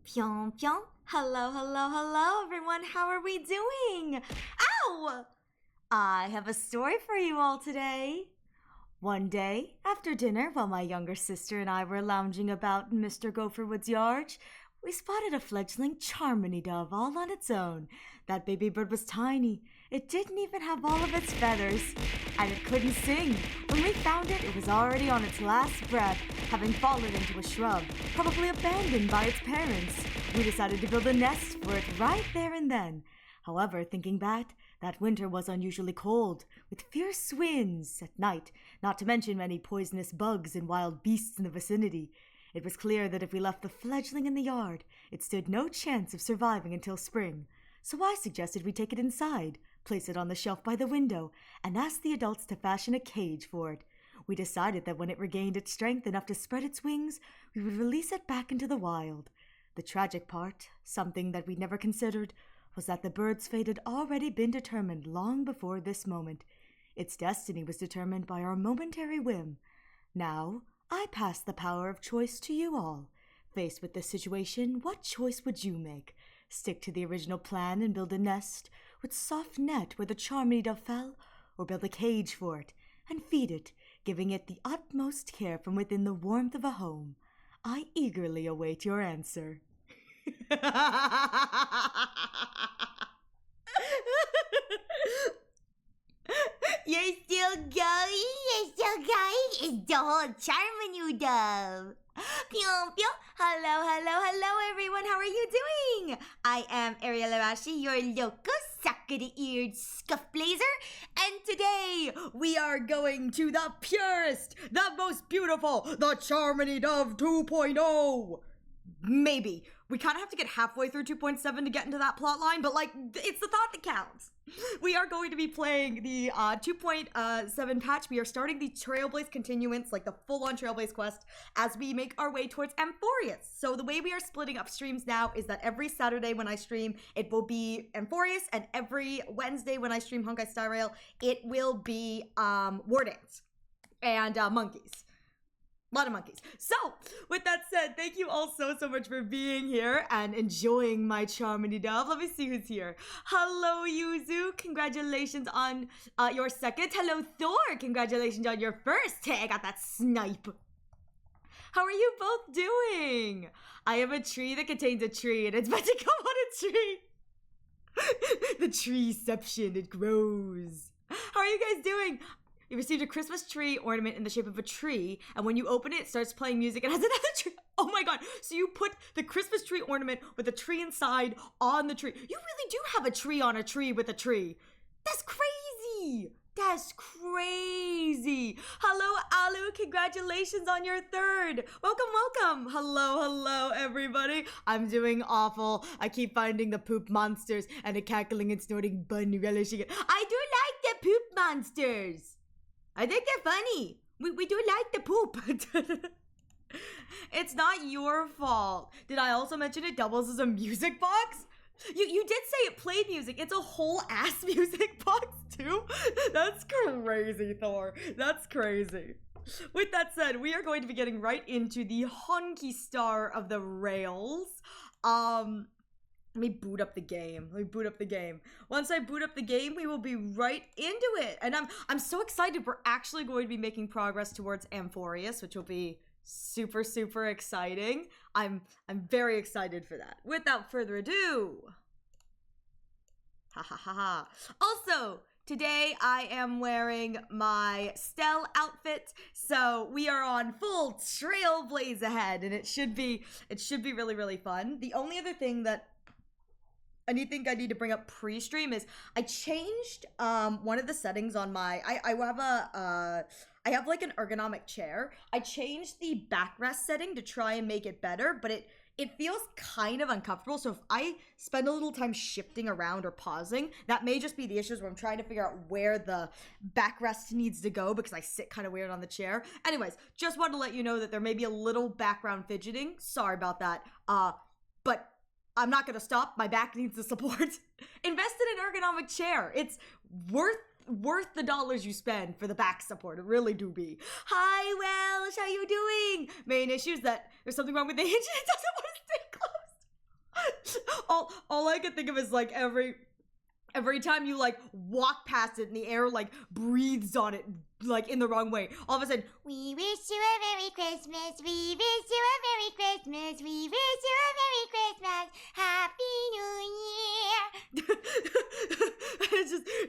Pyong pyong. Hello, hello, hello, everyone. How are we doing? Ow! I have a story for you all today. One day, after dinner, while my younger sister and I were lounging about in Mr. Gopherwood's yard, we spotted a fledgling Charmony dove all on its own. That baby bird was tiny. It didn't even have all of its feathers. And it couldn't sing. When we found it, it was already on its last breath, having fallen into a shrub, probably abandoned by its parents. We decided to build a nest for it right there and then. However, thinking back, that winter was unusually cold, with fierce winds at night, not to mention many poisonous bugs and wild beasts in the vicinity. It was clear that if we left the fledgling in the yard, it stood no chance of surviving until spring. So I suggested we take it inside, place it on the shelf by the window, and ask the adults to fashion a cage for it. We decided that when it regained its strength enough to spread its wings, we would release it back into the wild. The tragic part, something that we never considered, was that the bird's fate had already been determined long before this moment. Its destiny was determined by our momentary whim. Now, I pass the power of choice to you all. Faced with this situation, what choice would you make? Stick to the original plan and build a nest with soft net where the Charmony dove fell, or build a cage for it and feed it, giving it the utmost care from within the warmth of a home? I eagerly await your answer. You're still going? You're still going? It's the whole Charmony dove. Pyong pyong. Hello, hello, hello, everyone. How are you doing? I am Ariel Arashi, your local suckety-eared scuff blazer, and today we are going to the purest, the most beautiful, the Charmony Dove 2.0. Maybe. We kind of have to get halfway through 2.7 to get into that plot line, but like, it's the thought that counts. We are going to be playing the 2.7 patch. We are starting the Trailblaze continuance, like the full-on Trailblaze quest, as we make our way towards Amphorius. So the way we are splitting up streams now is that every Saturday when I stream, it will be Amphorius, and every Wednesday when I stream Honkai Star Rail, it will be War Dance and monkeys. A lot of monkeys. So, with that said, thank you all so much for being here and enjoying my Charmony dove. Let me see who's here. Hello, Yuzu. Congratulations on your second. Hello, Thor. Congratulations on your first. Hey, I got that snipe. How are you both doing? I have a tree that contains a tree, and it's meant to come on a tree. The treeception, it grows. How are you guys doing? You received a Christmas tree ornament in the shape of a tree, and when you open it, it starts playing music and has another tree. Oh my god. So you put the Christmas tree ornament with a tree inside on the tree. You really do have a tree on a tree with a tree. That's crazy. That's crazy. Hello, Alu. Congratulations on your third. Welcome, welcome. Hello, hello, everybody. I'm doing awful. I keep finding the poop monsters and a cackling and snorting bun relishing it. I do like the poop monsters. I think they're funny. We do like the poop. It's not your fault. Did I also mention it doubles as a music box? You did say it played music. It's a whole ass music box too? That's crazy, Thor. That's crazy. With that said, we are going to be getting right into the Honkai Star of the Rails. Let me boot up the game. Once I boot up the game, we will be right into it. And I'm so excited. We're actually going to be making progress towards Amphorius, which will be super, super exciting. I'm very excited for that. Without further ado. Ha ha ha ha. Also, today I am wearing my Stell outfit, so we are on full Trailblaze ahead, and it should be really, really fun. The only other thing that I need to bring up pre-stream is I changed one of the settings on my I have like an ergonomic chair. I changed the backrest setting to try and make it better, but it feels kind of uncomfortable. So if I spend a little time shifting around or pausing, that may just be the issues where I'm trying to figure out where the backrest needs to go because I sit kind of weird on the chair. Anyways, just wanted to let you know that there may be a little background fidgeting. Sorry about that. But I'm not gonna stop. My back needs the support. Invest in an ergonomic chair. It's worth the dollars you spend for the back support. It really do be. Hi, Welsh. How you doing? Main issue is that there's something wrong with the hinge. It doesn't want to stay closed. all I can think of is like every time you like walk past it and the air like breathes on it like in the wrong way, all of a sudden, we wish you a Merry Christmas, we wish you a Merry Christmas, we wish you a Merry Christmas, Happy New Year.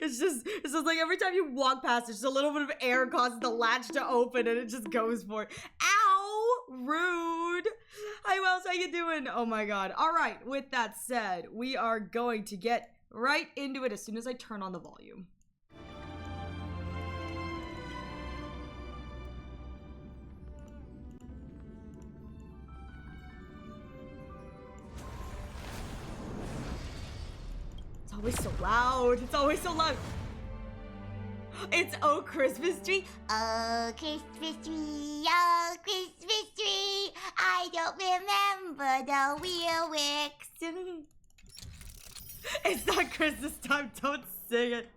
it's just like every time you walk past it, just a little bit of air causes the latch to open and it just goes for it. Ow! Rude! Hi Wells, how you doing? Oh my god. Alright, with that said, we are going to get right into it as soon as I turn on the volume. It's always so loud. It's always so loud. It's Oh Christmas Tree. Oh Christmas Tree, oh Christmas Tree. I don't remember the wheel wicks. It's not Christmas time, don't sing it.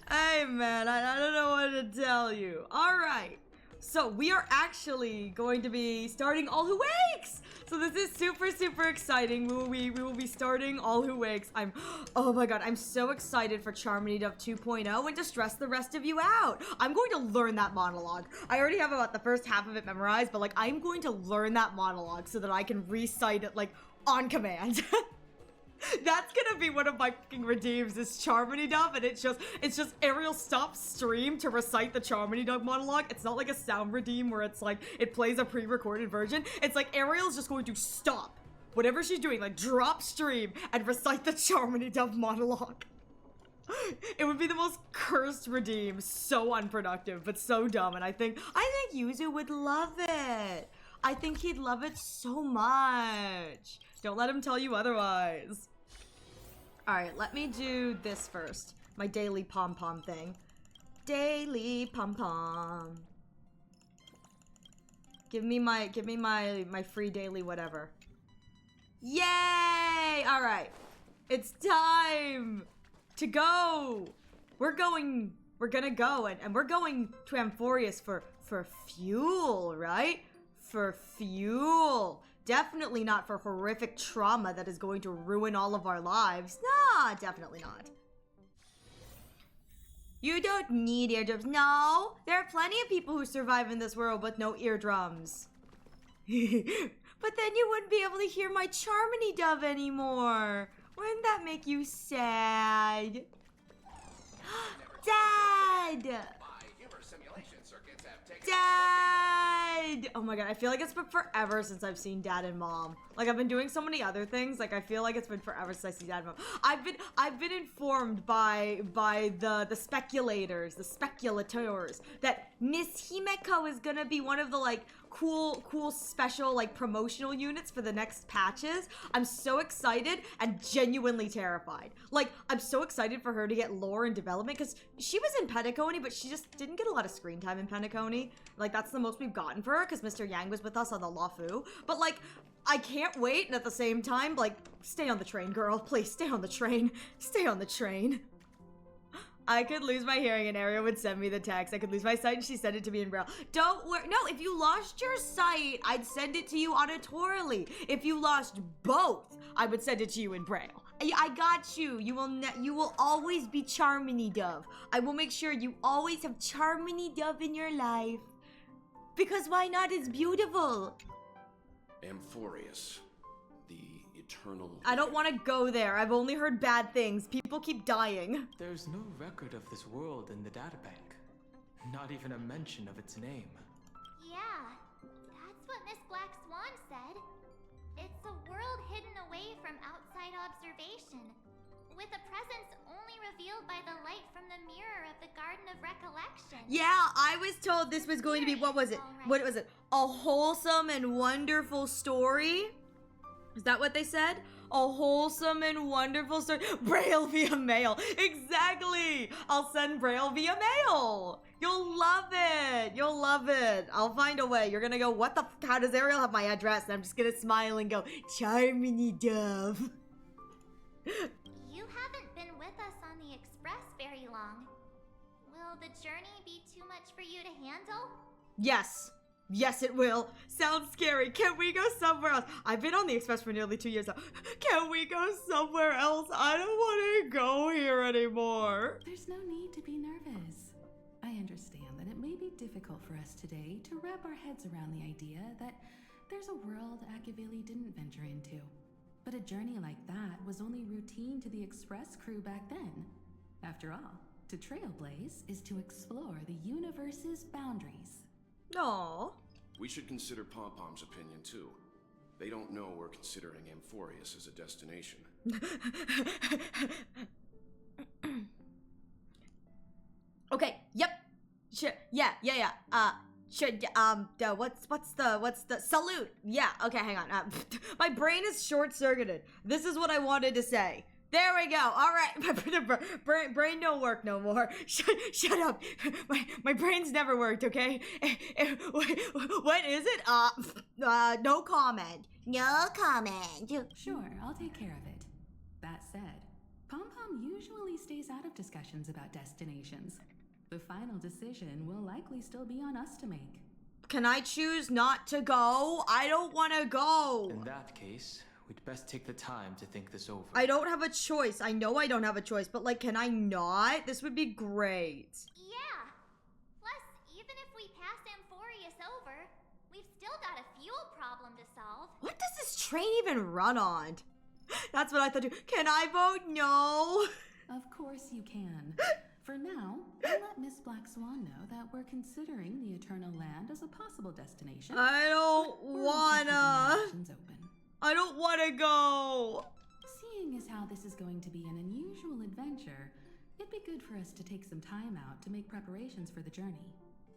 Hey man, I don't know what to tell you. Alright, so we are actually going to be starting All Who Wakes! So this is super exciting. We will be starting All Who Wakes. Oh my god, I'm so excited for Charmony Dove 2.0 and to stress the rest of you out. I'm going to learn that monologue. I already have about the first half of it memorized, but like I'm going to learn that monologue so that I can recite it like on command. That's gonna be one of my fucking redeems, is Charmony Dove, and it's just Ariel stops stream to recite the Charmony Dove monologue. It's not like a sound redeem where it's like it plays a pre-recorded version. It's like Ariel's just going to stop whatever she's doing, like drop stream and recite the Charmony Dove monologue. It would be the most cursed redeem, so unproductive, but so dumb, and I think Yuzu would love it. I think he'd love it so much. Don't let him tell you otherwise. Alright, let me do this first. My daily pom-pom thing. Daily pom-pom. Give me my free daily whatever. Yay! Alright. It's time to go. We're gonna go and we're going to Amphorius for fuel, right? For fuel. Definitely not for horrific trauma that is going to ruin all of our lives. Nah, definitely not. You don't need eardrums. No, there are plenty of people who survive in this world with no eardrums. But then you wouldn't be able to hear my Charmony Dove anymore. Wouldn't that make you sad? Dad! Dad! Oh my god, I feel like it's been forever since I've seen Dad and Mom. Like, I've been doing so many other things, like I feel like it's been forever since I've seen Dad and Mom. I've been informed by the speculators, the speculators, that Miss Himeko is gonna be one of the like cool special like promotional units for the next patches. I'm so excited and genuinely terrified. Like, I'm so excited for her to get lore and development, because she was in Penacony, but she just didn't get a lot of screen time in Penacony. Like, that's the most we've gotten for her, because Mr. Yang was with us on the Lafu. But like, I can't wait, and at the same time, like, stay on the train, girl. Please, stay on the train. Stay on the train. I could lose my hearing and Ariel would send me the text. I could lose my sight and she sent it to me in Braille. Don't worry. No, if you lost your sight, I'd send it to you auditorily. If you lost both, I would send it to you in Braille. I got you. You will always be Charmony Dove. I will make sure you always have Charmony Dove in your life. Because why not? It's beautiful. Amphorius, the eternal... I don't want to go there. I've only heard bad things. People keep dying. There's no record of this world in the databank. Not even a mention of its name. Yeah, that's what Miss Black Swan said. It's a world hidden away from outside observation, with a presence only revealed by the light from the mirror of the Garden of Recollection. Yeah, I was told this was going to be, what was it? What was it? A wholesome and wonderful story? Is that what they said? A wholesome and wonderful story. Braille via mail. Exactly. I'll send Braille via mail. You'll love it. You'll love it. I'll find a way. You're gonna go, what the f, how does Ariel have my address? And I'm just gonna smile and go, Charmony Dove. You haven't been with us on the Express very long. Will the journey be too much for you to handle? Yes. Yes, it will. Sounds scary. Can we go somewhere else? I've been on the Express for nearly 2 years now. Can we go somewhere else? I don't want to go here anymore. There's no need to be nervous. I understand that it may be difficult for us today to wrap our heads around the idea that there's a world Akavili didn't venture into. But a journey like that was only routine to the Express crew back then. After all, to trailblaze is to explore the universe's boundaries. Aww. We should consider Pom-Pom's opinion too. They don't know we're considering Amphorius as a destination. Okay, yep. Sure. Yeah. Should what's the salute? Yeah, okay, hang on. My brain is short-circuited. This is what I wanted to say. There we go. All right, brain don't work no more. Shut up. My brain's never worked. Okay. What is it? No comment. No comment. Sure, I'll take care of it. That said, Pom-Pom usually stays out of discussions about destinations. The final decision will likely still be on us to make. Can I choose not to go? I don't want to go. In that case, we'd best take the time to think this over. I don't have a choice. I know I don't have a choice, but like, can I not? This would be great. Yeah. Plus, even if we pass Amphorius over, we've still got a fuel problem to solve. What does this train even run on? That's what I thought too. Can I vote no? Of course you can. For now, I'll let Miss Black Swan know that we're considering the Eternal Land as a possible destination. I don't wanna. I don't wanna go. Seeing as how this is going to be an unusual adventure, it'd be good for us to take some time out to make preparations for the journey.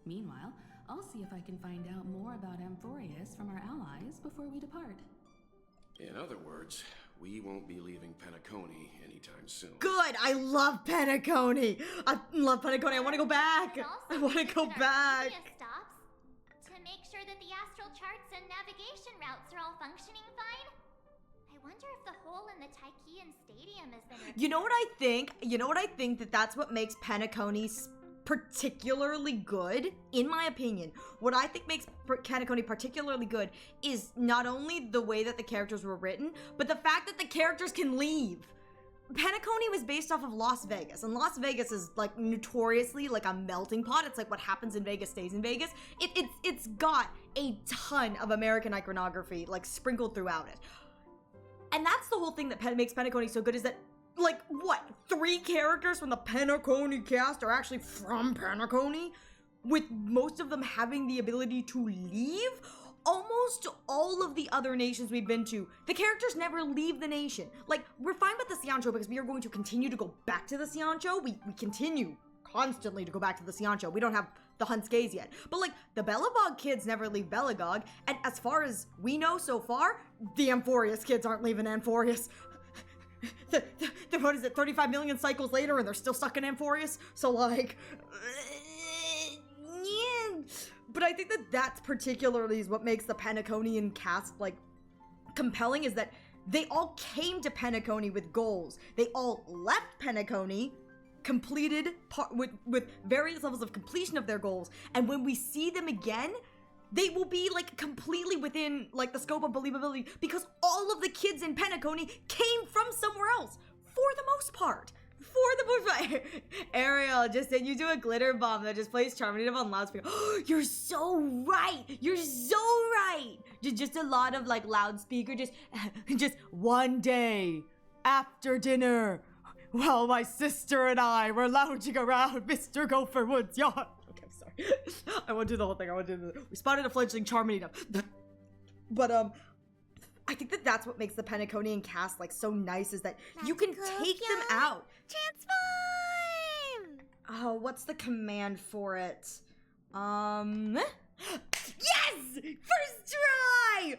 Meanwhile, I'll see if I can find out more about Amphorius from our allies before we depart. In other words, we won't be leaving Penacony anytime soon. Good. I love Penacony. I love Penacony. I want to go back. I want to go back. Stops to make sure that the astral charts and navigation routes are all functioning fine. I wonder if the hole in the Tychean Stadium has been repaired. You know what I think? That's what makes Penacony particularly good, in my opinion. What I think makes Penacony particularly good is not only the way that the characters were written, but the fact that the characters can leave. Penacony was based off of Las Vegas, and Las Vegas is like notoriously like a melting pot. It's like what happens in Vegas stays in Vegas. It's got a ton of American iconography like sprinkled throughout it. And that's the whole thing that makes Penacony so good, is that like, what, 3 characters from the Penacony cast are actually from Penacony, with most of them having the ability to leave? Almost all of the other nations we've been to, the characters never leave the nation. Like, we're fine with the Xiancho because we are going to continue to go back to the Xiancho. We continue constantly to go back to the Xiancho. We don't have the Hunskays yet. But, like, the Belobog kids never leave Belagog, and as far as we know so far, the Amphorius kids aren't leaving Amphorius. What is it, 35 million cycles later and they're still stuck in Amphorius? So like, yeah. But I think that that's particularly is what makes the Penaconian cast like compelling, is that they all came to Penacony with goals. They all left Penacony completed with various levels of completion of their goals, and when we see them again, they will be like completely within like the scope of believability, because all of the kids in Penacony came from somewhere else for the most part. Ariel just said you do a glitter bomb that just plays Charmony on loudspeaker. You're so right. You're so right. Just a lot of like loudspeaker. Just one day after dinner, while my sister and I were lounging around Mr. Gopherwood's yacht. I won't do the whole thing. We spotted a fledgling Charmony. But I think that that's what makes the Penaconian cast like so nice, is that you can take them out. Transform! Oh, what's the command for it? Yes! First try!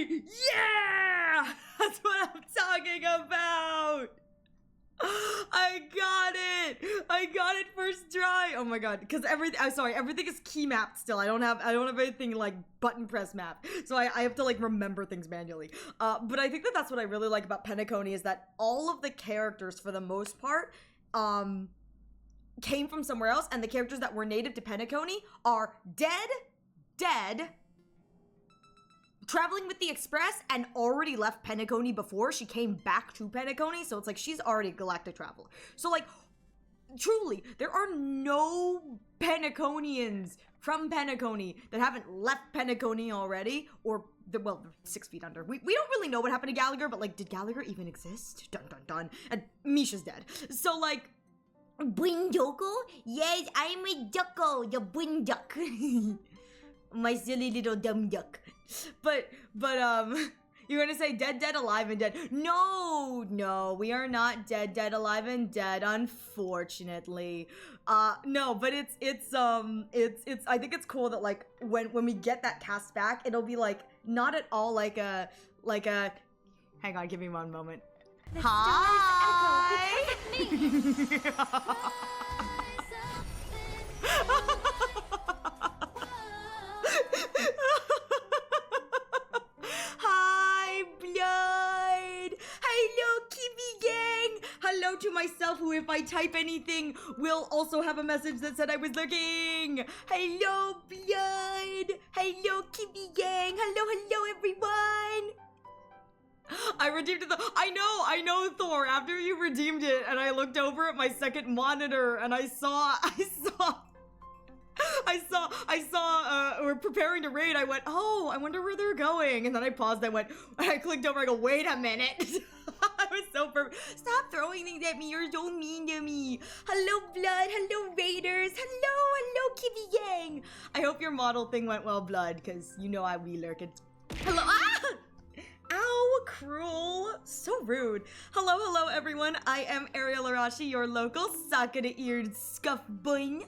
Yeah! That's what I'm talking about! I got it first try. Oh my god, because everything is key mapped still. I don't have anything like button press map, so I have to like remember things manually. But I think that that's what I really like about Penacony, is that all of the characters for the most part came from somewhere else, and the characters that were native to Penacony are dead, traveling with the Express, and already left Penacony before she came back to Penacony, so it's like she's already a galactic traveler. So like, truly, there are no Penaconians from Penacony that haven't left Penacony already, or, well, they're 6 feet under. We don't really know what happened to Gallagher, but like, did Gallagher even exist? Dun dun dun. And Misha's dead. So like, Bundoko? Yes, I'm a ducko, the Bunduk. My silly little dumb duck. But, you're gonna say dead, alive, and dead. No, we are not dead, alive, and dead, unfortunately. No, but it's, I think it's cool that, like, when we get that cast back, it'll be, like, not at all like a, hang on, give me one moment. The Hi! stars echo because of me. Hi, Blood! Hello, Kibi Gang! Hello to myself, who, if I type anything, will also have a message that said I was looking! Hello, Blood! Hello, Kibi Gang! Hello, everyone! I redeemed it. I know, Thor. After you redeemed it, and I looked over at my second monitor, and I saw, we're preparing to raid. I went, oh, I wonder where they're going. And then I paused. I clicked over. I go, wait a minute. I was so perfect. Stop throwing things at me. You're so mean to me. Hello, Blood. Hello, Raiders. Hello, Kibi Gang. I hope your model thing went well, Blood, because you know I be lurking. Hello. Ah! Ow, cruel. So rude. Hello, everyone. I am Ariel Arashi, your local Sakura-eared scuff bun.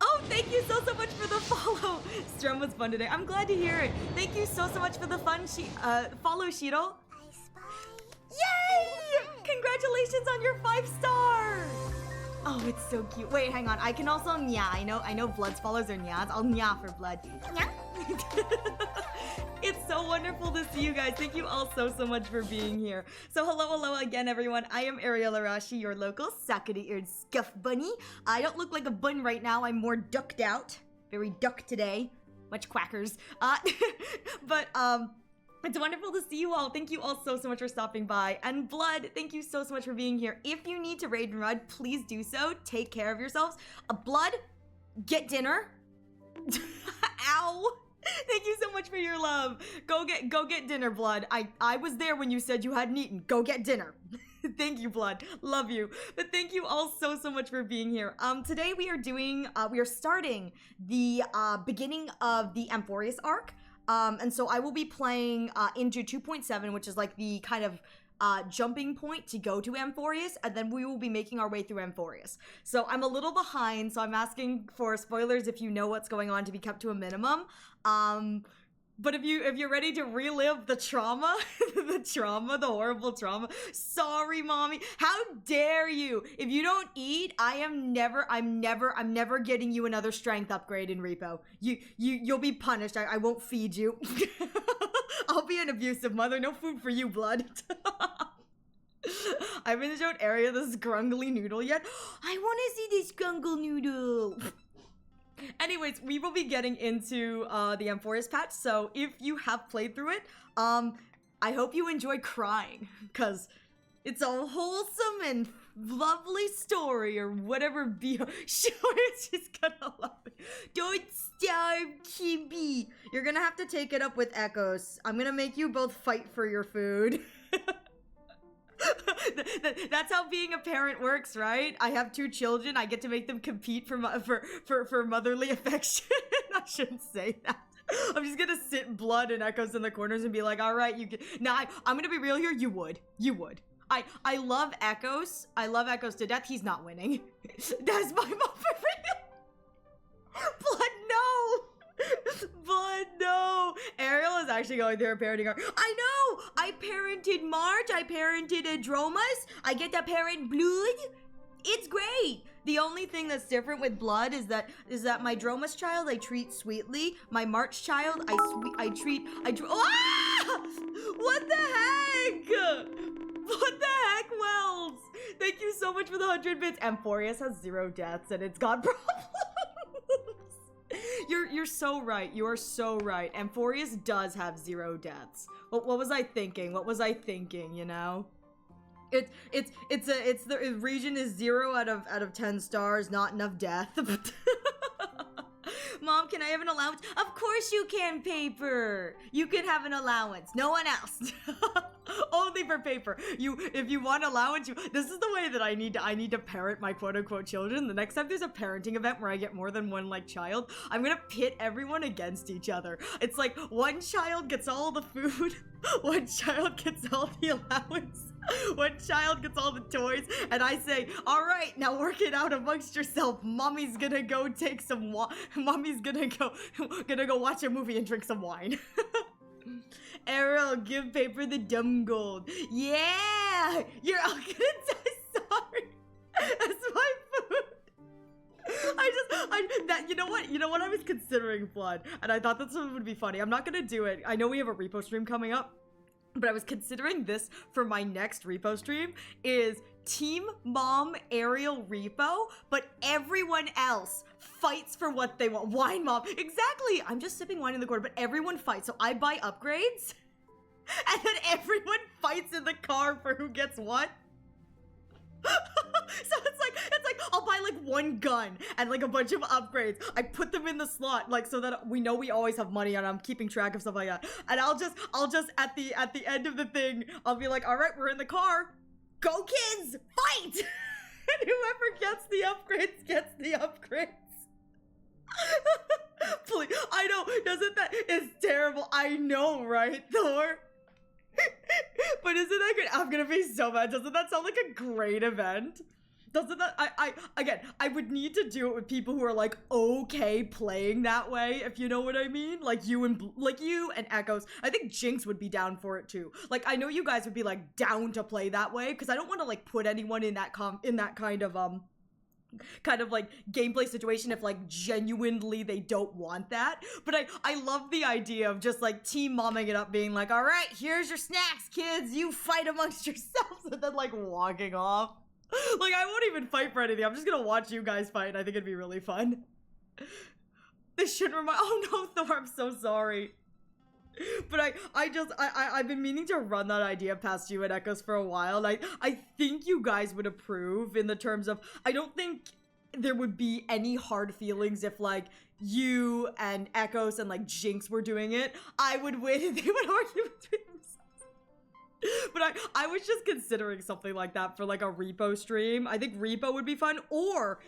Oh, thank you so much for the follow. Strum was fun today. I'm glad to hear it. Thank you so much for the fun follow, Shiro. I spy. Yay! Congratulations on your 5 stars. Oh, it's so cute. Wait, hang on. I can also nya. I know Blood's follows are nyas. I'll nya for Blood. Nya. It's so wonderful to see you guys. Thank you all so much for being here. So hello again, everyone. I am Ariel Arashi, your local Sakura-eared scuff bunny. I don't look like a bun right now. I'm more ducked out. Very duck today. Much quackers. But it's wonderful to see you all. Thank you all so much for stopping by. And Blood, thank you so much for being here. If you need to raid and run, please do so. Take care of yourselves. Blood, get dinner. Ow. Thank you so much for your love. Go get dinner, Blood. I was there when you said you hadn't eaten. Go get dinner. Thank you, Blood. Love you. But thank you all so much for being here. Today we are starting the beginning of the Amphorius arc. And so I will be playing into 2.7, which is like the kind of jumping point to go to Amphorius, and then we will be making our way through Amphorius. So I'm a little behind, so I'm asking for spoilers if you know what's going on to be kept to a minimum. But if you're ready to relive the trauma, the horrible trauma, sorry, mommy. How dare you? If you don't eat, I'm never getting you another strength upgrade in Repo. You'll be punished. I won't feed you. I'll be an abusive mother. No food for you, Blood. I haven't showed Aria the scrungly noodle yet. I want to see this scrungle noodle. Anyways, we will be getting into the Amphorius patch, so if you have played through it, I hope you enjoy crying, because it's a wholesome and lovely story, or whatever Sure, it's just gonna love it. Don't starve, Chibi. You're gonna have to take it up with Echoes. I'm gonna make you both fight for your food. That's how being a parent works, right? I have 2 children. I get to make them compete for motherly affection. I shouldn't say that. I'm just gonna sit Blood and Echoes in the corners and be like, all right, you can. Now, I'm gonna be real here. You would. I love Echoes. I love Echoes to death. He's not winning. That's my mom for real. Blood, no. But no, Ariel is actually going through a parenting arc. I know! I parented March, I parented Adromas, I get to parent Blood. It's great. The only thing that's different with Blood is that my Dromas child I treat sweetly. My March child I treat. Ah! What the heck? What the heck, Wells? Thank you so so much for the 100 bits. Amphorius has 0 deaths and it's got problems. You're so right. You are so right. Amphorius does have 0 deaths. What was I thinking? What was I thinking, you know? The region is 0 out of 10 stars, not enough death. Mom, can I have an allowance? Of course you can, Paper. You can have an allowance. No one else. Only for Paper. If you want allowance, this is the way that I need to parent my quote-unquote children. The next time there's a parenting event where I get more than one like child, I'm gonna pit everyone against each other. It's like one child gets all the food, one child gets all the allowance, one child gets all the toys, and I say, all right, now work it out amongst yourself. Mommy's gonna go take some Mommy's gonna go watch a movie and drink some wine. Errol, give Paper the dumb gold. Yeah! You're all gonna die, sorry. That's my food. You know what I was considering, Flood, and I thought this one would be funny. I'm not gonna do it. I know we have a repo stream coming up, but I was considering this for my next repo stream is Team Mom Aerial Repo, but everyone else fights for what they want. Wine Mom. Exactly. I'm just sipping wine in the corner, but everyone fights. So I buy upgrades, and then everyone fights in the car for who gets what. So it's like I'll buy like one gun and like a bunch of upgrades. I put them in the slot like so that we know we always have money and I'm keeping track of stuff like that. And I'll just at the end of the thing, I'll be like, all right, we're in the car. Go kids, fight! And whoever gets the upgrades gets the upgrades. Please, I know, doesn't that is terrible. I know, right, Thor? But isn't that good? I'm gonna be so mad. Doesn't that sound like a great event? Doesn't that, I would need to do it with people who are like, okay playing that way, if you know what I mean? Like you and Echoes. I think Jinx would be down for it too. Like, I know you guys would be like down to play that way, because I don't want to like put anyone in that kind of like gameplay situation if like genuinely they don't want that. But I love the idea of just like team momming it up, being like, all right, here's your snacks, kids, you fight amongst yourselves, and then like walking off. Like, I won't even fight for anything. I'm just gonna watch you guys fight, and I think it'd be really fun. This shouldn't remind— oh no, Thor, I'm so sorry. But I've been meaning to run that idea past you and Echoes for a while, and I think you guys would approve in the terms of, I don't think there would be any hard feelings if like you and Echoes and like Jinx were doing it. I would win and they would argue between themselves. But I was just considering something like that for like a repo stream. I think repo would be fun, or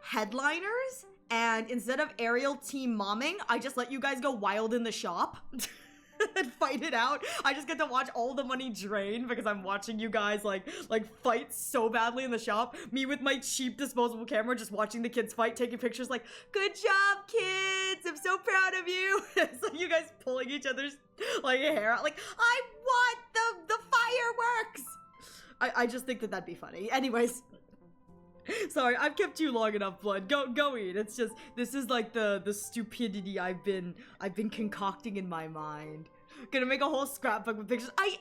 headliners. And instead of Ariel team momming, I just let you guys go wild in the shop and fight it out. I just get to watch all the money drain because I'm watching you guys like fight so badly in the shop. Me with my cheap disposable camera, just watching the kids fight, taking pictures like, good job, kids, I'm so proud of you. It's like you guys pulling each other's like hair out, like, I want the fireworks. I just think that'd be funny. Anyways. Sorry, I've kept you long enough, Blood. Go eat. It's just, this is like the stupidity I've been concocting in my mind. Gonna make a whole scrapbook with pictures. I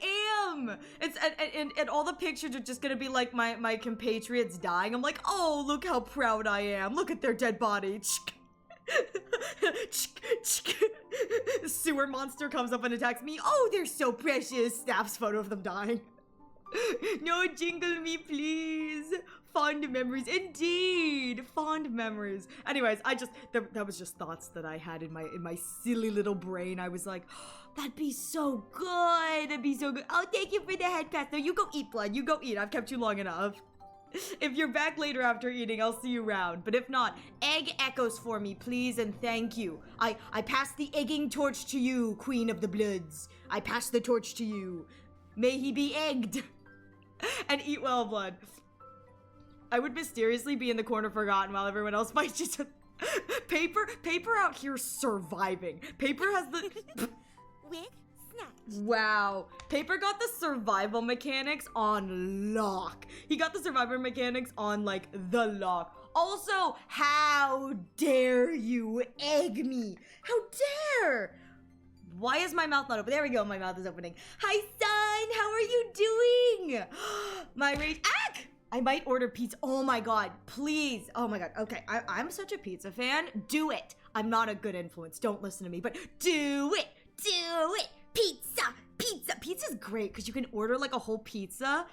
am! It's and all the pictures are just gonna be like my compatriots dying. I'm like, oh, look how proud I am. Look at their dead body. Sewer monster comes up and attacks me. Oh, they're so precious. Snaps photo of them dying. No, jingle me, please. Fond memories, indeed. Fond memories. Anyways, that was just thoughts that I had in my silly little brain. I was like, oh, that'd be so good. That'd be so good. Oh, thank you for the head pass. No, you go eat, Blood. You go eat. I've kept you long enough. If you're back later after eating, I'll see you around. But if not, egg Echoes for me, please, and thank you. I pass the egging torch to you, Queen of the Bloods. I pass the torch to you. May he be egged. And eat well, Blood. I would mysteriously be in the corner forgotten while everyone else fights each other. Paper out here surviving. Paper has the... With snacks. Wow. Paper got the survival mechanics on lock. He got the survival mechanics on, like, the lock. Also, how dare you egg me? How dare? Why is my mouth not open? There we go, my mouth is opening. Hi, son, how are you doing? My rage. Ack! I might order pizza. Oh my god, please. Oh my god. Okay, I'm such a pizza fan. Do it. I'm not a good influence. Don't listen to me, but do it. Do it. Pizza. Pizza. Pizza's great because you can order like a whole pizza.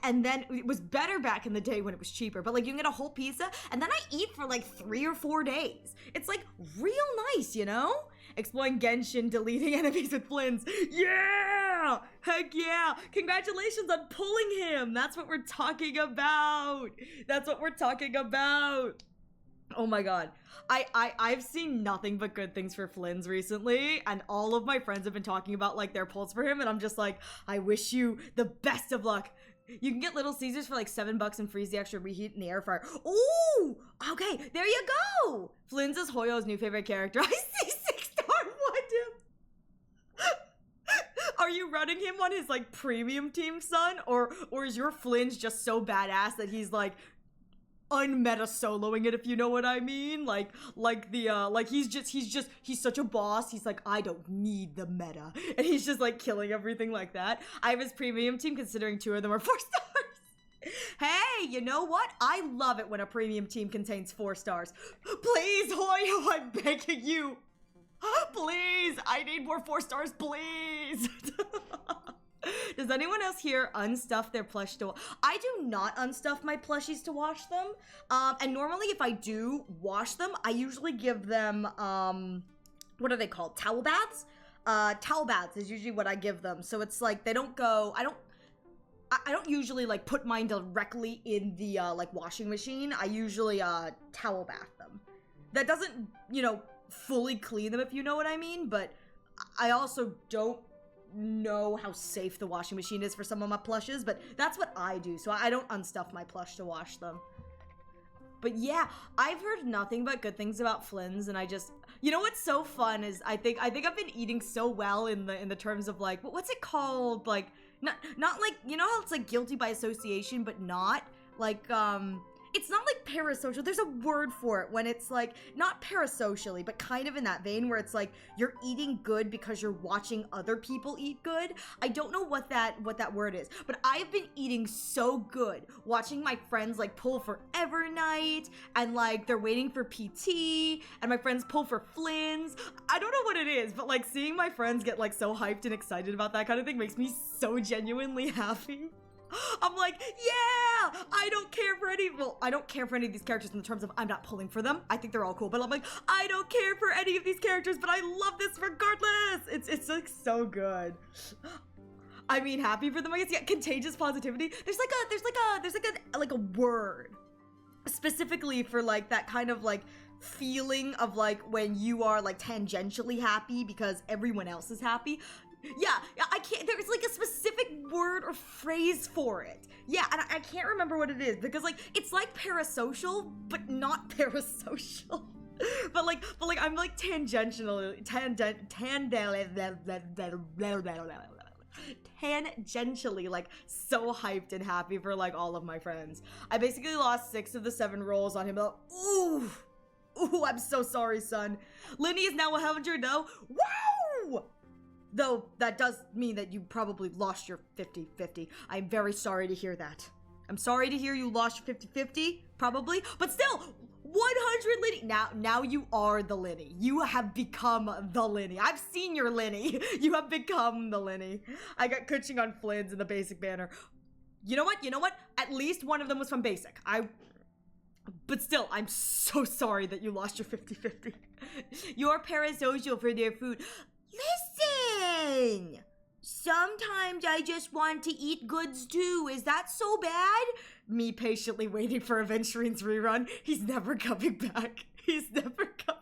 And then it was better back in the day when it was cheaper, but like you can get a whole pizza and then I eat for like 3 or 4 days. It's like real nice, you know? Exploring Genshin, deleting enemies with Flins. Yeah! Heck yeah! Congratulations on pulling him! That's what we're talking about! That's what we're talking about! Oh my god. I've seen nothing but good things for Flins recently, and all of my friends have been talking about like their pulls for him, and I'm just like, I wish you the best of luck. You can get Little Caesars for like $7 and freeze the extra reheat in the air fryer. Ooh! Okay, there you go! Flynn's is Hoyo's new favorite character. I see 6-star him. Are you running him on his like premium team, son? Or is your Flynn's just so badass that he's like unmeta soloing it, if you know what I mean? Like he's such a boss. He's like, I don't need the meta. And he's just like killing everything like that. I have his premium team considering 2 of them are 4 stars. Hey, you know what? I love it when a premium team contains 4 stars. Please, Hoyo, I'm begging you. Please, I need more 4 stars, please. Does anyone else here unstuff their plush to... I do not unstuff my plushies to wash them. And normally if I do wash them, I usually give them, what are they called? Towel baths? Towel baths is usually what I give them. So it's like, they don't go... I don't usually like put mine directly in the like washing machine. I usually towel bath them. That doesn't, you know, fully clean them, if you know what I mean, but I also don't know how safe the washing machine is for some of my plushes, but that's what I do, so I don't unstuff my plush to wash them. But yeah, I've heard nothing but good things about Flynn's, and I just, you know what's so fun is I think I've been eating so well in the terms of like, what's it called, like not like, you know how it's like guilty by association, but not like it's not like parasocial. There's a word for it when it's like, not parasocially, but kind of in that vein where it's like you're eating good because you're watching other people eat good. I don't know what that word is, but I've been eating so good watching my friends like pull for Evernight and like they're waiting for PT and my friends pull for Flynn's. I don't know what it is, but like seeing my friends get like so hyped and excited about that kind of thing makes me so genuinely happy. I'm like, yeah, I don't care for any of these characters in the terms of I'm not pulling for them. I think they're all cool, but I'm like, I don't care for any of these characters, but I love this regardless. It's like so good. I mean, happy for them, I guess. Yeah, contagious positivity. There's like a word specifically for like that kind of like feeling of like when you are like tangentially happy because everyone else is happy. Yeah, I can't, there's like a specific word or phrase for it. Yeah, and I can't remember what it is because like, it's like parasocial, but not parasocial. but like I'm like tangentially like so hyped and happy for like all of my friends. I basically lost 6 of the 7 rolls on him. Ooh, I'm so sorry, son. Linny is now 100 though. Wow! Though, that does mean that you probably lost your 50-50. I'm very sorry to hear that. I'm sorry to hear you lost your 50-50, probably. But still, 100 Linny. Now you are the Linny. You have become the Linny. I've seen your Linny. You have become the Linny. I got coaching on Flynn's in the basic banner. You know what? At least one of them was from basic. But still, I'm so sorry that you lost your 50-50. You're parasocial for their food. Listen! Sometimes I just want to eat goods too. Is that so bad? Me patiently waiting for Aventurine's rerun. He's never coming back. He's never coming.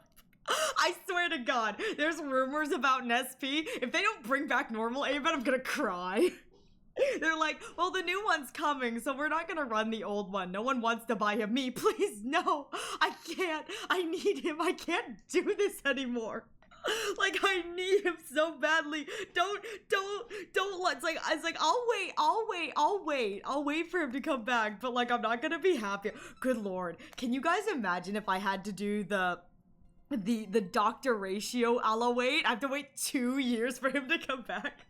I swear to God, there's rumors about an SP. If they don't bring back normal Aben, I'm gonna cry. They're like, well, the new one's coming, so we're not gonna run the old one. No one wants to buy him. Me, please, no. I can't. I need him. I can't do this anymore. Like, I need him so badly. Don't let, it's like, I'll wait for him to come back, but like, I'm not gonna be happy. Good Lord. Can you guys imagine if I had to do the doctor ratio a la wait? I have to wait 2 years for him to come back.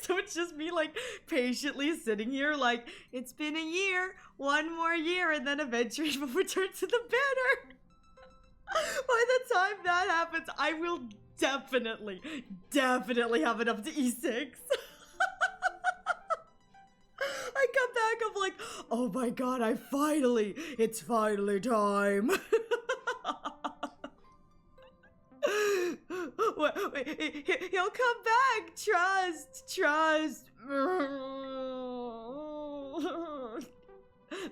So it's just me like patiently sitting here like, it's been a year, one more year, and then eventually will return to the banner. By the time that happens, I will definitely have it up to E6. I come back, I'm like, oh my god, it's finally time. Wait, he'll come back, trust.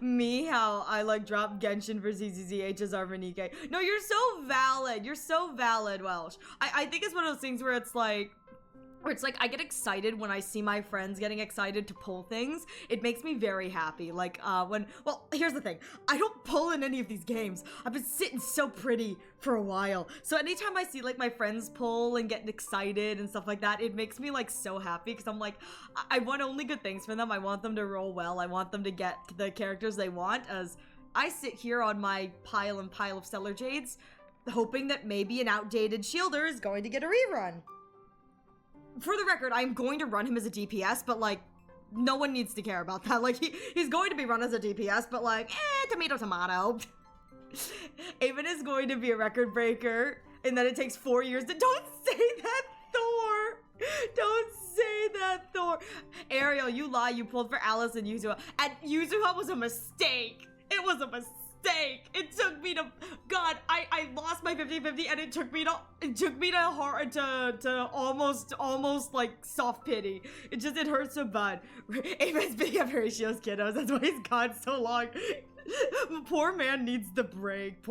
Me, how I like drop Genshin for ZZZH's Armanike. No, you're so valid, Welsh. I think it's one of those things where it's like I get excited when I see my friends getting excited to pull things. It makes me very happy. Like, well, here's the thing. I don't pull in any of these games. I've been sitting so pretty for a while. So anytime I see, like, my friends pull and get excited and stuff like that, it makes me, like, so happy. Because I'm like, I want only good things for them. I want them to roll well. I want them to get the characters they want. As I sit here on my pile of Stellar Jades, hoping that maybe an outdated Shielder is going to get a rerun. For the record, I'm going to run him as a DPS, but like, no one needs to care about that. Like, he's going to be run as a DPS, but like, tomato. Aven is going to be a record breaker, and then it takes 4 years to— Don't say that, Thor! Don't say that, Thor! Ariel, you lie, you pulled for Alice and Yuzuha. And Yuzuha was a mistake! It was a mistake! It took me to— God, I lost my 50-50 and it took me to almost like soft pity. It hurts so bad. Aven's being up Horatio's kiddos, that's why he's gone so long. Poor man needs the break.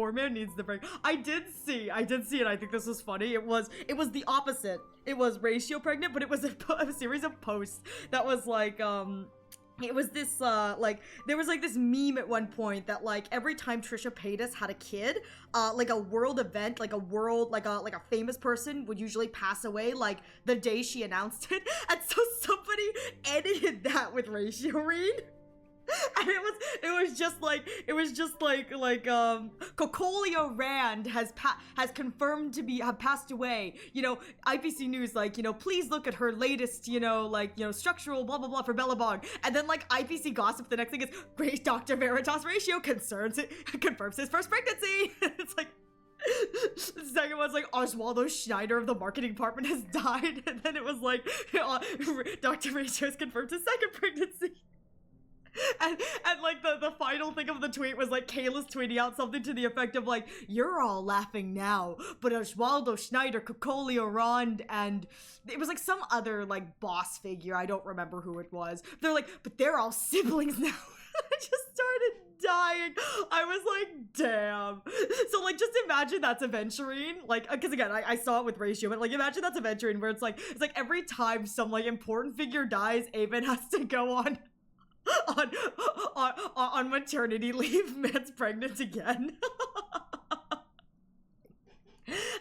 I did see, and I think this was funny. It was the opposite. It was Ratio pregnant, but it was a series of posts that was like, it was this, like, there was, like, this meme at one point that, like, every time Trisha Paytas had a kid, like, a world event, like, a famous person would usually pass away, like, the day she announced it, and so somebody edited that with Ratio Read. And it was just like Cocolia Rand has confirmed to have passed away. You know, IPC News, like, you know, please look at her latest, you know, like, you know, structural blah blah blah for Bellabong. And then like IPC Gossip, the next thing is Great Dr. Veritas Ratio confirms his first pregnancy. It's like, the second one's like Oswaldo Schneider of the marketing department has died. And then it was like Dr. Ratio has confirmed his second pregnancy. And like the final thing of the tweet was like Kayla's tweeting out something to the effect of like, you're all laughing now, but Oswaldo Schneider, Cocolia Rond, and it was like some other like boss figure, I don't remember who it was. They're like, but they're all siblings now. I just started dying. I was like, damn. So like, just imagine that's Aventurine, like, because again, I saw it with Ratio, but like, imagine that's Aventurine where it's like every time some like important figure dies, Aven has to go on maternity leave. Man's pregnant again.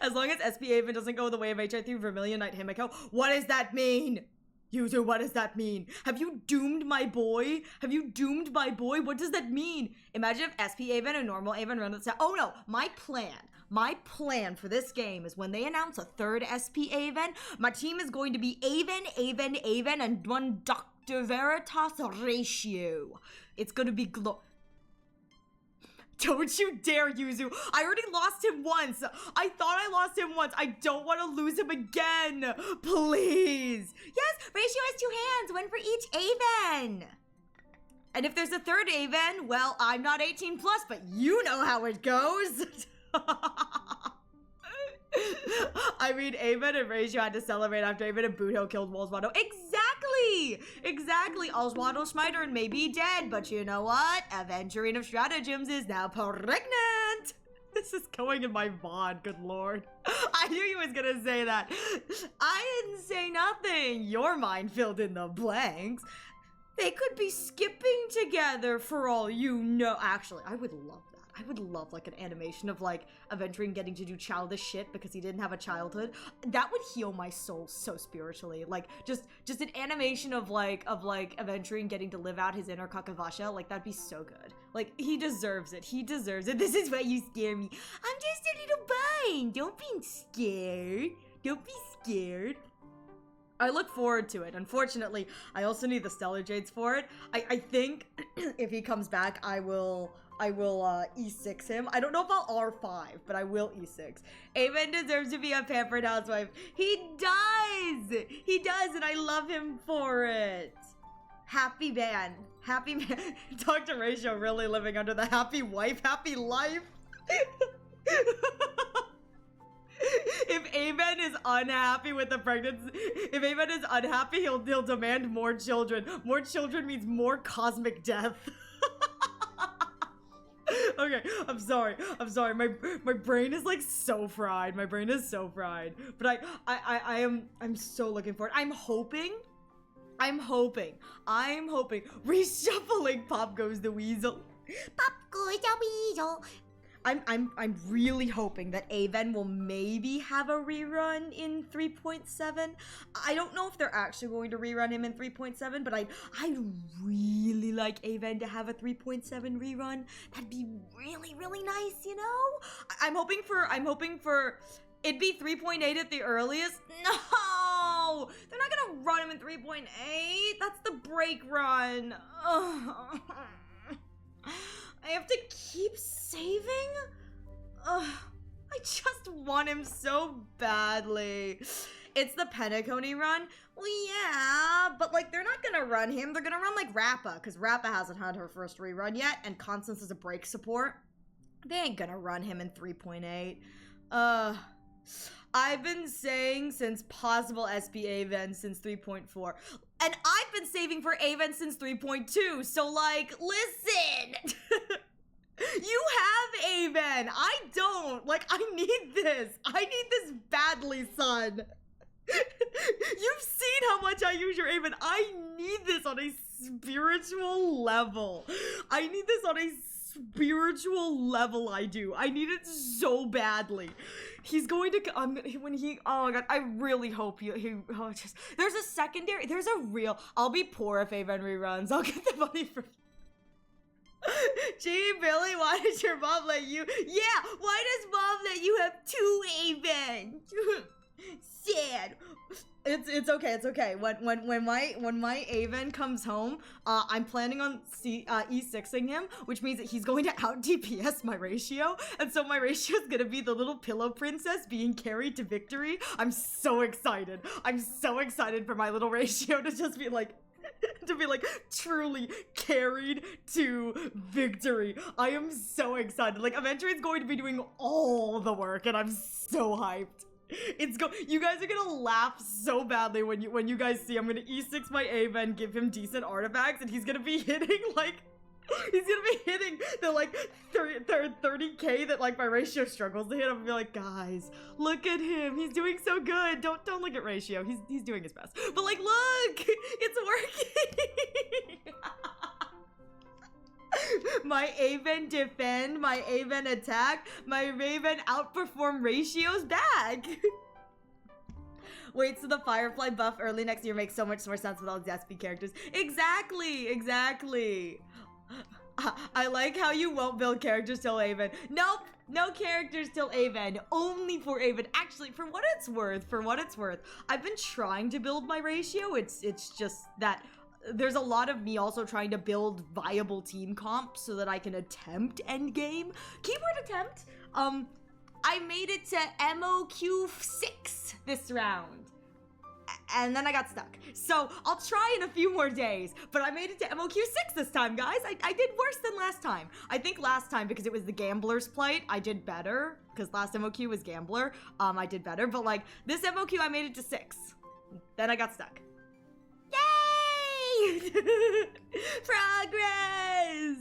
As long as SP Aven doesn't go the way of HI3 Vermilion Knight Himiko. What does that mean? Yuzu, what does that mean? Have you doomed my boy? What does that mean? Imagine if SP Aven and normal Aven run the set. Oh no, my plan for this game is when they announce a third SP Aven, my team is going to be Aven, and one Dr. Veritas Ratio. It's gonna be Don't you dare, Yuzu. I already lost him once. I thought I lost him once. I don't want to lose him again. Please. Yes, Ratio has 2 hands, one for each Aven. And if there's a third Aven, well, I'm not 18 plus, but you know how it goes. I mean, Aven and Ratio had to celebrate after Aven and Boothill killed Oswaldo. Exactly. Oswaldo Schmeider may be dead, but you know what? Aventurine of Stratagems is now pregnant. This is going in my VOD, good lord. I knew you was gonna say that. I didn't say nothing. Your mind filled in the blanks. They could be skipping together for all you know. Actually, I would love that. I would love like an animation of like Aventurine getting to do childish shit because he didn't have a childhood. That would heal my soul so spiritually. Like just an animation of like Aventurine getting to live out his inner Kakavasha. Like that'd be so good. Like he deserves it. This is why you scare me. I'm just a little bone. Don't be scared. I look forward to it. Unfortunately, I also need the Stellar Jades for it. I think if he comes back, I will E6 him. I don't know if I'll R5, but I will E6. Aven deserves to be a pampered housewife. He does! He does, and I love him for it. Happy man. Happy man. Dr. Ratio really living under the happy wife, happy life. If Aven is unhappy with the pregnancy, if Aven is unhappy, he'll demand more children. More children means more cosmic death. Okay, I'm sorry. My brain is like so fried. My brain is so fried. But I'm so looking forward. I'm hoping. Reshuffling Pop Goes the Weasel. Pop Goes the Weasel. I'm really hoping that Aven will maybe have a rerun in 3.7. I don't know if they're actually going to rerun him in 3.7, but I'd really like Aven to have a 3.7 rerun. That'd be really, really nice, you know? I'm hoping for it'd be 3.8 at the earliest. No! They're not gonna run him in 3.8. That's the break run. Ugh. I have to keep saving? Ugh, I just want him so badly. It's the Penacony run? Well, yeah, but like they're not gonna run him. They're gonna run like Rappa, because Rappa hasn't had her first rerun yet, and Constance is a break support. They ain't gonna run him in 3.8. I've been saying since possible SB Aven since 3.4. And I've been saving for Aven since 3.2, so like, listen! You have Aven! I don't! Like, I need this! I need this badly, son! You've seen how much I use your Aven. I need this on a spiritual level. I need this on a spiritual level, I do. I need it so badly. He's going to, oh my god, I really hope there's a secondary, I'll be poor if Aven reruns. I'll get the money from Gee, Billy, why does your mom let you, why does mom let you have 2 Aven? Sad. It's okay. When my Aven comes home, I'm planning on E6ing him, which means that he's going to out DPS my ratio, and so my ratio is gonna be the little pillow princess being carried to victory. I'm so excited. I'm so excited for my little ratio to just be like, truly carried to victory. I am so excited. Like, Aventure is going to be doing all the work, and I'm so hyped. You guys are gonna laugh so badly when you guys see I'm gonna E6 my Aven, give him decent artifacts, and he's gonna be hitting the like 30k that like my ratio struggles to hit. I'm gonna be like, guys, look at him, he's doing so good. Don't look at ratio, he's doing his best, but like, look, it's working. My Aven defend, my Aven attack, my Aven outperform ratios back. Wait, so the Firefly buff early next year makes so much more sense with all the SP characters. Exactly. I like how you won't build characters till Aven. Nope, no characters till Aven. Only for Aven. Actually, for what it's worth, I've been trying to build my ratio. It's just that there's a lot of me also trying to build viable team comps so that I can attempt endgame. Keyword attempt. I made it to MOQ 6 this round. And then I got stuck. So I'll try in a few more days, but I made it to MOQ 6 this time, guys. I did worse than last time. I think last time, because it was the Gambler's plight, I did better. Because last MOQ was Gambler. I did better, but like this MOQ, I made it to 6. Then I got stuck. Yay! Progress!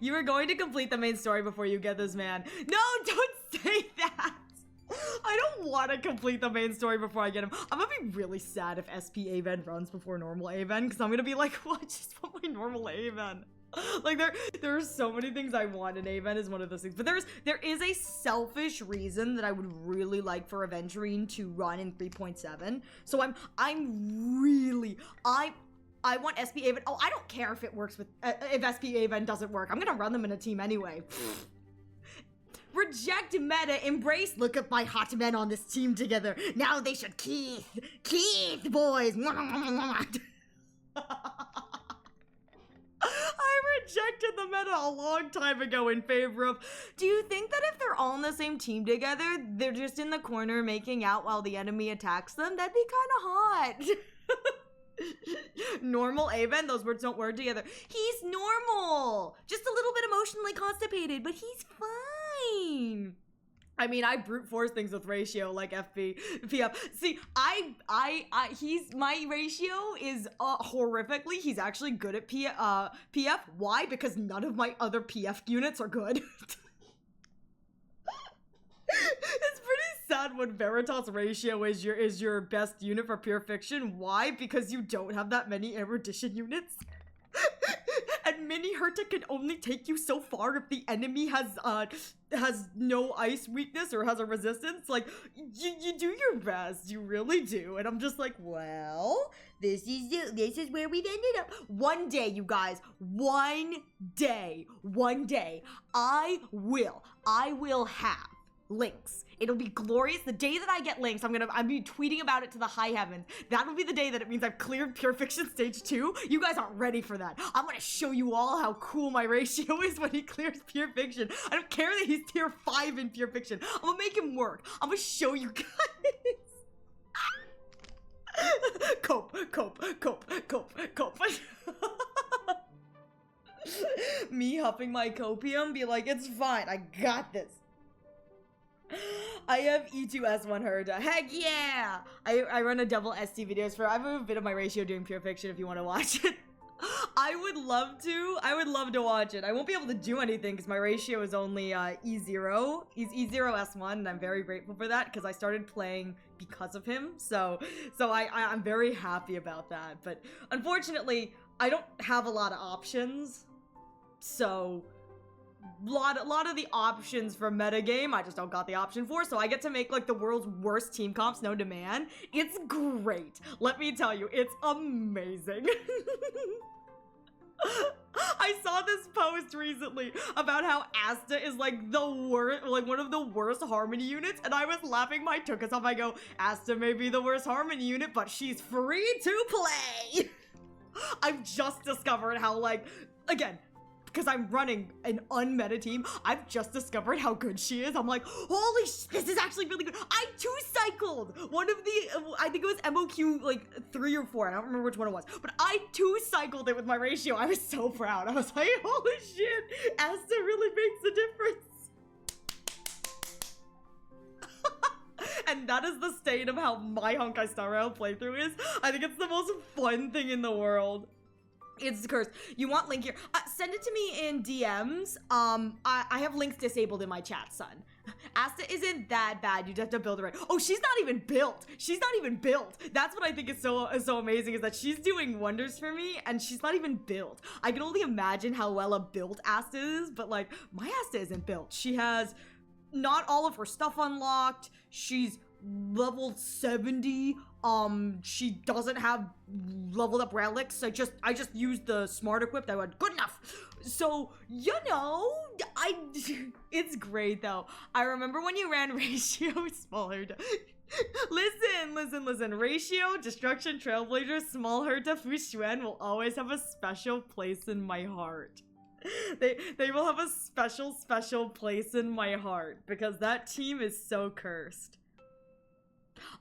You are going to complete the main story before you get this man. No, don't say that! I don't want to complete the main story before I get him. I'm gonna be really sad if SP Aven runs before normal Aven, because I'm gonna be like, what? Just want my normal Aven. Like, there are so many things I want, and Aven is one of those things. But there is a selfish reason that I would really like for Aventurine to run in 3.7. So I want SP Aven. Oh, I don't care if it works with, if SP Aven doesn't work. I'm gonna run them in a team anyway. Reject meta, embrace look at my hot men on this team together. Now they should Keith, boys. I rejected the meta a long time ago in favor of, do you think that if they're all on the same team together, they're just in the corner making out while the enemy attacks them? That'd be kind of hot. Normal Aven, those words don't work together. He's normal. Just a little bit emotionally constipated, but he's fine. I mean, I brute force things with ratio like PF. See, my ratio is horrifically. He's actually good at PF. Why? Because none of my other PF units are good. It's pretty sad when Veritas ratio is your best unit for pure fiction. Why? Because you don't have that many erudition units. And Mini Herta can only take you so far if the enemy has no ice weakness or has a resistance. Like, you do your best, you really do. And I'm just like, well, this is where we've ended up. One day, you guys, one day, I will have links. It'll be glorious. The day that I get links, I'll be tweeting about it to the high heavens. That'll be the day that it means I've cleared Pure Fiction Stage 2. You guys aren't ready for that. I'm gonna show you all how cool my ratio is when he clears Pure Fiction. I don't care that he's tier 5 in Pure Fiction. I'm gonna make him work. I'm gonna show you guys. Cope. Me huffing my copium, be like, it's fine, I got this. I have E2S1 Herda. Heck yeah! I run a double ST videos for, I have a bit of my ratio doing Pure Fiction if you want to watch it. I would love to watch it. I won't be able to do anything because my ratio is only E0. He's E0S1 and I'm very grateful for that because I started playing because of him. So I'm very happy about that. But unfortunately, I don't have a lot of options. So lot of the options for metagame, I just don't got the option for, so I get to make like the world's worst team comps known to man. It's great. Let me tell you, it's amazing. I saw this post recently about how Asta is like the worst, like one of the worst Harmony units, and I was laughing my tuchus off. I go, Asta may be the worst Harmony unit, but she's free to play. I've just discovered how, like, again, because I'm running an unmeta team, I've just discovered how good she is. I'm like, holy sh, this is actually really good. I two-cycled one of the, I think it was MOQ like 3 or 4. I don't remember which one it was, but I two-cycled it with my ratio. I was so proud. I was like, holy shit, Asta really makes a difference. And that is the state of how my Honkai Star Rail playthrough is. I think it's the most fun thing in the world. It's cursed. You want link here? Send it to me in DMs. I have links disabled in my chat, son. Asta isn't that bad. You just have to build it right. Oh, she's not even built. She's not even built. That's what I think is so amazing, is that she's doing wonders for me and she's not even built. I can only imagine how well a built Asta is, but like my Asta isn't built. She has not all of her stuff unlocked. She's level 70. She doesn't have leveled up relics. I just used the smart equip. I went, good enough. So, you know, it's great though. I remember when you ran ratio small Herta. Listen. Ratio, Destruction, Trailblazer, small Herta, Fushuen will always have a special place in my heart. They will have a special place in my heart because that team is so cursed.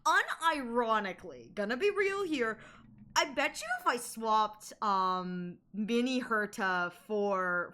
Unironically, gonna be real here, I bet you if I swapped Mini Herta for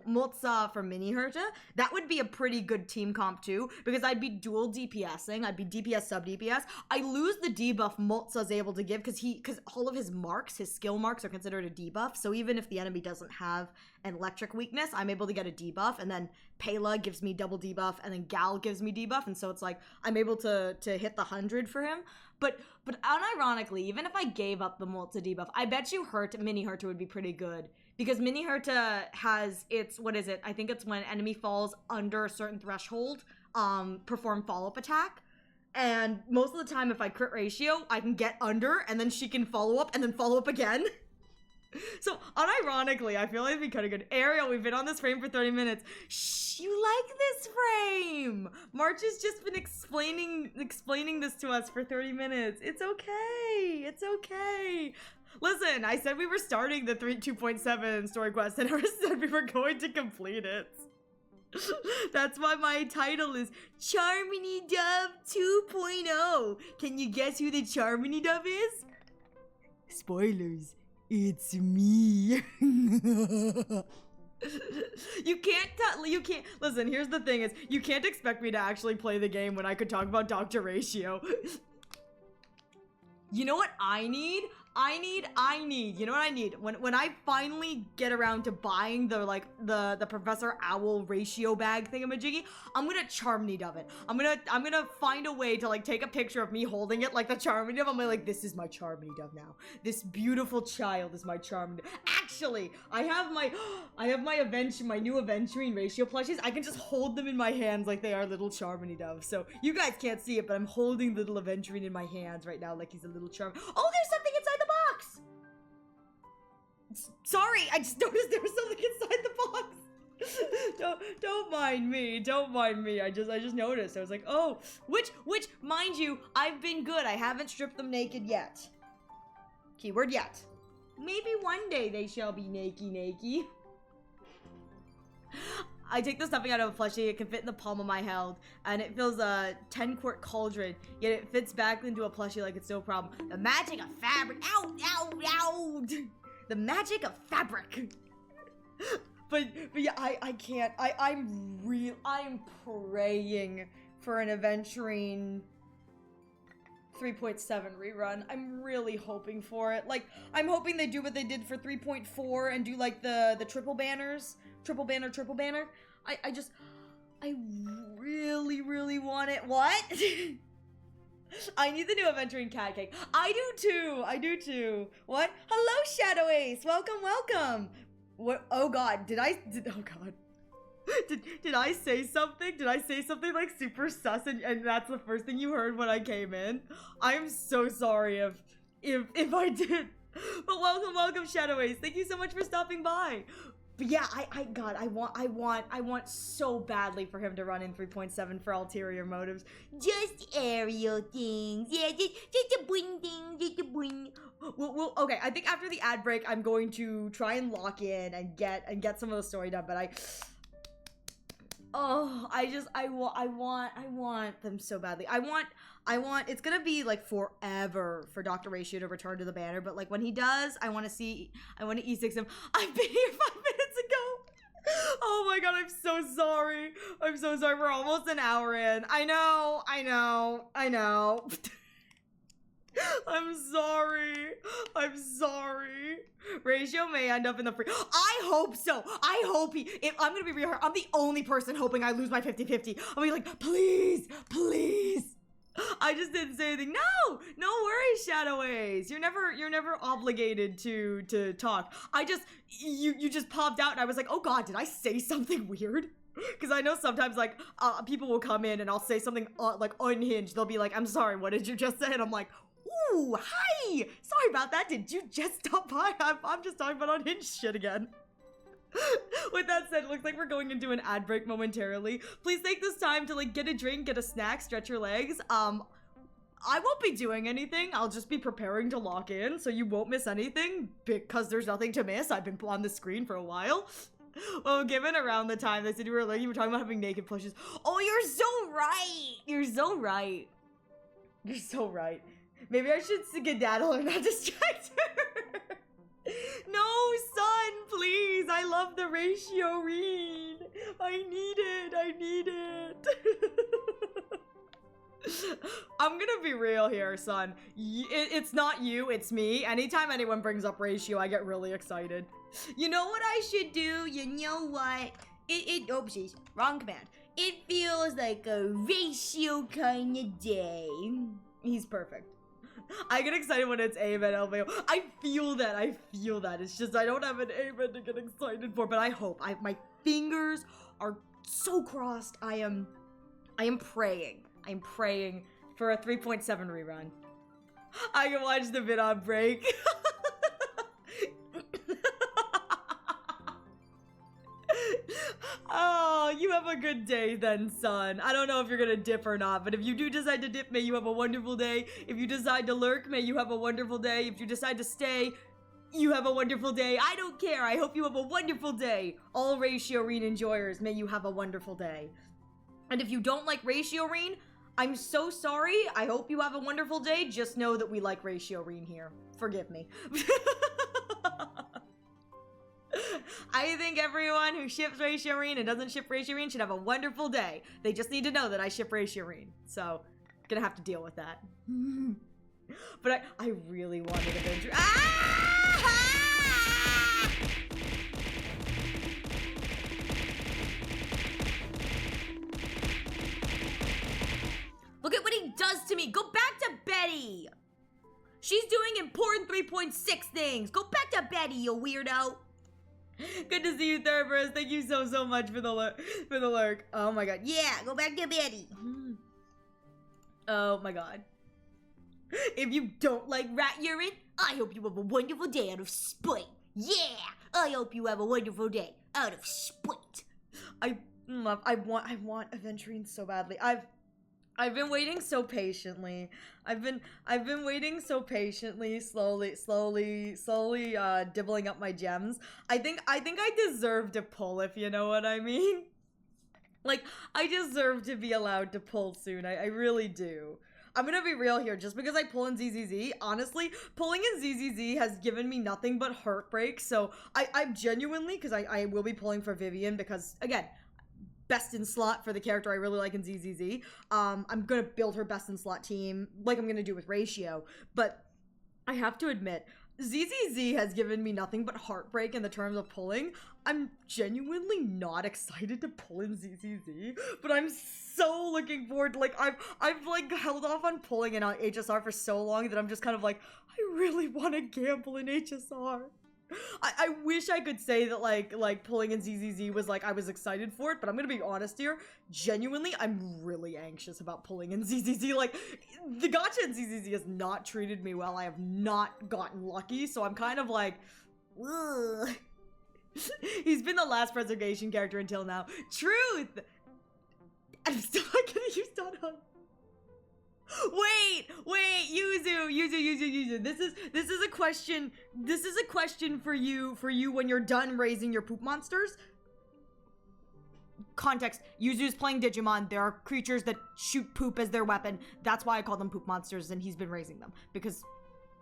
Motza for Mini Herta, that would be a pretty good team comp too, because I'd be dual DPSing, I'd be DPS sub DPS. I lose the debuff Motza's able to give because all of his marks, his skill marks are considered a debuff, so even if the enemy doesn't have an electric weakness, I'm able to get a debuff, and then Pela gives me double debuff, and then Gal gives me debuff, and so it's like I'm able to hit the 100 for him. But unironically, even if I gave up the Molta debuff, I bet you Mini Herta would be pretty good. Because Mini Herta has its, what is it? I think it's when enemy falls under a certain threshold, perform follow-up attack. And most of the time, if I crit ratio, I can get under, and then she can follow up, and then follow up again. So, unironically, I feel like it'd be kind of good. Ariel, we've been on this frame for 30 minutes. Shh. You like this frame? March has just been explaining this to us for 30 minutes. It's okay. It's okay. Listen, I said we were starting the 2.7 story quest. I never said we were going to complete it. That's why my title is Charmony Dove 2.0. Can you guess who the Charmony Dove is? Spoilers. It's me. You can't listen, here's the thing is, you can't expect me to actually play the game when I could talk about Dr. Ratio. You know what I need? You know what I need? When I finally get around to buying the Professor Owl ratio bag thingamajiggy, I'm gonna Charmony Dove it. I'm gonna find a way to like take a picture of me holding it like the Charmony Dove. I'm like, this is my Charmony Dove now. This beautiful child is my Charmony Dove. Actually, I have my new Aventurine ratio plushies. I can just hold them in my hands like they are little Charmony Doves. So you guys can't see it, but I'm holding little Aventurine in my hands right now like he's a little charm. Oh, there's something inside the box! Sorry, I just noticed there was something inside the box. Don't mind me. I just noticed. I was like, oh, which, mind you, I've been good. I haven't stripped them naked yet. Keyword yet. Maybe one day they shall be naked. I take the stuffing out of a plushie, it can fit in the palm of my hand, and it fills a 10-quart cauldron, yet it fits back into a plushie like it's no problem. The magic of fabric. Ow! The magic of fabric. But yeah, I can't. I'm praying for an Aventurine 3.7 rerun. I'm really hoping for it. Like, I'm hoping they do what they did for 3.4 and do like the triple banners. Triple banner. I really want it. What? I need the new Aventurine cat cake. I do too. What? Hello, Shadow Ace. Welcome. What? Oh God, did I say something? Did I say something like super sus and that's the first thing you heard when I came in? I'm so sorry if I did. But welcome, Shadow Ace. Thank you so much for stopping by. But yeah, I want so badly for him to run in 3.7 for ulterior motives. Just aerial things. Yeah, just a boing thing, just a boing. Well, okay, I think after the ad break, I'm going to try and lock in and get some of the story done, but I want them so badly. I want, it's gonna be like forever for Dr. Ratio to return to the banner, but like when he does, I want to E6 him. I've been here 5 minutes ago. Oh my God, I'm so sorry. We're almost an hour in. I know. I'm sorry. Ratio may end up in the free. I hope so. If I'm gonna be real, I'm the only person hoping I lose my 50-50. I'll be like, please. I just didn't say anything. No worries, Shadow Ace. You're never obligated to talk. You just popped out and I was like, oh God, did I say something weird? Because I know sometimes like people will come in and I'll say something like unhinged. They'll be like, I'm sorry, what did you just say? And I'm like, ooh, hi! Sorry about that, did you just stop by? I'm just talking about unhinged shit again. With that said, it looks like we're going into an ad break momentarily. Please take this time to like get a drink, get a snack, stretch your legs. I won't be doing anything. I'll just be preparing to lock in, so you won't miss anything because there's nothing to miss. I've been on the screen for a while. Well, given around the time they said you were talking about having naked plushes. Oh, you're so right. Maybe I should skedaddle or not distract her. No, son, please. I love the ratio read. I need it. I'm gonna be real here, son. It's not you, it's me. Anytime anyone brings up ratio, I get really excited. You know what I should do? You know what? Oopsies, wrong command. It feels like a ratio kind of day. He's perfect. I get excited when it's Amen LVO. I feel that. It's just I don't have an Amen to get excited for, but I hope. My fingers are so crossed. I am praying. I'm praying for a 3.7 rerun. I can watch the vid on break. Oh, Oh, you have a good day then, son. I don't know if you're gonna dip or not, but if you do decide to dip, may you have a wonderful day. If you decide to lurk, may you have a wonderful day. If you decide to stay, you have a wonderful day. I don't care. I hope you have a wonderful day. All Ratio Reen enjoyers, may you have a wonderful day. And if you don't like Ratio Reen, I'm so sorry. I hope you have a wonderful day. Just know that we like Ratio Reen here. Forgive me. I think everyone who ships Ratio Reen and doesn't ship Ratio Reen should have a wonderful day. They just need to know that I ship Ratio Reen. So, gonna have to deal with that. But I really wanted Avenger. Ah! Look at what he does to me. Go back to Betty. She's doing important 3.6 things. Go back to Betty, you weirdo. Good to see you, Thurberus. Thank you so much for the lurk. Oh my god. Yeah, go back to Betty. Oh my god. If you don't like rat urine, I hope you have a wonderful day out of spite. Yeah, I hope you have a wonderful day out of spite. I want Aventurine so badly. I've been waiting so patiently. I've been waiting so patiently, slowly dibbling up my gems. I think I deserve to pull, if you know what I mean. Like, I deserve to be allowed to pull soon. I really do. I'm gonna be real here. Just because I pull in ZZZ, honestly, pulling in ZZZ has given me nothing but heartbreak. So I'm genuinely, because I will be pulling for Vivian because, again, best in slot for the character I really like in ZZZ. I'm gonna build her best in slot team like I'm gonna do with Ratio. But I have to admit, ZZZ has given me nothing but heartbreak in the terms of pulling. I'm genuinely not excited to pull in ZZZ, but I'm so looking forward to, like, I've like held off on pulling in HSR for so long that I'm just kind of like, I really want to gamble in HSR. I wish I could say that like pulling in ZZZ was like I was excited for it, but I'm gonna be honest here. Genuinely, I'm really anxious about pulling in ZZZ. Like, the gacha in ZZZ has not treated me well. I have not gotten lucky, so I'm kind of like, ugh. He's been the last preservation character until now. Truth! I'm still not gonna use Donhun. Wait, Yuzu. This is a question. This is a question for you when you're done raising your poop monsters. Context, Yuzu's playing Digimon. There are creatures that shoot poop as their weapon. That's why I call them poop monsters, and he's been raising them because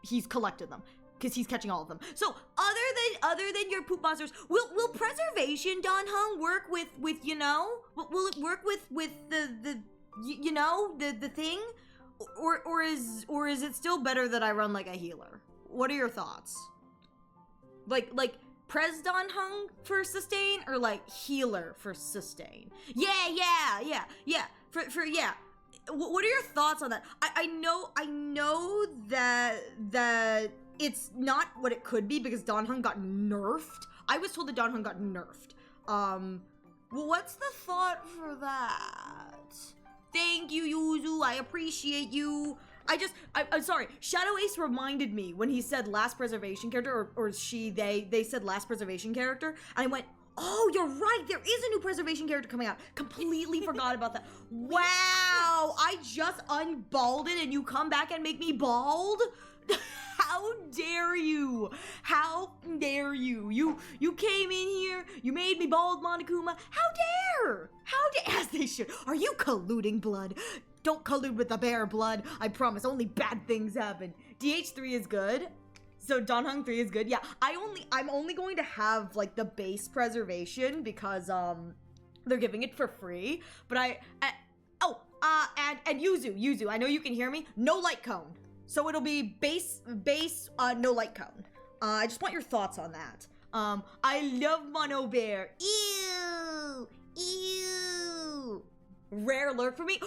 he's collected them. Because he's catching all of them. So other than your poop monsters, will preservation Donhung work with you know? Will it work with the you know, the thing? Or is it still better that I run like a healer? What are your thoughts? Like Pres Donhung for sustain or like healer for sustain? Yeah. For yeah. What are your thoughts on that? I know that it's not what it could be because Donhung got nerfed. I was told that Donhung got nerfed. Well, what's the thought for that? Thank you, Yuzu. I appreciate you. I'm sorry. Shadow Ace reminded me when he said last preservation character, or they said last preservation character, and I went, oh, you're right. There is a new preservation character coming out. Completely forgot about that. Wow. I just unbalded and you come back and make me bald? How dare you? How dare you? You came in here, you made me bald, Monokuma. How dare? As they should. Are you colluding, blood? Don't collude with the bear, blood. I promise, only bad things happen. DH3 is good. So Donhung 3 is good. Yeah, I'm only going to have like the base preservation because they're giving it for free. But and Yuzu, I know you can hear me. No light cone. So it'll be base, no light cone. I just want your thoughts on that. I love Mono Bear. Ew. Rare lurk for me.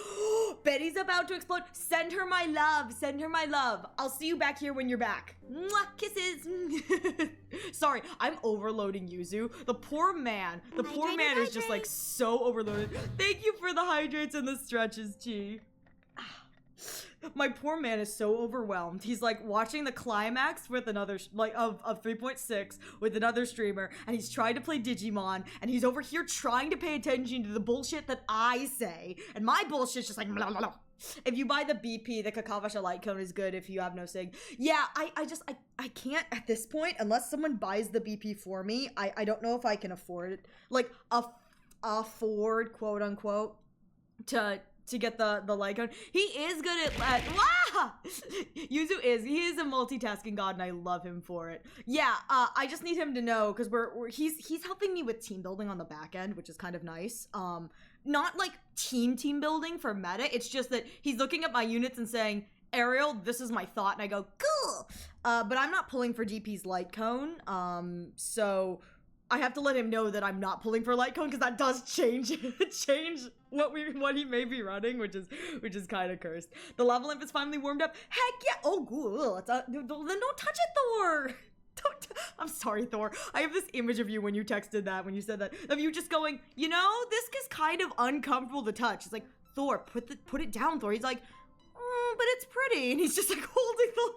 Betty's about to explode. Send her my love. I'll see you back here when you're back. Mwah, kisses. Sorry, I'm overloading Yuzu. The poor man is just like so overloaded. Thank you for the hydrates and the stretches, Chi. My poor man is so overwhelmed. He's like watching the climax with another of 3.6 with another streamer, and he's trying to play Digimon, and he's over here trying to pay attention to the bullshit that I say, and my bullshit's just like blah, blah, blah. If you buy the BP, the Kakavasha light cone is good if you have no sig. Yeah, I can't at this point unless someone buys the BP for me. I don't know if I can afford it, like afford quote unquote to get the light cone. He is good at wow! Yuzu is a multitasking god, and I love him for it. Yeah, I just need him to know, because he's helping me with team building on the back end, which is kind of nice. Not like team building for meta. It's just that he's looking at my units and saying, Ariel, this is my thought, and I go, cool. But I'm not pulling for DP's light cone. So I have to let him know that I'm not pulling for light cone, because that does change what he may be running, which is kind of cursed. The lava lamp is finally warmed up. Heck yeah! Oh, cool. Then don't touch it, Thor. I'm sorry, Thor. I have this image of you when you texted that, when you said that, of you just going, you know, this is kind of uncomfortable to touch. It's like, Thor, put it down, Thor. He's like, but it's pretty, and he's just like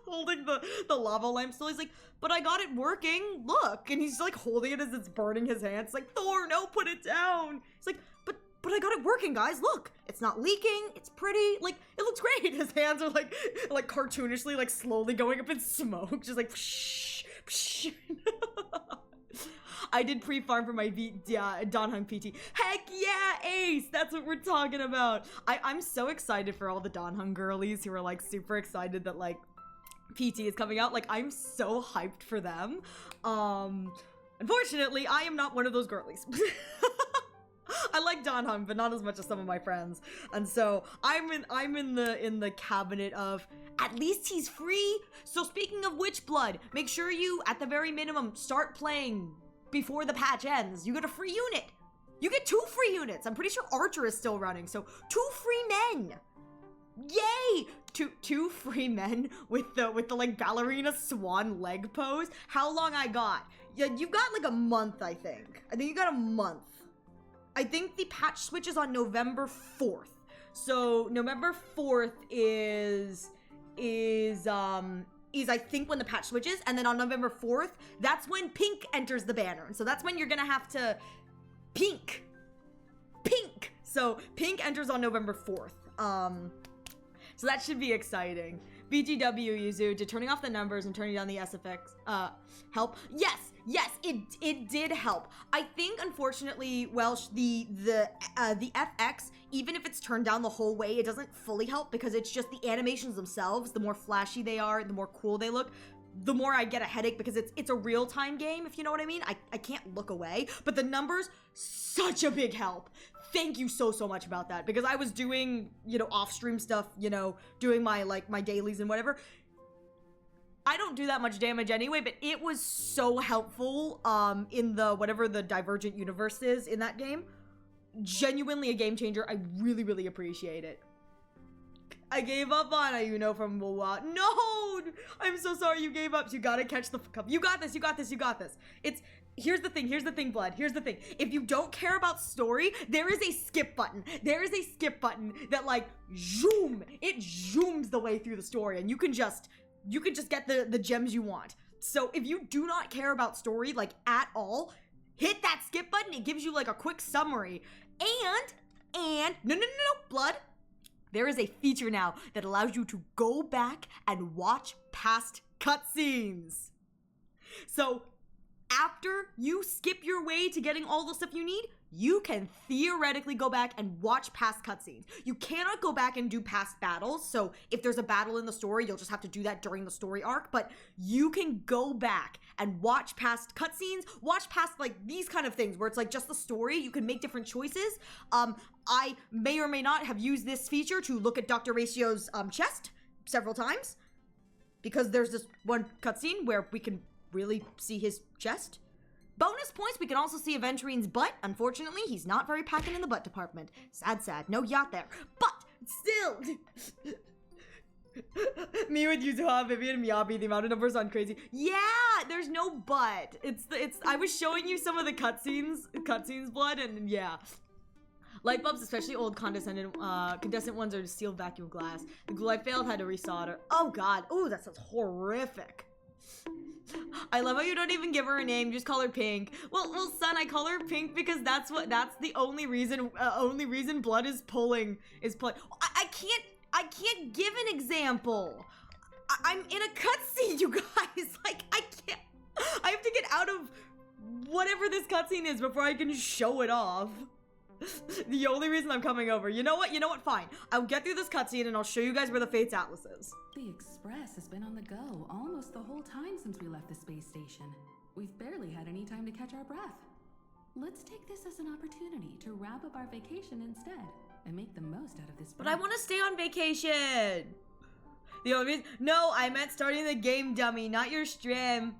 holding the lava lamp still. He's like, but I got it working, look. And he's like holding it as it's burning his hands. It's like, Thor, no, put it down. He's like, but I got it working, guys, look. It's not leaking, it's pretty, like, it looks great. His hands are like cartoonishly, like slowly going up in smoke, just like psh, psh. I did pre-farm for my Donhung PT. Heck yeah, Ace! That's what we're talking about. I'm so excited for all the Donhung girlies who are like super excited that like PT is coming out. Like, I'm so hyped for them. Unfortunately, I am not one of those girlies. I like Donhung, but not as much as some of my friends. And so I'm in the cabinet of at least he's free. So speaking of Witchblood, make sure you at the very minimum start playing before the patch ends. You get a free unit. You get 2 free units. I'm pretty sure Archer is still running, so 2 free men. Yay! Two free men with the like ballerina swan leg pose. How long I got? Yeah, you got like a month, I think. I think you got a month. I think the patch switches on November 4th. So November 4th is I think when the patch switches, and then on November 4th, that's when Pink enters the banner. And so that's when you're gonna have to Pink. So Pink enters on November 4th. So that should be exciting. BGW Yuzu, did turning off the numbers and turning down the SFX help? Yes, it did help. I think, unfortunately, Welsh, the FX, even if it's turned down the whole way, it doesn't fully help, because it's just the animations themselves. The more flashy they are, the more cool they look, the more I get a headache, because it's a real-time game, if you know what I mean. I can't look away, but the numbers, such a big help. Thank you so much about that, because I was doing, you know, off-stream stuff, you know, doing my dailies and whatever. I don't do that much damage anyway, but it was so helpful in the whatever the Divergent universe is in that game. Genuinely a game changer. I really appreciate it. I gave up on it, you know, from Wawa. No! I'm so sorry you gave up. You gotta catch the cup. You got this. Here's the thing, Blood. Here's the thing. If you don't care about story, there is a skip button. There is a skip button that, like, zoom. It zooms the way through the story, and you can just get the gems you want. So if you do not care about story, like, at all, hit that skip button. It gives you, like, a quick summary. And, no, Blood. There is a feature now that allows you to go back and watch past cutscenes. So after you skip your way to getting all the stuff you need, you can theoretically go back and watch past cutscenes. You cannot go back and do past battles, so if there's a battle in the story, you'll just have to do that during the story arc, but you can go back and watch past cutscenes, watch past, like, these kind of things, where it's, like, just the story. You can make different choices. I may or may not have used this feature to look at Dr. Ratio's chest several times, because there's this one cutscene where we can really see his chest. Bonus points, we can also see Aventurine's butt. Unfortunately, he's not very packing in the butt department. Sad. No yacht there. But, still. Me with Yuzuha, Vivian, Miyabi, the amount of numbers on crazy. Yeah, there's no butt. I was showing you some of the cutscenes, Blood, and yeah. Light bulbs, especially old condensant ones, are sealed vacuum glass. The glue I failed had to resolder. Oh god. Oh, that sounds horrific. I love how you don't even give her a name, just call her Pink. Well, son, I call her Pink because that's the only reason blood is pulling. I can't give an example. I'm in a cutscene, you guys. Like, I have to get out of whatever this cutscene is before I can show it off. The only reason I'm coming over. You know what? Fine. I'll get through this cutscene and I'll show you guys where the Fates Atlas is. The Express has been on the go almost the whole time since we left the space station. We've barely had any time to catch our breath. Let's take this as an opportunity to wrap up our vacation instead and make the most out of this break. But I want to stay on vacation. The only reason— No, I meant starting the game, dummy, not your stream.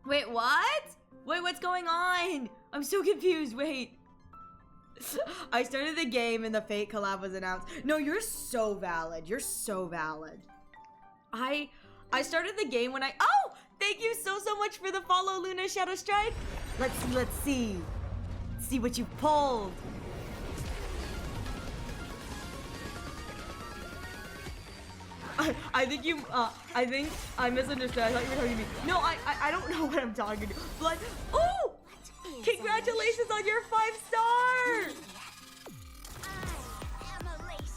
Wait, what? Wait, what's going on? I'm so confused. Wait. I started the game and the Fate collab was announced. No, you're so valid. You're so valid. I started the game when Oh! Thank you so much for the follow, Luna Shadow Strike. Let's see. See what you pulled. I think I misunderstood. I thought you were talking to me. No, I don't know what I'm talking to. Blood. Oh! Congratulations on your 5-star!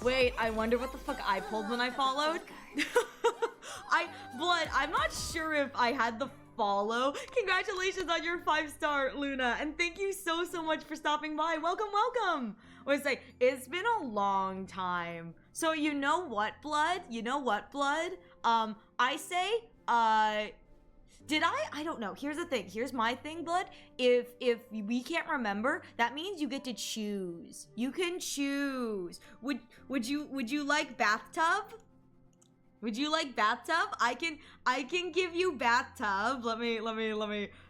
Wait, I wonder what the fuck I pulled when I followed? Blood, I'm not sure if I had the follow. Congratulations on your 5-star, Luna. And thank you so much for stopping by. Welcome. Wait, say, it's been a long time. So you know what, Blood? I say, did I don't know. Here's the thing. Here's my thing, Blood. If we can't remember, that means you get to choose. You can choose. Would you like bathtub? Would you like bathtub? I can give you bathtub. Let me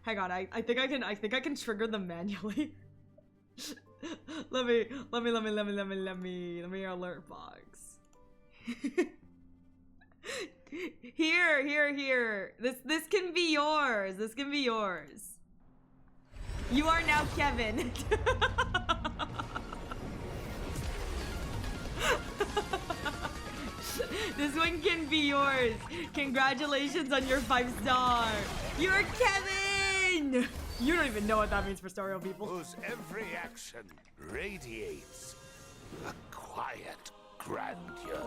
hang on. I think I can trigger them manually. let me alert box. Here. This can be yours. You are now Kevin. This one can be yours. Congratulations on your 5-star. You're Kevin. You don't even know what that means for Storio people. Whose every action radiates a quiet grandeur.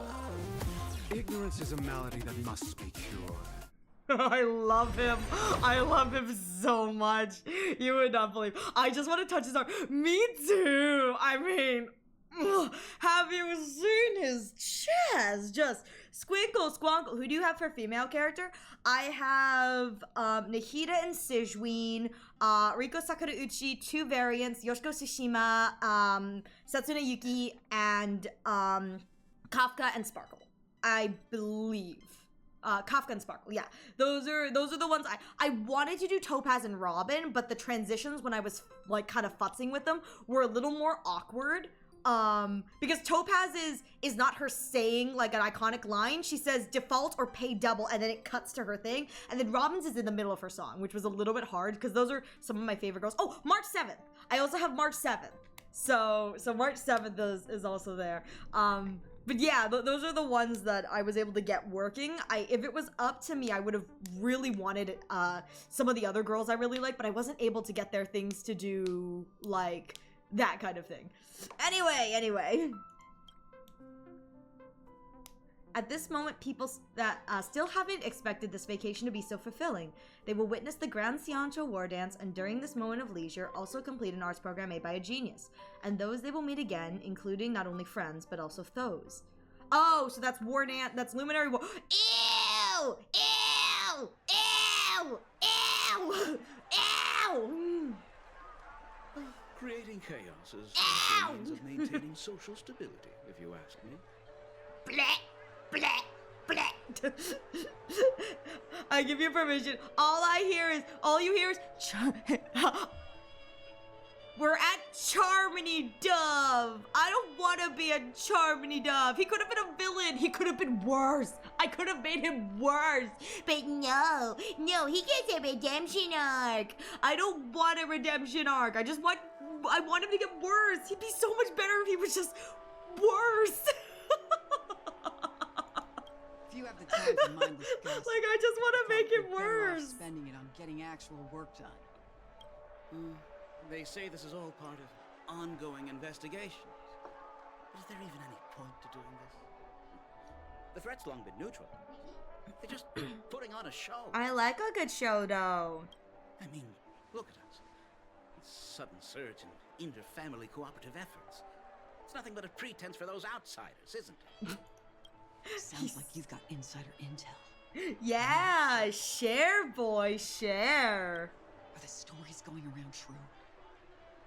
Ignorance is a malady that must be cured. I love him so much. You would not believe. I just want to touch his arm. Me too. I mean, have you seen his chest? Just squinkle, squonkle. Who do you have for female character? I have Nahida and Sijween, Riko Sakurauchi, 2 variants, Yoshiko Tsushima, Satsune Yuki, and Kafka and Sparkle. I believe. Kafka and Sparkle, yeah. Those are the ones I wanted to do Topaz and Robin, but the transitions when I was like kind of futzing with them were a little more awkward. Because Topaz is not her saying like an iconic line. She says default or pay double, and then it cuts to her thing. And then Robin's is in the middle of her song, which was a little bit hard because those are some of my favorite girls. Oh, March 7th. I also have March 7th. So March 7th is also there. But yeah, those are the ones that I was able to get working. If it was up to me, I would have really wanted some of the other girls I really like, but I wasn't able to get their things to do like that kind of thing. Anyway. At this moment, people that still haven't expected this vacation to be so fulfilling. They will witness the Grand Ciancho War Dance, and during this moment of leisure, also complete an arts program made by a genius. And those they will meet again, including not only friends, but also foes. Oh, so that's War Dance, that's Luminary War. Ew! Ew! Ew! Ew! Ew! Creating chaos is a means of maintaining social stability, if you ask me. Bleh! Bleh! Bleh! I give you permission. All you hear is we're at Charmony Dove. I don't want to be a Charmony Dove. He could have been a villain. He could have been worse. I could have made him worse. But no, he gets a redemption arc. I don't want a redemption arc. I just want I want him to get worse. He'd be so much better if he was just worse. If you have the time for mindless gossip, Like, I just want to make you're it better off worse. spending it on getting actual work done. They say this is all part of ongoing investigations. But is there even any point to doing this? The threat's long been neutral. They're just putting on a show. I like a good show, though. I mean, look at us. This sudden surge in inter-family cooperative efforts. It's nothing but a pretense for those outsiders, isn't it? Sounds like you've got insider intel. Yeah, share, boy, share. Are the stories going around true?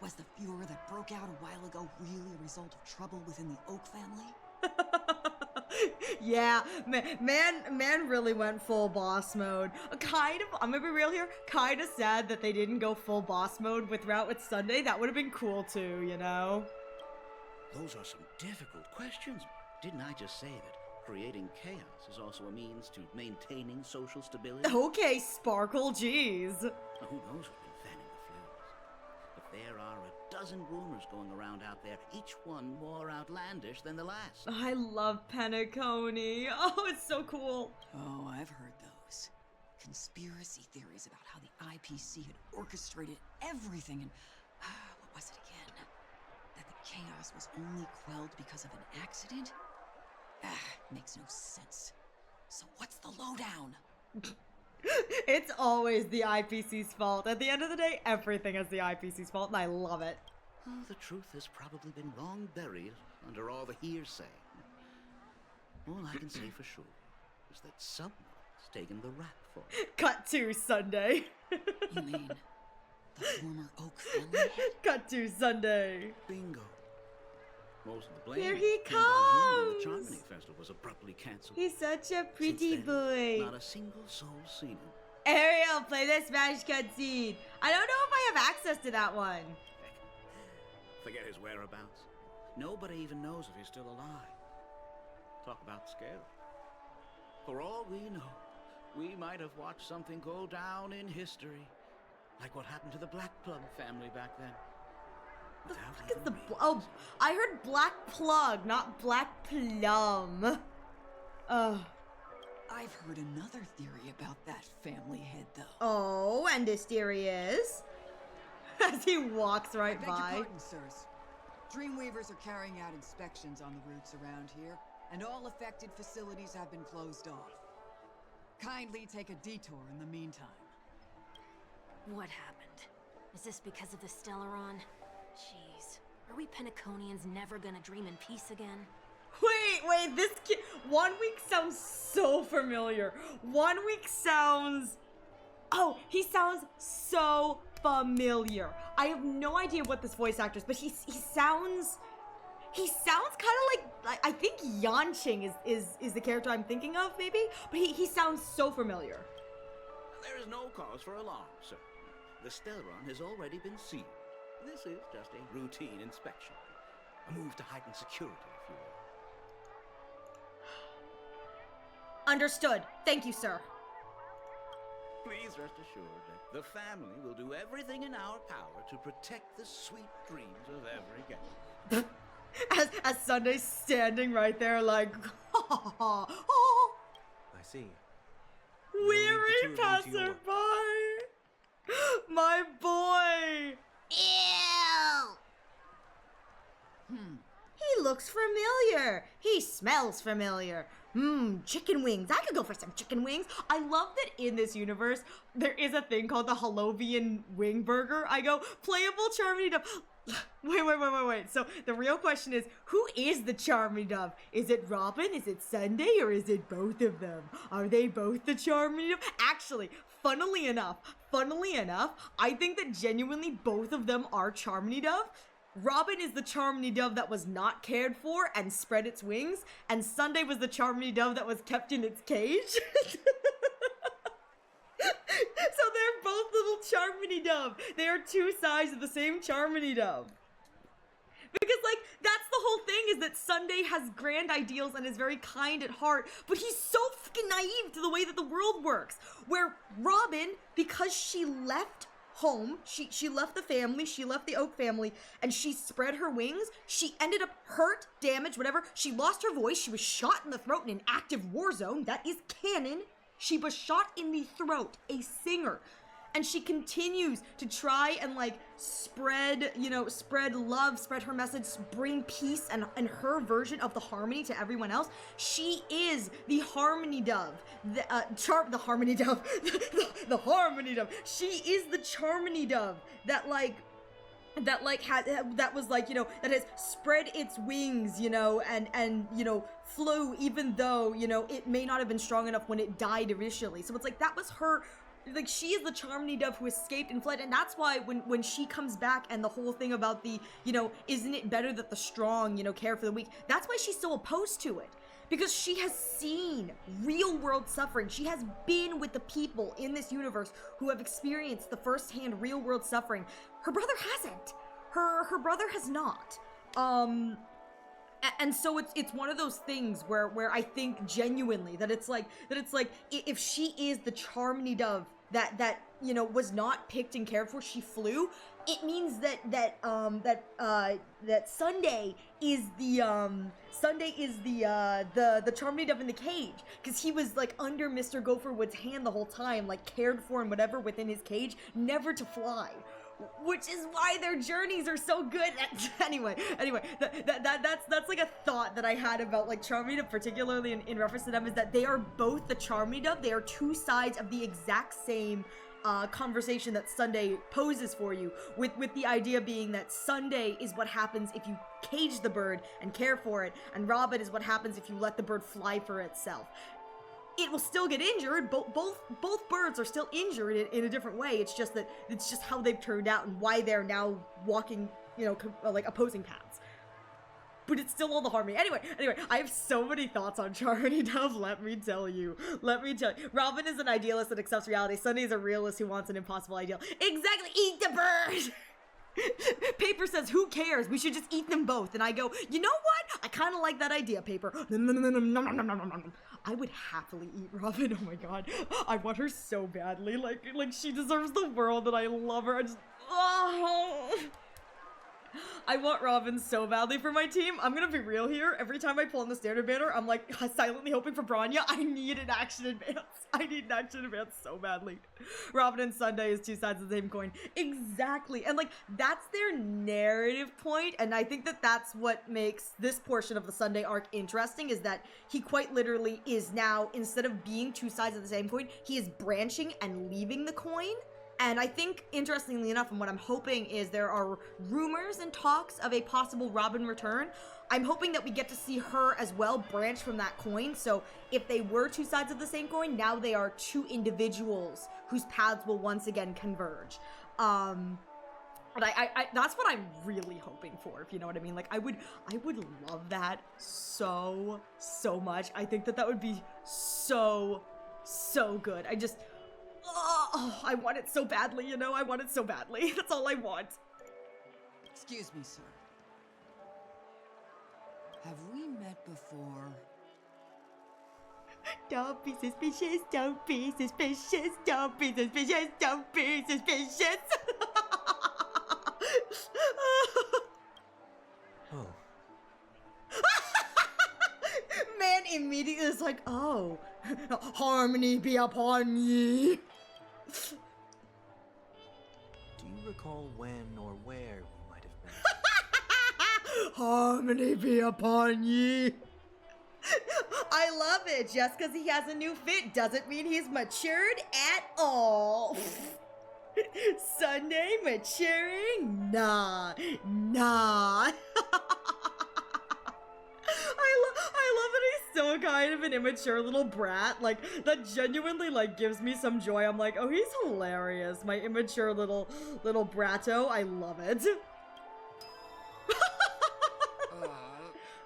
Was the furor that broke out a while ago really a result of trouble within the Oak family? Yeah, man really went full boss mode. Kind of, I'm gonna be real here, kind of sad that they didn't go full boss mode with Route with Sunday. That would have been cool too, you know? Those are some difficult questions. Didn't I just say that creating chaos is also a means to maintaining social stability? Okay, Sparkle, jeez. Now, who knows who's been fanning the flames? But there are a dozen rumors going around out there, each one more outlandish than the last. I love Penacony. Oh, it's so cool. Oh, I've heard those. Conspiracy theories about how the IPC had orchestrated everything and... what was it again? That the chaos was only quelled because of an accident? Makes no sense. So what's the lowdown? It's always the IPC's fault. At the end of the day, everything is the IPC's fault, and I love it. Oh, the truth has probably been long buried under all the hearsay. All I can say for sure is that someone's taken the rap for it. Cut to Sunday. You mean the former Oak family? Cut to Sunday. Bingo. Most of the blame Here he came on him when the comes. Charmony Festival was abruptly cancelled. He's such a Since pretty then, boy. Not a single soul seen him. Ariel, play the Smash cutscene. I don't know if I have access to that one. Heck, forget his whereabouts. Nobody even knows if he's still alive. Talk about scary. For all we know, we might have watched something go down in history, like what happened to the Black Plum family back then. Look at the oh, I heard Black Plug, not Black Plum. I've heard another theory about that family head, though. Oh, and this theory is as he walks right I beg your by. pardon, sirs. Dreamweavers are carrying out inspections on the routes around here, and all affected facilities have been closed off. Kindly take a detour in the meantime. What happened? Is this because of the Stellaron? Jeez. Are we Penaconians never gonna dream in peace again? Wait, this kid. 1 week sounds so familiar. 1 week sounds. Oh, he sounds so familiar. I have no idea what this voice actor is, but he sounds. He sounds kind of like I think Yanqing is the character I'm thinking of, maybe. But he sounds so familiar. There is no cause for alarm, sir. The Stellaron has already been sealed. This is just a routine inspection. A move to heighten security, if you will. Understood. Thank you, sir. Please rest assured that the family will do everything in our power to protect the sweet dreams of every guest. As Sunday's standing right there like, I see. weary passerby. My boy. Ew. He looks familiar. He smells familiar. Chicken wings. I could go for some chicken wings. I love that in this universe, there is a thing called the Halovian wing burger. I go, playable Charmony Dove. Wait. So the real question is, who is the Charmony Dove? Is it Robin? Is it Sunday? Or is it both of them? Are they both the Charmony Dove? Actually, funnily enough, I think that genuinely both of them are Charmony Dove. Robin is the Charmony Dove that was not cared for and spread its wings, and Sunday was the Charmony Dove that was kept in its cage. So they're both little Charmony Dove. They are two sides of the same Charmony Dove. Because, like, that's the whole thing, is that Sunday has grand ideals and is very kind at heart, but he's so fucking naive to the way that the world works. Where Robin, because she left home. She left the family, she left the Oak family, and she spread her wings. She ended up hurt, damaged, whatever. She lost her voice. She was shot in the throat in an active war zone. That is canon. She was shot in the throat, a singer. And she continues to try and like spread, you know, spread love, spread her message, bring peace and her version of the harmony to everyone else. She is the harmony dove, the harmony dove, the harmony dove. She is the Charmony dove that was like, you know, that has spread its wings, you know, and you know, flew even though, you know, it may not have been strong enough when it died initially. So it's like, that was her. Like, she is the Charmony dove who escaped and fled, and that's why when she comes back and the whole thing about the, you know, isn't it better that the strong, you know, care for the weak, that's why she's so opposed to it. Because she has seen real world suffering. She has been with the people in this universe who have experienced the firsthand real world suffering. Her brother hasn't. Her brother has not. And so it's one of those things where I think genuinely that it's like if she is the Charmony dove that you know was not picked and cared for, she flew. It means that Sunday is the Charmony dove in the cage, because he was like under Mr. Gopherwood's hand the whole time, like cared for and whatever within his cage, never to fly. Which is why their journeys are so good. Anyway, that's like a thought that I had about like Charmony dove, particularly in reference to them, is that they are both the Charmony dove. They are two sides of the exact same conversation that Sunday poses for you, with the idea being that Sunday is what happens if you cage the bird and care for it, and Robin is what happens if you let the bird fly for itself. It will still get injured. Both birds are still injured in a different way. It's just how they've turned out and why they're now walking, you know, like opposing paths. But it's still all the harmony. Anyway, I have so many thoughts on Charmony dove. Let me tell you. Robin is an idealist that accepts reality. Sunday is a realist who wants an impossible ideal. Exactly. Eat the bird. Paper says, who cares? We should just eat them both. And I go, you know what? I kind of like that idea, Paper. I would happily eat Robin. Oh my god. I want her so badly. Like she deserves the world, and I love her. I want Robin so badly for my team. I'm gonna be real here. Every time I pull on the standard banner, I'm like silently hoping for Branya. I need an action advance. I need an action advance so badly. Robin and Sunday is two sides of the same coin. Exactly. And like, that's their narrative point, and I think that that's what makes this portion of the Sunday arc interesting, is that he quite literally is now, instead of being two sides of the same coin, he is branching and leaving the coin. And I think, interestingly enough, and what I'm hoping is there are rumors and talks of a possible Robin return. I'm hoping that we get to see her as well branch from that coin. So if they were two sides of the same coin, now they are two individuals whose paths will once again converge. But I that's what I'm really hoping for, if you know what I mean. Like, I would love that so much. I think that would be so good. I want it so badly, you know? I want it so badly. That's all I want. Excuse me, sir. Have we met before? Don't be suspicious, don't be suspicious, don't be suspicious, don't be suspicious. Oh. Man immediately is like, oh, harmony be upon ye. Do you recall when or where we might have met? Harmony be upon ye. I love it. Just because he has a new fit doesn't mean he's matured at all. Sunday maturing? Nah. I love that he's so kind of an immature little brat. Like, that genuinely, like, gives me some joy. I'm like, oh, he's hilarious. My immature little bratto. I love it.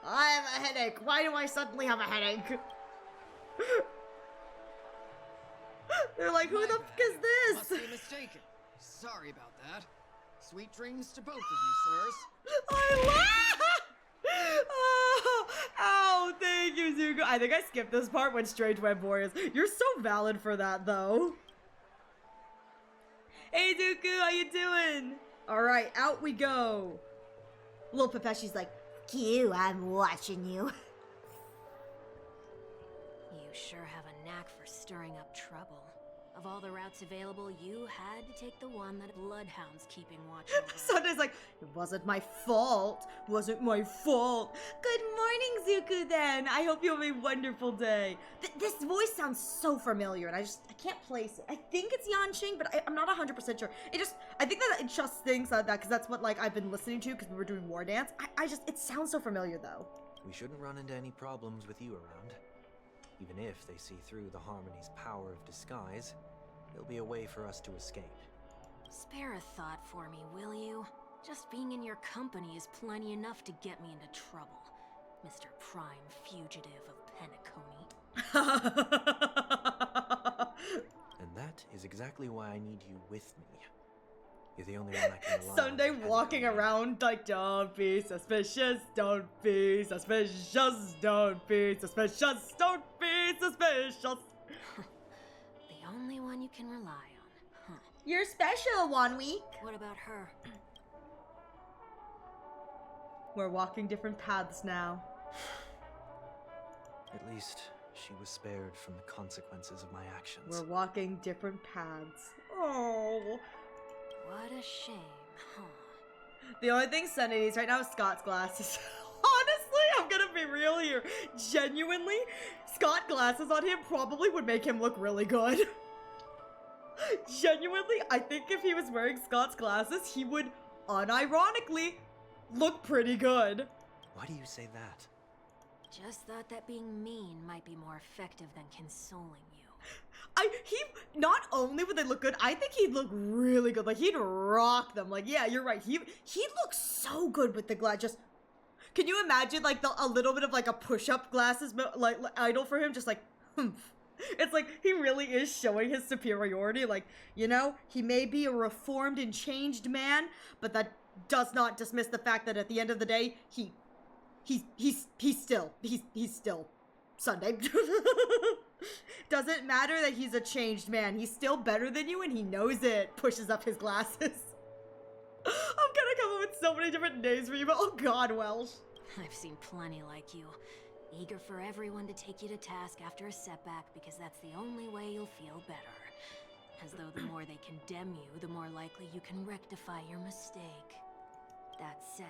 I have a headache. Why do I suddenly have a headache? They're like, who the fuck is this? Must be mistaken. Sorry about that. Sweet dreams to both of you, sirs. I love. Oh, thank you, Zuko. I think I skipped this part, went straight to Web Warriors. You're so valid for that, though. Hey, Dooku, how you doing? All right, out we go. Little Pepeshi's like, "Fuck you, I'm watching you." You sure have a knack for stirring up trouble. Of all the routes available, you had to take the one that bloodhounds keeping watch over. Sunday's like, "It wasn't my fault. Wasn't my fault." Good morning, Zuko, then. I hope you have a wonderful day. This voice sounds so familiar, and I can't place it. I think it's Yanqing, but I'm not 100% sure. I think that it just thinks that, because that's what, like, I've been listening to, because we were doing War Dance. It sounds so familiar, though. We shouldn't run into any problems with you around. Even if they see through the Harmony's power of disguise, there'll be a way for us to escape. Spare a thought for me, will you? Just being in your company is plenty enough to get me into trouble, Mr. Prime Fugitive of Penacony. And that is exactly why I need you with me. You're the only one I can rely on. Sunday walking around like, "Don't be suspicious, don't be suspicious, don't be suspicious, don't be suspicious." The only one you can rely on, huh? You're special, 1 week. What about her? We're walking different paths now. At least she was spared from the consequences of my actions. We're walking different paths. Oh. What a shame, huh? The only thing Sunday needs right now is Scott's glasses. Honestly, I'm gonna be real here. Genuinely, Scott glasses on him probably would make him look really good. Genuinely, I think if he was wearing Scott's glasses, he would, unironically, look pretty good. Why do you say that? Just thought that being mean might be more effective than consoling you. Not only would they look good, I think he'd look really good. Like, he'd rock them. Like, yeah, you're right. He looks so good with the glass. Just, can you imagine, like, a little bit of, like, a push-up glasses, like, idol for him? Just, like, humph. It's like, he really is showing his superiority. Like, you know, he may be a reformed and changed man, but that does not dismiss the fact that at the end of the day, he's still Sunday. Doesn't matter that he's a changed man. He's still better than you, and he knows it. Pushes up his glasses. I'm gonna come up with so many different names for you, but oh god, Welsh. I've seen plenty like you. Eager for everyone to take you to task after a setback because that's the only way you'll feel better. As though the more they condemn you, the more likely you can rectify your mistake. That said,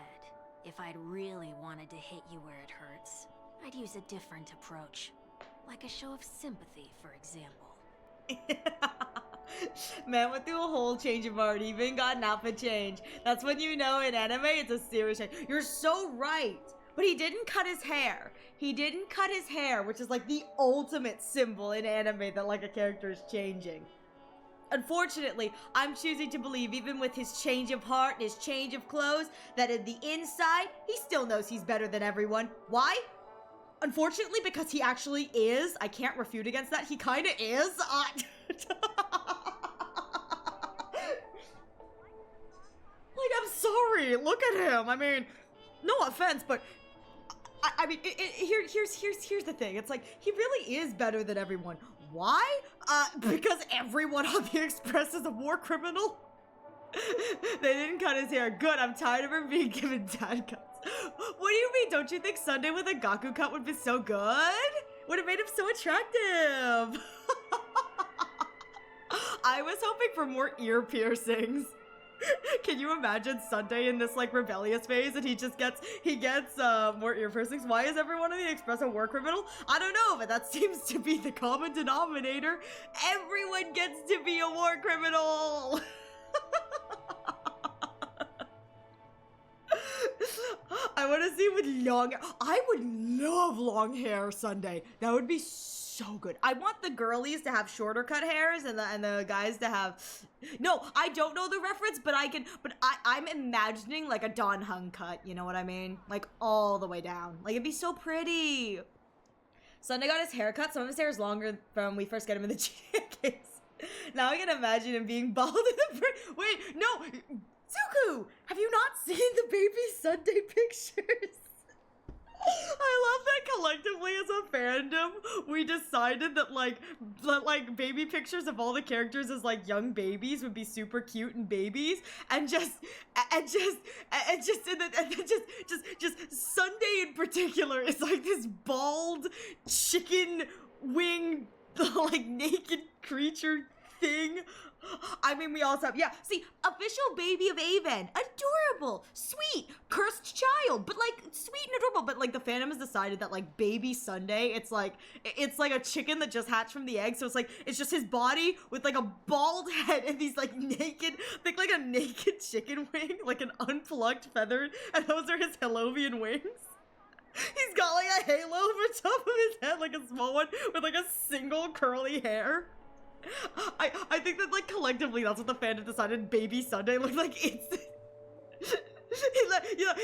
if I'd really wanted to hit you where it hurts, I'd use a different approach. Like a show of sympathy, for example. Man went through a whole change of heart, even got an outfit change. That's when you know in anime it's a serious change. You're so right. But he didn't cut his hair. He didn't cut his hair, which is like the ultimate symbol in anime that like a character is changing. Unfortunately, I'm choosing to believe, even with his change of heart and his change of clothes, that in the inside, he still knows he's better than everyone. Why? Unfortunately, because he actually is. I can't refute against that. He kind of is. Like, I'm sorry. Look at him. I mean, no offense, but I mean, here's the thing. It's like, he really is better than everyone. Why? Because everyone on the Express is a war criminal. They didn't cut his hair. Good, I'm tired of him being given dad cuts. What do you mean? Don't you think Sunday with a Gaku cut would be so good? Would have made him so attractive. I was hoping for more ear piercings. Can you imagine Sunday in this like rebellious phase and he gets more ear piercings? Why is everyone on the Express a war criminal? I don't know, but that seems to be the common denominator. Everyone gets to be a war criminal. I want to see with long. I would love long hair Sunday. That would be so good. I want the girlies to have shorter cut hairs and the guys to have. No, I don't know the reference, but I'm imagining like a Don Hung cut. You know what I mean? Like all the way down. Like it'd be so pretty. Sunday got his hair cut. Some of his hair is longer from we first get him in the case. Now I can imagine him being bald in the wait, no. Zuko, have you not seen the baby Sunday pictures? I love that collectively as a fandom, we decided that like baby pictures of all the characters as like young babies would be super cute and babies, and just Sunday in particular is like this bald chicken winged like naked creature thing. I mean, we also have, yeah, see, official baby of Avon, adorable, sweet, cursed child, but like sweet and adorable, but like the fandom has decided that like baby Sunday, it's like a chicken that just hatched from the egg, so it's like, it's just his body with like a bald head and these like naked, think like a naked chicken wing, like an unplugged feathered, and those are his Hellovian wings. He's got like a halo over top of his head, like a small one with like a single curly hair. I think that like collectively that's what the fandom decided baby Sunday looked like. It's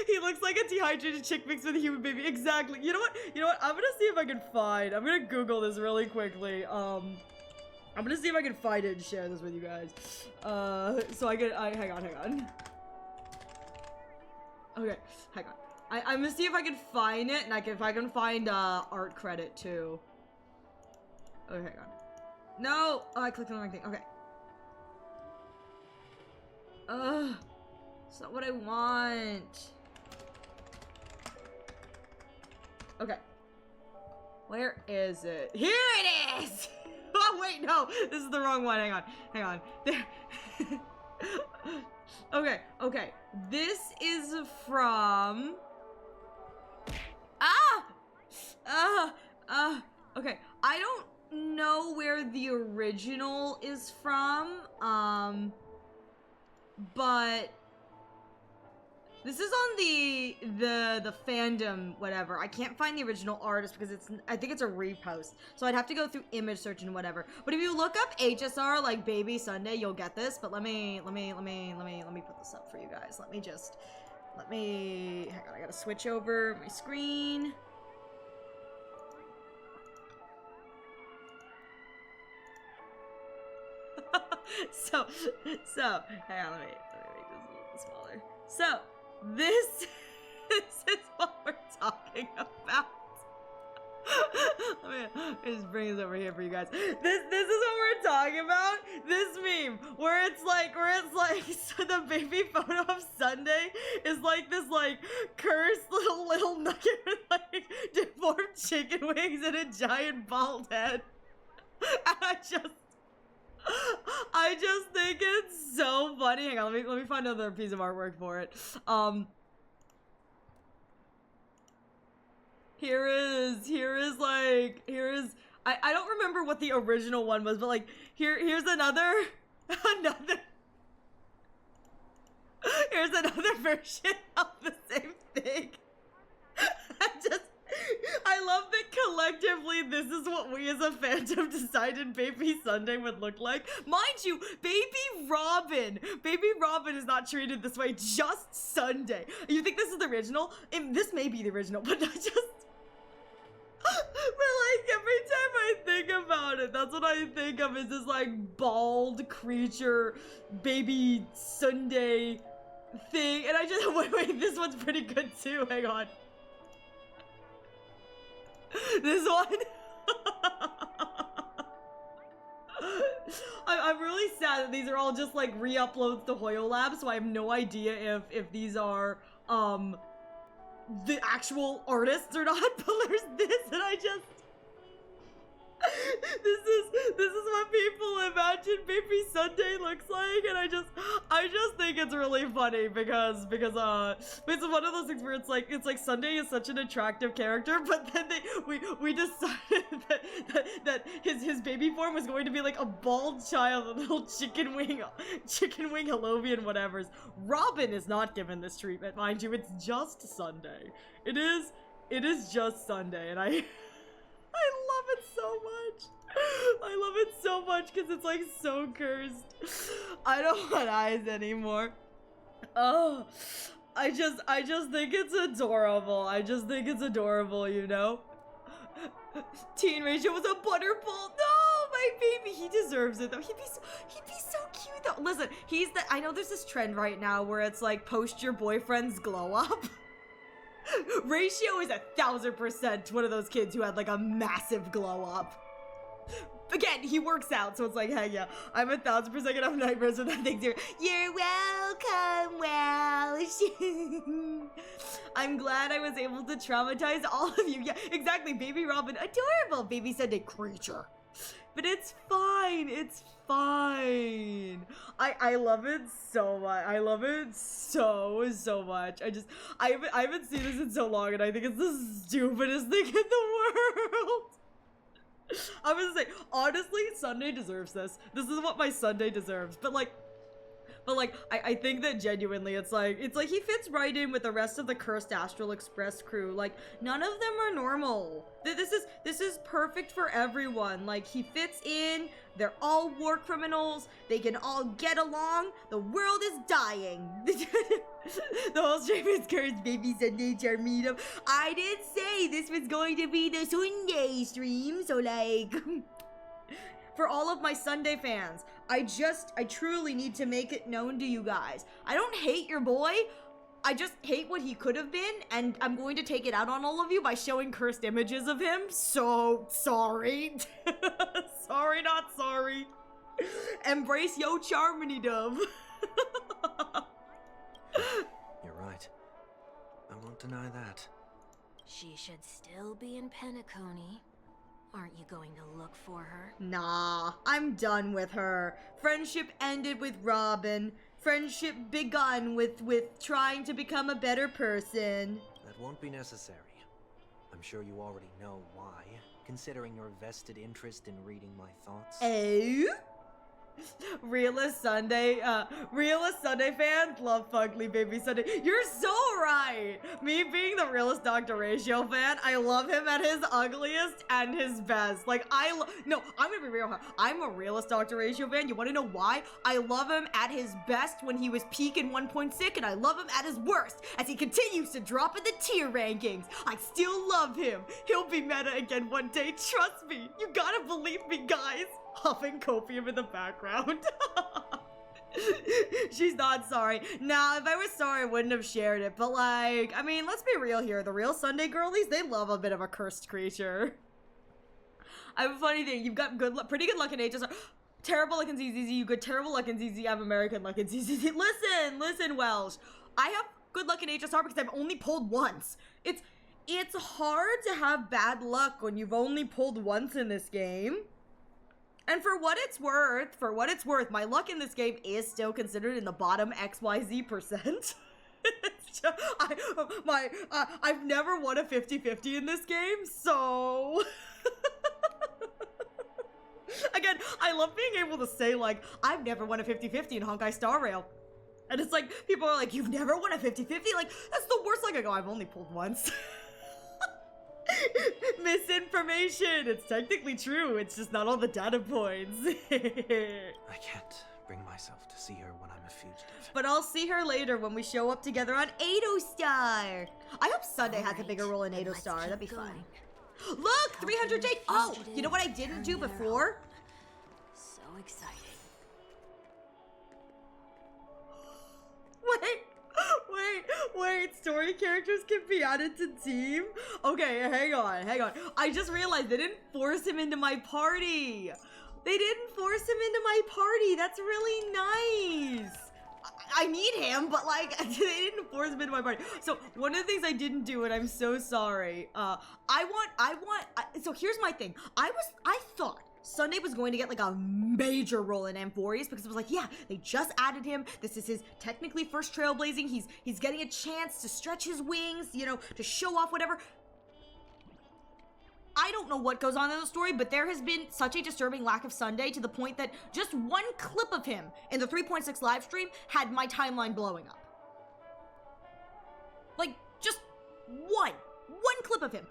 he looks like a dehydrated chick mixed with a human baby. Exactly. You know what? I'm gonna see if I can find. I'm gonna Google this really quickly. I'm gonna see if I can find it and share this with you guys. So hang on. Okay, hang on. I'm gonna see if I can find it, and if I can find art credit too. Okay, hang on. No! Oh, I clicked on the wrong thing. Okay. It's not what I want. Okay. Where is it? Here it is! Oh, wait, no! This is the wrong one. Hang on. There. Okay. This is from... Okay. I don't know where the original is from, but this is on the fandom whatever. I can't find the original artist because I think it's a repost, so I'd have to go through image search and whatever. But if you look up HSR like Baby Sunday, you'll get this. But let me put this up for you guys. Hang on, I gotta switch over my screen. So, hang on, let me make this a little smaller. So, this is what we're talking about. Let me just bring this over here for you guys. This is what we're talking about. This meme where it's like so the baby photo of Sunday is like this like cursed little nugget with like deformed chicken wings and a giant bald head. And I just think it's so funny. Hang on, let me find another piece of artwork for it. Here is I don't remember what the original one was, but like here's another here's another version of the same thing. I love that collectively this is what we as a fandom decided Baby Sunday would look like. Mind you, Baby Robin is not treated this way, just Sunday. You think this is the original? This may be the original, but not just... But like every time I think about it, that's what I think of is this like bald creature Baby Sunday thing. And I just, wait, this one's pretty good too, hang on. This one. I'm really sad that these are all just like re-uploads to Hoyo Lab, so I have no idea if these are the actual artists or not. But there's this, and I just this is what people imagine Baby Sunday looks like, and I just think it's really funny because it's one of those things where it's like Sunday is such an attractive character, but then we decided that his baby form was going to be like a bald child, a little chicken wing Hellovian whatever's. Robin is not given this treatment, mind you. It's just Sunday. It is just Sunday, and I love it so much. I love it so much because it's like so cursed. I don't want eyes anymore. Oh, I just think it's adorable. I just think it's adorable, you know? Teen Rachel was a butterball. No, my baby. He deserves it though. He'd be so cute though. Listen, I know there's this trend right now where it's like post your boyfriend's glow up. Ratio is 1000% one of those kids who had like a massive glow up. Again, he works out, so it's like, hey, yeah, I'm 1000% gonna have nightmares with that thing too. You're welcome, Welsh. I'm glad I was able to traumatize all of you. Yeah, exactly, baby Robin, adorable baby Sunday creature. But it's fine, it's fine. I love it so much. I love it so much. I haven't seen this in so long, and I think it's the stupidest thing in the world. I was gonna say, honestly, Sunday deserves this. This is what my Sunday deserves. But I think that genuinely, it's like he fits right in with the rest of the Cursed Astral Express crew. Like, none of them are normal. This is perfect for everyone. Like, he fits in. They're all war criminals. They can all get along. The world is dying. The whole stream is Cursed Baby Sunday Charmony. I did say this was going to be the Sunday stream, so like... For all of my Sunday fans, I truly need to make it known to you guys. I don't hate your boy. I just hate what he could have been, and I'm going to take it out on all of you by showing cursed images of him. So, sorry. Sorry, not sorry. Embrace yo Charmony dove. You're right. I won't deny that. She should still be in Penacony. Aren't you going to look for her? Nah, I'm done with her. Friendship ended with Robin. Friendship begun with trying to become a better person. That won't be necessary. I'm sure you already know why, considering your vested interest in reading my thoughts. Oh? Realist Sunday fans love Fugly Baby Sunday. You're so right. Me being the realist Dr. Ratio fan, I love him at his ugliest and his best. Like, no, I'm gonna be real. I'm a realist Dr. Ratio fan. You wanna know why? I love him at his best when he was peaking 1.6, and I love him at his worst as he continues to drop in the tier rankings. I still love him. He'll be meta again one day. Trust me. You gotta believe me, guys. Huffing copium in the background. She's not sorry. Now, if I was sorry, I wouldn't have shared it. But like, I mean, let's be real here. The real Sunday girlies, they love a bit of a cursed creature. I have a funny thing. You've got pretty good luck in HS. Terrible luck in ZZZ. You got terrible luck in ZZ. I have American luck in ZZZ. Listen, Welsh. I have good luck in HSR because I've only pulled once. It's hard to have bad luck when you've only pulled once in this game. And for what it's worth, my luck in this game is still considered in the bottom XYZ%. I've never won a 50-50 in this game, so... Again, I love being able to say, like, I've never won a 50-50 in Honkai Star Rail. And it's like, people are like, you've never won a 50-50? Like, that's the worst luck. I go, I've only pulled once. Misinformation. It's technically true. It's just not all the data points. I can't bring myself to see her when I'm a fugitive. But I'll see her later when we show up together on Ado Star. I hope Sunday has a bigger role in Ado Star. That'd be fun. Look, 300 Jake. Oh, you know what I didn't do before? So exciting. Wait, story characters can be added to team? Okay, hang on. I just realized they didn't force him into my party. That's really nice. I need him, but like, they didn't force him into my party. So one of the things I didn't do, and I'm so sorry, so here's my thing. I thought Sunday was going to get like a major role in Amphorius because it was like, yeah, they just added him. This is his technically first trailblazing. He's getting a chance to stretch his wings, you know, to show off whatever. I don't know what goes on in the story, but there has been such a disturbing lack of Sunday to the point that just one clip of him in the 3.6 live stream had my timeline blowing up. Like, just one clip of him.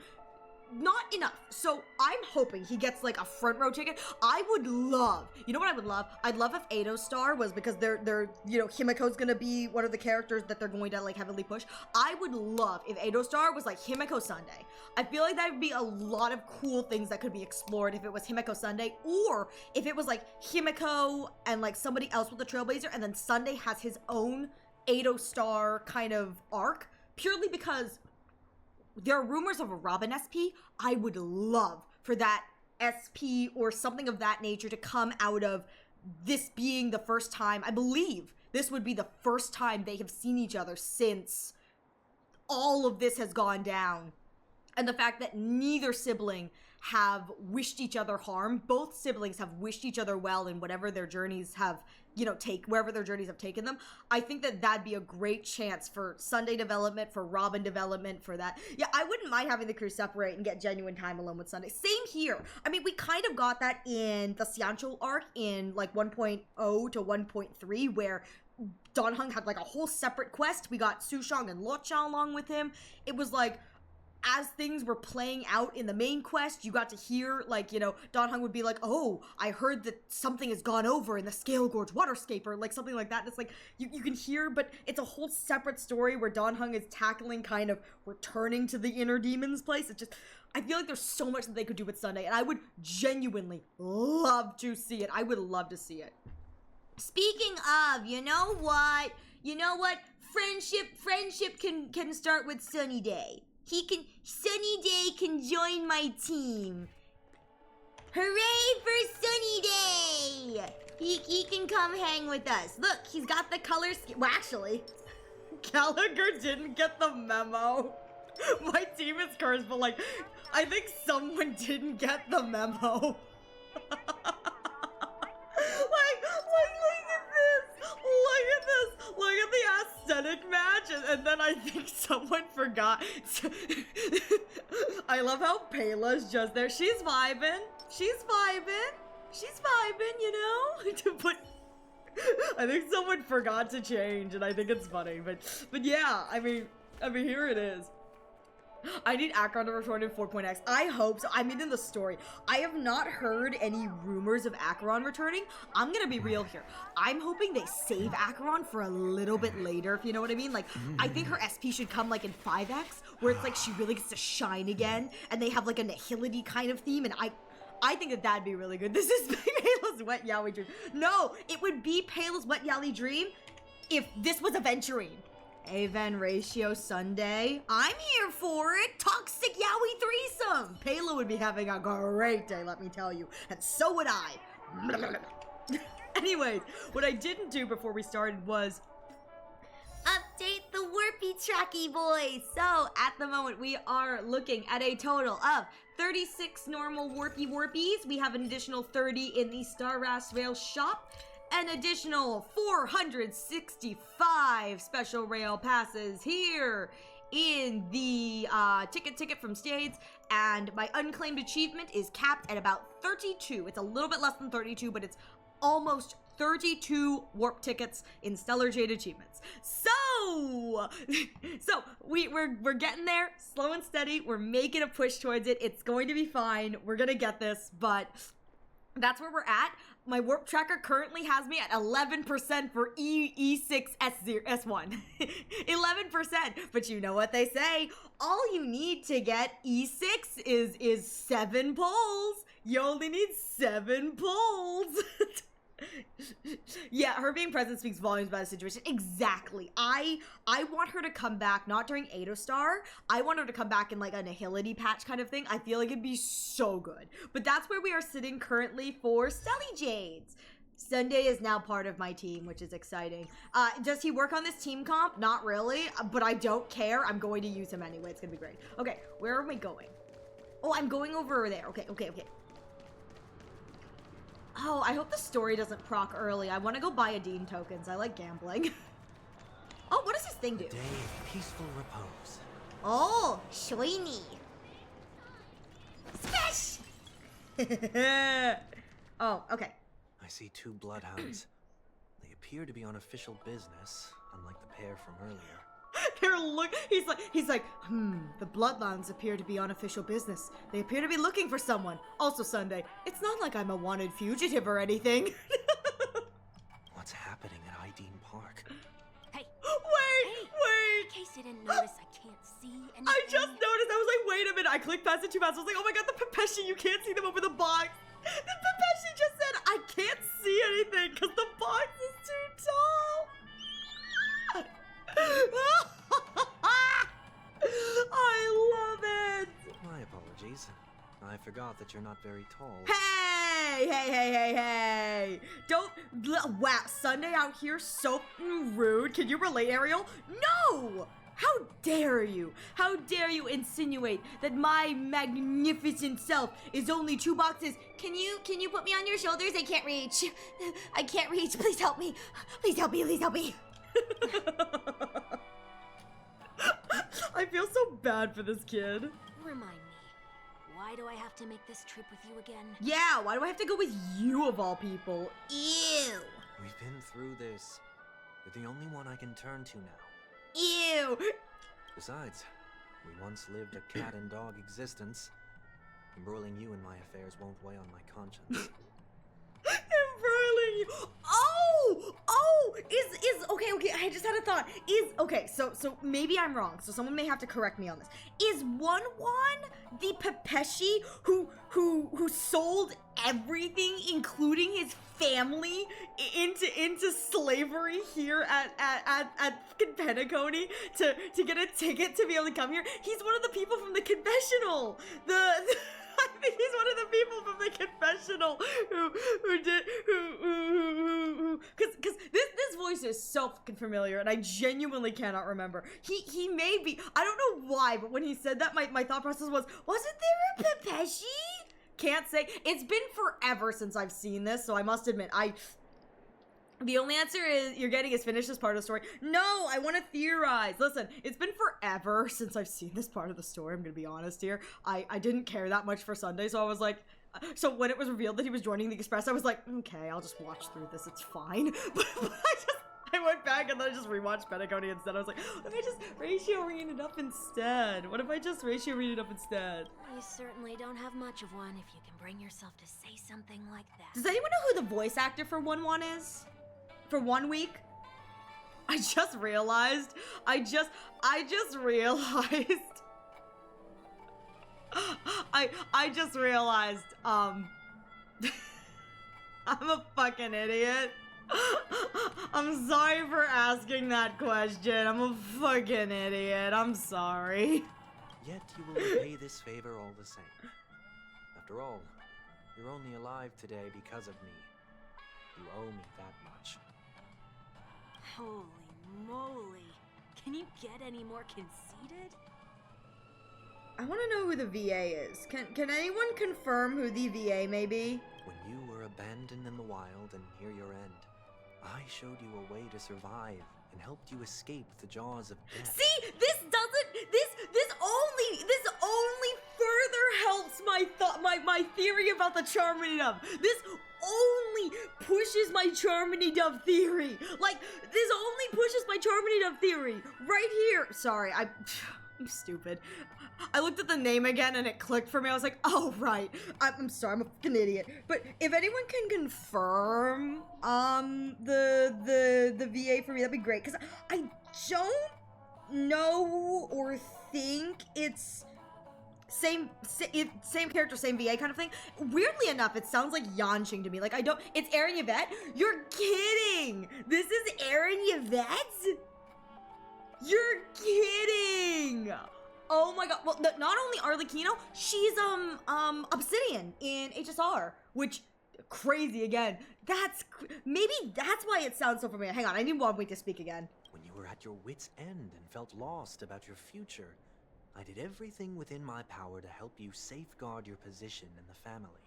Not enough. So I'm hoping he gets like a front row ticket. I would love, you know what I would love? I'd love if Ado Star was, because they're you know, Himiko's gonna be one of the characters that they're going to like heavily push. I would love if Ado Star was like Himiko Sunday. I feel like that would be a lot of cool things that could be explored if it was Himiko Sunday, or if it was like Himiko and like somebody else with the Trailblazer, and then Sunday has his own Ado Star kind of arc, purely because there are rumors of a Robin SP. I would love for that SP or something of that nature to come out of this being the first time. I believe this would be the first time they have seen each other since all of this has gone down. And the fact that neither sibling have wished each other harm. Both siblings have wished each other well in whatever their journeys have, wherever their journeys have taken them. I think that that'd be a great chance for Sunday development, for Robin development, for that. Yeah, I wouldn't mind having the crew separate and get genuine time alone with Sunday. Same here. I mean, we kind of got that in the Xianzhou arc in like 1.0 to 1.3, where Dan Heng had like a whole separate quest. We got Su Shang and Lo Chao along with him. It was like, as things were playing out in the main quest, you got to hear, like, Dan Heng would be like, oh, I heard that something has gone over in the Scale Gorge Waterscape, or like something like that. And it's like, you can hear, but it's a whole separate story where Dan Heng is tackling kind of returning to the inner demon's place. It's just, I feel like there's so much that they could do with Sunday, and I would genuinely love to see it. I would love to see it. Speaking of, you know what? Friendship can start with Sunny Day. Sunny Day can join my team. Hooray for Sunny Day! He can come hang with us. Look, he's got the color scheme. Well, actually, Gallagher didn't get the memo. My team is cursed, but like, I think someone didn't get the memo. Look at the aesthetic match, and then I think someone forgot. I love how Payla's just there. She's vibing, but I think someone forgot to change, and I think it's funny. But yeah, I mean, here it is. I need Acheron to return in 4.x. I hope so. I mean, in the story, I have not heard any rumors of Acheron returning. I'm gonna be real here. I'm hoping they save Acheron for a little bit later, if you know what I mean. Like, I think her SP should come like in 5x, where it's like she really gets to shine again, and they have like a Nihility kind of theme, and I think that that'd be really good. This is Payla's Wet Yaoi Dream. No, it would be Payla's Wet Yaoi Dream if this was Aventurine. Aven Ratio Sunday. I'm here for it. Toxic Yaoi threesome. Payla would be having a great day, let me tell you. And so would I. Anyways, what I didn't do before we started was update the Warpy Tracky boys. So, at the moment, we are looking at a total of 36 normal Warpies. We have an additional 30 in the Star Ras Rail shop. An additional 465 special rail passes here in the ticket from Stades, and my unclaimed achievement is capped at about 32. It's a little bit less than 32, but it's almost 32 warp tickets in Stellar Jade achievements. So we're getting there, slow and steady. We're making a push towards it. It's going to be fine. We're gonna get this, but that's where we're at. My warp tracker currently has me at 11% for E6 S1. 11%. But you know what they say. All you need to get E6 is 7 pulls. You only need 7 pulls. Yeah, her being present speaks volumes about the situation. Exactly. I want her to come back, not during Star. I want her to come back in like a Nihility patch kind of thing. I feel like it'd be so good. But that's where we are sitting currently for Stelly Jades. Sunday is now part of my team, which is exciting. Does he work on this team comp? Not really, but I don't care. I'm going to use him anyway. It's gonna be great. Okay, where are we going? Oh, I'm going over there. Okay. Oh, I hope the story doesn't proc early. I want to go buy Adine tokens. I like gambling. Oh, what does this thing do? Day of peaceful repose. Oh, shiny. Smash! Oh, okay. I see 2 bloodhounds. They appear to be on official business, unlike the pair from earlier. He's like, the Bloodlines appear to be on official business. They appear to be looking for someone. Also Sunday, it's not like I'm a wanted fugitive or anything. What's happening at Ideen Park? Hey! Wait! In case you didn't notice, I can't see anything. I just noticed, I was like, wait a minute. I clicked past it too fast. I was like, oh my god, the Pepeshi, you can't see them over the box. The Pepeshi just said, I can't see anything because the box is too tall. I forgot that you're not very tall. Hey! Don't, wow, Sunday out here so rude. Can you relate, Ariel? No! How dare you? How dare you insinuate that my magnificent self is only 2 boxes? Can you put me on your shoulders? I can't reach. I can't reach. Please help me. Please help me. Please help me. I feel so bad for this kid. Remind me, why do I have to make this trip with you again? Yeah, why do I have to go with you of all people? Ew. We've been through this. You're the only one I can turn to now. Ew. Besides, we once lived a cat and dog existence. Embroiling you in my affairs won't weigh on my conscience. Embroiling you. Okay, I just had a thought. So maybe I'm wrong. So someone may have to correct me on this. Is One the Pepeshi who sold everything, including his family, into slavery here at fucking Penacony to get a ticket to be able to come here? He's one of the people from the confessional. I think he's one of the people from the confessional because this voice is so fucking familiar, and I genuinely cannot remember. He may be, I don't know why, but when he said that, my thought process wasn't there a Pepeshi? Can't say. It's been forever since I've seen this, so I must admit, the only answer you're getting is finish this part of the story. No, I want to theorize. Listen, it's been forever since I've seen this part of the story. I'm going to be honest here. I didn't care that much for Sunday, so I was like, so when it was revealed that he was joining the Express, I was like, okay, I'll just watch through this. It's fine. But I went back and then I just rewatched Penacony instead. I was like, what if I just ratio read it up instead? You certainly don't have much of one if you can bring yourself to say something like that. Does anyone know who the voice actor for One is? For 1 week? I just realized. I just realized. I just realized, I'm a fucking idiot. I'm sorry for asking that question. I'm a fucking idiot. I'm sorry. Yet you will repay this favor all the same. After all, you're only alive today because of me. You owe me that much. Holy moly. Can you get any more conceited? I want to know who the VA is. Can anyone confirm who the VA may be? When you were abandoned in the wild and near your end, I showed you a way to survive and helped you escape the jaws of death. See, this only further helps my theory about the Charmony dove. This only pushes my Charmony dove theory. Like, this only pushes my Charmony dove theory right here. Sorry, I'm stupid. I looked at the name again and it clicked for me. I was like, oh, right. I'm sorry, I'm a fucking idiot. But if anyone can confirm the VA for me, that'd be great. Because I don't know or think it's same character, same VA kind of thing. Weirdly enough, it sounds like Yanqing to me. Like, it's Aaron Yvette? You're kidding! This is Aaron Yvette? You're kidding! Oh my god. Well, not only Arlecchino, she's Obsidian in HSR, which crazy again. Maybe that's why it sounds so familiar. Hang on, I need 1 week to speak again. When you were at your wit's end and felt lost about your future, I did everything within my power to help you safeguard your position in the family.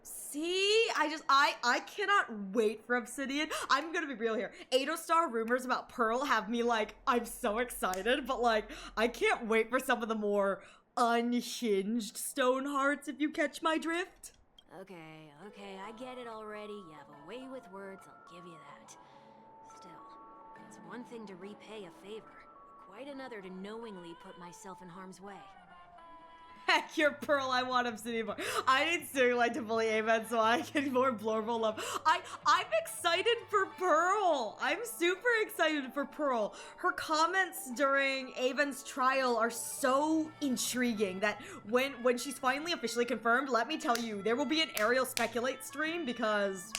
See, I cannot wait for Obsidian. I'm gonna be real here. 8-star rumors about Pearl have me like, I'm so excited, but like, I can't wait for some of the more unhinged stone hearts, if you catch my drift. Okay, I get it already. You have a way with words, I'll give you that. Still, it's one thing to repay a favor, quite another to knowingly put myself in harm's way. Heck, you're Pearl, I want Obsidian more. I need Sirlight to bully Aven so I can more Blorville love. I'm excited for Pearl. I'm super excited for Pearl. Her comments during Aven's trial are so intriguing that when she's finally officially confirmed, let me tell you, there will be an Ariel Speculate stream because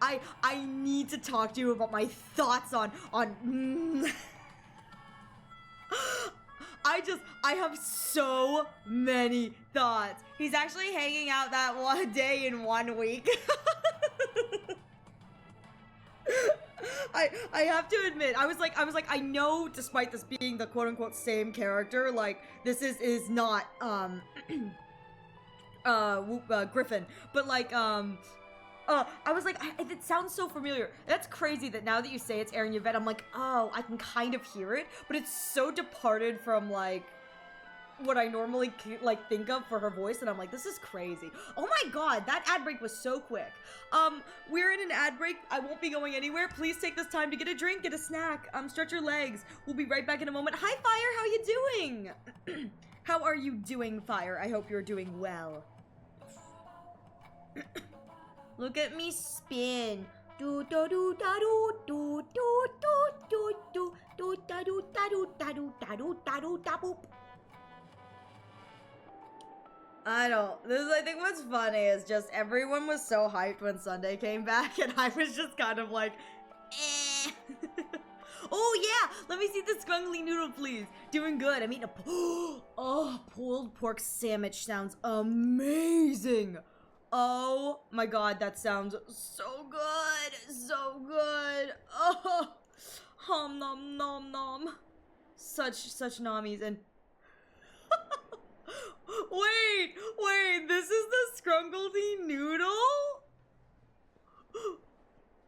I need to talk to you about my thoughts on I have so many thoughts. He's actually hanging out that one day in 1 week. I have to admit, I was like, I know, despite this being the quote-unquote same character, like, this is not, Griffin, but like, I was like, it sounds so familiar. That's crazy that now that you say it's Aaron Yvette, I'm like, oh, I can kind of hear it, but it's so departed from, like, what I normally, like, think of for her voice, and I'm like, this is crazy. Oh my god, that ad break was so quick. We're in an ad break. I won't be going anywhere. Please take this time to get a drink, get a snack, stretch your legs. We'll be right back in a moment. Hi, Fire, how you doing? How are you doing, Fire? I hope you're doing well. Look at me spin. Do do do da do do do do do do da do da do da do da do da do da boop. I think what's funny is just everyone was so hyped when Sunday came back, and I was just kind of like, eh. Oh yeah, let me see the scrunkly noodle, please. Doing good. I'm eating a oh, pulled pork sandwich sounds amazing. Oh my god, that sounds so good, so good. Oh, nom nom nom. Such nommies. And wait, this is the scrunkledy noodle?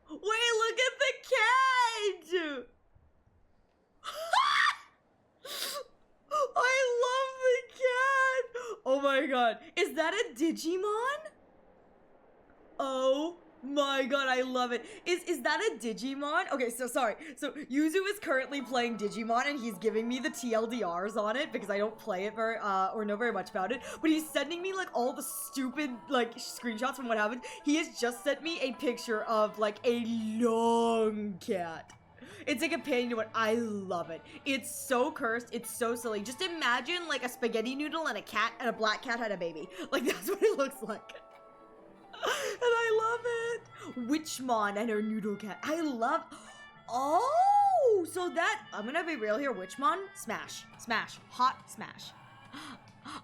Wait, look at the cat! I love the cat! Oh my god, is that a Digimon? Oh my god, I love it. Is that a Digimon? Okay, so sorry. So Yuzu is currently playing Digimon, and he's giving me the TLDRs on it because I don't play it very or know very much about it. But he's sending me like all the stupid like screenshots from what happened. He has just sent me a picture of like a long cat. It's a companion to it. I love it. It's so cursed. It's so silly. Just imagine like a spaghetti noodle and a cat, and a black cat had a baby. Like that's what it looks like. And I love it. Witchmon and her noodle cat. I love. Oh, so that I'm gonna be real here. Witchmon, smash, hot smash.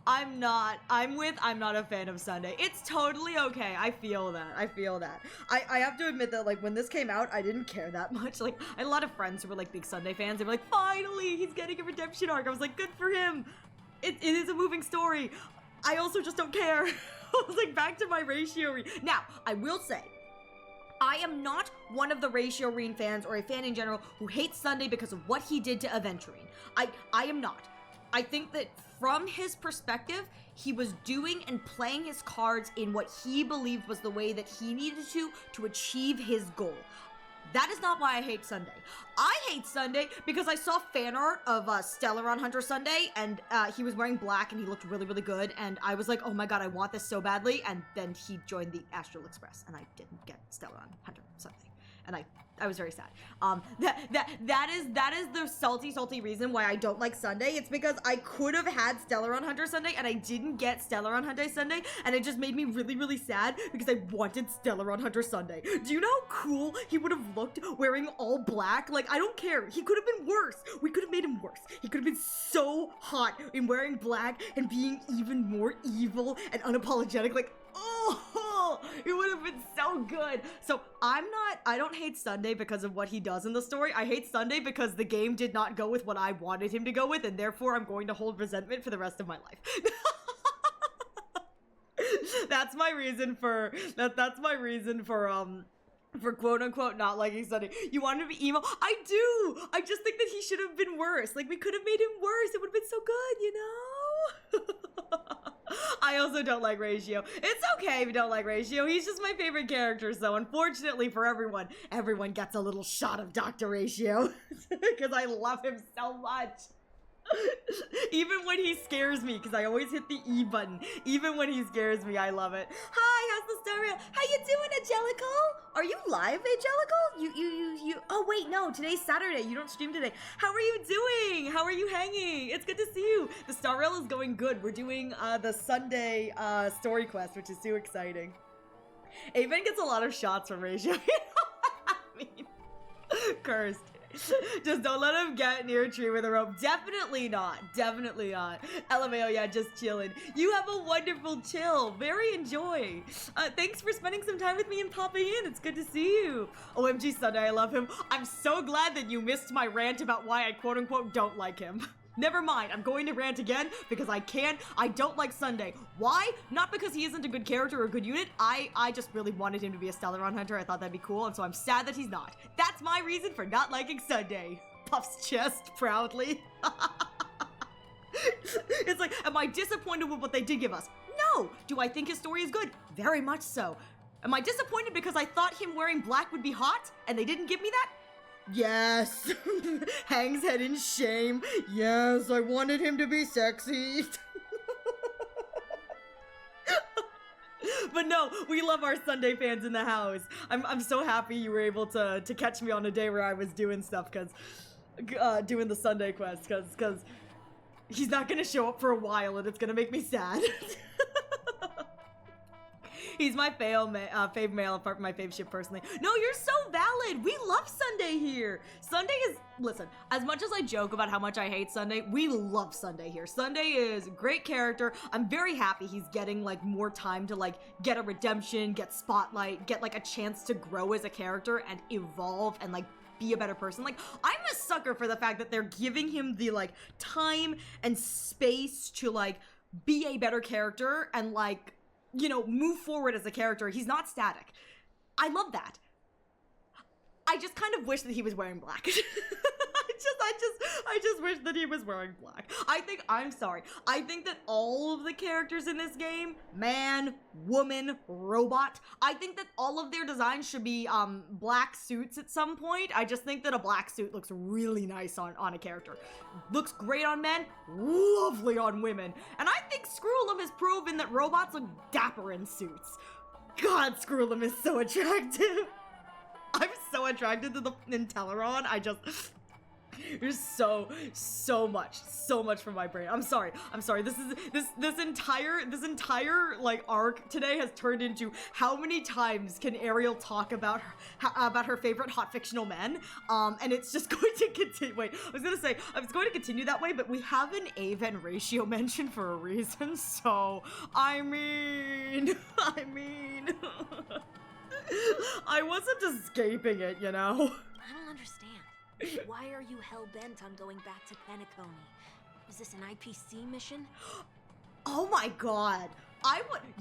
I'm not a fan of Sunday. It's totally okay. I feel that. I have to admit that like when this came out, I didn't care that much. Like I had a lot of friends who were like big Sunday fans. They were like, finally, he's getting a redemption arc. I was like, good for him. It is a moving story. I also just don't care. I was like, back to my Ratio. Now, I will say, I am not one of the Ratio Reen fans or a fan in general who hates Sunday because of what he did to Aventurine. I am not. I think that from his perspective, he was doing and playing his cards in what he believed was the way that he needed to achieve his goal. That is not why I hate Sunday. I hate Sunday because I saw fan art of Stellaron Hunter Sunday, and he was wearing black and he looked really, really good, and I was like, oh my god, I want this so badly, and then he joined the Astral Express, and I didn't get Stellaron Hunter Sunday, and I was very sad. That is the salty reason why I don't like Sunday. It's because I could have had Stellaron Hunter Sunday and I didn't get Stellaron Hunter Sunday, and it just made me really, really sad because I wanted Stellaron Hunter Sunday. Do you know how cool he would have looked wearing all black? Like, I don't care. He could have been worse. We could have made him worse. He could have been so hot in wearing black and being even more evil and unapologetic. Like, oh, it would have been so good. So I don't hate Sunday because of what he does in the story. I hate Sunday because the game did not go with what I wanted him to go with, and therefore I'm going to hold resentment for the rest of my life. That's my reason for quote unquote not liking Sunday. You want him to be emo? I do. I just think that he should have been worse. Like, we could have made him worse. It would have been so good, you know? I also don't like Ratio. It's okay if you don't like Ratio. He's just my favorite character, so unfortunately for everyone gets a little shot of Dr. Ratio. Because I love him so much. Even when he scares me, because I always hit the E button. Even when he scares me, I love it. Hi, how's the star rail? How you doing, Angelical? Are you live, Angelical? You oh wait, no, today's Saturday. You don't stream today. How are you doing? How are you hanging? It's good to see you. The star rail is going good. We're doing the Sunday story quest, which is so exciting. Aven gets a lot of shots from Ratio. You know what I mean? Cursed. Just don't let him get near a tree with a rope. Definitely not. Definitely not. LMAO, yeah, just chilling. You have a wonderful chill. Very enjoy. Thanks for spending some time with me and popping in. It's good to see you. OMG Sunday, I love him. I'm so glad that you missed my rant about why I quote-unquote don't like him. Never mind, I'm going to rant again because I don't like Sunday. Why? Not because he isn't a good character or a good unit. I just really wanted him to be a Stellaron Hunter. I thought that'd be cool, and so I'm sad that he's not. That's my reason for not liking Sunday. Puffs chest proudly. It's like, am I disappointed with what they did give us? No! Do I think his story is good? Very much so. Am I disappointed because I thought him wearing black would be hot, and they didn't give me that? Yes. Hangs head in shame. Yes, I wanted him to be sexy. But no, we love our Sunday fans in the house. I'm so happy you were able to catch me on a day where I was doing stuff, cause doing the Sunday quest, cause he's not gonna show up for a while and it's gonna make me sad. He's my fave male, apart from my fave ship personally. No, you're so valid. We love Sunday here. Sunday is, listen, as much as I joke about how much I hate Sunday, we love Sunday here. Sunday is a great character. I'm very happy he's getting like more time to like get a redemption, get spotlight, get like a chance to grow as a character and evolve and like be a better person. Like, I'm a sucker for the fact that they're giving him the like time and space to like be a better character and like, you know, move forward as a character. He's not static. I love that. I just kind of wish that he was wearing black. I just wish that he was wearing black. I think that all of the characters in this game, man, woman, robot, I think that all of their designs should be black suits at some point. I just think that a black suit looks really nice on a character. Looks great on men, lovely on women. And I think Screwlum has proven that robots look dapper in suits. God, Screwlum is so attractive. I'm so attracted to the Inteleron. There's so much from my brain. I'm sorry. This entire like arc today has turned into how many times can Ariel talk about her favorite hot fictional men? And it's just going to continue. Wait, I was going to continue that way, but we have an Aven ratio mention for a reason. So I mean. I wasn't escaping it, you know? I don't understand. Why are you hell-bent on going back to Penacony? Is this an IPC mission? Oh my god.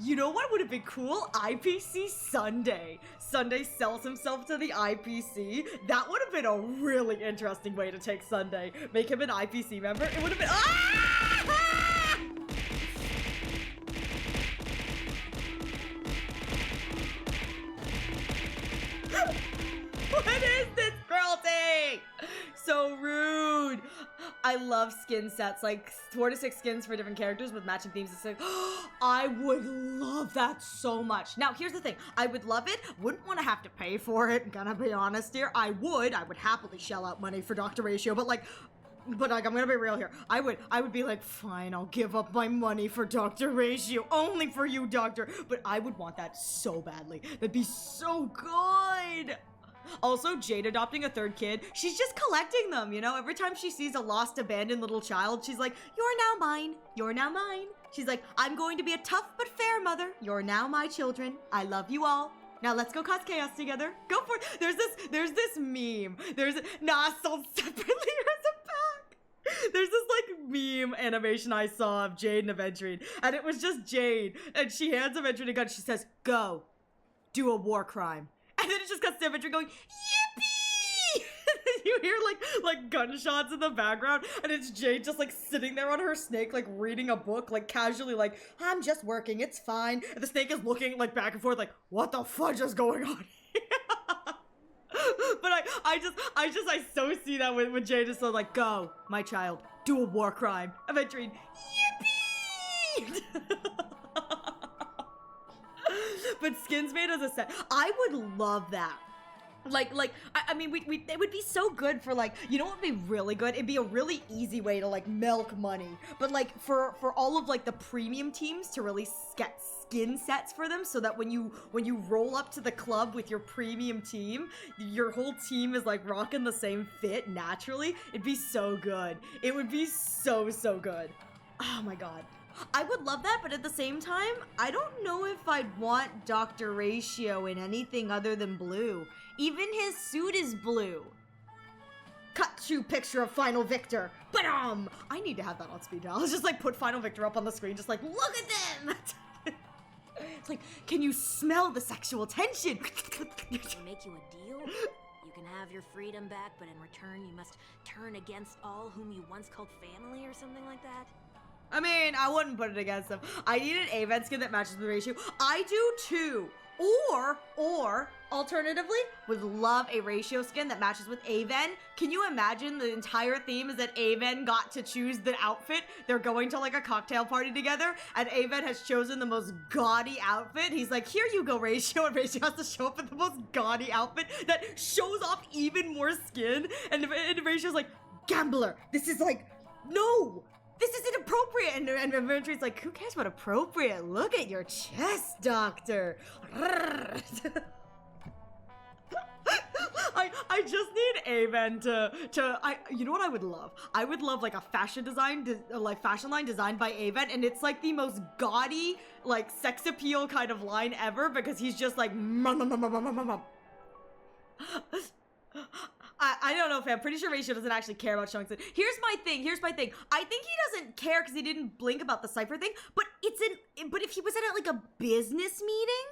You know what would have been cool? IPC Sunday. Sunday sells himself to the IPC. That would have been a really interesting way to take Sunday. Make him an IPC member. It would have been. Ah! What is this cruelty? So rude. I love skin sets, like 4 to 6 skins for different characters with matching themes and stuff. I would love that so much. Now, here's the thing. I would love it. Wouldn't want to have to pay for it. Gonna be honest here. I would happily shell out money for Dr. Ratio, but I'm gonna be real here. I would be like, fine, I'll give up my money for Dr. Ratio, only for you, Doctor. But I would want that so badly. That'd be so good. Also, Jade adopting a 3rd kid, she's just collecting them, you know? Every time she sees a lost, abandoned little child, she's like, you're now mine. You're now mine. She's like, I'm going to be a tough but fair mother. You're now my children. I love you all. Now let's go cause chaos together. Go for it. There's this meme. Sold separately as a pack. There's this like meme animation I saw of Jade and Aventurine, and it was just Jade, and she hands Aventurine a gun. She says, go, do a war crime. And then it just cuts to Aventurine going, yippee! You hear like gunshots in the background, and it's Jade just like sitting there on her snake, like reading a book, like casually, like, I'm just working, it's fine. And the snake is looking like back and forth, like, what the fudge is going on here? But I so see that when Jade is so like, go, my child, do a war crime. Aventurine, yippee! But skins made as a set. I would love that. I mean, it would be so good for, like, you know what would be really good? It'd be a really easy way to, like, milk money. But, like, for all of, like, the premium teams to really get skin sets for them, so that when you roll up to the club with your premium team, your whole team is, like, rocking the same fit naturally. It'd be so good. It would be so good. Oh my god. I would love that, but at the same time, I don't know if I'd want Dr. Ratio in anything other than blue. Even his suit is blue. Cut to picture of Final Victor. Ba-dum! I need to have that on speed dial. Let's just like put Final Victor up on the screen, just like, look at them! It's like, can you smell the sexual tension? They make you a deal? You can have your freedom back, but in return you must turn against all whom you once called family or something like that? I mean, I wouldn't put it against them. I need an Aven skin that matches the ratio. I do too. Or, alternatively, would love a ratio skin that matches with Aven. Can you imagine the entire theme is that Aven got to choose the outfit? They're going to like a cocktail party together, and Aven has chosen the most gaudy outfit. He's like, here you go, Ratio, and Ratio has to show up in the most gaudy outfit that shows off even more skin. And Ratio's like, gambler, this is like, no! This is inappropriate! And Venture's like, who cares what appropriate? Look at your chest, doctor! I just need Aven you know what I would love? I would love like a fashion line designed by Aven, and it's like the most gaudy, like sex appeal kind of line ever, because he's just like, I don't know, fam. I'm pretty sure Ratio doesn't actually care about showing it. Here's my thing. I think he doesn't care because he didn't blink about the cipher thing, but but if he was at like a business meeting,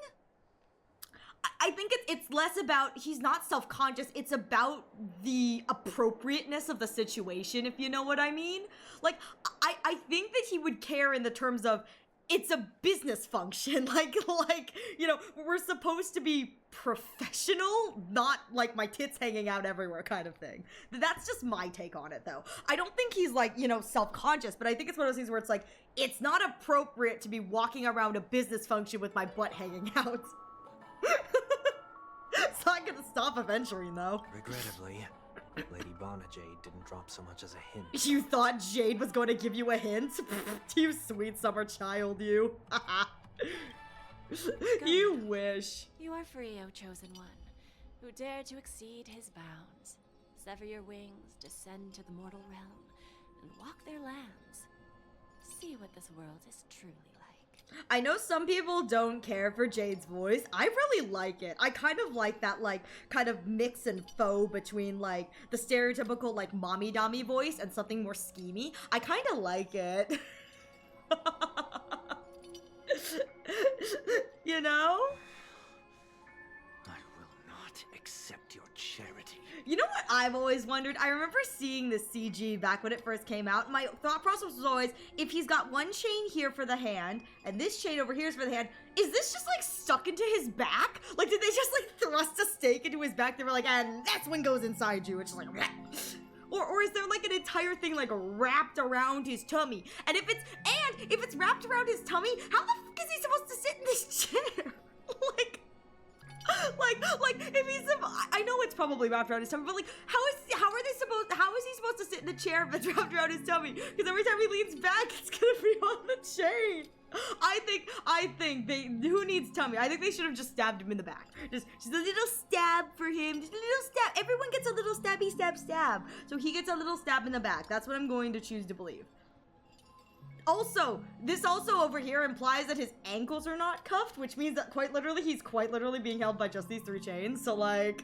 I think it's less about, he's not self-conscious, it's about the appropriateness of the situation, if you know what I mean. Like, I think that he would care in the terms of, it's a business function, like, you know, we're supposed to be professional, not like my tits hanging out everywhere kind of thing. That's just my take on it, though. I don't think he's like, you know, self-conscious, but I think it's one of those things where it's like, it's not appropriate to be walking around a business function with my butt hanging out. It's not gonna stop eventually, though. Regrettably, Lady Bonajade didn't drop so much as a hint. You thought Jade was going to give you a hint? You sweet summer child, you. You wish. You are free, O chosen one, who dare to exceed his bounds. Sever your wings, descend to the mortal realm, and walk their lands. See what this world is truly like. I know some people don't care for Jade's voice. I really like it. I kind of like that, like, kind of mix and faux between, like, the stereotypical, like, mommy-dommy voice and something more schemy. I kind of like it. You know? I will not accept your charity. You know what I've always wondered? I remember seeing this CG back when it first came out. My thought process was always, if he's got one chain here for the hand, and this chain over here is for the hand, is this just like stuck into his back? Like, did they just like thrust a stake into his back? They were like, and that's one goes inside you. It's just like, bleh. Or is there like an entire thing like wrapped around his tummy? And if it's wrapped around his tummy, how the fuck is he supposed to sit in this chair? like if he's, I know it's probably wrapped around his tummy, but like, how is he supposed to sit in the chair if it's wrapped around his tummy? Because every time he leans back, it's gonna be on the chain. I think who needs tummy? I think they should have just stabbed him in the back. Just a little stab for him. Just a little stab. Everyone gets a little stabby stab. So he gets a little stab in the back. That's what I'm going to choose to believe. Also, this also over here implies that his ankles are not cuffed, which means that he's quite literally being held by just these 3 chains. So like,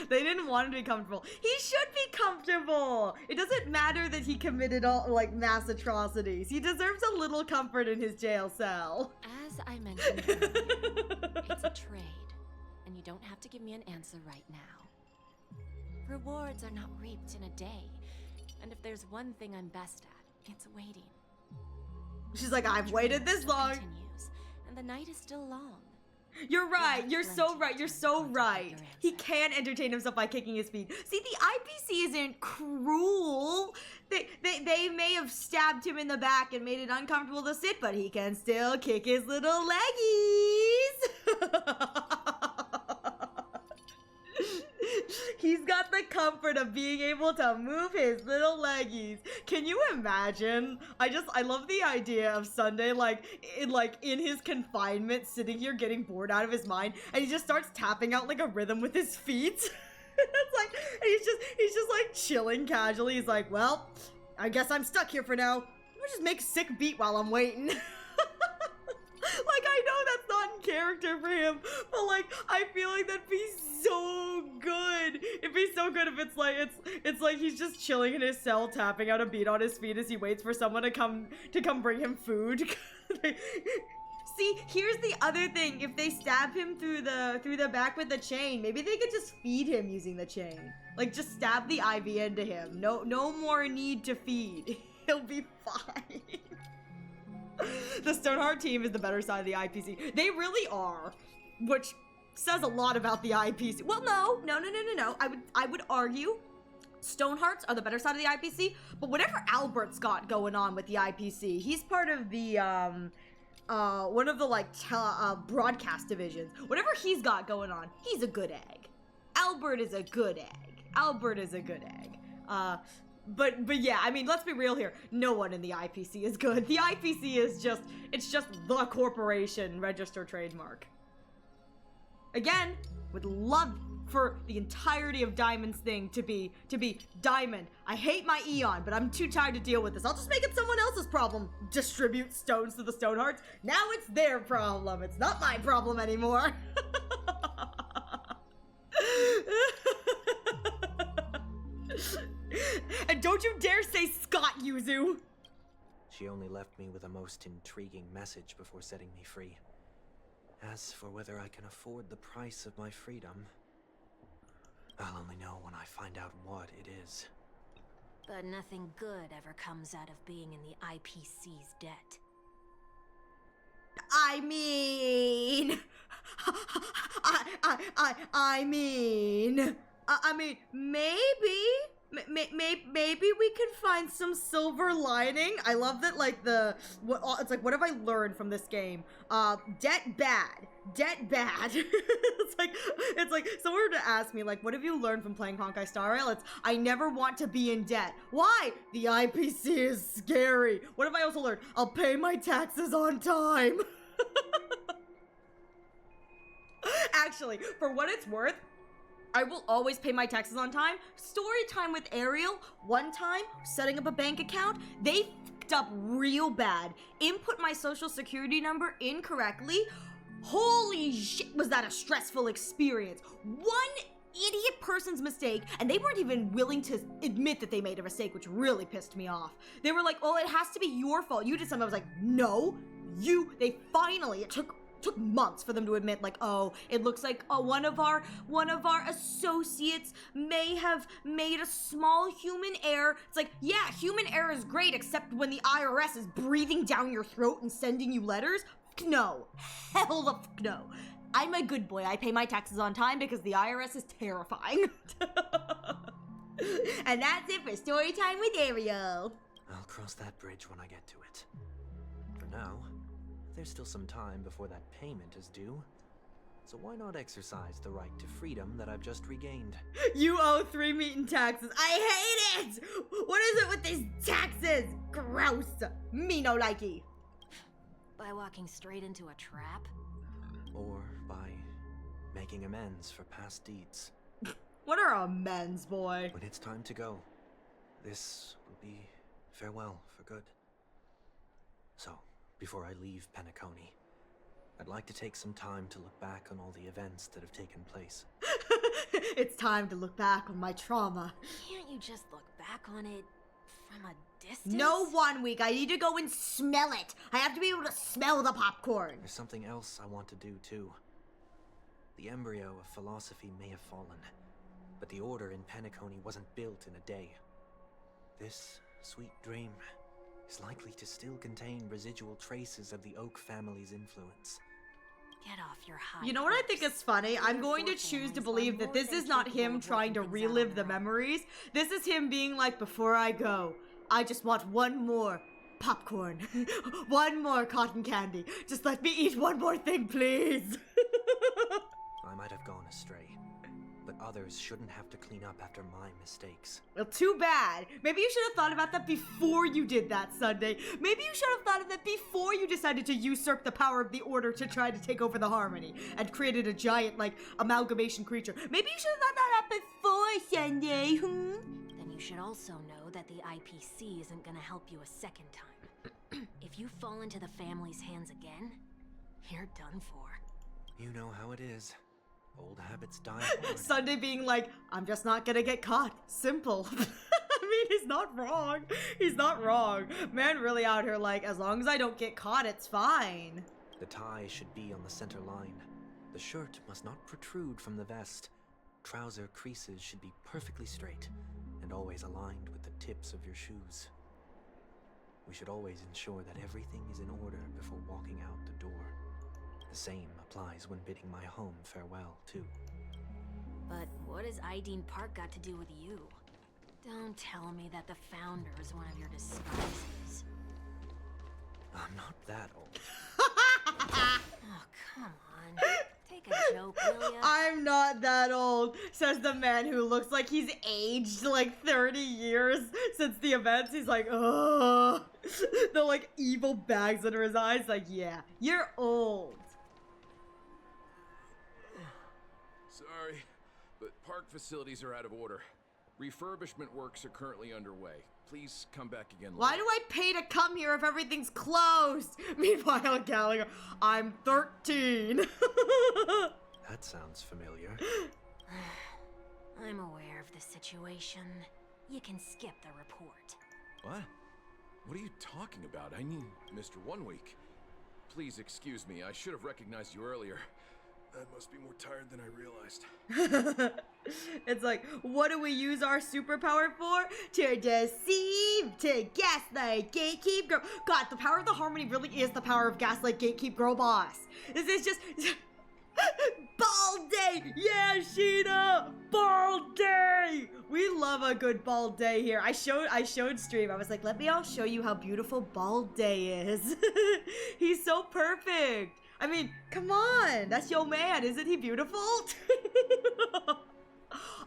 they didn't want him to be comfortable. He should be comfortable. It doesn't matter that he committed all like mass atrocities. He deserves a little comfort in his jail cell. As I mentioned earlier, it's a trade, and you don't have to give me an answer right now. Rewards are not reaped in a day, and if there's one thing I'm best at, it's waiting. She's like, I've waited this long. Continues, and the night is still long. You're right. You're so right. You're so right. He can entertain himself by kicking his feet. See, the IPC isn't cruel. They may have stabbed him in the back and made it uncomfortable to sit, but he can still kick his little leggies. comfort of being able to move his little leggies. Can you imagine? I love the idea of Sunday in his confinement, sitting here getting bored out of his mind, and he just starts tapping out like a rhythm with his feet. It's like, and he's just like chilling casually. He's like, well, I guess I'm stuck here for now. Let me just make a sick beat while I'm waiting. Like, I know that's not in character for him, but like, I feel like that'd be so good. It'd be so good if it's like he's just chilling in his cell, tapping out a beat on his feet as he waits for someone to come bring him food. See, here's the other thing. If they stab him through the back with the chain, maybe they could just feed him using the chain. Like, just stab the IV into him. No more need to feed. He'll be fine. The Stoneheart team is the better side of the IPC. They really are, which says a lot about the IPC. Well, no. I would argue Stonehearts are the better side of the IPC, but whatever Albert's got going on with the IPC, he's part of the one of the broadcast divisions. Whatever he's got going on, he's a good egg. Albert is a good egg. But yeah, I mean, let's be real here. No one in the IPC is good. The IPC is just the corporation register trademark. Again, would love for the entirety of Diamond's thing to be Diamond. I hate my Eon, but I'm too tired to deal with this. I'll just make it someone else's problem. Distribute stones to the Stonehearts. Now it's their problem. It's not my problem anymore. And don't you dare say Scott, Yuzu! She only left me with a most intriguing message before setting me free. As for whether I can afford the price of my freedom, I'll only know when I find out what it is. But nothing good ever comes out of being in the IPC's debt. I mean, maybe we can find some silver lining. I love that, like, it's like, what have I learned from this game? Debt bad. It's like someone were to ask me, like, what have you learned from playing Honkai Star Rail? It's, I never want to be in debt. Why? The IPC is scary. What have I also learned? I'll pay my taxes on time. Actually, for what it's worth, I will always pay my taxes on time. Story time with Ariel, one time, setting up a bank account, they fucked up real bad. Input my social security number incorrectly. Holy shit, was that a stressful experience. One idiot person's mistake, and they weren't even willing to admit that they made a mistake, which really pissed me off. They were like, oh, it has to be your fault. You did something. I was like, no, it took months for them to admit, like, oh, it looks like one of our associates may have made a small human error. It's like, yeah, human error is great, except when the IRS is breathing down your throat and sending you letters. No. Hell the fuck no. I'm a good boy. I pay my taxes on time because the IRS is terrifying. And that's it for story time with Ariel. I'll cross that bridge when I get to it. For now, there's still some time before that payment is due. So why not exercise the right to freedom that I've just regained? You owe 3 meat and taxes. I hate it! What is it with these taxes? Gross. Me no likey. By walking straight into a trap? Or by making amends for past deeds. What are amends, boy? When it's time to go, this will be farewell for good. So, before I leave Penacony, I'd like to take some time to look back on all the events that have taken place. It's time to look back on my trauma. Can't you just look back on it from a distance? No 1 week. I need to go and smell it. I have to be able to smell the popcorn. There's something else I want to do, too. The embryo of philosophy may have fallen, but the order in Penacony wasn't built in a day. This sweet dream is likely to still contain residual traces of the Oak family's influence. Get off your high You know what I think is funny? I'm going to choose to believe that this is not him trying to relive the memories. This is him being like, before I go, I just want one more popcorn. One more cotton candy. Just let me eat one more thing, please. I might have gone astray. but others shouldn't have to clean up after my mistakes. Well, too bad. Maybe you should have thought about that before you did that, Sunday. Maybe you should have thought of that before you decided to usurp the power of the Order to try to take over the Harmony and created a giant, like, amalgamation creature. Maybe you should have thought that up before, Sunday. Then you should also know that the IPC isn't gonna help you a second time. If you fall into the family's hands again, you're done for. You know how it is. Old habits die hard. Sunday being like, I'm just not gonna get caught. Simple. I mean, he's not wrong. He's not wrong. Man really out here like, as long as I don't get caught, it's fine. The tie should be on the center line. The shirt must not protrude from the vest. Trouser creases should be perfectly straight and always aligned with the tips of your shoes. We should always ensure that everything is in order before walking out the door. The same applies when bidding my home farewell, too. But what has Ideen Park got to do with you? Don't tell me that the Founder is one of your disguises. I'm not that old. Oh, come on. Take a joke, will ya? I'm not that old, says the man who looks like he's aged like 30 years since the events. He's like, ugh. The like evil bags under his eyes. Like, yeah, you're old. Sorry, but park facilities are out of order. Refurbishment works are currently underway. Please come back again later. Why do I pay to come here if everything's closed? Meanwhile, Gallagher, I'm 13. That sounds familiar. I'm aware of the situation. You can skip the report. What? What are you talking about? I mean, Mr. 1 Week. Please excuse me. I should have recognized you earlier. I must be more tired than I realized. It's like, what do we use our superpower for? To deceive, to gaslight, gatekeep, girl. God, the power of the Harmony really is the power of gaslight, gatekeep, girl boss. This is just... Ball day! Yeah, Sheena! Ball day! We love a good ball day here. I showed stream. I was like, let me all show you how beautiful ball day is. He's so perfect. I mean, come on. That's your man. Isn't he beautiful?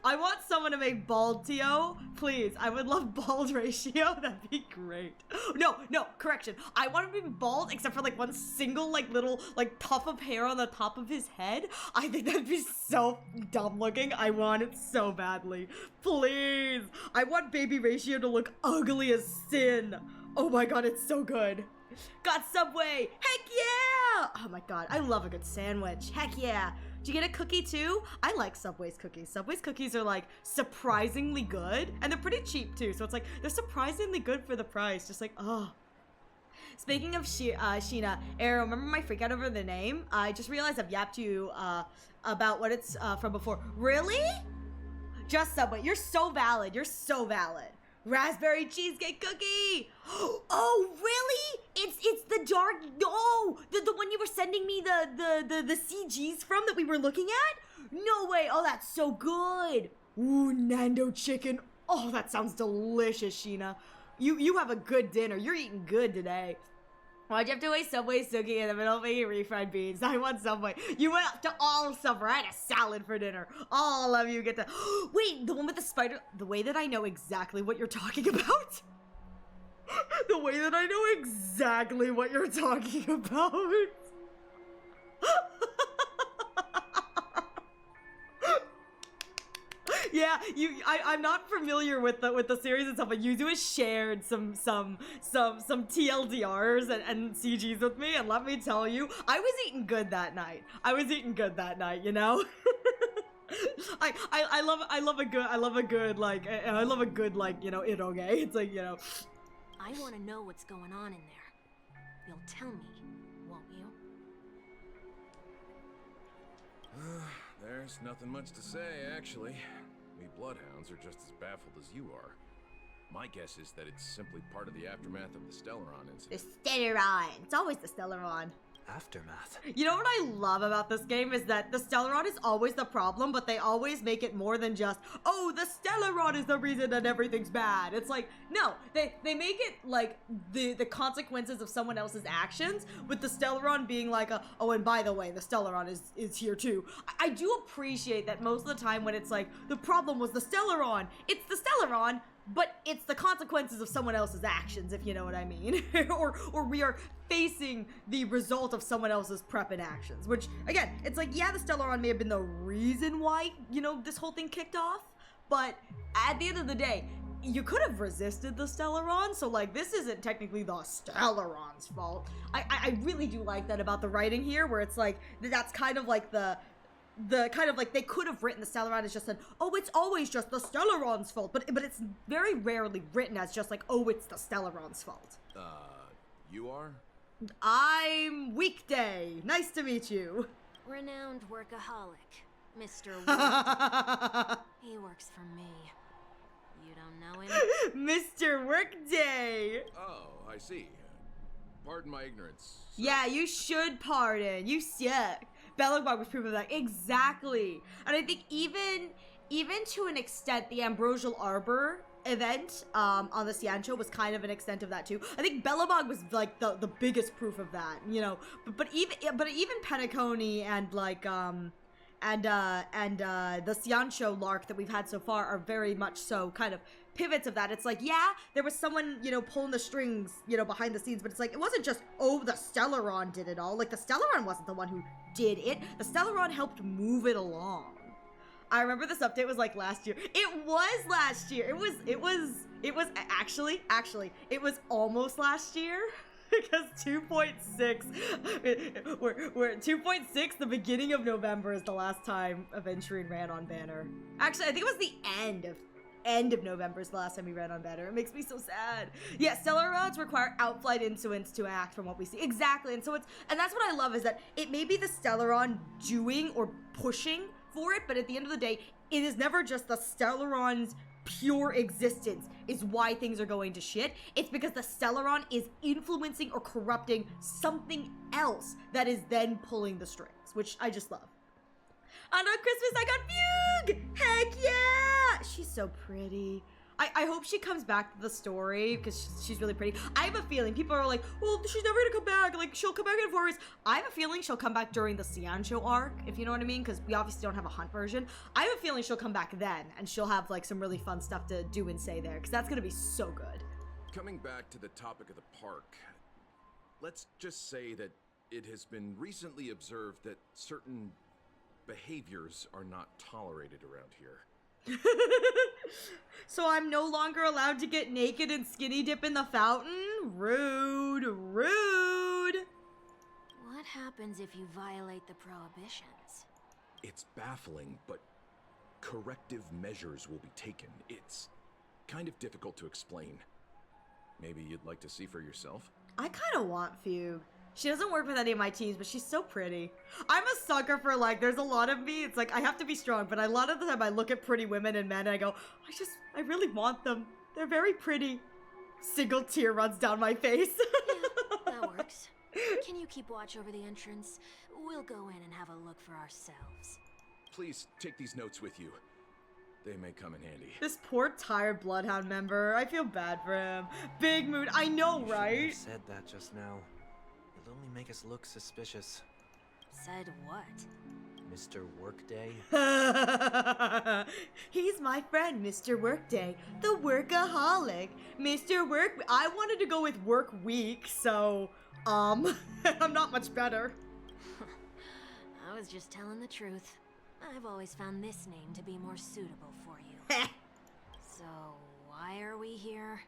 I want someone to make bald Tio. Please. I would love bald ratio. That'd be great. No, correction. I want him to be bald except for like one single like little like puff of hair on the top of his head. I think that'd be so dumb looking. I want it so badly. Please. I want baby ratio to look ugly as sin. Oh my god, it's so good. Got Subway. Heck yeah. Oh my god, I love a good sandwich. Heck yeah. Do you get a cookie too? I like Subway's cookies. Subway's cookies are like surprisingly good and they're pretty cheap too. So it's like they're surprisingly good for the price. Just like, oh. Speaking of Sheena, Arrow, remember my freak out over the name? I just realized I've yapped you about what it's from before. Really? Just Subway. You're so valid. You're so valid. Raspberry cheesecake cookie. Oh, really? It's the dark. Oh, the one you were sending me the CGs from that we were looking at? No way. Oh, that's so good. Ooh, Nando chicken. Oh, that sounds delicious, Sheena. You have a good dinner. You're eating good today. Why'd you have to waste Subway Suki in the middle of making refried beans? I want Subway. You went up to all Subway. I had a salad for dinner. All of you get to... Wait, the one with the spider... The way that I know exactly what you're talking about? The way that I know exactly what you're talking about. Yeah, I'm not familiar with the series and stuff, but Yuzu has shared some TLDRs and CGs with me, and let me tell you, I was eating good that night. You know? I love a good like you know, eroge. It's like, you know. I want to know what's going on in there. You'll tell me, won't you? There's nothing much to say, actually. We bloodhounds are just as baffled as you are. My guess is that it's simply part of the aftermath of the Stellaron incident. The Stellaron. It's always the Stellaron. aftermath. You know what I love about this game is that the Stellaron is always the problem, but they always make it more than just, oh, the Stellaron is the reason that everything's bad. It's like, no, they make it like the consequences of someone else's actions, with the Stellaron being like, oh, and by the way, the Stellaron is here too. I do appreciate that most of the time when it's like, the problem was the Stellaron, it's the Stellaron, but it's the consequences of someone else's actions, if you know what I mean. or we are facing the result of someone else's prep and actions, which, again, it's like, yeah, the Stellaron may have been the reason why, you know, this whole thing kicked off, but at the end of the day, you could have resisted the Stellaron, so, like, this isn't technically the Stellaron's fault. I really do like that about the writing here, where it's like, that's kind of like the kind of like, they could have written the Stellaron as just an, oh, it's always just the Stellaron's fault, but it's very rarely written as just like, oh, it's the Stellaron's fault. You are? I'm Weekday. Nice to meet you. Renowned workaholic, Mr. Workday. He works for me. You don't know him? Mr. Workday. Oh, I see. Pardon my ignorance. Sir. Yeah, you should pardon. You suck. Belobog was proof of that. Exactly. And I think even to an extent, the Ambrosial Arbor event on the Ciancho was kind of an extent of that too. I think Belobog was like the biggest proof of that, you know. But even Penacony and like the Ciancho Lark that we've had so far are very much so kind of pivots of that. It's like, yeah, there was someone, you know, pulling the strings, you know, behind the scenes, but it's like, it wasn't just, oh, the Stellaron did it all. Like, the Stellaron wasn't the one who did it. The Stellaron helped move it along. I remember this update was like last year. It was last year. It was actually, it was almost last year. Because 2.6, we're at 2.6, the beginning of November is the last time Aventurine ran on Banner. Actually, I think it was the end of November is the last time we ran on Banner. It makes me so sad. Yeah, Stellarons require outflight influence to act from what we see. Exactly, and that's what I love is that it may be the Stellaron doing or pushing for it, but at the end of the day, it is never just the Stellaron's pure existence is why things are going to shit. It's because the Stellaron is influencing or corrupting something else that is then pulling the strings, which I just love. And on Christmas, I got Fugue! Heck yeah! She's so pretty. I hope she comes back to the story, because she's really pretty. I have a feeling, people are like, well, she's never gonna come back, like, she'll come back in 4 years. I have a feeling she'll come back during the Ciancho arc, if you know what I mean, because we obviously don't have a hunt version. I have a feeling she'll come back then, and she'll have, like, some really fun stuff to do and say there, because that's gonna be so good. Coming back to the topic of the park, let's just say that it has been recently observed that certain behaviors are not tolerated around here. So I'm no longer allowed to get naked and skinny dip in the fountain? Rude, rude. What happens if you violate the prohibitions? It's baffling, but corrective measures will be taken. It's kind of difficult to explain. Maybe you'd like to see for yourself? I kind of want Fugue. She doesn't work with any of my teams, but she's so pretty. I'm a sucker for, like, there's a lot of me. It's like, I have to be strong, but a lot of the time I look at pretty women and men and I go, I really want them. They're very pretty. Single tear runs down my face. Yeah, that works. Can you keep watch over the entrance? We'll go in and have a look for ourselves. Please take these notes with you. They may come in handy. This poor tired Bloodhound member. I feel bad for him. Big mood. I know, right? You said that just now. It'll only make us look suspicious. Said what? Mr. Workday? He's my friend, Mr. Workday. The workaholic. Mr. Work... I wanted to go with Work Week, so... I'm not much better. I was just telling the truth. I've always found this name to be more suitable for you. So, why are we here?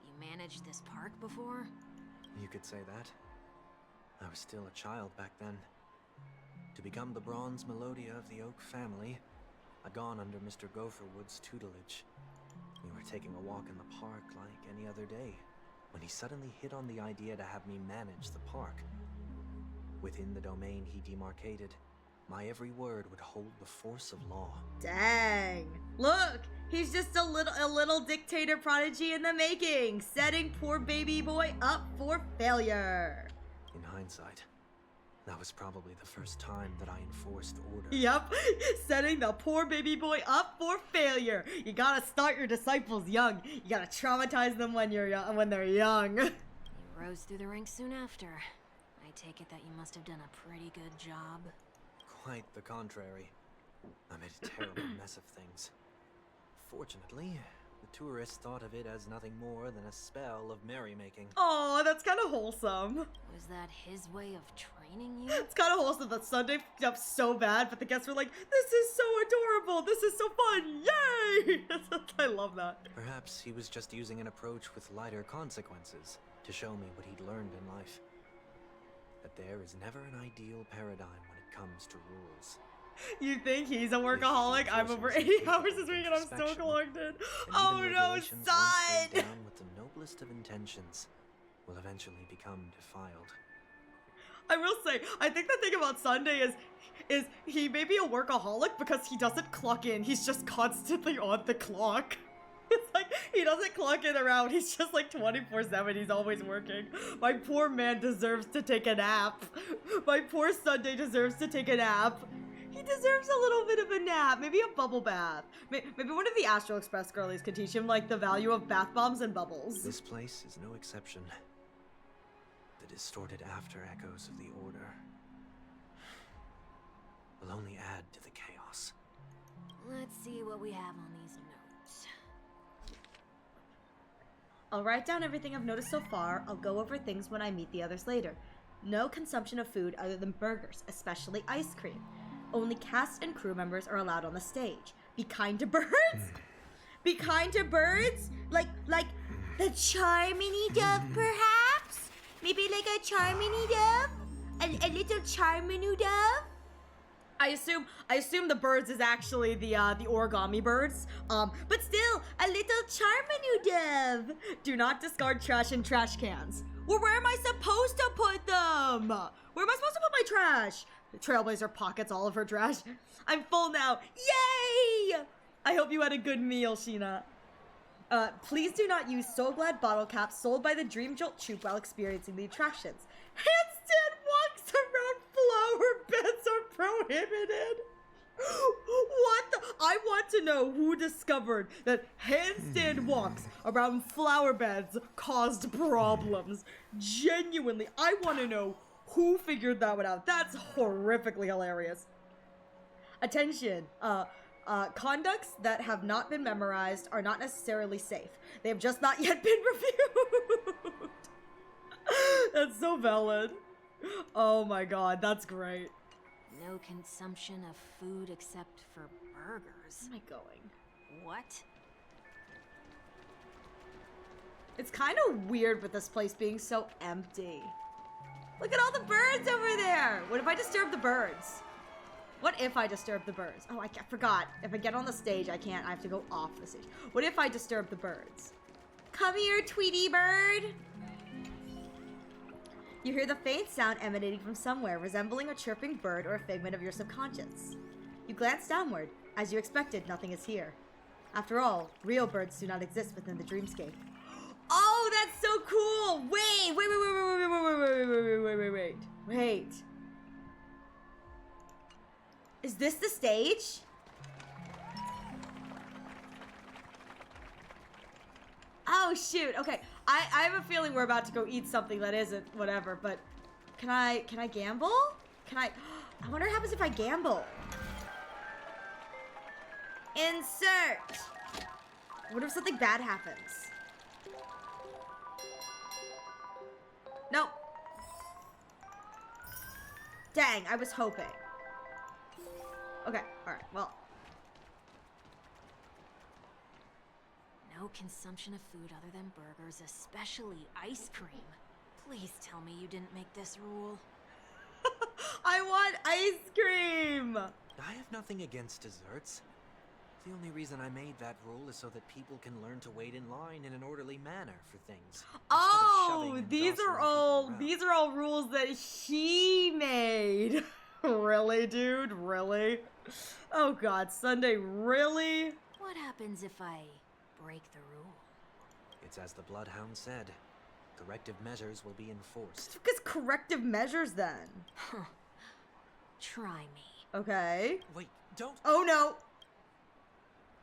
You managed this park before? You could say that. I was still a child back then. To become the bronze Melodia of the Oak family, I'd gone under Mr. Gopherwood's tutelage. We were taking a walk in the park like any other day, when he suddenly hit on the idea to have me manage the park. Within the domain he demarcated, my every word would hold the force of law. Dang. Look, he's just a little dictator prodigy in the making, setting poor baby boy up for failure. In hindsight, That was probably the first time that I enforced order. Yep, setting the poor baby boy up for failure. You gotta start your disciples young. You gotta traumatize them when they're young. You rose through the ranks soon after. I take it that you must have done a pretty good job. Quite the contrary. I made a terrible mess of things. Fortunately, the tourists thought of it as nothing more than a spell of merrymaking. Oh, that's kind of wholesome. Was that his way of training you? It's kind of wholesome that Sunday f***ed up so bad, but the guests were like, this is so adorable, this is so fun, yay! I love that. Perhaps he was just using an approach with lighter consequences to show me what he'd learned in life. That there is never an ideal paradigm when it comes to rules. You think he's a workaholic? I'm over 80 hours this week and I'm so collected. Oh no, son! Down with the noblest of intentions will eventually become defiled. I will say, I think the thing about Sunday is he may be a workaholic because he doesn't clock in. He's just constantly on the clock. It's like, he doesn't clock in around. He's just like 24/7. He's always working. My poor man deserves to take a nap. My poor Sunday deserves to take a nap. He deserves a little bit of a nap. Maybe a bubble bath. Maybe one of the Astral Express girlies could teach him, like, the value of bath bombs and bubbles. This place is no exception. The distorted after echoes of the Order will only add to the chaos. Let's see what we have on these notes. I'll write down everything I've noticed so far. I'll go over things when I meet the others later. No consumption of food other than burgers, especially ice cream. Only cast and crew members are allowed on the stage. Be kind to birds? Be kind to birds? Like the Charmony dove, perhaps? Maybe like a Charmony dove? A little Charmony dove? I assume the birds is actually the origami birds. But still, a little Charmony dove. Do not discard trash in trash cans. Well, where am I supposed to put them? Where am I supposed to put my trash? The Trailblazer pockets all of her trash. I'm full now. Yay! I hope you had a good meal, Sheena. Please do not use So Glad bottle caps sold by the Dream Jolt Troop while experiencing the attractions. Handstand walks around flower beds are prohibited. What the? I want to know who discovered that handstand walks around flower beds caused problems. Genuinely, I want to know who figured that one out. That's horrifically hilarious. Attention, conducts that have not been memorized are not necessarily safe. They have just not yet been reviewed. That's so valid. Oh my god, that's great. No consumption of food except for burgers. Where am I going? What? It's kind of weird with this place being so empty. Look at all the birds over there. What if I disturb the birds? What if I disturb the birds? Oh, I forgot. If I get on the stage, I can't. I have to go off the stage. What if I disturb the birds? Come here, Tweety bird. You hear the faint sound emanating from somewhere, resembling a chirping bird or a figment of your subconscious. You glance downward. As you expected, nothing is here. After all, real birds do not exist within the dreamscape. Oh, that's so cool! Wait. Is this the stage? Oh shoot, okay. I have a feeling we're about to go eat something that isn't whatever, but can I gamble? I wonder what happens if I gamble. Insert. What if something bad happens? Nope. Dang, I was hoping. Okay, alright, well. No consumption of food other than burgers, especially ice cream. Please tell me you didn't make this rule. I want ice cream! I have nothing against desserts. The only reason I made that rule is so that people can learn to wait in line in an orderly manner for things. Oh, these are all rules that he made. Really, dude? Really? Oh god, Sunday, really? What happens if I break the rule? It's as the Bloodhound said. corrective measures will be enforced. Because corrective measures then. Huh. Try me. Okay. Wait, don't. Oh no!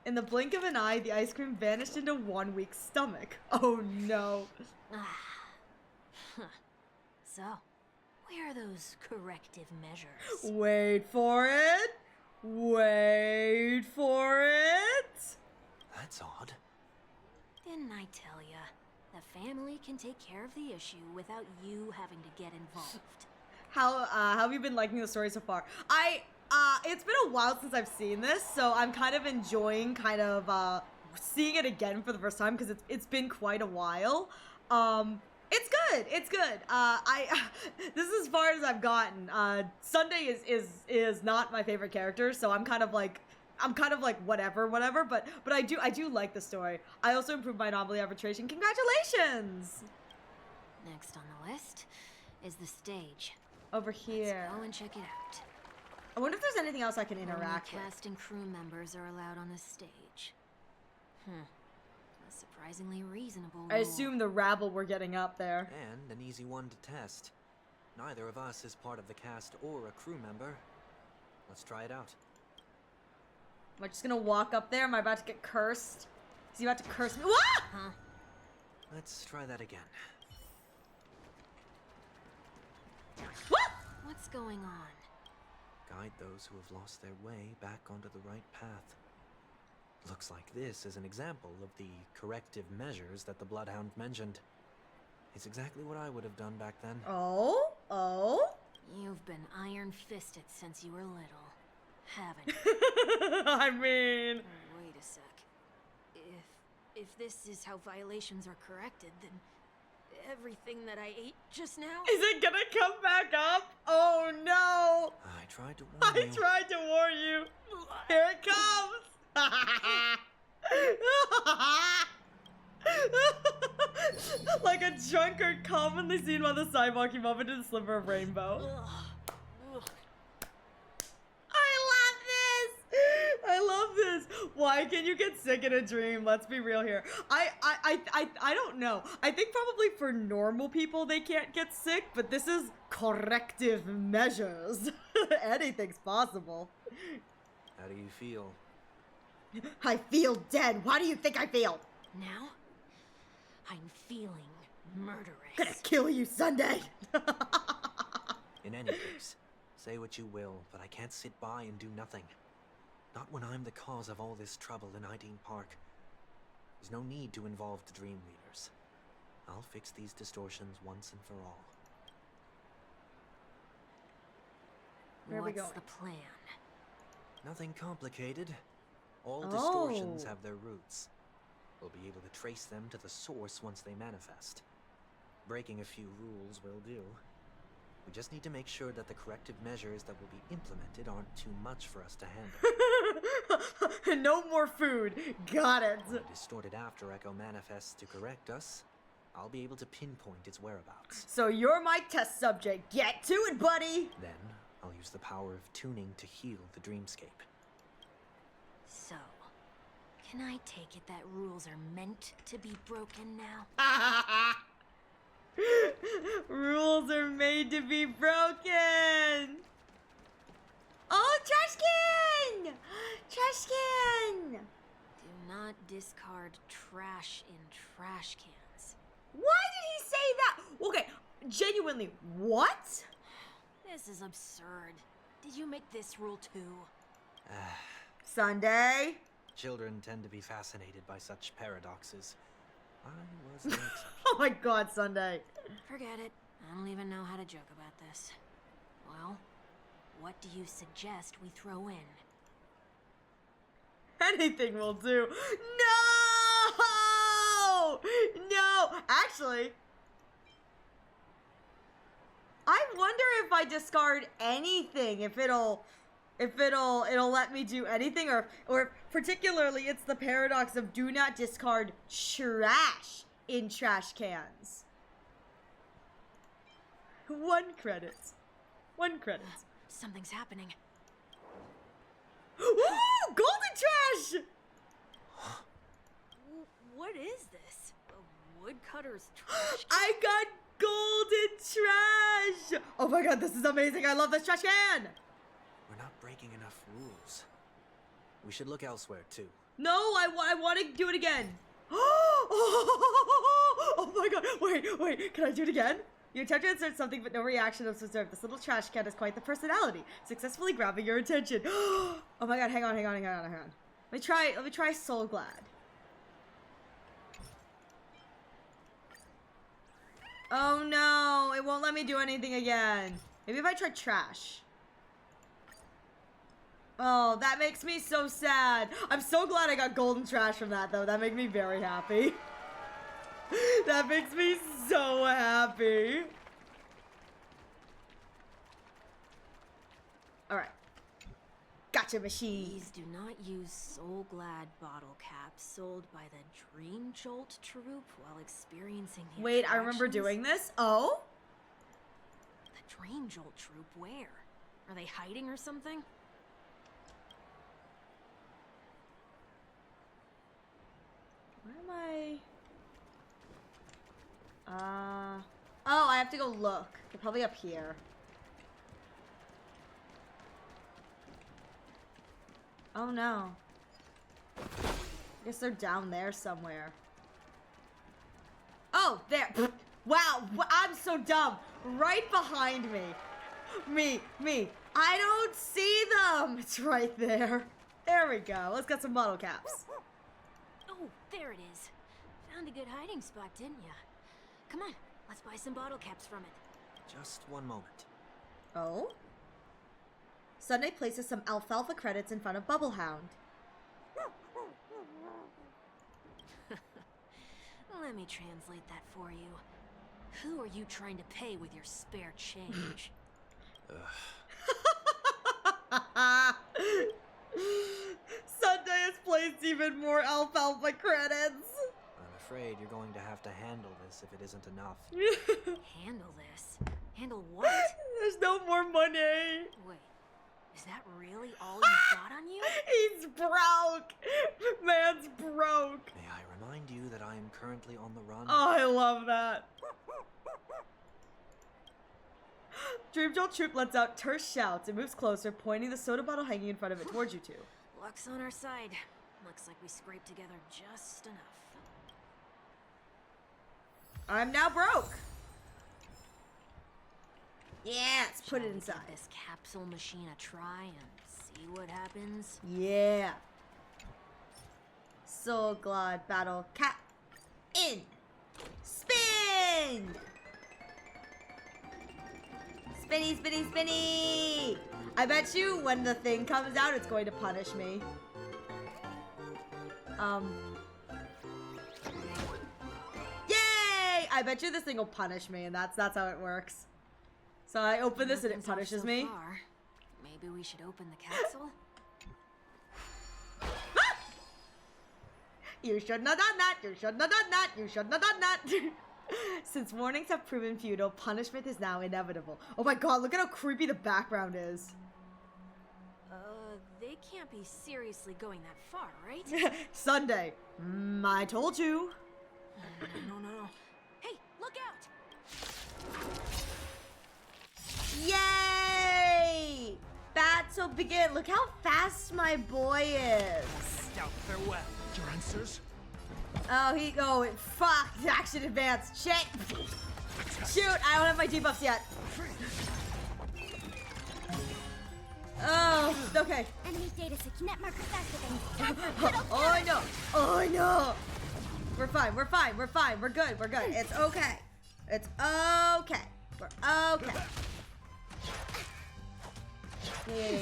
In the blink of an eye, the ice cream vanished into 1 week's stomach. Oh no. So, where are those corrective measures? Wait for it. Wait for it. That's odd. Didn't I tell ya? The family can take care of the issue without you having to get involved. How have you been liking the story so far? It's been a while since I've seen this, so I'm kind of enjoying seeing it again for the first time because it's been quite a while. It's good. It's good. This is as far as I've gotten. Sunday is not my favorite character, so I'm kind of like whatever, but I do like the story. I also improved my anomaly arbitration. Congratulations! Next on the list is the stage. Over here. Let's go and check it out. I wonder if there's anything else I can interact with. Cast and crew members are allowed on this stage. A surprisingly reasonable rule. I assume the rabble we're getting up there. And an easy one to test. Neither of us is part of the cast or a crew member. Let's try it out. Am I just gonna walk up there? Am I about to get cursed? Is he about to curse me? What? Huh? Let's try that again. What? What's going on? Guide those who have lost their way back onto the right path. Looks like this is an example of the corrective measures that the Bloodhound mentioned. It's exactly what I would have done back then. Oh? Oh? You've been iron-fisted since you were little, haven't you? I mean... Wait a sec. If this is how violations are corrected, then everything that I ate just now... Is it gonna come back up? Oh no! I tried to warn you. I tried to warn you. Here it comes! Like a drunkard commonly seen by the sidewalk, you moment in a sliver of rainbow. I love this. Why can you get sick in a dream? Let's be real here. I don't know. I think probably for normal people they can't get sick, but this is corrective measures. Anything's possible. How do you feel? I feel dead. Why do you think I feel? Now, I'm feeling murderous. Gonna kill you Sunday. In any case, say what you will, but I can't sit by and do nothing. Not when I'm the cause of all this trouble in Ideen Park. There's no need to involve the Dream Weavers. I'll fix these distortions once and for all. Where are we going? What's the plan? Nothing complicated. All distortions have their roots. We'll be able to trace them to the source once they manifest. Breaking a few rules will do. We just need to make sure that the corrective measures that will be implemented aren't too much for us to handle. No more food. Got it. When a distorted after echo manifests to correct us, I'll be able to pinpoint its whereabouts. So you're my test subject. Get to it, buddy. Then, I'll use the power of tuning to heal the dreamscape. So, can I take it that rules are meant to be broken now? Rules are made to be broken. Oh, trash can! Trash can! Do not discard trash in trash cans. Why did he say that? Okay, genuinely, what? This is absurd. Did you make this rule too? Sunday? Children tend to be fascinated by such paradoxes. I was an exception. Oh my god, Sunday. Forget it. I don't even know how to joke about this. Well, what do you suggest we throw in? Anything will do. No! No! Actually, I wonder if I discard anything, if it'll let me do anything, or particularly it's the paradox of do not discard trash in trash cans. 1 credit. 1 credit. Something's happening. Ooh! Golden trash! What is this? woodcutter's trash. I got golden trash! Oh my god, this is amazing. I love this trash can! We're not breaking enough rules. We should look elsewhere, too. No, I want to do it again. Oh my god, wait, can I do it again? You attempt to insert something, but no reaction is observed. This little trash can has quite the personality, successfully grabbing your attention. Oh my god, hang on. Let me try Soul Glad. Oh no, it won't let me do anything again. Maybe if I try trash. Oh, that makes me so sad. I'm so glad I got golden trash from that, though. That makes me very happy. That makes me so happy. Alright. Gotcha, machine. Please do not use Soul Glad bottle caps sold by the Dream Jolt troupe while experiencing the Wait, I remember doing this? Oh? The Dream Jolt troupe, where? Are they hiding or something? Where am I? Oh, I have to go look. They're probably up here. Oh no. I guess they're down there somewhere. Oh, there. Wow, I'm so dumb. Right behind me. Me. I don't see them. It's right there. There we go. Let's get some bottle caps. Oh, there it is. Found a good hiding spot, didn't ya? Come on, let's buy some bottle caps from it. Just one moment. Oh? Sunday places some alfalfa credits in front of Bubblehound. Let me translate that for you. Who are you trying to pay with your spare change? Sunday has placed even more alfalfa credits. I'm afraid you're going to have to handle this if it isn't enough. Handle this? Handle what? There's no more money. Wait, is that really all you got on you? He's broke. Man's broke. May I remind you that I am currently on the run? Oh, I love that. Dream Jolt Troop lets out terse shouts and moves closer, pointing the soda bottle hanging in front of it towards you two. Luck's on our side. Looks like we scraped together just enough. I'm now broke. Yeah, let's put it Shall we inside. give this capsule machine a try and see what happens? Yeah. Soul Glad battle cap in. Spin! Spinny, spinny, spinny! I bet you when the thing comes out, it's going to punish me. Yay! I bet you this thing will punish me, and that's how it works. So I open this and it punishes me. Far. Maybe we should open the capsule? You shouldn't have done that. You shouldn't have done that. You shouldn't have done that. Since warnings have proven futile, punishment is now inevitable. Oh my god, look at how creepy the background is. They can't be seriously going that far, right? Sunday. I told you. No. Hey, look out! Yay! Battle begin. Look how fast my boy is. Doubt farewell. Your answers? Oh, fuck, action advance. Shit. Shoot, I don't have my debuffs yet. Oh, okay. Enemy data net markers activated. Oh, I know. We're fine. We're good. It's okay. We're okay. Yeah.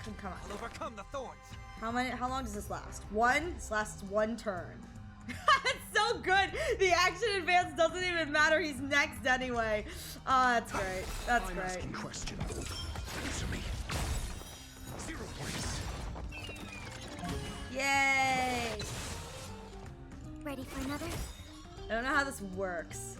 Come on. I'll overcome the thorns. How long does this last? This lasts one turn. It's so good. The action advance doesn't even matter. He's next anyway. Oh, that's great. I'm asking question. Answer me. 0 points. Yay! Ready for another? I don't know how this works.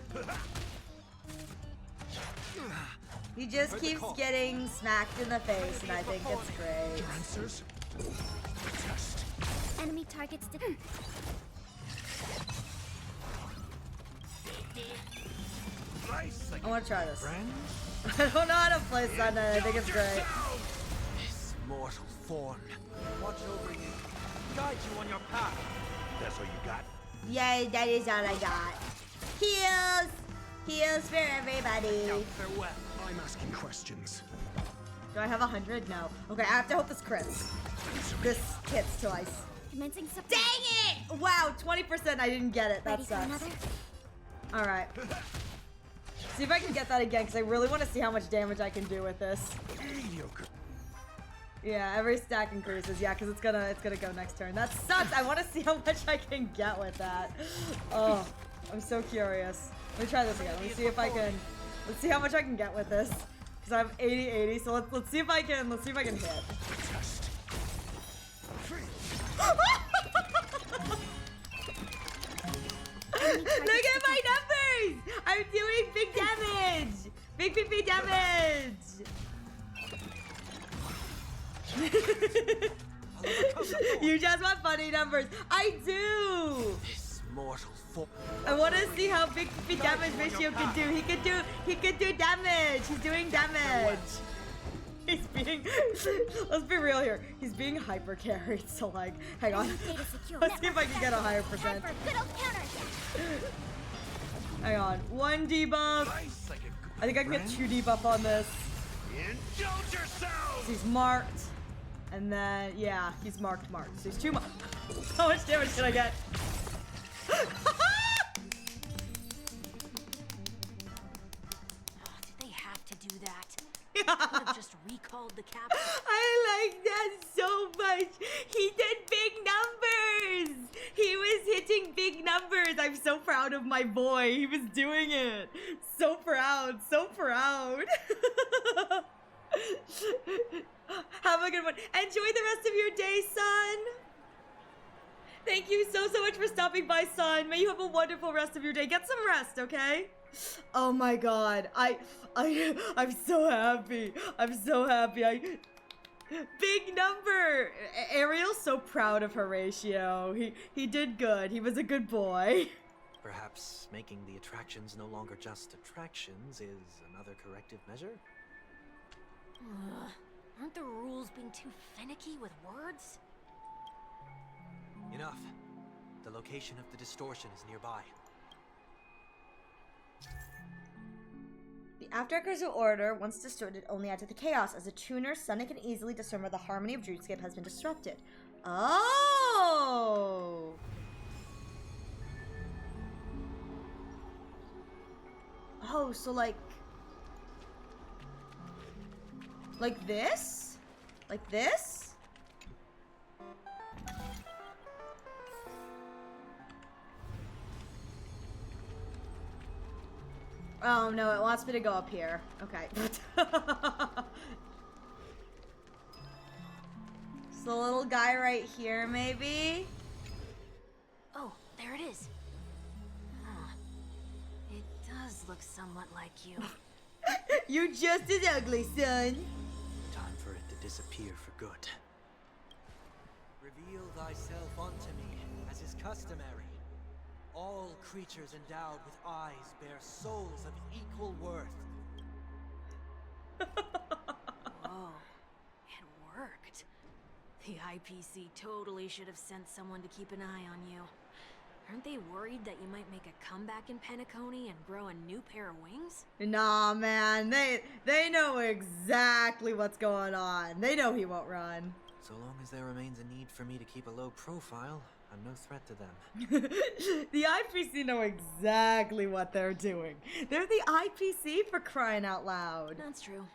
He just keeps getting smacked in the face, and I think it's great. Your answers? Test. Enemy targets I want to try this. Friends? I don't know how to play Sunday. I think it's great. This mortal form. Watch over you. Guide you on your path. That's all you got? Yeah, that is all I got. Heals! Heals for everybody. Now, farewell. I'm asking questions. Do I have 100? No. Okay, I have to hope this crits. This hits twice. Commencing supply. Dang it! Wow, 20%. I didn't get it. That Ready for sucks. another? All right. See if I can get that again, because I really want to see how much damage I can do with this. Mediocre. Yeah, every stack increases. Yeah, because it's gonna go next turn. That sucks. I want to see how much I can get with that. Oh, I'm so curious. Let me try this again. Let me see if I can. Let's see how much I can get with this. Because I have 80/80. So let's see if I can. Let's see if I can hit. Look at my numbers! I'm doing big damage! Big damage! You just want funny numbers. I do! This mortal form. I want to see how big damage Ratio can do. He could do damage. He's doing damage. He's being. Let's be real here. He's being hyper carried. So like, hang on. Let's see if I can get a higher percent. Hang on. 1 debuff. I think I can get 2 debuff on this. Indulge yourself! He's marked. And then, yeah, he's marked. So he's 2 marked. How much damage can I get? Did they have to do that? Could have just recalled the captain. I like that so much. He did big numbers. He was hitting big numbers. I'm so proud of my boy. He was doing it. So proud. Have a good one. Enjoy the rest of your day, son. Thank you so much for stopping by, son. May you have a wonderful rest of your day. Get some rest, okay? Oh my god. I'm so happy. Big number. Ariel's so proud of Horatio. He did good. He was a good boy. Perhaps making the attractions no longer just attractions is another corrective measure? Aren't the rules being too finicky with words? Enough. The location of the distortion is nearby. The After-Echoes of Order, once distorted, only add to the chaos. As a tuner, Sonic can easily discern where the harmony of Dreamscape has been disrupted. Oh! Oh, so like this? Like this? Oh no, it wants me to go up here. Okay. So the little guy right here, maybe? Oh, there it is. Huh. It does look somewhat like you. You're just as ugly, son. Time for it to disappear for good. Reveal thyself unto me, as is customary. All creatures endowed with eyes bear souls of equal worth. Whoa, it worked. The IPC totally should have sent someone to keep an eye on you. Aren't they worried that you might make a comeback in Penacony and grow a new pair of wings? Nah, man. They know exactly what's going on. They know he won't run. So long as there remains a need for me to keep a low profile, I'm no threat to them. The IPC know exactly what they're doing. They're the IPC, for crying out loud. That's true.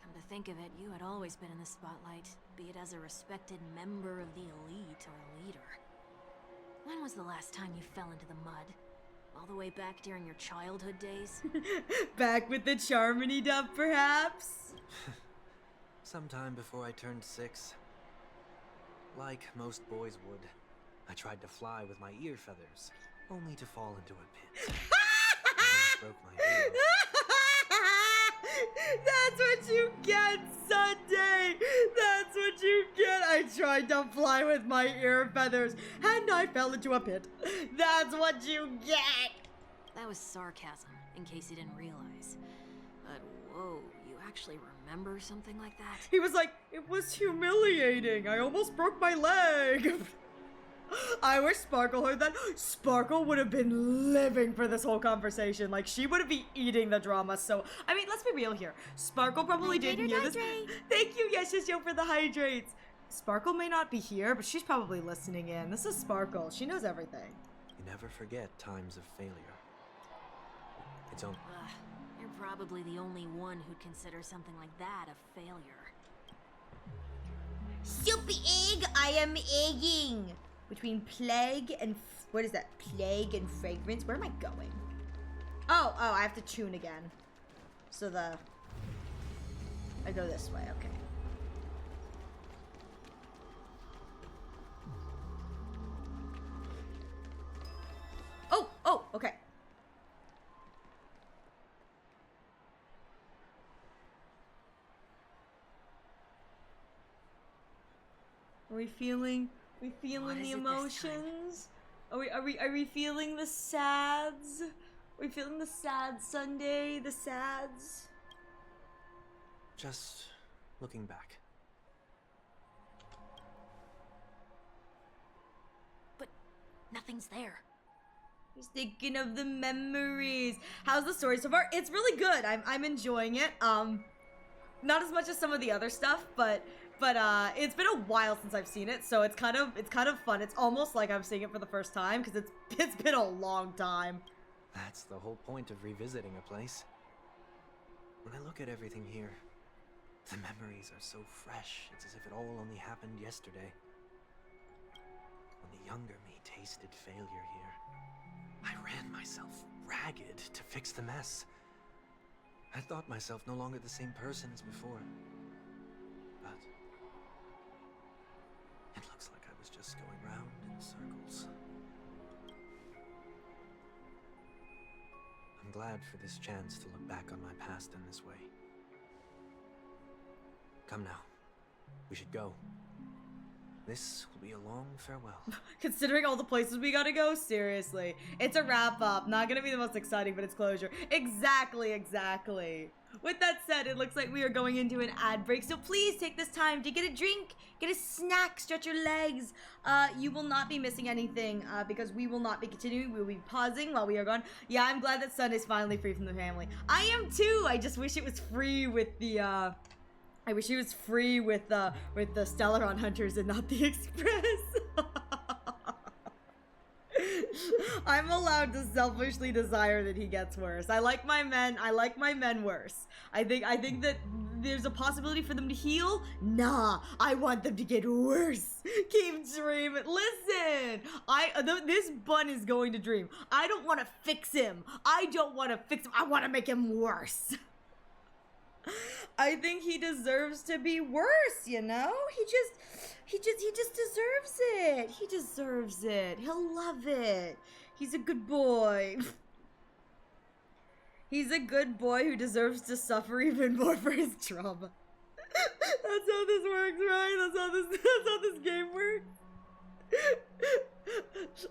Come to think of it, you had always been in the spotlight, be it as a respected member of the elite or a leader. When was the last time you fell into the mud? All the way back during your childhood days? Back with the Charmony dub, perhaps? Sometime before I turned 6. Like most boys would, I tried to fly with my ear feathers, only to fall into a pit. I broke my ear. That's what you get, Sunday! That's what you get! I tried to fly with my ear feathers, and I fell into a pit. That's what you get! That was sarcasm. in case you didn't realize. But whoa, you actually remember something like that? He was like, it was humiliating. I almost broke my leg. I wish Sparkle heard that. Sparkle would have been living for this whole conversation. Like, she would be eating the drama. So, I mean, let's be real here. Sparkle probably didn't hear this. Thank you, Yeshishio, for the hydrates. Sparkle may not be here, but she's probably listening in. This is Sparkle. She knows everything. You never forget times of failure. It's only... You're probably the only one who'd consider something like that a failure. Super egg, I am egging. Between plague and... what is that? Plague and fragrance? Where am I going? Oh, I have to tune again. So I go this way, okay. Oh, okay. Are we feeling the emotions? Are we feeling the sads? Are we feeling the sad Sunday? The sads? Just looking back. But nothing's there. He's thinking of the memories. How's the story so far? It's really good. I'm enjoying it. Not as much as some of the other stuff, but it's been a while since I've seen it, so it's kind of fun. It's almost like I'm seeing it for the first time because it's been a long time. That's the whole point of revisiting a place. When I look at everything here, the memories are so fresh. It's as if it all only happened yesterday. When the younger me tasted failure here, I ran myself ragged to fix the mess. I thought myself no longer the same person as before. But it looks like I was just going round in circles. I'm glad for this chance to look back on my past in this way. Come now. We should go. This will be a long farewell. Considering all the places we gotta go, seriously. It's a wrap up. Not gonna be the most exciting, but it's closure. Exactly. With that said, it looks like we are going into an ad break, so please take this time to get a drink, get a snack, stretch your legs. You will not be missing anything, because we will not be continuing. We will be pausing while we are gone. Yeah, I'm glad that Sunday's finally free from the family. I am too! I just wish it was free with the, I wish he was free with the Stellaron Hunters and not the Express. I'm allowed to selfishly desire that he gets worse. I like my men worse. I think that there's a possibility for them to heal. Nah, I want them to get worse. Keep dreaming. Listen, this bun is going to dream. I don't want to fix him. I want to make him worse. I think he deserves to be worse, you know? He just deserves it. He deserves it. He'll love it. He's a good boy. He's a good boy who deserves to suffer even more for his trauma. That's how this works, right? That's how this game works.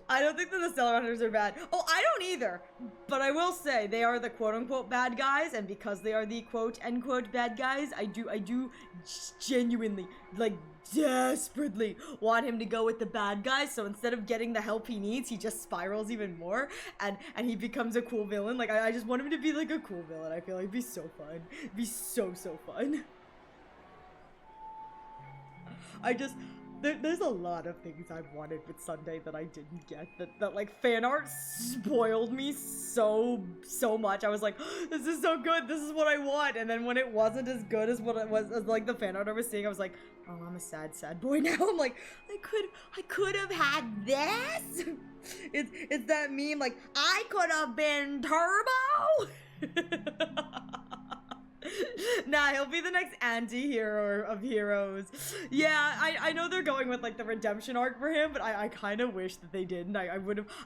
I don't think that the Stellar Hunters are bad. Oh, I don't either. But I will say they are the quote-unquote bad guys, and because they are the quote-unquote bad guys, I do genuinely, like, desperately want him to go with the bad guys. So instead of getting the help he needs, he just spirals even more, and he becomes a cool villain. Like, I just want him to be like a cool villain. I feel like it'd be so fun. It'd be so fun. There's a lot of things I've wanted with Sunday that I didn't get, that like fan art spoiled me so much. I was like, this is so good, this is what I want, and then when it wasn't as good as what it was, as like the fan art I was seeing, I was like, oh, I'm a sad boy now. I'm like, I could have had this. It's that meme, like, I could have been Turbo. Nah, Yeah, he'll be the next anti-hero of heroes. Yeah, I know they're going with like the redemption arc for him, but I kind of wish that they didn't. I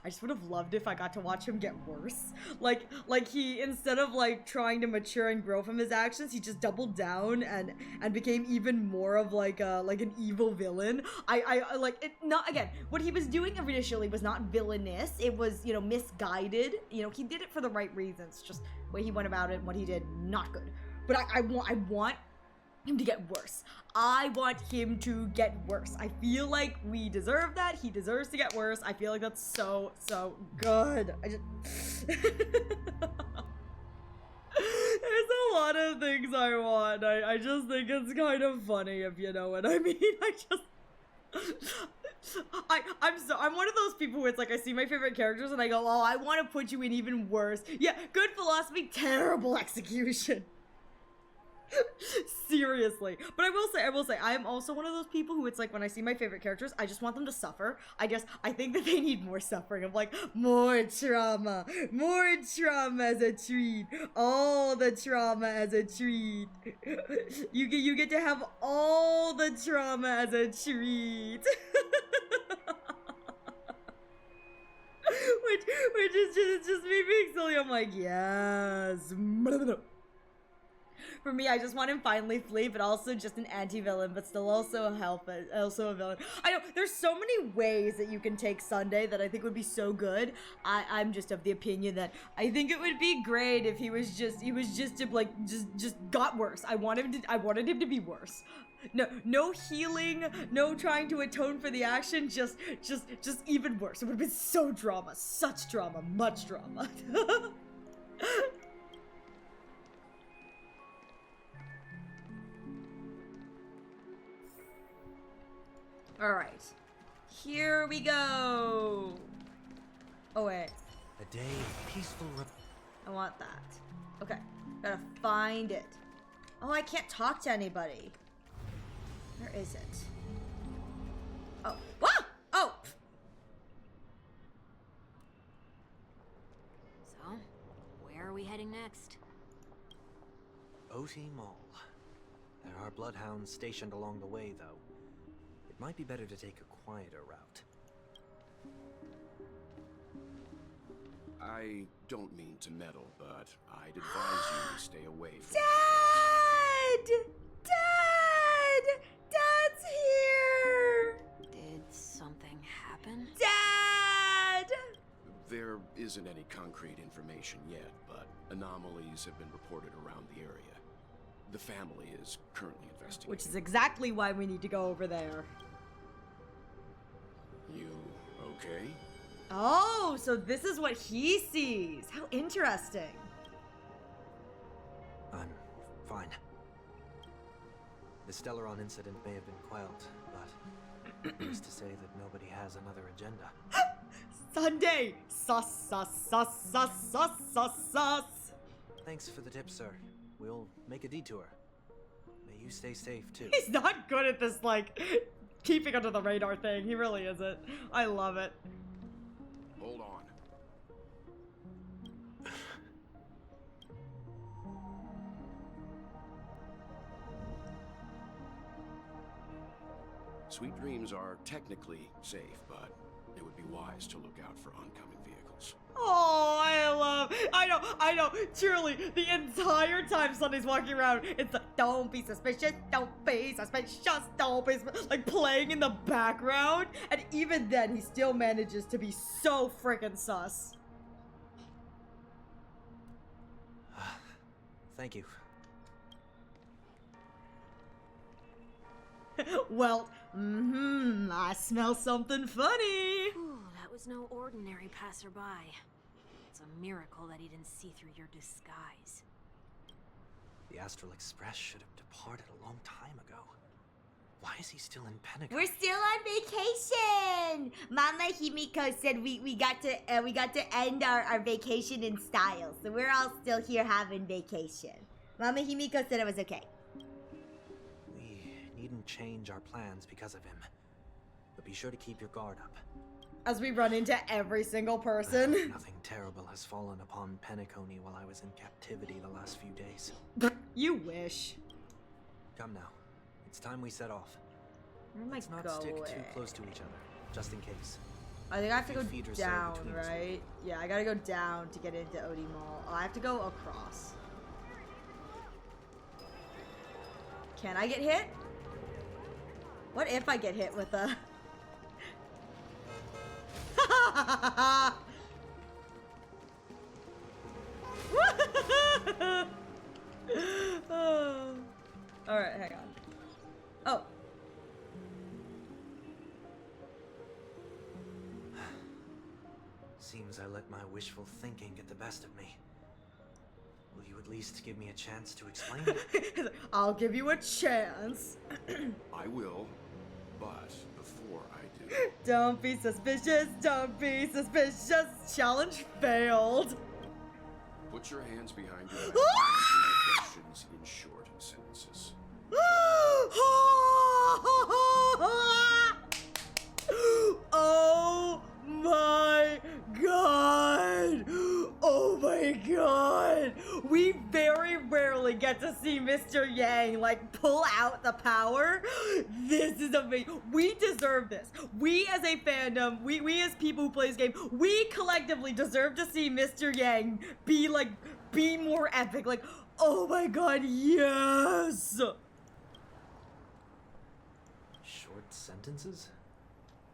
just would have loved if I got to watch him get worse. Like he, instead of like trying to mature and grow from his actions, he just doubled down and became even more of like an evil villain. I like it. Not again. What he was doing initially was not villainous. It was, you know, misguided. You know, he did it for the right reasons. Just the way he went about it and what he did, not good. But I want him to get worse. I want him to get worse. I feel like we deserve that. He deserves to get worse. I feel like that's so good. I just there's a lot of things I want. I just think it's kind of funny, if you know what I mean. I'm one of those people who it's like I see my favorite characters and I go, oh, I want to put you in even worse. Yeah, good philosophy, terrible execution. Seriously. But I will say, I am also one of those people who it's like when I see my favorite characters, I just want them to suffer. I think that they need more suffering. I'm like, more trauma as a treat, all the trauma as a treat. You get to have all the trauma as a treat. which is just me being silly. I'm like, yes. For me, I just want him finally flee, but also just an anti-villain, but still also a villain. I know, there's so many ways that you can take Sunday that I think would be so good. I'm just of the opinion that I think it would be great if he was just got worse. I wanted him to be worse. No healing, no trying to atone for the action, just even worse. It would have been so drama, such drama, much drama. Alright, here we go. Oh wait. A day of peaceful I want that. Okay, gotta find it. Oh, I can't talk to anybody. Where is it? Oh, whoa! Oh! So, where are we heading next? OT Mall. There are bloodhounds stationed along the way, though. It might be better to take a quieter route. I don't mean to meddle, but I'd advise you to stay away from Dad! Dad! Dad's here! Did something happen? Dad! There isn't any concrete information yet, but anomalies have been reported around the area. The family is currently investigating. Which is exactly why we need to go over there. You okay? Oh, so this is what he sees. How interesting. I'm fine. The Stellaron incident may have been quelled, but who's to say that nobody has another agenda? Sunday! Sus. Thanks for the tip, sir. We'll make a detour. May you stay safe, too. He's not good at this, like, keeping under the radar thing. He really isn't. I love it. Hold on. Sweet Dreams are technically safe, but it would be wise to look out for oncoming vehicles. Oh, I know. Truly, the entire time Sunday's walking around, it's like, don't be suspicious, like playing in the background. And even then, he still manages to be so freaking sus. Thank you. Well, I smell something funny. Ooh, that was no ordinary passerby. It's a miracle that he didn't see through your disguise. The Astral Express should have departed a long time ago. Why is he still in Penacony? We're still on vacation. Mama Himiko said we got to end our vacation in style, so we're all still here having vacation. Mama Himiko said it was okay. We needn't change our plans because of him, but be sure to keep your guard up. As we run into every single person. Nothing terrible has fallen upon Penacony while I was in captivity the last few days. You wish. Come now. It's time we set off. Where am I Let's not going? stick too close to each other, just in case. I think I have to go Feet or so down, between us. right? Yeah, I gotta go down to get into OD Mall. Oh, I have to go across. Can I get hit? What if I get hit with a... Oh. Alright, hang on. Oh. Seems I let my wishful thinking get the best of me. Will you at least give me a chance to explain? I'll give you a chance. I will, but before I do, Don't be suspicious, don't be suspicious. Challenge failed. put your hands behind your back and answer my questions in short sentences. Oh my god! Oh my god! We very rarely get to see Mr. Yang like pull out the power. This is amazing. We deserve this. We as a fandom, we as people who play this game, we collectively deserve to see Mr. Yang be more epic. Like, oh my god, yes! Short sentences?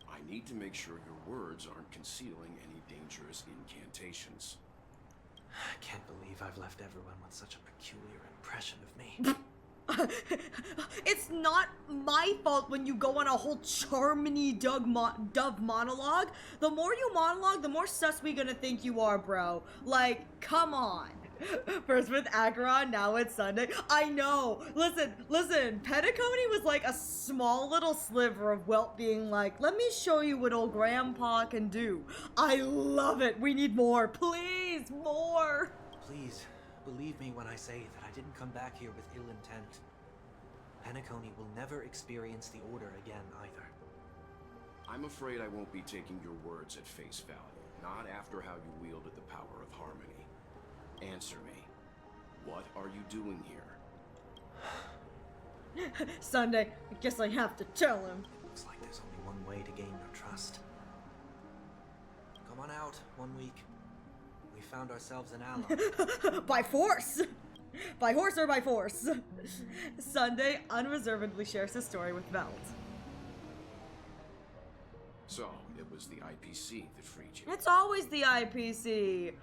I need to make sure your words aren't concealing any dangerous incantations. I can't believe I've left everyone with such a peculiar impression of me. It's not my fault when you go on a whole Charmony Dove monologue. The more you monologue, the more sus we gonna think you are, bro. Like, come on. First with Acheron, now it's Sunday. I know. Listen. Petticone was like a small little sliver of Welt being like, let me show you what old grandpa can do. I love it. We need more. Please, more. Please, believe me when I say that I didn't come back here with ill intent. Penacony will never experience the Order again, either. I'm afraid I won't be taking your words at face value, not after how you wielded the power of Harmony. Answer me. What are you doing here? Sunday, I guess I have to tell him. Looks like there's only one way to gain your trust. Come on out, 1 week. We found ourselves an ally. By force! By horse or by force? Sunday unreservedly shares his story with Velt. So, it was the IPC that freed you. It's always the IPC.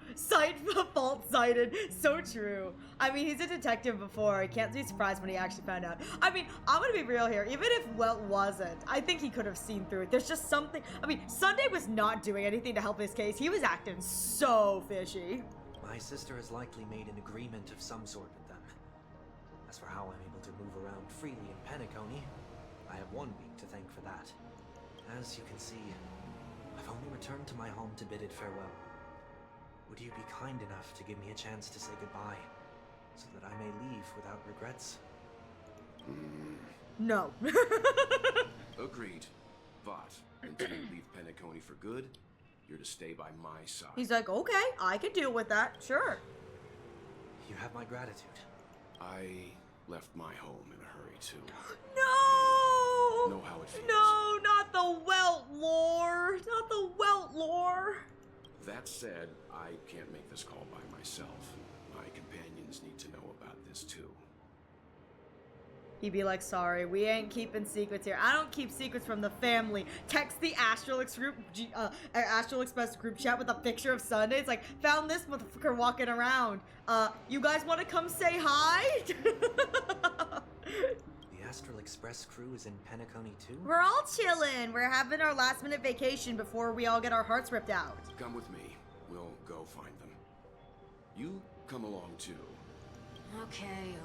Fault cited. So true. I mean, he's a detective before. I can't be surprised when he actually found out. I mean, I'm gonna be real here. Even if Welt wasn't, I think he could have seen through it. There's just something. I mean, Sunday was not doing anything to help his case. He was acting so fishy. My sister has likely made an agreement of some sort with them. As for how I'm able to move around freely in Penacony, I have 1 week to thank for that. As you can see, I've only returned to my home to bid it farewell. Would you be kind enough to give me a chance to say goodbye, so that I may leave without regrets? No. Agreed. But, until you leave Penacony for good, you're to stay by my side. He's like, okay, I can deal with that. Sure. You have my gratitude. I left my home in a hurry, too. No! Know how it feels. No, not the Welt lore. Not the Welt lore. That said, I can't make this call by myself. My companions need to know about this, too. He'd be like, sorry, we ain't keeping secrets here. I don't keep secrets from the family. Text the Astral Express group chat with a picture of Sunday. It's like, found this motherfucker walking around. You guys want to come say hi? The Astral Express crew is in Penacony too? We're all chilling. We're having our last minute vacation before we all get our hearts ripped out. Come with me. We'll go find them. You come along, too. Okay.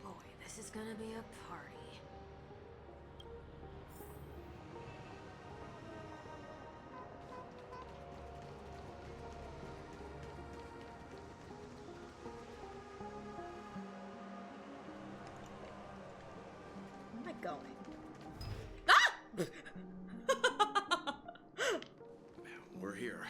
Boy, this is gonna be a party. Where am I going? We're here.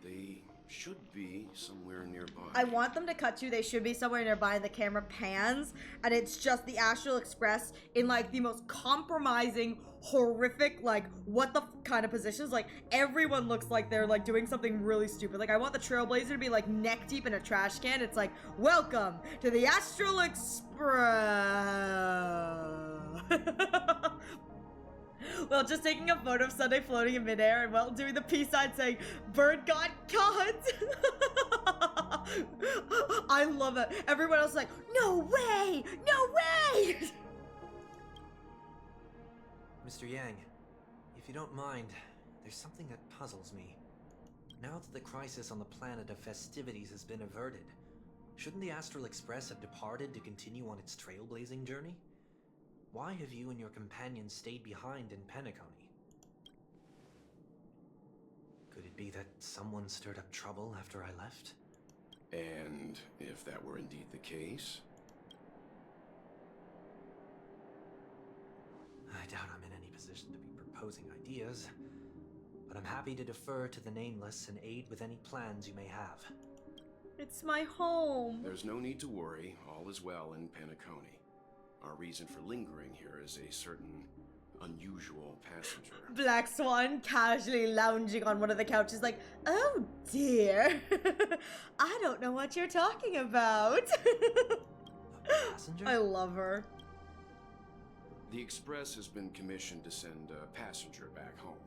They should be somewhere nearby. I want them to cut to, they should be somewhere nearby and the camera pans, and it's just the Astral Express in like the most compromising, horrific, like what the kind of positions. Like everyone looks like they're like doing something really stupid. Like I want the Trailblazer to be like neck deep in a trash can. It's like, welcome to the Astral Express. Well, just taking a photo of Sunday floating in midair and well doing the peace sign saying, bird got caught. I love it. Everyone else is like, no way, no way. Mr. Yang, if you don't mind, there's something that puzzles me. Now that the crisis on the planet of festivities has been averted, shouldn't the Astral Express have departed to continue on its trailblazing journey? Why have you and your companions stayed behind in Penacony? Could it be that someone stirred up trouble after I left? And if that were indeed the case? I doubt I'm in any position to be proposing ideas, but I'm happy to defer to the Nameless and aid with any plans you may have. It's my home. There's no need to worry. All is well in Penacony. Our reason for lingering here is a certain unusual passenger. Black Swan casually lounging on one of the couches like, oh dear. I don't know what you're talking about. A passenger? I love her. The Express has been commissioned to send a passenger back home.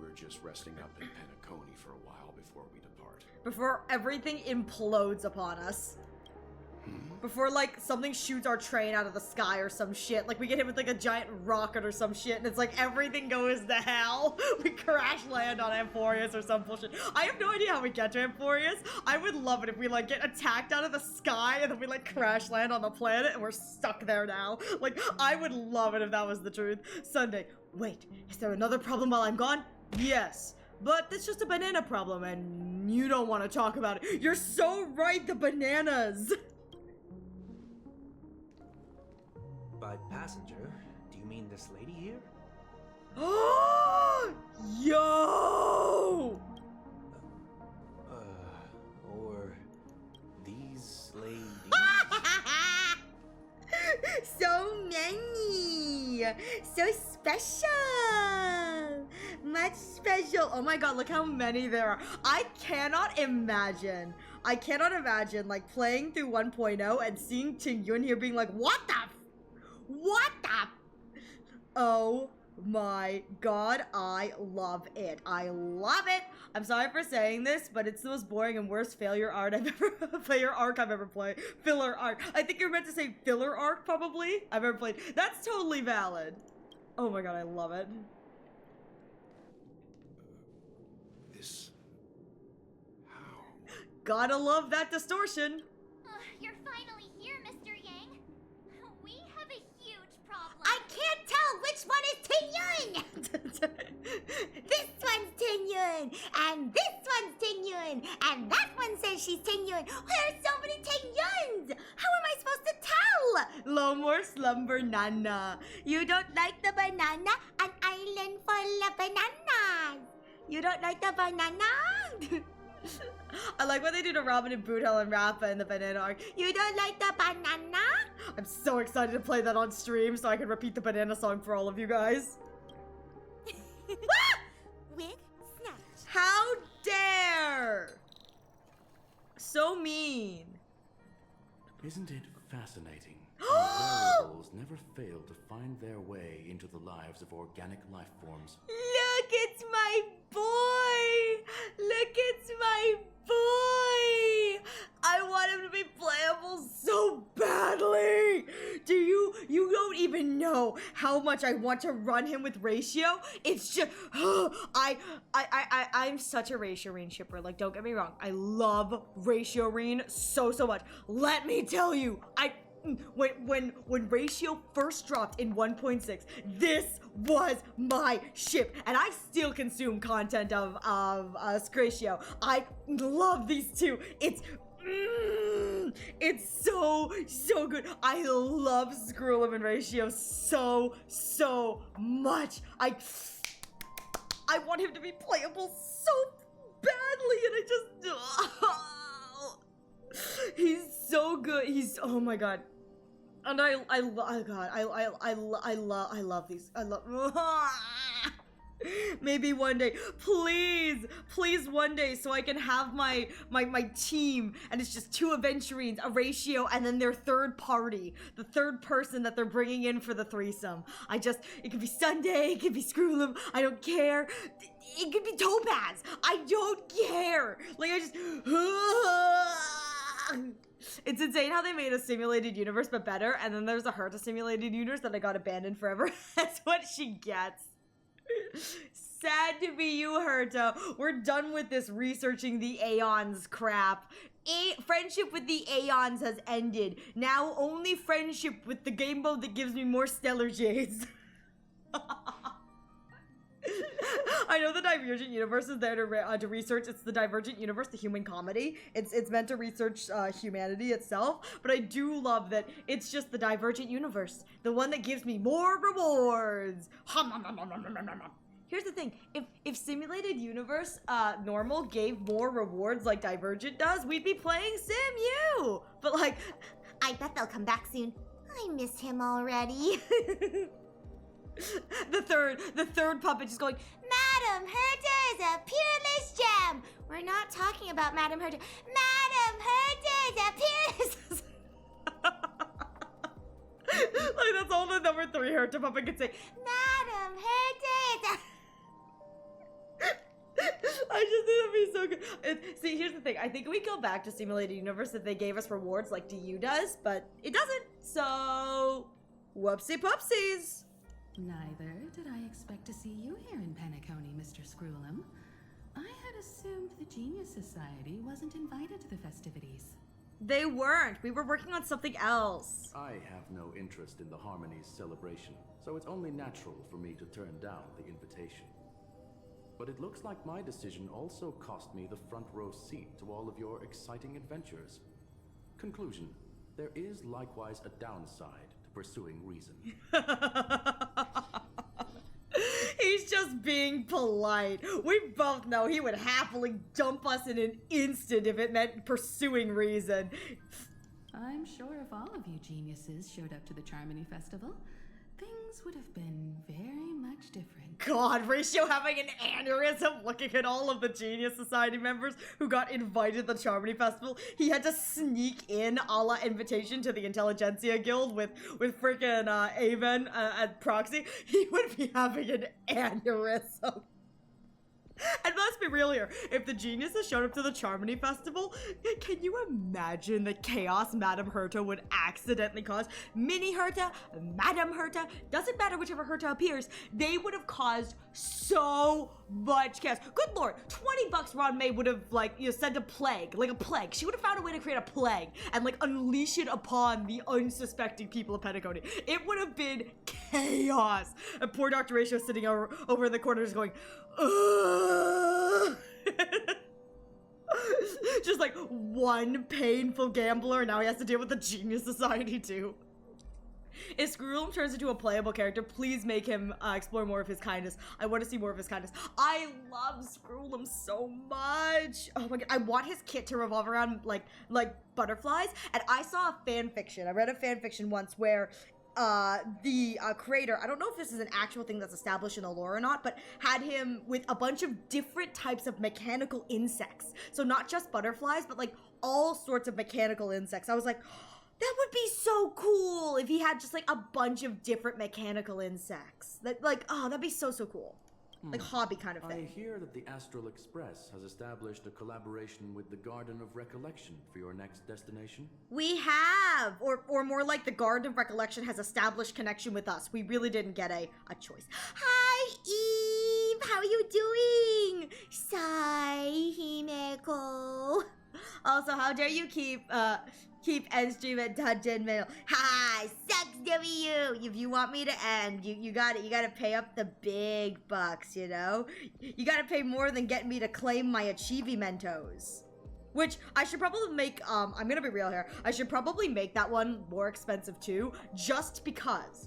We're just resting up in Penacony for a while before we depart. Before everything implodes upon us. Before, like, something shoots our train out of the sky or some shit. Like, we get hit with, like, a giant rocket or some shit, and it's like, everything goes to hell. We crash land on Amphorius or some bullshit. I have no idea how we get to Amphorius. I would love it if we, like, get attacked out of the sky, and then we, like, crash land on the planet, and we're stuck there now. Like, I would love it if that was the truth. Sunday, wait, is there another problem while I'm gone? Yes. But it's just a banana problem, and you don't want to talk about it. You're so right, the bananas! By passenger, do you mean this lady here? Yo! Or these ladies? So many! So special! Much special. Oh my god, look how many there are. I cannot imagine, like, playing through 1.0 and seeing Ting Yun here being like, what the oh my god, I love it. I love it. I'm sorry for saying this, but it's the most boring and worst failure arc I've ever played. Filler arc. I think you're meant to say filler arc, probably. I've ever played. That's totally valid. Oh my god, I love it. This... how? Gotta love that distortion. You're finally here, Mr. Yang. We have a huge problem. I can't tell which one is Ting Yun! This one's Ting Yun, and this one's Ting Yun, and that one says she's Ting Yun. There's so many Ting Yuns! How am I supposed to tell? No more slumber, Nana. You don't like the banana? An island full of bananas. You don't like the banana? I like what they do to Robin and Boot and Rappa in the banana arc. You don't like the banana? I'm so excited to play that on stream so I can repeat the banana song for all of you guys. With snatch. How dare! So mean. Isn't it fascinating how variables never fail to find their way into the lives of organic life forms? Look, it's my boy! Look, it's my boy! I want him to be playable so badly! You don't even know how much I want to run him with Ratio. It's just, I'm such a Ratio Reen shipper. Like, don't get me wrong. I love Ratio Reen so much. Let me tell you, when Ratio first dropped in 1.6, this was my ship, and I still consume content of Ratio. I love these two. It's so good. I love Skrullum and Ratio so much. I want him to be playable so badly, and I just He's so good. He's, oh my god. And I love these. I love. Maybe one day, please one day, so I can have my team, and it's just 2 Aventurines, a ratio, and then their third party, the third person that they're bringing in for the threesome. It could be Sunday, it could be Screwlum, I don't care. It could be Topaz, I don't care. Like, I just. It's insane how they made a simulated universe but better, and then there's a Herta simulated universe that I got abandoned forever. That's what she gets. Sad to be you, Herta. We're done with this researching the Aeons crap. Friendship with the Aeons has ended. Now only friendship with the game mode that gives me more stellar jades. I know the Divergent Universe is there to research. It's the Divergent Universe, the human comedy. It's meant to research humanity itself, but I do love that it's just the Divergent Universe, the one that gives me more rewards. Here's the thing: if Simulated Universe normal gave more rewards like Divergent does, we'd be playing Sim U. But like, I bet they'll come back soon. I miss him already. The third puppet just going, Madam Herta is a peerless gem. We're not talking about Madam Herta. Madam Herta is a peerless. Like, that's all the number 3 Herta puppet can say. Madam Herta is a. I just think that'd be so good. See, here's the thing. I think we go back to Simulated Universe if they gave us rewards like DU does, but it doesn't. So, whoopsie poopsies. Neither did I expect to see you here in Penacony, Mr. Screwlum. I had assumed the Genius Society wasn't invited to the festivities. They weren't. We were working on something else. I have no interest in the Harmony's celebration, so it's only natural for me to turn down the invitation. But it looks like my decision also cost me the front row seat to all of your exciting adventures. Conclusion: there is likewise a downside to pursuing reason. He's just being polite. We both know he would happily dump us in an instant if it meant pursuing reason. I'm sure if all of you geniuses showed up to the Charmony Festival, things would have been very much different. God, Ratio having an aneurysm looking at all of the Genius Society members who got invited to the Charmony Festival. He had to sneak in a la invitation to the Intelligentsia Guild with freaking Aven at proxy. He would be having an aneurysm. And let's be real here, if the geniuses showed up to the Charmony Festival, can you imagine the chaos Madam Herta would accidentally cause? Mini Herta, Madam Herta, doesn't matter whichever Herta appears, they would have caused so much chaos. Good lord, $20 Ron May would have, like, sent a plague, like a plague. She would have found a way to create a plague and, like, unleash it upon the unsuspecting people of Penacony. It would have been chaos. And poor Dr. Ratio sitting over in the corner just going, just like one painful gambler, and now he has to deal with the Genius Society too. If Screwlum turns into a playable character, please make him explore more of his kindness. I want to see more of his kindness. I love Screwlum so much. Oh my god, I want his kit to revolve around like butterflies. And I saw a fan fiction. I read a fan fiction once where the creator, I don't know if this is an actual thing that's established in the lore or not, but had him with a bunch of different types of mechanical insects. So not just butterflies, but like all sorts of mechanical insects. I was like, that would be so cool if he had just like a bunch of different mechanical insects. That, like, oh, that'd be so cool. Like hobby kind of thing. I hear that the Astral Express has established a collaboration with the Garden of Recollection for your next destination. We have! Or more like the Garden of Recollection has established connection with us. We really didn't get a choice. Hi, Eve! How are you doing? Sai Himeko. Also, how dare you keep Endstream at Dungeon Mail. Ha! Sucks W! If you want me to end, you gotta pay up the big bucks, you know? You gotta pay more than getting me to claim my achievementos. Which, I should probably make, I'm gonna be real here, I should probably make that one more expensive too, just because,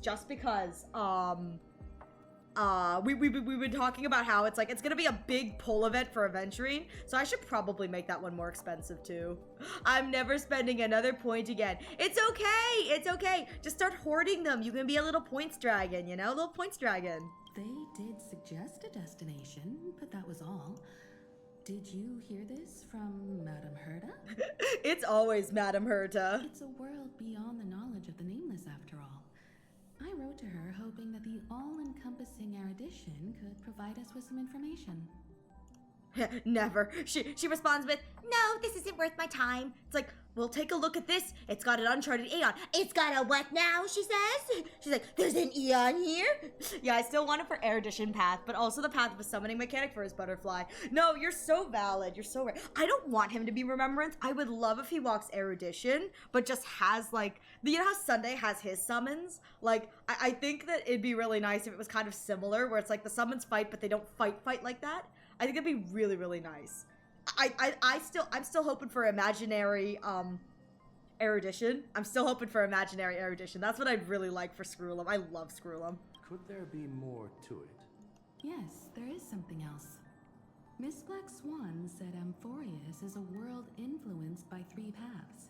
we've been talking about how it's like it's gonna be a big pull event for Aventurine, so I should probably make that one more expensive too. I'm never spending another point again. It's okay, just start hoarding them. You can be a little points dragon, you know, little points dragon. They did suggest a destination, but that was all. Did you hear this from Madame Herta? It's always Madame Herta. It's a world beyond the knowledge of the Nameless, after all. I wrote to her hoping that the all-encompassing erudition could provide us with some information. Never. She responds with, "No, this isn't worth my time." It's like, well, take a look at this. It's got an uncharted Aeon. It's got a what now, she says? She's like, there's an Aeon here? Yeah, I still want it for erudition path, but also the path of a summoning mechanic for his butterfly. No, you're so valid. You're so right. I don't want him to be Remembrance. I would love if he walks erudition, but just has like, you know how Sunday has his summons? Like, I think that it'd be really nice if it was kind of similar, where it's like the summons fight, but they don't fight like that. I think it'd be really, really nice. I'm still hoping for imaginary erudition. I'm still hoping for imaginary erudition. That's what I'd really like for Screwlum. I love Screwlum. Could there be more to it? Yes, there is something else. Miss Black Swan said Amphorius is a world influenced by 3 paths,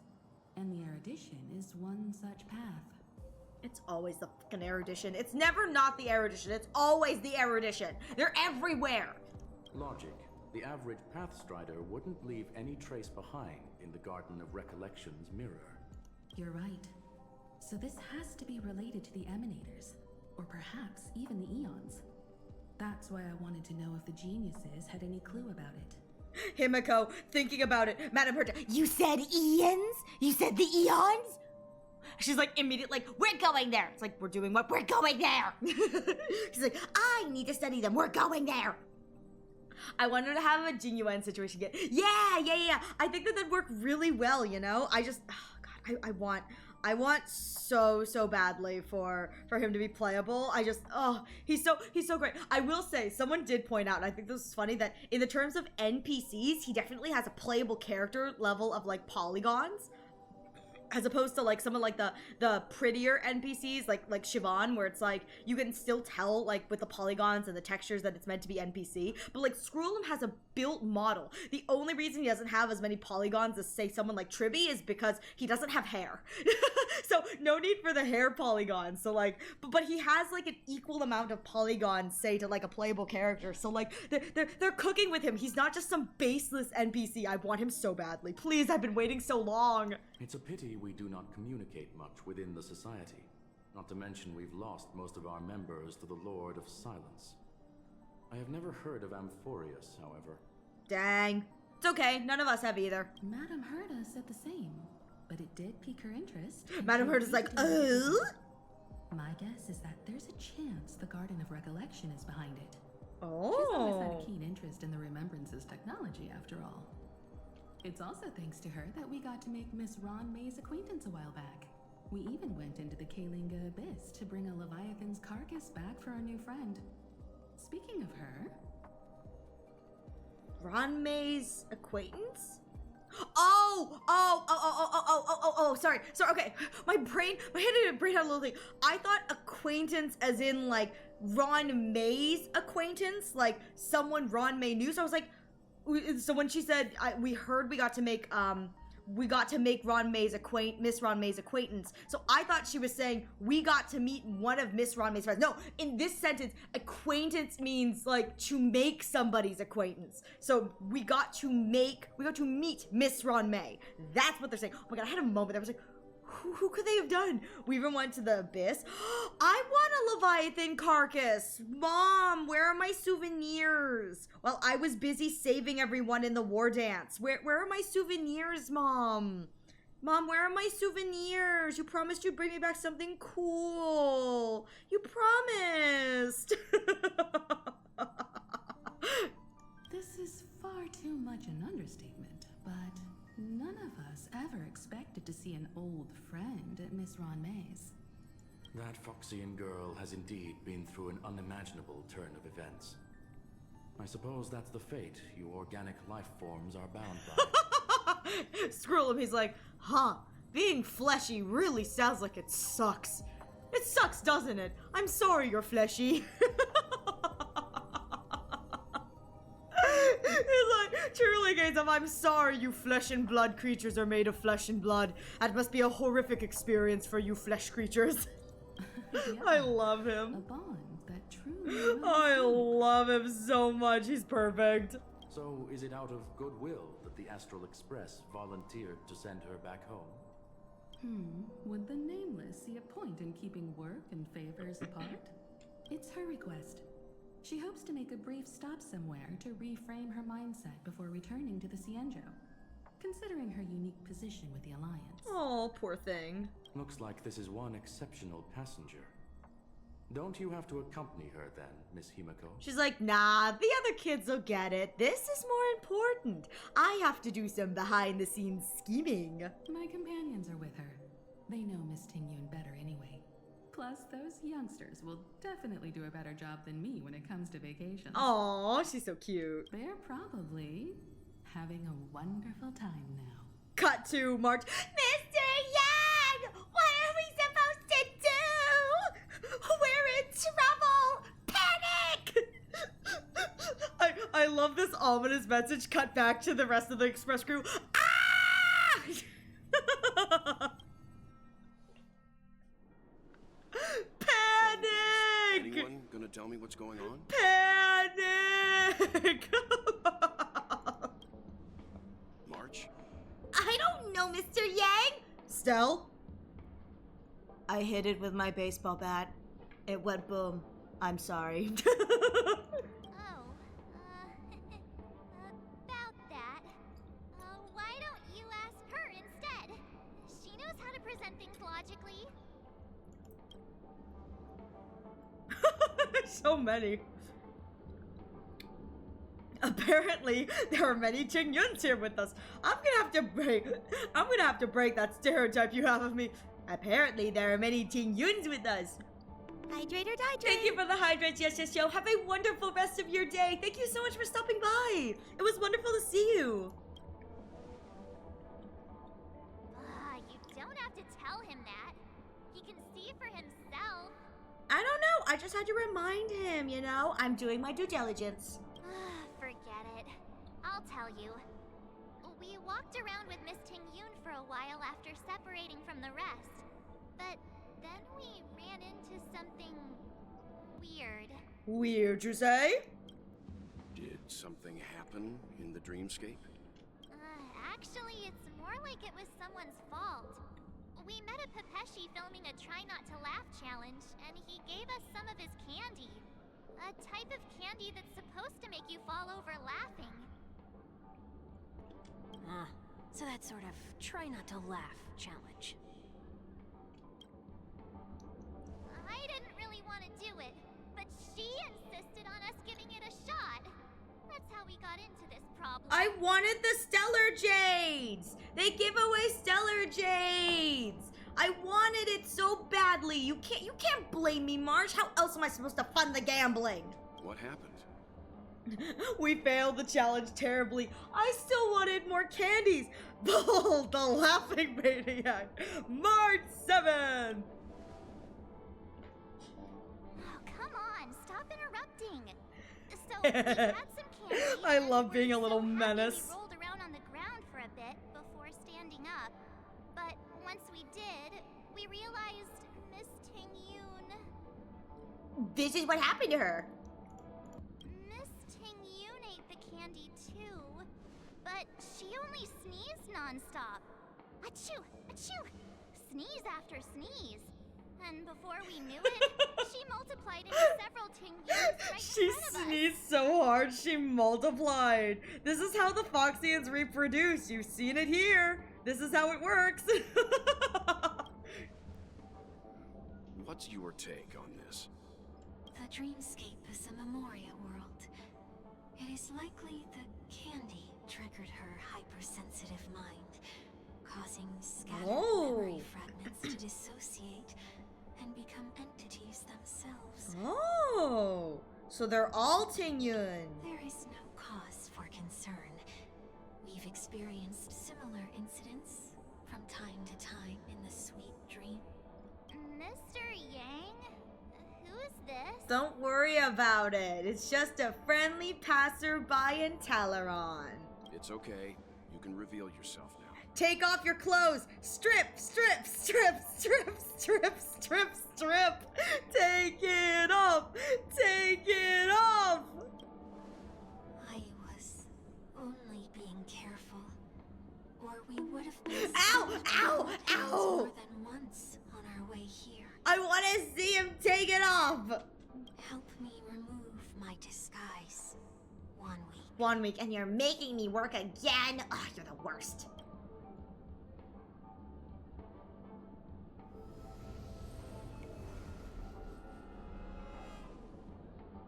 and the erudition is one such path. It's always the fucking erudition. It's never not the erudition. It's always the erudition. They're everywhere. Logic. The average Pathstrider wouldn't leave any trace behind in the Garden of Recollection's mirror. You're right. So this has to be related to the Emanators, or perhaps even the Eons. That's why I wanted to know if the geniuses had any clue about it. Himiko, thinking about it, Madame Herta, you said Eons? You said the Eons? She's like immediately like, we're going there. It's like, we're doing what? We're going there. She's like, I need to study them. We're going there. I want her to have a genuine situation again. Yeah. I think that that'd work really well, you know? I just, oh God, I want so badly for him to be playable. I just, oh, he's so great. I will say, someone did point out, and I think this is funny, that in the terms of NPCs, he definitely has a playable character level of like polygons. As opposed to like someone like the prettier NPCs like Siobhan, where it's like you can still tell like with the polygons and the textures that it's meant to be NPC, but like Screwlum has a built model. The only reason he doesn't have as many polygons as say someone like Tribby is because he doesn't have hair. So no need for the hair polygons. So like, but he has like an equal amount of polygons, say, to like a playable character. So like they're cooking with him. He's not just some baseless NPC. I want him so badly. Please, I've been waiting so long. It's a pity we do not communicate much within the society. Not to mention we've lost most of our members to the Lord of Silence. I have never heard of Amphorius, however. Dang. It's okay, none of us have either. Madame Herta said the same, but it did pique her interest. Madame Herta's like, oh? My guess is that there's a chance the Garden of Recollection is behind it. Oh. She's always had a keen interest in the Remembrance's technology, after all. It's also thanks to her that we got to make Miss Ron May's acquaintance a while back. We even went into the Kalinga Abyss to bring a Leviathan's carcass back for our new friend. Speaking of her... Ron May's acquaintance? Sorry, okay. My brain had a little thing. I thought acquaintance as in like Ron May's acquaintance, like someone Ron May knew. So I was like, so when she said we got to make Miss Ron May's acquaintance. So I thought she was saying we got to meet one of Miss Ron May's friends. No, in this sentence, acquaintance means like to make somebody's acquaintance. So we got to meet Miss Ron May. That's what they're saying. Oh my God, I had a moment there. I was like, who could they have done? We even went to the abyss. I want a Leviathan carcass. Mom, where are my souvenirs? Well, I was busy saving everyone in the war dance. Where are my souvenirs, Mom? Mom, where are my souvenirs? You promised you'd bring me back something cool. You promised. This is far too much an understatement, but none of us ever expected to see an old friend at Miss Ron May's. That Foxian girl has indeed been through an unimaginable turn of events. I suppose that's the fate you organic life forms are bound by. Screw him, he's like, being fleshy really sounds like it sucks. It sucks, doesn't it? I'm sorry you're fleshy. Truly, Gaizam, I'm sorry you flesh and blood creatures are made of flesh and blood. That must be a horrific experience for you flesh creatures. I love him. A bond that truly I love him so much. He's perfect. So, is it out of goodwill that the Astral Express volunteered to send her back home? Would the Nameless see a point in keeping work and favors apart? It's her request. She hopes to make a brief stop somewhere to reframe her mindset before returning to the Cienjo, considering her unique position with the Alliance. Oh, poor thing. Looks like this is one exceptional passenger. Don't you have to accompany her then, Miss Himiko? She's like, nah, the other kids will get it. This is more important. I have to do some behind-the-scenes scheming. My companions are with her. They know Miss Tingyun better anyway. Plus, those youngsters will definitely do a better job than me when it comes to vacations. Aw, she's so cute. They're probably having a wonderful time now. Cut to March. Mr. Yang! What are we supposed to do? We're in trouble! Panic! I love this ominous message cut back to the rest of the Express crew. Ah! Panic! Anyone gonna tell me what's going on? Panic! March? I don't know, Mr. Yang. Stell? I hit it with my baseball bat. It went boom. I'm sorry. About that. Why don't you ask her instead? She knows how to present things logically. So many. Apparently, there are many Tingyuns here with us. I'm gonna have to break that stereotype you have of me. Apparently, there are many Tingyuns with us. Hydrate or dihydrate. Thank you for the hydrates, yes, yo. Have a wonderful rest of your day. Thank you so much for stopping by. It was wonderful to see you. You don't have to tell him that. He can see for himself. I don't know. I just had to remind him, you know? I'm doing my due diligence. Forget it. I'll tell you. We walked around with Miss Tingyun for a while after separating from the rest. But then we ran into something weird. Weird, you say? Did something happen in the dreamscape? Actually, it's more like it was someone's fault. We met a Pepeshi filming a Try Not to Laugh challenge, and he gave us some of his candy. A type of candy that's supposed to make you fall over laughing. So that sort of try not to laugh challenge. I didn't really want to do it, but she insisted on us giving it a shot. That's how we got into this problem. I wanted the Stellar Jades! They give away Stellar Jades! I wanted it so badly. You can't blame me, Marge. How else am I supposed to fund the gambling? What happened? We failed the challenge terribly. I still wanted more candies. Bold, the Laughing Maniac. March 7th. Oh, come on, stop interrupting. So we had some candy. I love being a little menace. We rolled around on the ground for a bit before standing up. But once we did, we realized Miss Tingyun. This is what happened to her. Miss Tingyun ate the candy too, but she only sneezed nonstop. Achoo! Achoo! Sneeze after sneeze. And before we knew it, she multiplied into several Tingyuns right She in front of us. sneezed so hard, she multiplied. This is how the Foxians reproduce. You've seen it here. This is how it works. What's your take on this? The dreamscape is a Memoria world. It is likely the candy triggered her hypersensitive mind, causing scattered memory fragments to dissociate and become entities themselves. Oh, so they're all Tingyun. There is no cause for concern. We've experienced similar incidents from time to time in the sweet dream. Mr. Yang? Who's this? Don't worry about it. It's just a friendly passerby in Teleron. It's okay. You can reveal yourself now. Take off your clothes. Strip, strip, strip, strip, strip, strip, strip. Take it off. Take it off. I was only being careful. Or we would have been Ow, ow, ow. more than once on our way here. I want to see him take it off. Help me remove my disguise. 1 week. 1 week, and you're making me work again? Ugh, you're the worst.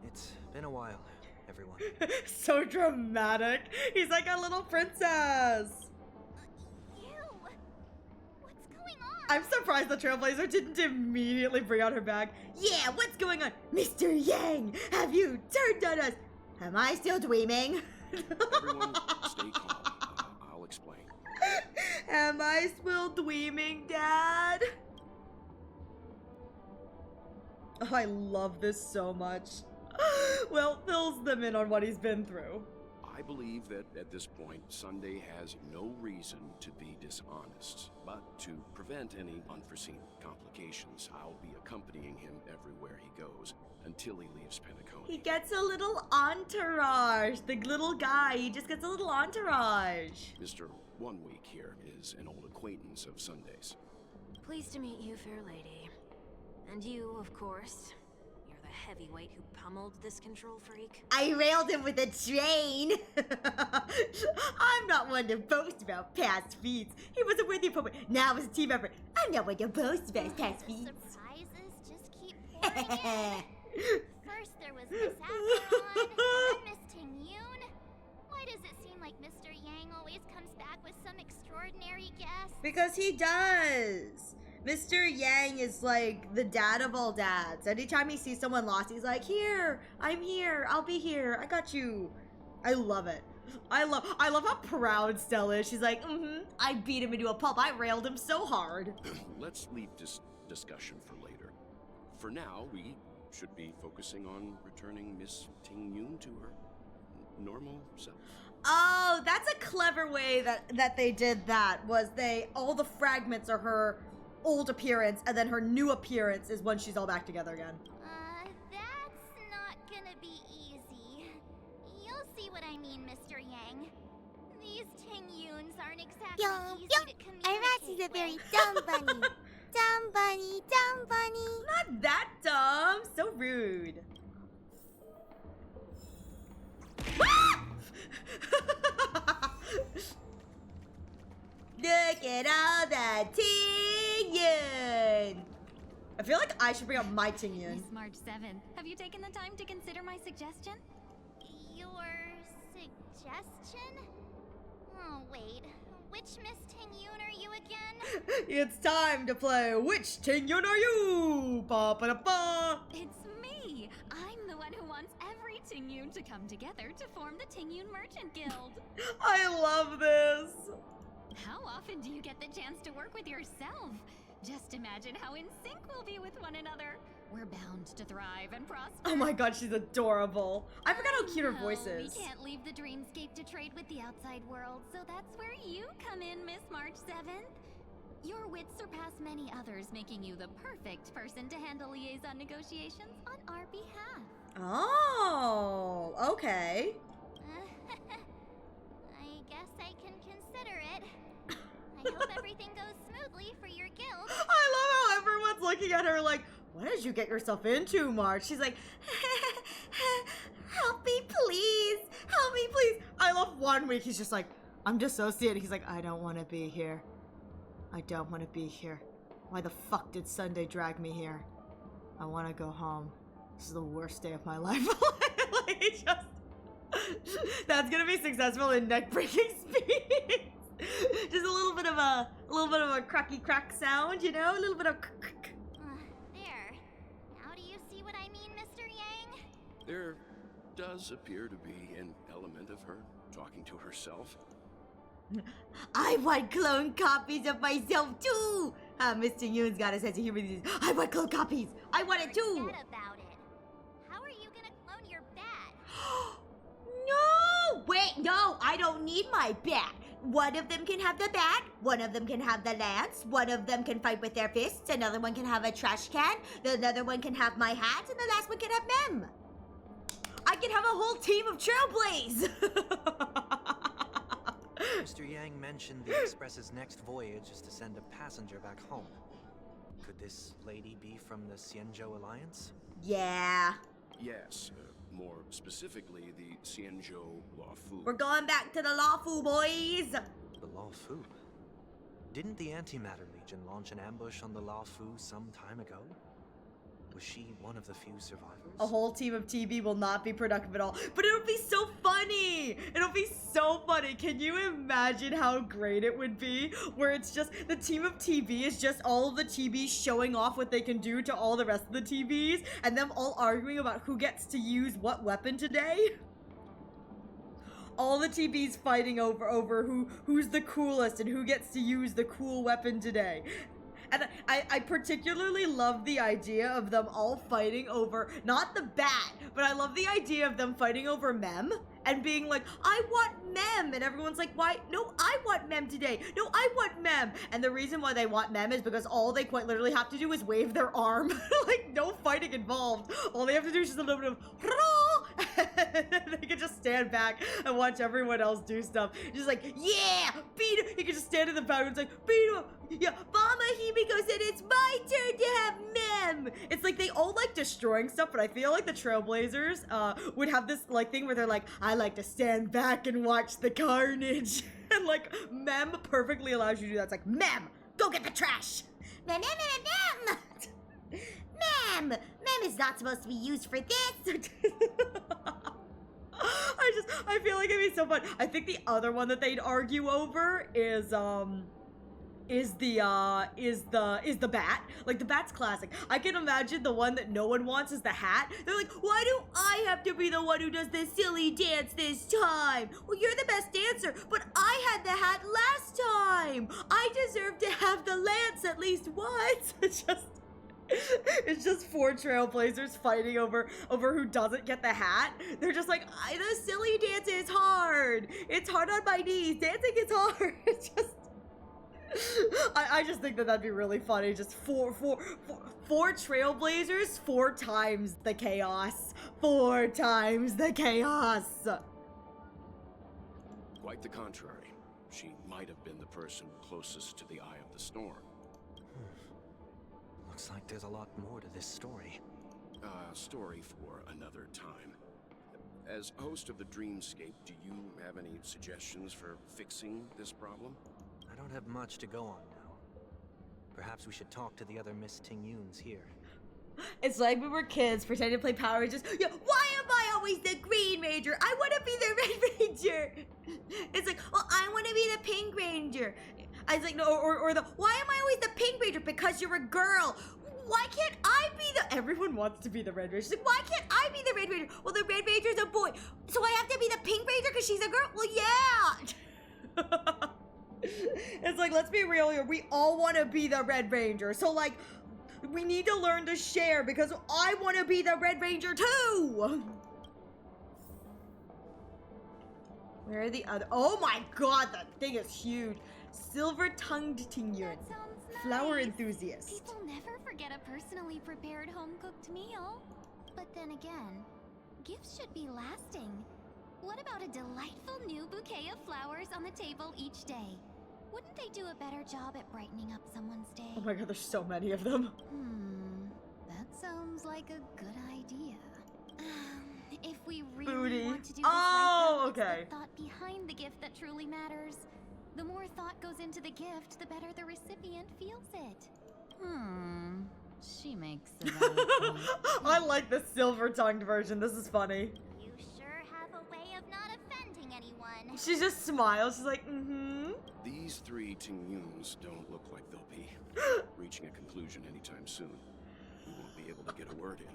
It's been a while, everyone. So dramatic. He's like a little princess. What's going on? I'm surprised the Trailblazer didn't immediately bring out her bag. Yeah, what's going on? Mr. Yang, have you turned on us? Am I still dreaming? Everyone, stay calm. I'll explain. Am I still dweeming, Dad? Oh, I love this so much. Well, fills them in on what he's been through. I believe that at this point, Sunday has no reason to be dishonest. But to prevent any unforeseen complications, I'll be accompanying him everywhere he goes until he leaves Penacony. He gets a little entourage. The little guy, he just gets a little entourage. Mr. 1 Week here is an old acquaintance of Sunday's. Pleased to meet you, fair lady. And you, of course. You're the heavyweight who pummeled this control freak. I railed him with a train. I'm not one to boast about past feats. He wasn't with you for now as a team effort. I'm not one to boast about past feats. Surprises just keep pouring in. First there was Miss Acheron, then Miss Ting-Yoon. Why does it seem like Mr. Yang always comes back with some extraordinary guest? Because he does. Mr. Yang is like the dad of all dads. Anytime he sees someone lost, he's like, here, I'm here, I'll be here, I got you. I love it. I love how proud Stella is. She's like, I beat him into a pulp. I railed him so hard. Let's leave this discussion for later. For now, we should be focusing on returning Miss Ting-Yoon to her normal self. Oh, that's a clever way that they did that. Was all the fragments are her old appearance, and then her new appearance is when she's all back together again. That's not gonna be easy. You'll see what I mean, Mr. Yang. These Ting-Yoons aren't exactly easy to communicate is a very dumb bunny. Dumb bunny, dumb bunny. Not that dumb. So rude. Look at all that Ting-Yun. I feel like I should bring up my Ting-Yun. Miss March 7th, have you taken the time to consider my suggestion? Your suggestion? Oh, wait. Which Miss Ting-Yoon are you again? It's time to play Which Ting-Yun Are You? Ba-ba-da-ba. It's me. I'm the one who wants every Ting-Yun to come together to form the Ting-Yun Merchant Guild. I love this. How often do you get the chance to work with yourself? Just imagine how in sync we'll be with one another. We're bound to thrive and prosper. Oh my god, she's adorable. I forgot how cute her voice is. We can't leave the dreamscape to trade with the outside world, so that's where you come in, Miss March 7th. Your wits surpass many others, making you the perfect person to handle liaison negotiations on our behalf. Oh, okay. I guess I can consider it. I hope everything goes smoothly for your guild. I love how everyone's looking at her like, what did you get yourself into, March? She's like, help me please, help me please. I love 1 week, he's just like, I'm dissociated. He's like, I don't want to be here. I don't want to be here. Why the fuck did Sunday drag me here? I want to go home. This is the worst day of my life. Like, that's gonna be successful in neck-breaking speed. Just a little bit of a cracky crack sound, you know, a little bit of. There. Now do you see what I mean, Mr. Yang? There does appear to be an element of her talking to herself. I want clone copies of myself too. Mr. Yoon's got a sense of humor. I want clone copies. I want it too. Forget about it. How are you gonna clone your bat? No! Wait, No, I don't need my bat. One of them can have the bat, one of them can have the lance, one of them can fight with their fists, another one can have a trash can, another one can have my hat, and the last one can have Mem. I can have a whole team of Trailblaze! Mr. Yang mentioned the Express's next voyage is to send a passenger back home. Could this lady be from the Xianzhou Alliance? Yeah. Yes, more specifically, the Xianzhou Luofu. We're going back to the Luofu, boys! The Luofu? Didn't the Antimatter Legion launch an ambush on the Luofu some time ago? Was she one of the few survivors? A whole team of TB will not be productive at all. But it'll be so funny! It'll be so funny. Can you imagine how great it would be? Where it's just, the team of TB is just all of the TBs showing off what they can do to all the rest of the TBs, and them all arguing about who gets to use what weapon today? All the TBs fighting over who's the coolest and who gets to use the cool weapon today. And I particularly love the idea of them all fighting over, not the bat, but I love the idea of them fighting over Mem and being like, I want Mem. And everyone's like, why? No, I want Mem today. No, I want Mem. And the reason why they want Mem is because all they quite literally have to do is wave their arm. Like, no fighting involved. All they have to do is just a little bit of, they can just stand back and watch everyone else do stuff. Just like, yeah, beat him. He can just stand in the background and like, beat him up. Yeah, Mama Himiko said it's my turn to have Mem. It's like they all like destroying stuff, but I feel like the Trailblazers would have this like thing where they're like, I like to stand back and watch the carnage. And like, Mem perfectly allows you to do that. It's like, Mem, go get the trash. Mem. Mem is not supposed to be used for this. I feel like it'd be so fun. I think the other one that they'd argue over is the bat. Like, the bat's classic. I can imagine the one that no one wants is the hat. They're like, why do I have to be the one who does this silly dance this time? Well, you're the best dancer, but I had the hat last time. I deserve to have the lance at least once. It's just four Trailblazers fighting over who doesn't get the hat. They're just like, the silly dance is hard. It's hard on my knees. Dancing is hard. It's just, I just think that'd be really funny. Just four Trailblazers, 4 times the chaos. 4 times the chaos. Quite the contrary. She might have been the person closest to the eye of the storm. Looks like there's a lot more to this story. Story for another time. As host of the Dreamscape, do you have any suggestions for fixing this problem? I don't have much to go on now. Perhaps we should talk to the other Miss Ting-Yuns here. It's like we were kids pretending to play Power Rangers. Yeah, why am I always the Green Ranger? I want to be the Red Ranger. It's like, well, I want to be the Pink Ranger. I was like, no, or the, why am I always the Pink Ranger? Because you're a girl. Why can't I be the, everyone wants to be the Red Ranger. She's like, why can't I be the Red Ranger? Well, the Red Ranger's a boy. So I have to be the Pink Ranger because she's a girl? Well, yeah. It's like, let's be real here. We all want to be the Red Ranger. So, like, we need to learn to share because I want to be the Red Ranger too. Where are the other? Oh my god, that thing is huge. Silver-tongued Ting-Yun. Flower enthusiast. People never forget a personally prepared home-cooked meal. But then again, gifts should be lasting. What about a delightful new bouquet of flowers on the table each day? Wouldn't they do a better job at brightening up someone's day? Oh my god, there's so many of them. That sounds like a good idea. If we really Booty. want to do this Oh, right, though, okay. it's the thought behind the gift that truly matters. The more thought goes into the gift, the better the recipient feels it. She makes a valid point. I like the silver-tongued version. This is funny. You sure have a way of not offending anyone. She just smiles. She's like, mm-hmm. These 3 Ting-Yuns don't look like they'll be reaching a conclusion anytime soon. We won't be able to get a word in.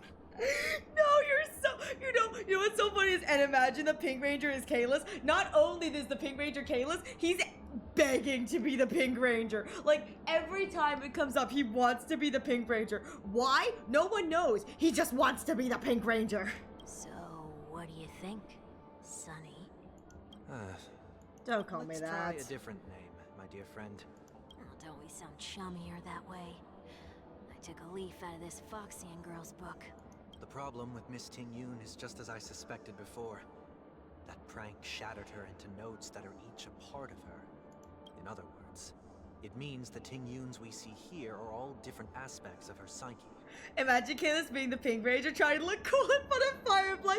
No, you're so, you know what's so funny is, and imagine the Pink Ranger is Kalis. Not only is the Pink Ranger Kalis, he's begging to be the Pink Ranger. Like, every time it comes up, he wants to be the Pink Ranger. Why? No one knows. He just wants to be the Pink Ranger. So, what do you think, Sonny? Don't call me Let's that. try a different name, my dear friend. Oh, don't we sound chummier that way? I took a leaf out of this Foxian girl's book. The problem with Miss Ting Yun is just as I suspected before. That prank shattered her into notes that are each a part of her. In other words, it means the Ting Yuns we see here are all different aspects of her psyche. Imagine Kalis being the Pink Ranger trying to look cool in front of Firefly.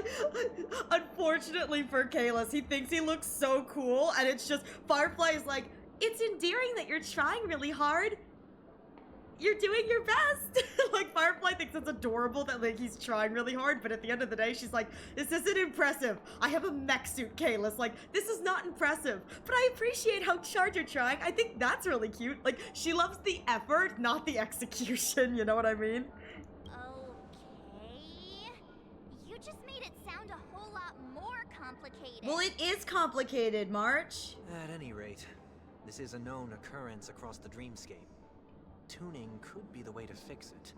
Unfortunately for Kalis, he thinks he looks so cool, and it's just, Firefly is like, it's endearing that you're trying really hard. You're doing your best. Like, Firefly thinks it's adorable that, like, he's trying really hard, but at the end of the day, she's like, this isn't impressive. I have a mech suit, Kalis. Like, this is not impressive, but I appreciate how hard you're trying. I think that's really cute. Like, she loves the effort, not the execution, you know what I mean? Okay. You just made it sound a whole lot more complicated. Well, it is complicated, March. At any rate, this is a known occurrence across the dreamscape. Tuning could be the way to fix it.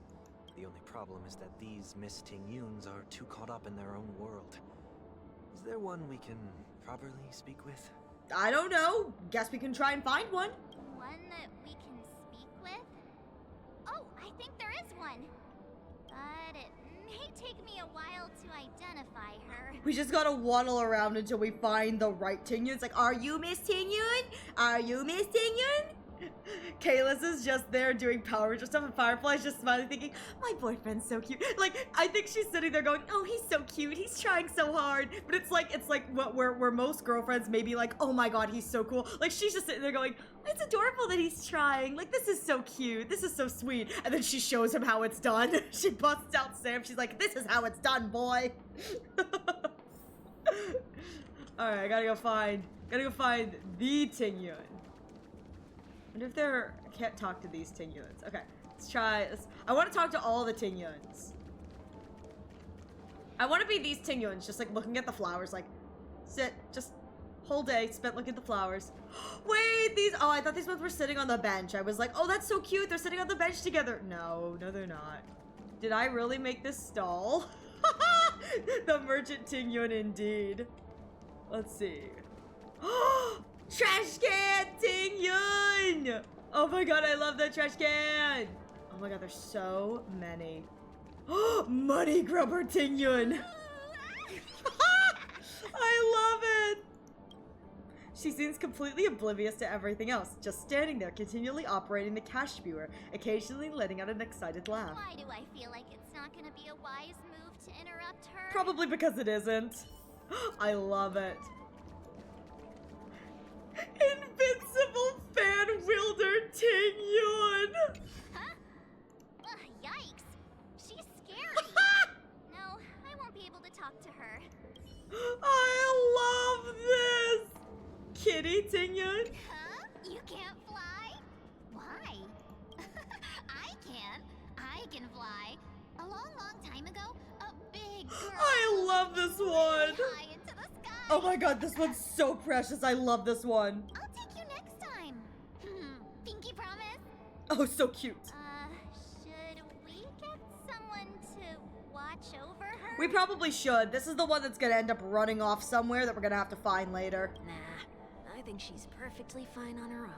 The only problem is that these Miss Ting Yuns are too caught up in their own world. Is there one we can properly speak with? I don't know. Guess we can try and find one. One that we can speak with? Oh, I think there is one. But it may take me a while to identify her. We just gotta waddle around until we find the right Ting Yun. It's like, are you Miss Ting Yun? Are you Miss Ting Yun? Kalis is just there doing Power Ranger stuff, and Firefly's just smiling, thinking, my boyfriend's so cute. Like, I think she's sitting there going, oh, he's so cute, he's trying so hard. But it's like what where most girlfriends may be like, oh my god, he's so cool. Like, she's just sitting there going, it's adorable that he's trying. Like, this is so cute, this is so sweet. And then she shows him how it's done. She busts out Sam, she's like, this is how it's done, boy. Alright, I gotta go find the Ting Yun. I wonder if they're... I can't talk to these Ting Yuns. Okay, let's try this. I want to talk to all the Ting Yuns. I want to be these Ting Yuns, just like looking at the flowers, like, sit, just whole day spent looking at the flowers. Wait, these... Oh, I thought these ones were sitting on the bench. I was like, oh, that's so cute. They're sitting on the bench together. No, they're not. Did I really make this stall? The merchant Ting Yun indeed. Let's see. Trash can Ting Yun! Oh my god, I love that trash can! Oh my god, there's so many. Money Grubber Ting Yun! I love it! She seems completely oblivious to everything else, just standing there, continually operating the cash spewer, occasionally letting out an excited laugh. Why do I feel like it's not gonna be a wise move to interrupt her? Probably because it isn't. I love it. Invincible fan wielder Ting Yun! Huh? Yikes. She's scary. No, I won't be able to talk to her. I love this! Kitty Ting Yun? Huh? You can't fly? Why? I can. I can fly. A long time ago, a big girl. I love this one! High into the sky. Oh my god, this one's so precious. I love this one. I'll take you next time. Pinky promise? Oh, so cute. Should we get someone to watch over her? We probably should. This is the one that's gonna end up running off somewhere that we're gonna have to find later. Nah, I think she's perfectly fine on her own.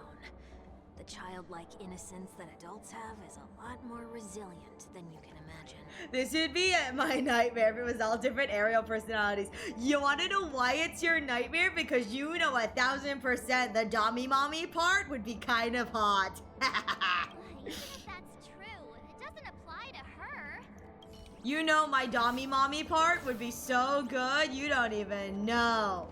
The childlike innocence that adults have is a lot more resilient than you can imagine. This would be my nightmare if it was all different Ariel personalities. You want to know why it's your nightmare? Because you know 1000% the Dommy Mommy part would be kind of hot. Even if that's true, it doesn't apply to her. You know my Dommy Mommy part would be so good, you don't even know.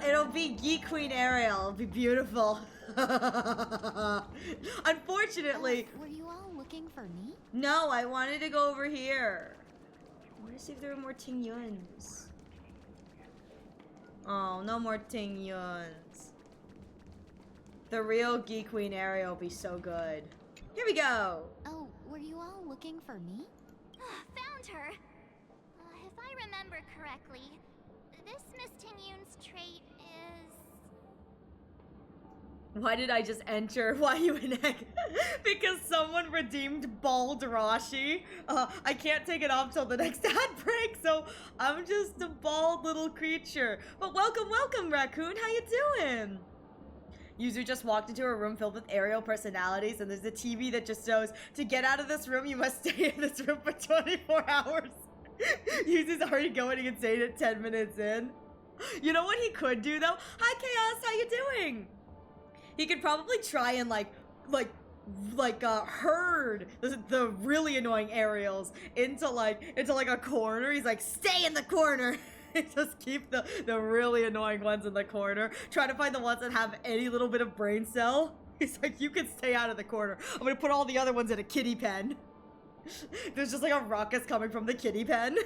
It'll be Geek Queen Ariel. It'll be beautiful. Unfortunately... were you all looking for me? No, I wanted to go over here. I want to see if there were more Ting Yuns. Oh, no more Ting Yuns. The real Geek Queen Ariel will be so good. Here we go. Oh, were you all looking for me? Found her. If I remember correctly, this Miss Ting Yun's trait is... Why did I just enter? Why you an egg? Because someone redeemed Bald Rashi. I can't take it off till the next ad break, so I'm just a bald little creature. But welcome, welcome, Raccoon. How you doing? Yuzu just walked into a room filled with aerial personalities, and there's a TV that just shows, to get out of this room, you must stay in this room for 24 hours. Yuzu's already going insane at 10 minutes in. You know what he could do, though? Hi, Chaos, how you doing? He could probably try and, herd the really annoying aerials into a corner. He's like, stay in the corner. Just keep the really annoying ones in the corner. Try to find the ones that have any little bit of brain cell. He's like, you can stay out of the corner. I'm gonna put all the other ones in a kitty pen. There's just like a ruckus coming from the kitty pen.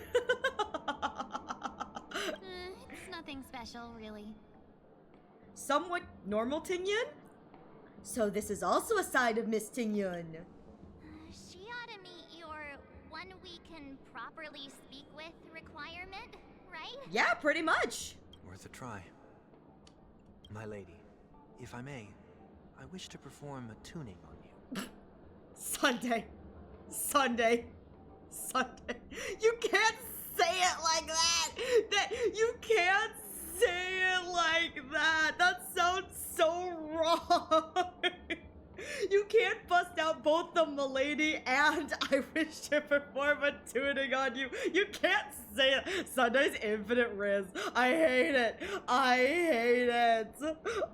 It's nothing special, really. Somewhat normal, Tingyun? So this is also a side of Miss Tingyun. She ought to meet your 1 week can properly speak with requirement, right? Yeah, pretty much. Worth a try. My lady, if I may, I wish to perform a tuning on you. Sunday. You can't say it like that. You can't say it like that. That sounds so wrong. You can't bust out both the milady and I wish to perform a tuning on you. You can't say it. Sunday's infinite riz. I hate it.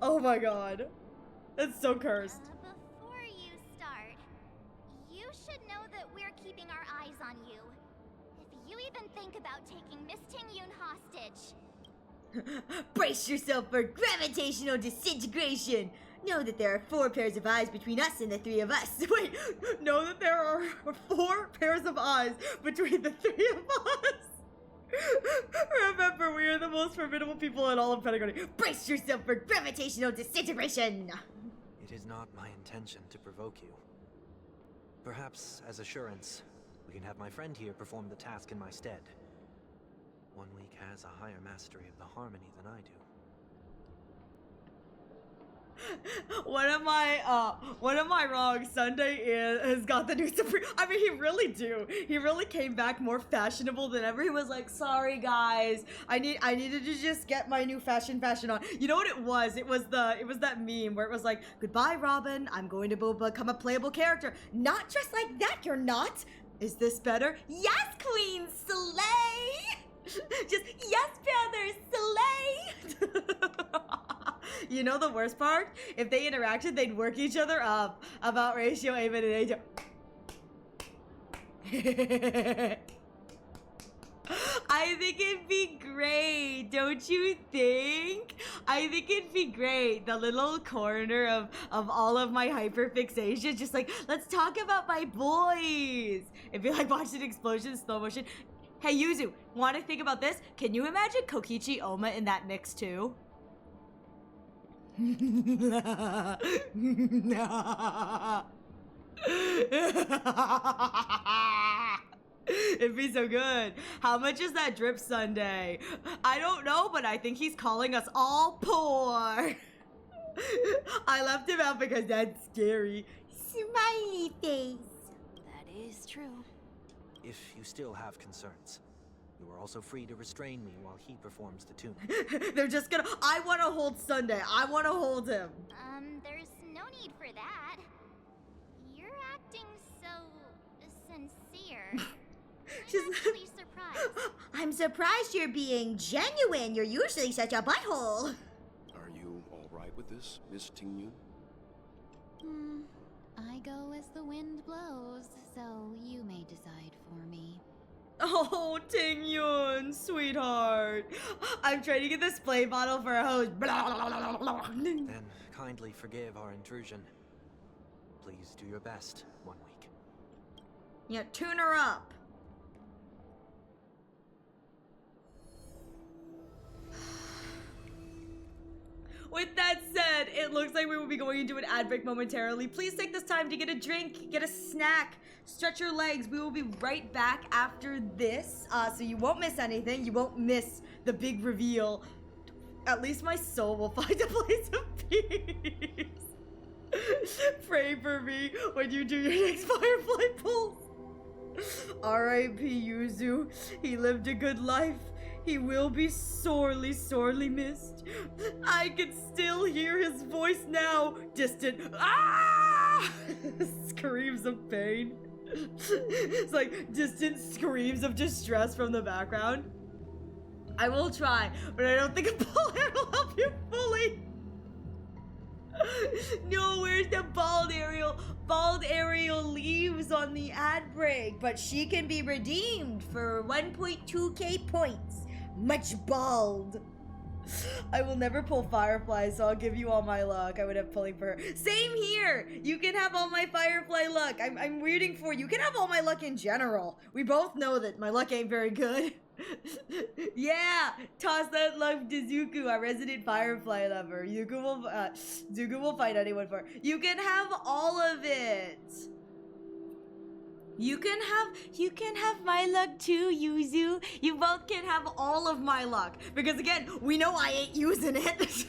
Oh my god. It's so cursed. Before you start, you should know that we're keeping our eyes on you. If you even think about taking Miss Tingyun hostage. Brace yourself for gravitational disintegration. Know that there are 4 pairs of eyes between us and the 3 of us. Wait, know that there are 4 pairs of eyes between the 3 of us. Remember, we are the most formidable people in all of Pentagon. Brace yourself for gravitational disintegration. It is not my intention to provoke you. Perhaps, as assurance, we can have my friend here perform the task in my stead. 1 week has a higher mastery of the harmony than I do. What am I wrong? Sunday has got the new Supreme. I mean, he really do. He really came back more fashionable than ever. He was like, sorry guys, I needed to just get my new fashion on. You know what it was? It was that meme where it was like, goodbye Robin, I'm going to become a playable character. Not dressed like that, you're not. Is this better? Yes, Queen, slay. Just yes, brother, slay. You know the worst part? If they interacted, they'd work each other up. About ratio, Amen, and Angel. I think it'd be great, don't you think? I think it'd be great. The little corner of all of my hyperfixation, just like, let's talk about my boys. It'd be like watching an explosion in slow motion. Hey, Yuzu, want to think about this? Can you imagine Kokichi Oma in that mix too? It'd be so good. How much is that drip Sunday? I don't know, but I think he's calling us all poor. I left him out because that's scary. Smiley face. That is true. If you still have concerns, you are also free to restrain me while he performs the tune. They're just gonna. I want to hold Sunday. I want to hold him. There's no need for that. You're acting so sincere. I'm actually surprised. I'm surprised you're being genuine. You're usually such a butthole. Are you all right with this, Miss Tingyun? I go as the wind blows, so you may decide for me. Oh, Tingyun, sweetheart. I'm trying to get this play bottle for a hose. Then kindly forgive our intrusion. Please do your best 1 week. Yeah, tune her up. With that said, it looks like we will be going into an ad break momentarily. Please take this time to get a drink, get a snack, stretch your legs. We will be right back after this, so you won't miss anything. You won't miss the big reveal. At least my soul will find a place of peace. Pray for me when you do your next Firefly pulse. R.I.P. Yuzu. He lived a good life. He will be sorely, sorely missed. I can still hear his voice now. Distant ah! Screams of pain. It's like distant screams of distress from the background. I will try, but I don't think a bald hair will help you fully. No, where's the bald Ariel? Bald Ariel leaves on the ad break, but she can be redeemed for 1.2k points. Much bald. I will never pull Firefly, so I'll give you all my luck. I would have pulling for her. Same here. You can have all my Firefly luck. I'm rooting for you. You can have all my luck in general. We both know that my luck ain't very good. Yeah, toss that love to Zuko, our resident Firefly lover. Zuko will fight anyone for. You can have all of it. You can have my luck too, Yuzu. You both can have all of my luck. Because again, we know I ain't using it.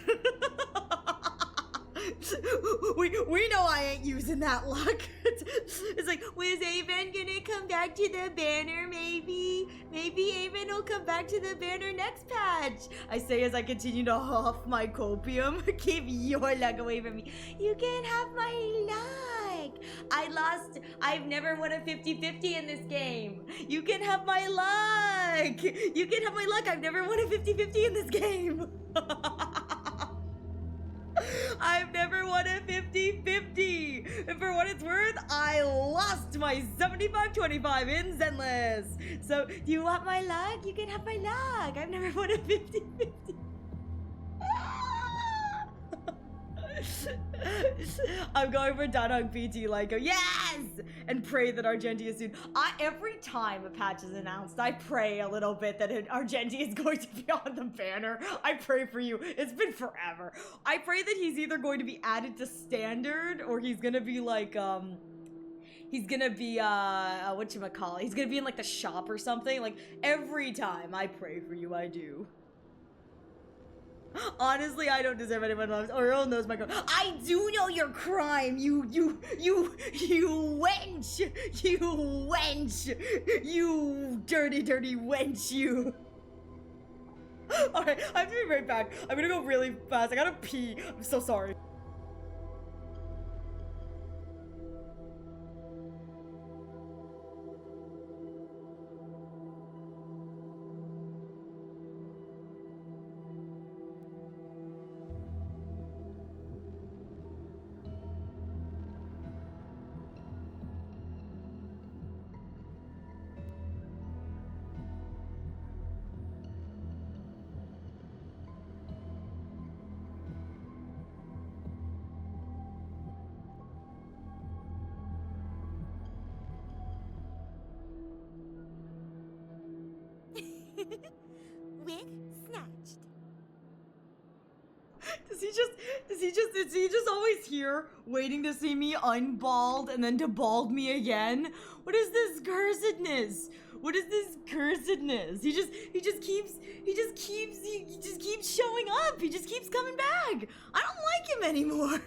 we know I ain't using that luck. It's like, was Avon gonna come back to the banner maybe? Maybe Avon will come back to the banner next patch. I say as I continue to huff my copium. Keep your luck away from me. You can have my luck. I've never won a 50-50 in this game. You can have my luck. You can have my luck. I've never won a 50-50 in this game. I've never won a 50-50. And for what it's worth, I lost my 75-25 in Zenless. So, do you want my luck? You can have my luck. I've never won a 50-50. I'm going for Danhong PT Lyco. Yes! And pray that Argenti is soon. Every time a patch is announced, I pray a little bit that Argenti is going to be on the banner. I pray for you. It's been forever. I pray that he's either going to be added to standard or he's gonna be like, he's gonna be, whatchamacallit? He's gonna be in like the shop or something. Like every time I pray for you, I do. Honestly, I don't deserve anyone loves. Oriole knows my crime. I do know your crime, you wench! You wench! You dirty, dirty wench, you! Alright, I have to be right back. I'm gonna go really fast. I gotta pee. I'm so sorry. Wig snatched. Is he just always here waiting to see me unbald and then to bald me again? What is this cursedness? What is this cursedness? He just keeps showing up. He just keeps coming back. I don't like him anymore.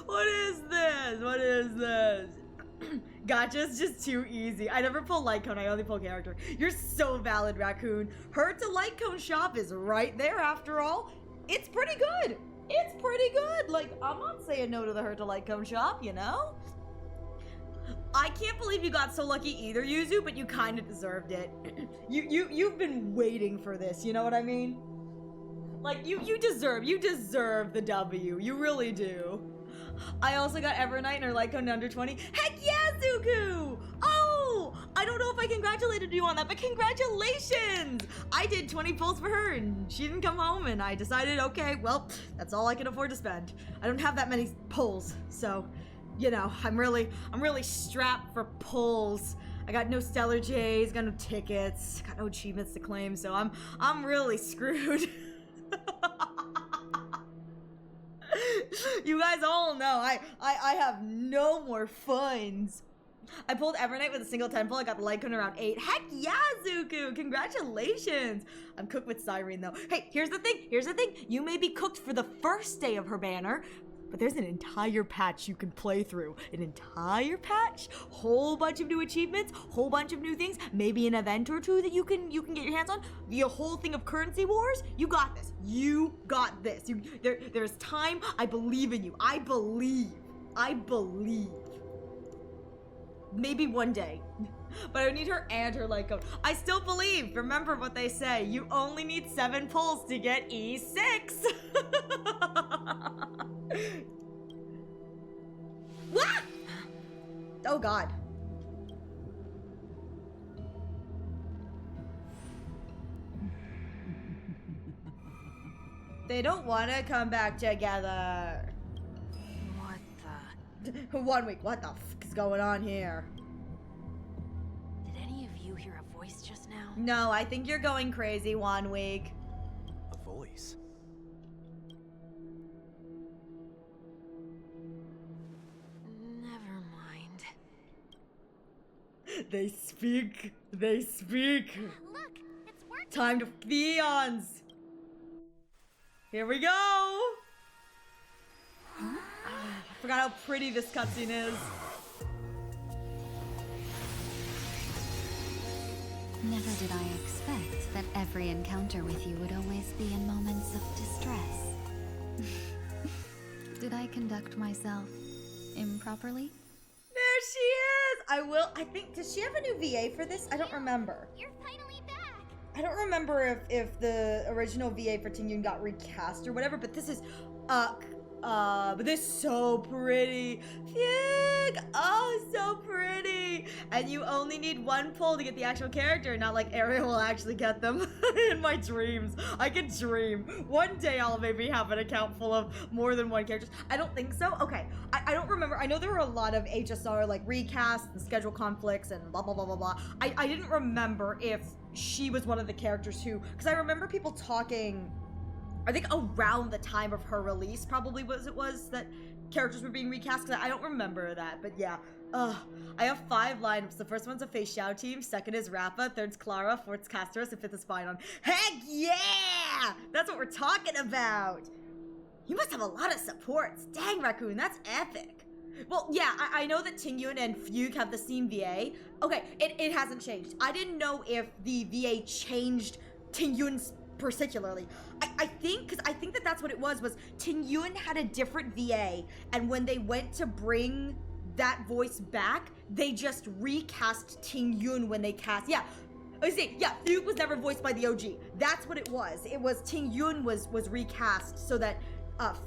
What is this? What is this? Gotcha, it's just too easy. I never pull light cone, I only pull character. You're so valid, Raccoon. Her to light cone shop is right there after all. It's pretty good. It's pretty good. Like, I'm not saying no to the her to light cone shop, you know? I can't believe you got so lucky either, Yuzu, but you kind of deserved it. You've been waiting for this, you know what I mean? Like, you deserve the W. You really do. I also got Evernight and her light cone under 20. Heck yeah, Zuku! Oh! I don't know if I congratulated you on that, but congratulations! I did 20 pulls for her and she didn't come home and I decided, okay, well, that's all I can afford to spend. I don't have that many pulls, so, you know, I'm really strapped for pulls. I got no Stellar J's, got no tickets, got no achievements to claim, so I'm really screwed. You guys all know I have no more funds. I pulled Evernight with a single 10 pull. I got the light cone around 8. Heck yeah, Zuku! Congratulations! I'm cooked with Cyrene though. Hey, here's the thing. You may be cooked for the first day of her banner, but there's an entire patch you can play through. An entire patch, whole bunch of new achievements, whole bunch of new things, maybe an event or two that you can get your hands on. The whole thing of currency wars. You got this. You got this. There's time. I believe in you. I believe. Maybe one day. But I need her and her light code. I still believe. Remember what they say. You only need 7 pulls to get E6. What? Oh God. They don't want to come back together. What the? 1 week. What the f is going on here? Did any of you hear a voice just now? No, I think you're going crazy, 1 week. A voice? Never mind. They speak. They speak. Look, it's working. Time to the eons. Here we go. I forgot how pretty this cutscene is. Never did I expect that every encounter with you would always be in moments of distress. Did I conduct myself improperly? There she is. I think, does she have a new VA for this? I don't remember. You're finally back. I don't remember if the original VA for Ting Yun got recast or whatever, but this is, but this is so pretty. Fugue! Oh, so pretty. And you only need 1 pull to get the actual character, not like Ariel will actually get them in my dreams. I can dream. One day I'll maybe have an account full of more than 1 character. I don't think so. Okay, I don't remember. I know there were a lot of HSR like recasts and schedule conflicts and blah, blah, blah, blah, blah. I didn't remember if she was one of the characters who, because I remember people talking, I think around the time of her release probably was that characters were being recast, because I don't remember that, but yeah. I have 5 lineups. The first one's a Fei Xiao team, second is Rappa, third's Clara, fourth's Castros, and 5th is Spinon. Heck yeah! That's what we're talking about! You must have a lot of supports. Dang, Raccoon, that's epic. Well, yeah, I know that Ting Yun and Fugue have the same VA. Okay, it hasn't changed. I didn't know if the VA changed Ting Yun's particularly. I think that that's what it was Ting Yun had a different VA, and when they went to bring that voice back, they just recast Ting Yun when they cast, yeah, I see, yeah, Fugue was never voiced by the OG. That's what it was. It was Ting Yun was recast so that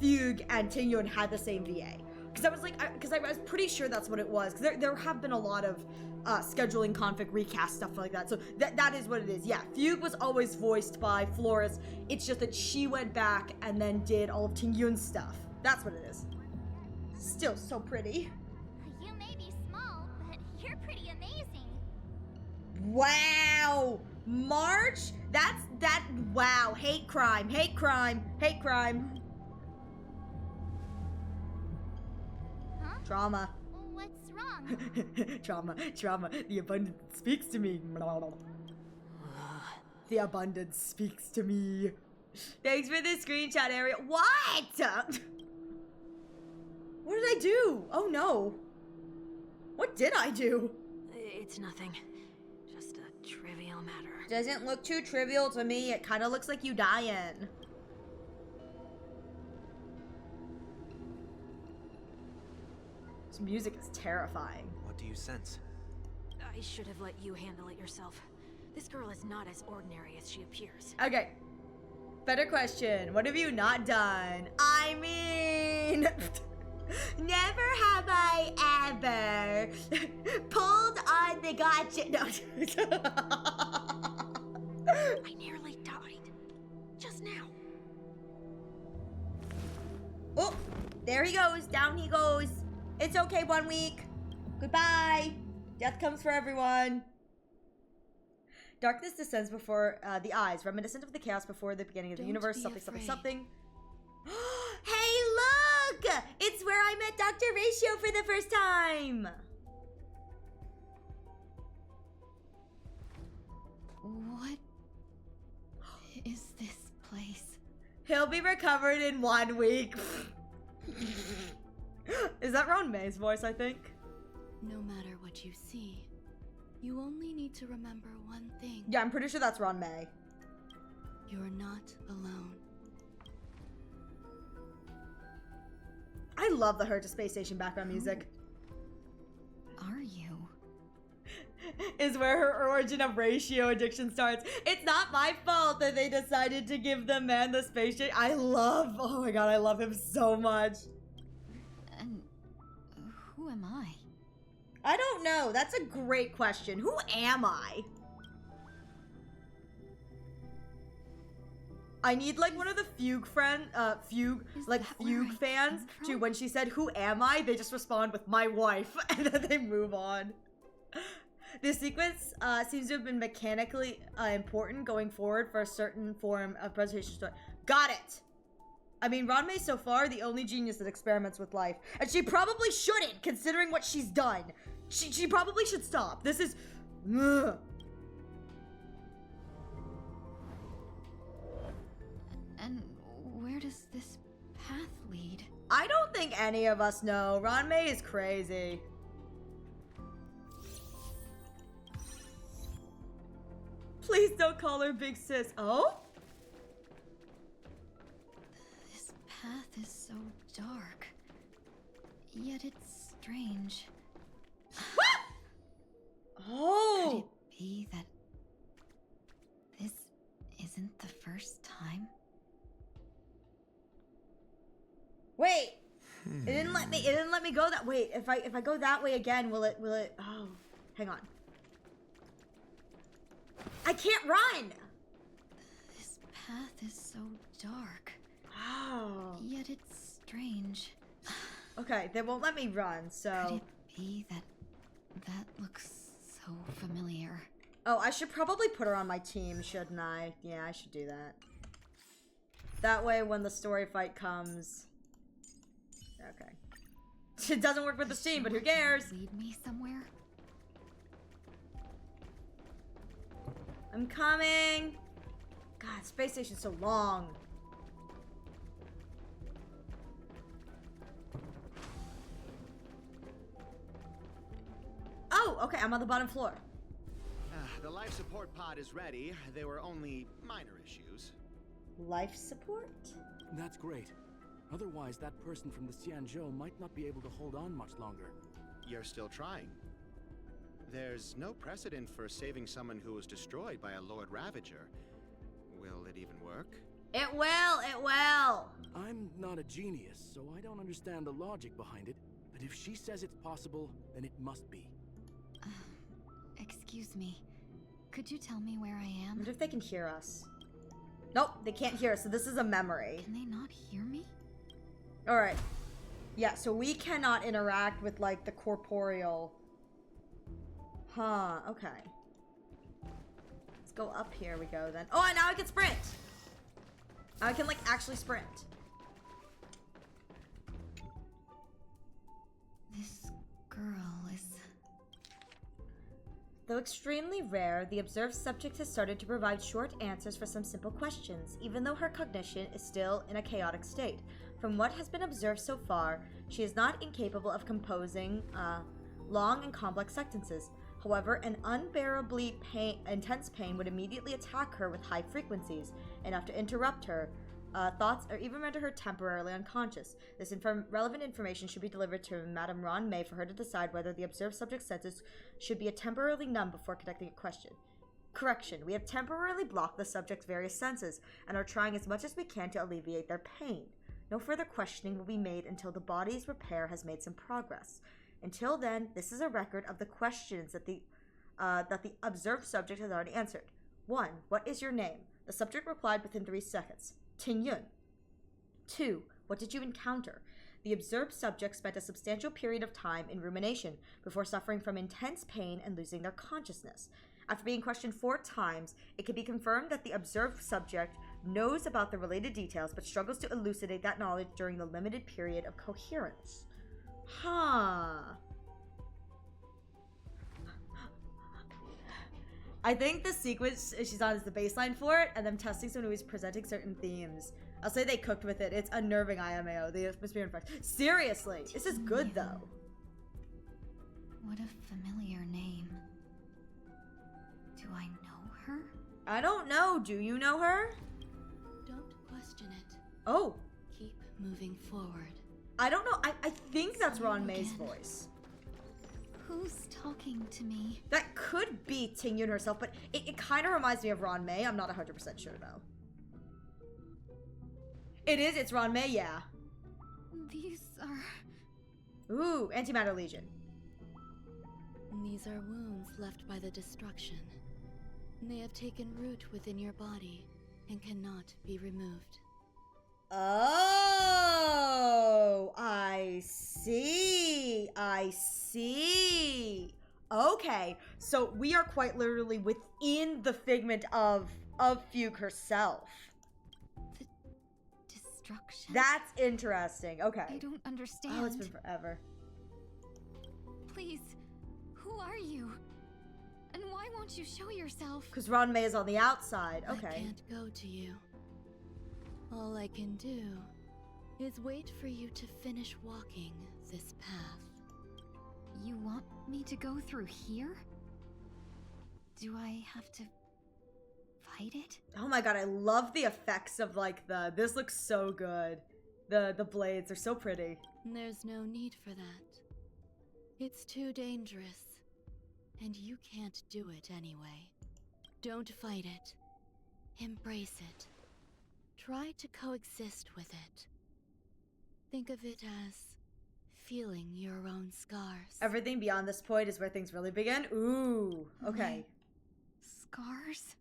Fugue and Ting Yun had the same VA. Because I was like, because I was pretty sure that's what it was. Because there have been a lot of scheduling config recast stuff like that. So that is what it is. Yeah, Fugue was always voiced by Flores. It's just that she went back and then did all of Ting Yun's stuff. That's what it is. Still so pretty. You may be small, but you're pretty amazing. Wow, March? Wow, hate crime. Huh? Trauma. What's wrong? Trauma. The abundance speaks to me. The abundance speaks to me. Thanks for the screenshot, Ariel. What? What did I do? Oh no. What did I do? It's nothing. Just a trivial matter. Doesn't look too trivial to me. It kind of looks like you dying. This music is terrifying. What do you sense? I should have let you handle it yourself. This girl is not as ordinary as she appears. Okay. Better question. What have you not done? I mean... Never have I ever pulled on the gotcha. No. I nearly died. Just now. Oh, there he goes. Down he goes. It's okay, 1 week. Goodbye. Death comes for everyone. Darkness descends before the eyes, reminiscent of the chaos before the beginning of the universe. Something. Hey, look! It's where I met Dr. Ratio for the first time. What is this place? He'll be recovered in 1 week. Is that Ron May's voice, I think? No matter what you see, you only need to remember one thing. Yeah, I'm pretty sure that's Ron May. You're not alone. I love the Her to Space Station background music. Are you? Is where her origin of ratio addiction starts. It's not my fault that they decided to give the man the space station. Oh my god, I love him so much. And who am I? I don't know. That's a great question. Who am I? I need like one of the Fugue fans to, when she said, "Who am I?" they just respond with "my wife," and then they move on. This sequence seems to have been mechanically important going forward for a certain form of presentation story. Got it! I mean, Ron May's so far the only genius that experiments with life. And she probably shouldn't, considering what she's done. She probably should stop. This is... Ugh. And where does this path lead? I don't think any of us know. Ron May is crazy. Please don't call her Big Sis. Oh? This path is so dark. Yet it's strange. Oh! Could it be that this isn't the first time? Wait. It didn't let me go that way. If I go that way again, will it oh, hang on. I can't run. This path is so dark. Oh. Yet it's strange. Okay, they won't let me run, so... Could it be that looks so familiar? Oh, I should probably put her on my team, shouldn't I? Yeah, I should do that. That way, when the story fight comes... Okay. It doesn't work with the team, but who cares? Lead me somewhere? I'm coming. God, space station's so long. Oh, okay, I'm on the bottom floor. The life support pod is ready. There were only minor issues. Life support? That's great. Otherwise, that person from the Xianzhou might not be able to hold on much longer. You're still trying. There's no precedent for saving someone who was destroyed by a Lord Ravager. Will it even work? It will! I'm not a genius, so I don't understand the logic behind it. But if she says it's possible, then it must be. Excuse me. Could you tell me where I am? I wonder if they can hear us. Nope, they can't hear us, so this is a memory. Can they not hear me? Alright. Yeah, so we cannot interact with, like, the corporeal... Huh, okay. Let's go up here we go, then. Oh, and now I can sprint! Now I can, like, actually sprint. This girl is... Though extremely rare, the observed subject has started to provide short answers for some simple questions, even though her cognition is still in a chaotic state. From what has been observed so far, she is not incapable of composing long and complex sentences. However, an unbearably intense pain would immediately attack her with high frequencies, enough to interrupt her thoughts or even render her temporarily unconscious. This relevant information should be delivered to Madame Ron May for her to decide whether the observed subject's senses should be temporarily numb before conducting a question. Correction, we have temporarily blocked the subject's various senses and are trying as much as we can to alleviate their pain. No further questioning will be made until the body's repair has made some progress. Until then, this is a record of the questions that the observed subject has already answered. 1. What is your name? The subject replied within 3 seconds. Ting Yun. 2. What did you encounter? The observed subject spent a substantial period of time in rumination before suffering from intense pain and losing their consciousness. After being questioned 4 times, it can be confirmed that the observed subject knows about the related details but struggles to elucidate that knowledge during the limited period of coherence. Huh. I think the sequence she's on is the baseline for it, and them testing someone who is presenting certain themes. I'll say they cooked with it. It's unnerving IMAO. The atmosphere and effects. Seriously, this is good though. What a familiar name. Do I know her? I don't know. Do you know her? Don't question it. Oh. Keep moving forward. I don't know. I think that's Ron May's voice. Who's talking to me? That could be Tingyun herself, but it kind of reminds me of Ron May. I'm not 100% sure though. It is. It's Ron May, yeah. These are... Ooh, Antimatter Legion. These are wounds left by the destruction. They have taken root within your body and cannot be removed. Oh, I see. I see. Okay, so we are quite literally within the figment of Fugue herself. The destruction? That's interesting. Okay. I don't understand. Oh, it's been forever. Please, who are you? And why won't you show yourself? Because Ron May is on the outside. Okay. I can't go to you. All I can do is wait for you to finish walking this path. You want me to go through here? Do I have to fight it? Oh my god, I love the effects of like this looks so good. The blades are so pretty. There's no need for that. It's too dangerous. And you can't do it anyway. Don't fight it. Embrace it. Try to coexist with it. Think of it as feeling your own scars. Everything beyond this point is where things really begin. Ooh, okay. Scars?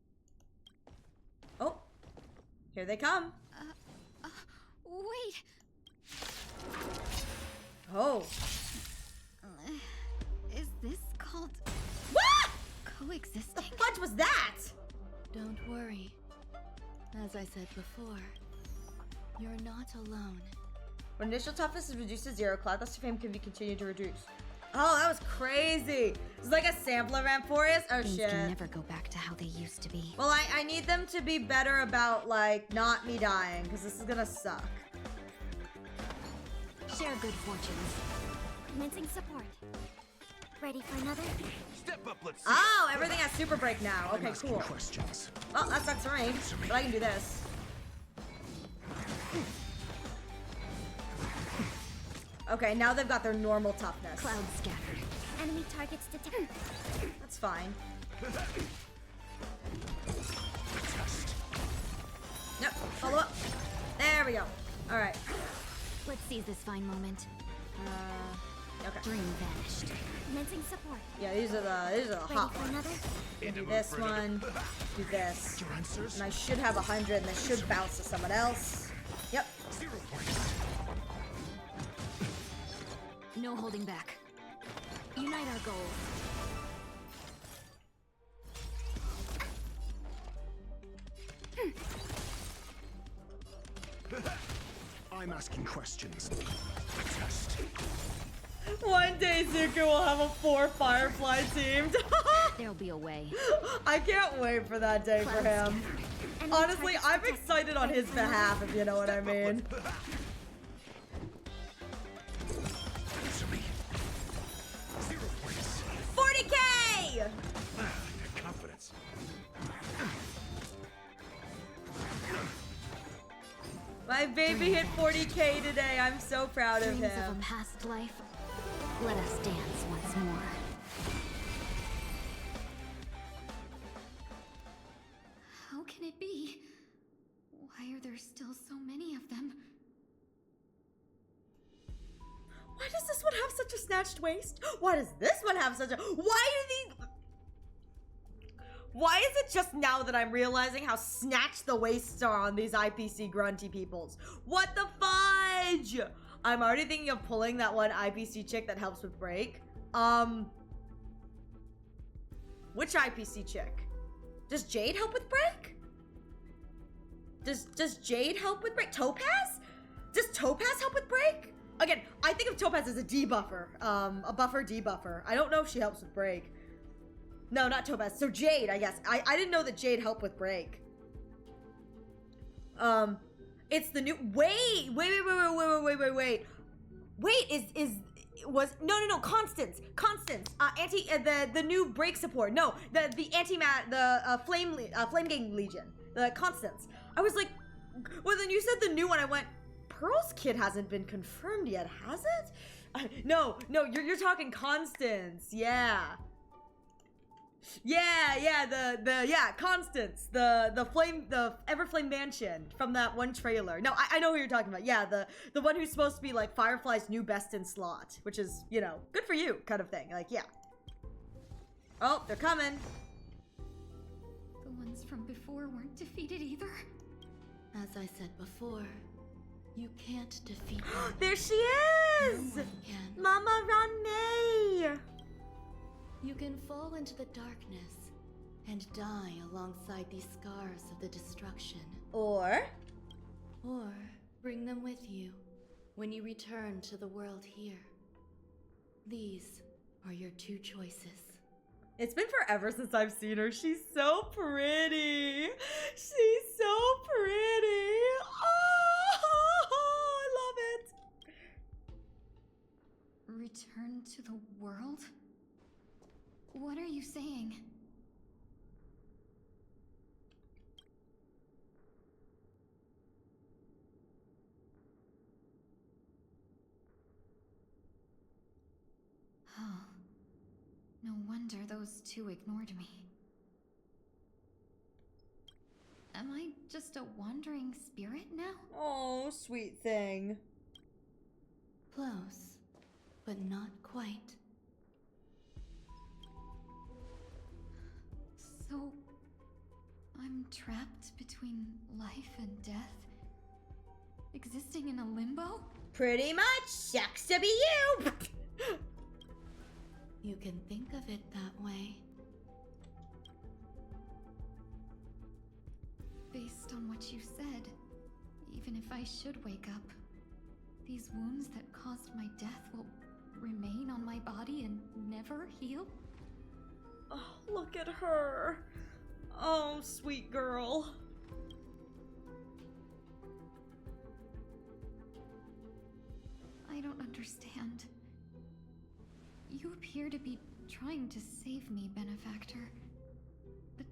Oh, here they come. Wait. Oh. Is this called... What? Coexisting? The fudge was that? Don't worry. As I said before, you're not alone. When initial toughness is reduced to 0, Cloud Dust of Fame can be continued to reduce. Oh, that was crazy. It's like a sampler of Amphorius. Oh, Things shit. can never go back to how they used to be. Well, I need them to be better about, like, not me dying, because this is gonna suck. Share good fortunes. Commencing support. Ready for another? Step up, let's see. Oh, everything has super break now. Okay, asking cool. questions. Well, that's not terrain, but I can do this. Okay, now they've got their normal toughness. Cloud scattered. Enemy targets detected. That's fine. Yep, follow up. There we go. All right. Let's seize this fine moment. Okay. Dream vanished. Commencing support. Yeah, these are the hot for ones. another? Do this one, do this. And I should have 100, and this should bounce to someone else. Yep. 0 points. No holding back. Unite our goals. I'm asking questions. Test. One day Zuko will have a 4 Firefly teamed. There'll be a way. I can't wait for that day for him. Honestly, I'm excited on his behalf, if you know what I mean. 40K! Confidence. My baby hit 40K today. I'm so proud of Dreams him. of a past life. Let us dance once more. How can it be? Why are there still so many of them? Why does this one have such a snatched waist? Why does this one have such a... Why is it just now that I'm realizing how snatched the waists are on these IPC grunty peoples? What the fudge? I'm already thinking of pulling that one IPC chick that helps with break. Which IPC chick? Does Jade help with break? Does Jade help with break? Topaz? Does Topaz help with break? Again, I think of Topaz as a debuffer. A buffer debuffer. I don't know if she helps with break. No, not Topaz. So Jade, I guess. I didn't know that Jade helped with break. It's the new. Wait. No. Constance. The new break support. No, the Flame Gang Legion. The Constance. I was like, well, then you said the new one. I went, Pearl's kid hasn't been confirmed yet, has it? No, you're talking Constance. Yeah, Constance, the Everflame Mansion from that one trailer. No, I know who you're talking about. Yeah, the one who's supposed to be like Firefly's new best in slot, which is, you know, good for you kind of thing. Like, yeah. Oh, they're coming. The ones from before weren't defeated either. As I said before, you can't defeat them. There she is! No one can. Mama Ronmei! You can fall into the darkness and die alongside these scars of the destruction. Or bring them with you when you return to the world here. These are your two choices. It's been forever since I've seen her. She's so pretty. She's so pretty. Oh, I love it. Return to the world? What are you saying? Oh. No wonder those two ignored me. Am I just a wandering spirit now? Oh, sweet thing. Close, but not quite. So, I'm trapped between life and death? Existing in a limbo? Pretty much. Sucks to be you. You can think of it that way. Based on what you said, even if I should wake up, these wounds that caused my death will remain on my body and never heal? Oh, look at her. Oh, sweet girl. I don't understand. You appear to be trying to save me, Benefactor. But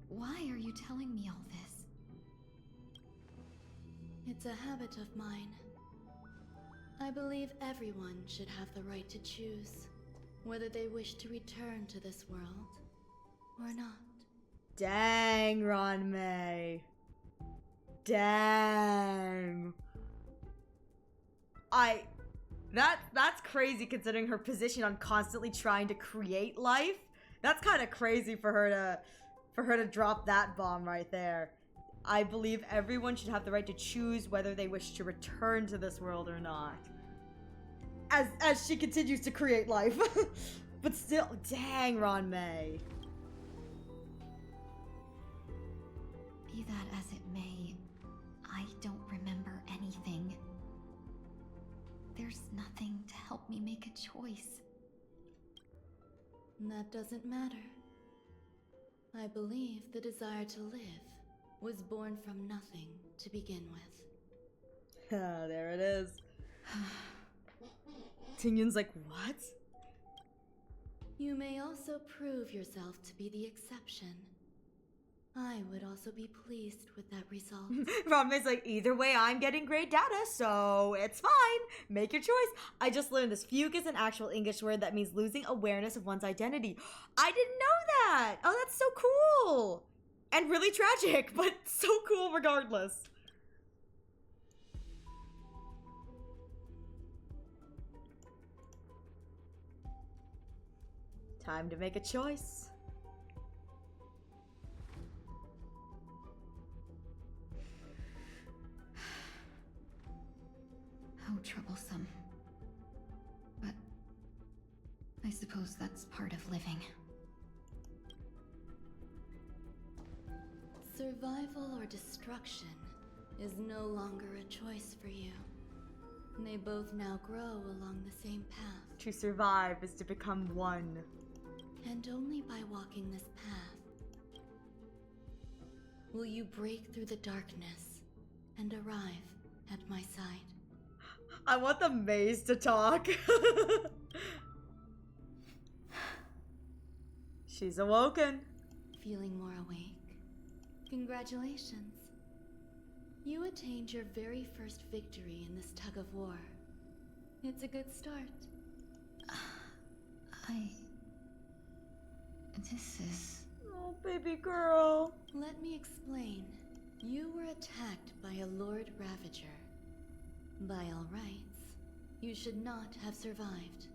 why are you telling me all this? It's a habit of mine. I believe everyone should have the right to choose whether they wish to return to this world or not. Dang, Ronmei. Dang. That's crazy considering her position on constantly trying to create life. That's kind of crazy for her to drop that bomb right there. I believe everyone should have the right to choose whether they wish to return to this world or not. As she continues to create life. But still, dang, Ronmei. Be that as it may, I don't remember anything. There's nothing to help me make a choice. That doesn't matter. I believe the desire to live was born from nothing to begin with. Ah, there it is. Tingyun's like, what? You may also prove yourself to be the exception. I would also be pleased with that result. Ronmei's like, either way, I'm getting great data, so it's fine. Make your choice. I just learned this. Fugue is an actual English word that means losing awareness of one's identity. I didn't know that. Oh, that's so cool. And really tragic, but so cool regardless. Time to make a choice. How troublesome. But I suppose that's part of living. Survival or destruction is no longer a choice for you. They both now grow along the same path. To survive is to become one. And only by walking this path will you break through the darkness and arrive at my side. I want the maze to talk. She's awoken. Feeling more awake? Congratulations. You attained your very first victory in this tug of war. It's a good start. This is... Oh, baby girl. Let me explain. You were attacked by a Lord Ravager. By all rights, you should not have survived.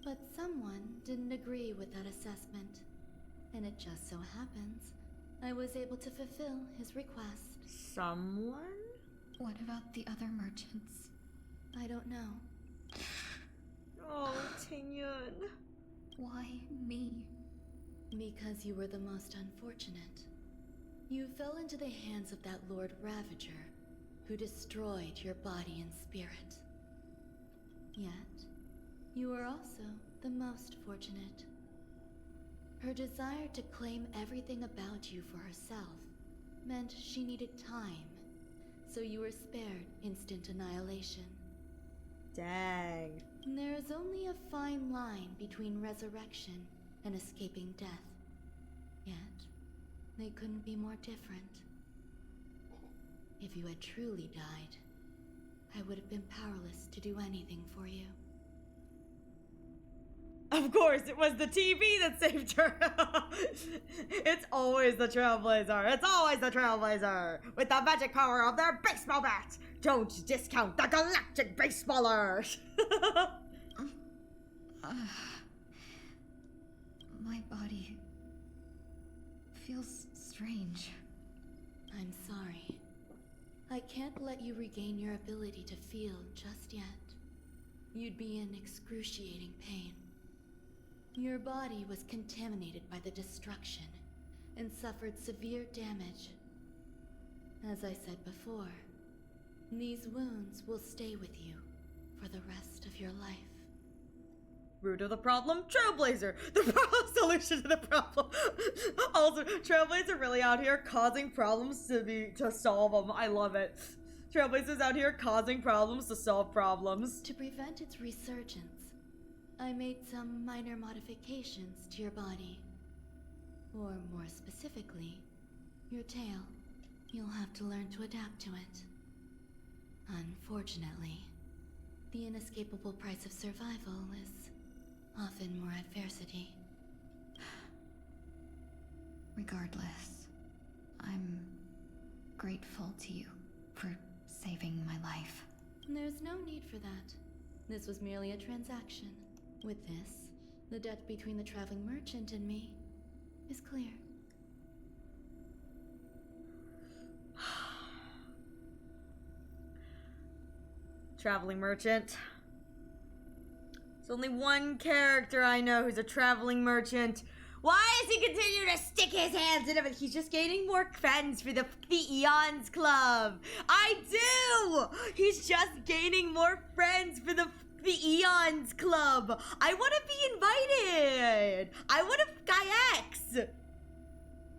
But someone didn't agree with that assessment. And it just so happens, I was able to fulfill his request. Someone? What about the other merchants? I don't know. Oh, Tingyun. Why me? Because you were the most unfortunate. You fell into the hands of that Lord Ravager, who destroyed your body and spirit. Yet, you were also the most fortunate. Her desire to claim everything about you for herself meant she needed time, so you were spared instant annihilation. Dang. There is only a fine line between resurrection and escaping death. Yet, they couldn't be more different. If you had truly died, I would have been powerless to do anything for you. Of course, it was the TV that saved her. It's always the Trailblazer. It's always the Trailblazer. With the magic power of their baseball bat. Don't discount the galactic baseballer. My body feels strange. I'm sorry. I can't let you regain your ability to feel just yet. You'd be in excruciating pain. Your body was contaminated by the destruction and suffered severe damage. As I said before, these wounds will stay with you for the rest of your life. Root of the problem, Trailblazer. The solution to the problem. Also, Trailblazer really out here causing problems to solve them. I love it. Trailblazer's out here causing problems to solve problems. To prevent its resurgence, I made some minor modifications to your body. Or more specifically, your tail. You'll have to learn to adapt to it. Unfortunately, the inescapable price of survival is often more adversity. Regardless, I'm grateful to you for saving my life. There's no need for that. This was merely a transaction. With this, the debt between the traveling merchant and me is clear. Traveling merchant. There's only one character I know who's a traveling merchant. Why does he continue to stick his hands in it? He's just gaining more friends for the Eons Club. I do! He's just gaining more friends for the Eons Club. I want to be invited. I want to Guy X.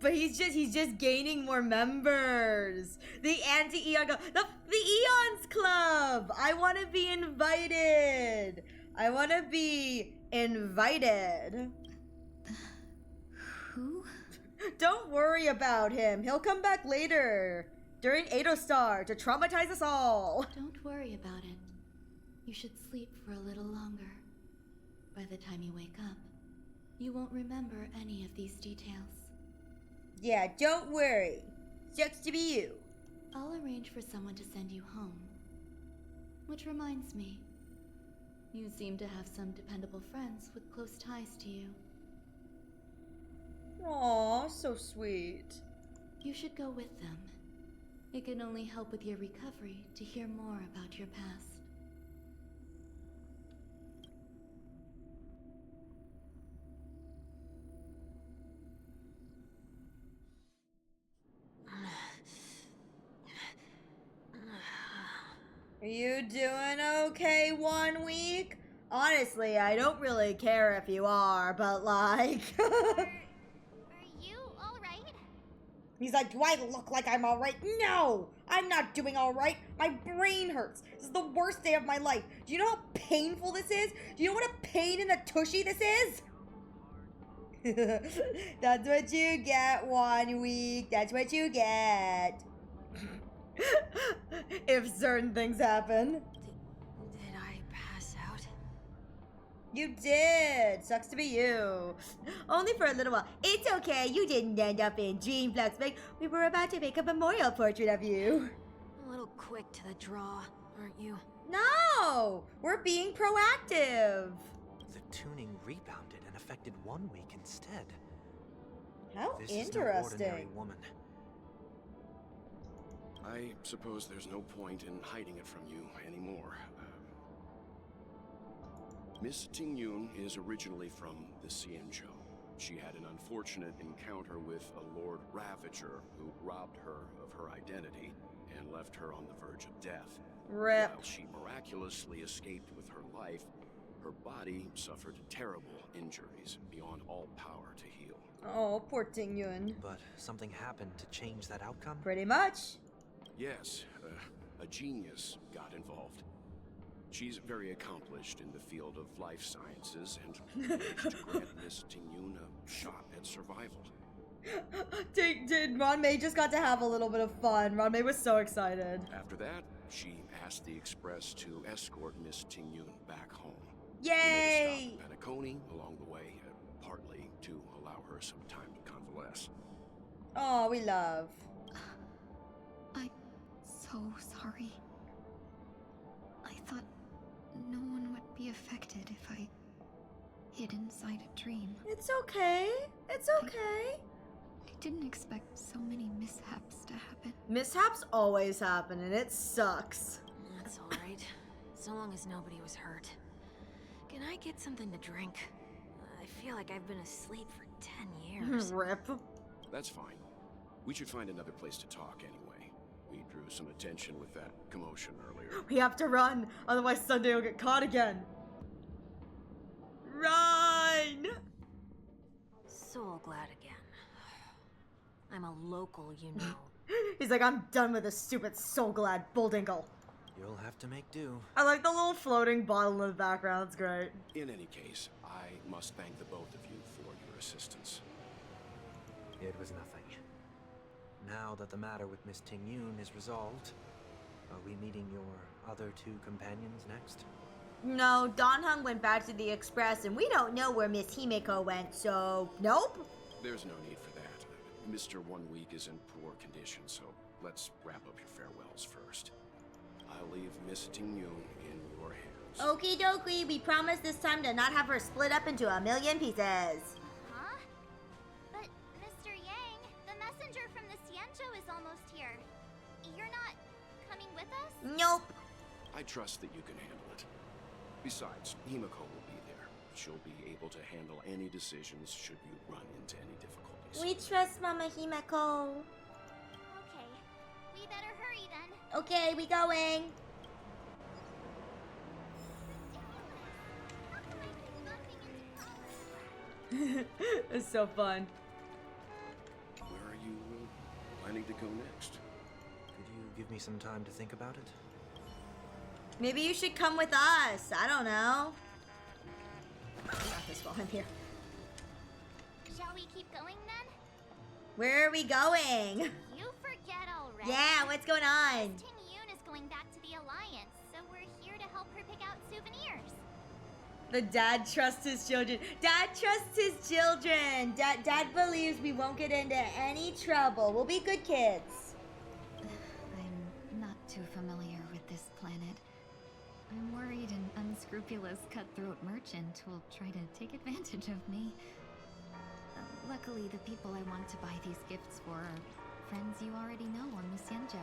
But he's just gaining more members. The anti-Eon Club. The Eons Club. I want to be invited. I want to be invited. Who? Don't worry about him. He'll come back later. During Star to traumatize us all. Don't worry about it. You should sleep for a little longer. By the time you wake up, you won't remember any of these details. Yeah, don't worry. Sucks to be you. I'll arrange for someone to send you home. Which reminds me, you seem to have some dependable friends with close ties to you. Aw, so sweet. You should go with them. It can only help with your recovery to hear more about your past. Are you doing okay 1 week? Honestly, I don't really care if you are, but like... Are you alright? He's like, do I look like I'm alright? No! I'm not doing all right. My brain hurts. This is the worst day of my life. Do you know how painful this is? Do you know what a pain in the tushy this is? That's what you get, 1 week. That's what you get. If certain things happen. Did I pass out? You did. Sucks to be you. Only for a little while. It's okay. You didn't end up in Dreamflux. We were about to make a memorial portrait of you. A little quick to the draw, aren't you? No! We're being proactive. The tuning rebounded and affected 1 week instead. How this interesting. Is no ordinary woman. I suppose there's no point in hiding it from you anymore. Miss Tingyun is originally from the Xianzhou. She had an unfortunate encounter with a Lord Ravager who robbed her of her identity and left her on the verge of death. Rip. While she miraculously escaped with her life, her body suffered terrible injuries beyond all power to heal. Oh, poor Tingyun. But something happened to change that outcome? Pretty much. Yes, a genius got involved. She's very accomplished in the field of life sciences and managed to grant Miss Tingyun a shot at survival. Ron May just got to have a little bit of fun. Ron May was so excited. After that, she asked the Express to escort Miss Tingyun back home. Yay! We made a stop in Penacony along the way, partly to allow her some time to convalesce. Oh, we love. I'm so sorry. I thought no one would be affected if I hid inside a dream. It's okay. It's okay. I didn't expect so many mishaps to happen. Mishaps always happen, and it sucks. That's alright. So long as nobody was hurt. Can I get something to drink? I feel like I've been asleep for 10 years. Rip. That's fine. We should find another place to talk anyway. We drew some attention with that commotion earlier. We have to run, otherwise Sunday will get caught again. Run! So glad again. I'm a local, you know. He's like, I'm done with this stupid so glad bulldinkle. You'll have to make do. I like the little floating bottle in the background. It's great. In any case, I must thank the both of you for your assistance. It was nothing. Now that the matter with Miss Tingyun is resolved, are we meeting your other 2 companions next? No, Don Hung went back to the Express, and we don't know where Miss Himeko went, so nope. There's no need for that. Mr. 1 week is in poor condition, so let's wrap up your farewells first. I'll leave Miss Tingyun in your hands. Okie dokie, we promise this time to not have her split up into a million pieces. Huh? But, Mr. Yang, the messenger from the Xianzhou is almost here. You're not coming with us? Nope. I trust that you can handle it. Besides, Himeko will be there. She'll be able to handle any decisions should you run into any difficulties. We trust Mama Himeko. Okay. We better hurry then. Okay, we going. It's so fun. Where are you planning to go next? Could you give me some time to think about it? Maybe you should come with us. I don't know. I got this while I'm here. Shall we keep going then? Where are we going? You forget already. Yeah, what's going on? Miss Tingyun is going back to the Alliance, so we're here to help her pick out souvenirs. The dad trusts his children. Dad trusts his children. Dad believes we won't get into any trouble. We'll be good kids. I'm not too familiar with this planet. I'm worried an unscrupulous cutthroat merchant will try to take advantage of me. Luckily, the people I want to buy these gifts for are friends you already know on the Xianzhou.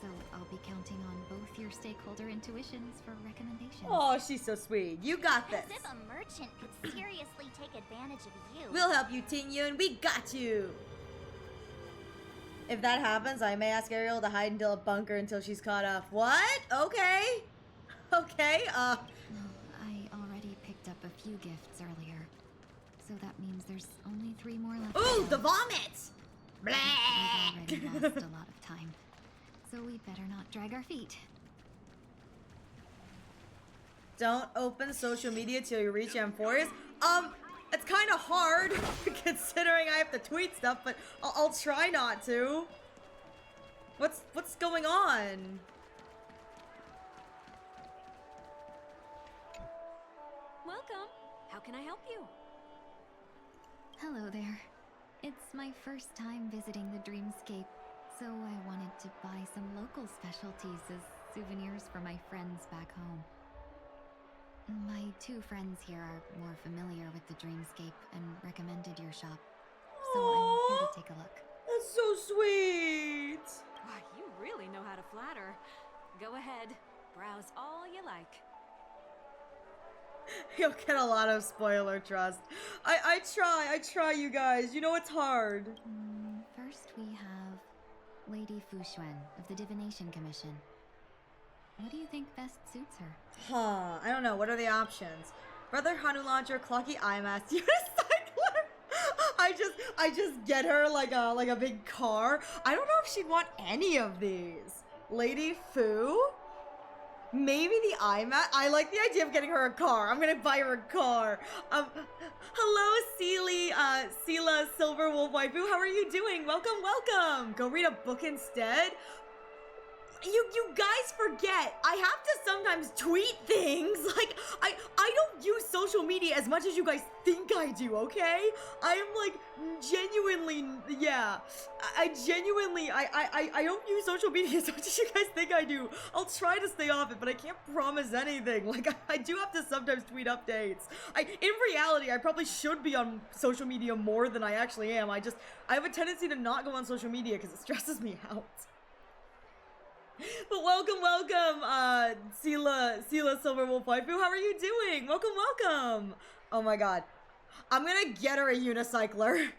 So I'll be counting on both your stakeholder intuitions for recommendations. Oh, she's so sweet. You got this. As if a merchant could seriously take advantage of you. We'll help you, Tingyun. We got you. If that happens, I may ask Ariel to hide until a bunker until she's caught up. What? Okay. Okay, I already picked up a few gifts earlier. So that means there's only 3 more left. Ooh, the vomit! We've already lost a lot of time. so we'd better not drag our feet. Don't open social media till you reach M4s. It's kind of hard considering I have to tweet stuff, but I'll try not to. What's going on? Welcome. How can I help you? Hello there. It's my first time visiting the Dreamscape, so I wanted to buy some local specialties as souvenirs for my friends back home. My two friends here are more familiar with the Dreamscape and recommended your shop, so I'm here to take a look. That's so sweet. Wow, you really know how to flatter. Go ahead, browse all you like. You'll get a lot of spoiler trust. I try, you guys. You know it's hard. First we have Lady Fuxuan of the Divination Commission. What do you think best suits her? Huh, I don't know. What are the options? Brother Hanu Launcher, Clocky Eye Mask, Unicycler. I just get her like a big car. I don't know if she'd want any of these. Lady Fu? Maybe the eye mask. I like the idea of getting her a car. I'm gonna buy her a car. Hello, Sela Silver Wolf Waifu. How are you doing? Welcome. Go read a book instead. You guys forget. I have to sometimes tweet things. Like I don't use social media as much as you guys think I do, okay? I am like genuinely, yeah. I genuinely don't use social media as much as you guys think I do. I'll try to stay off it, but I can't promise anything. Like I do have to sometimes tweet updates. In reality, I probably should be on social media more than I actually am. I have a tendency to not go on social media because it stresses me out. But welcome, Sela Silverwolf Waifu. How are you doing? Welcome. Oh my god. I'm gonna get her a unicycler.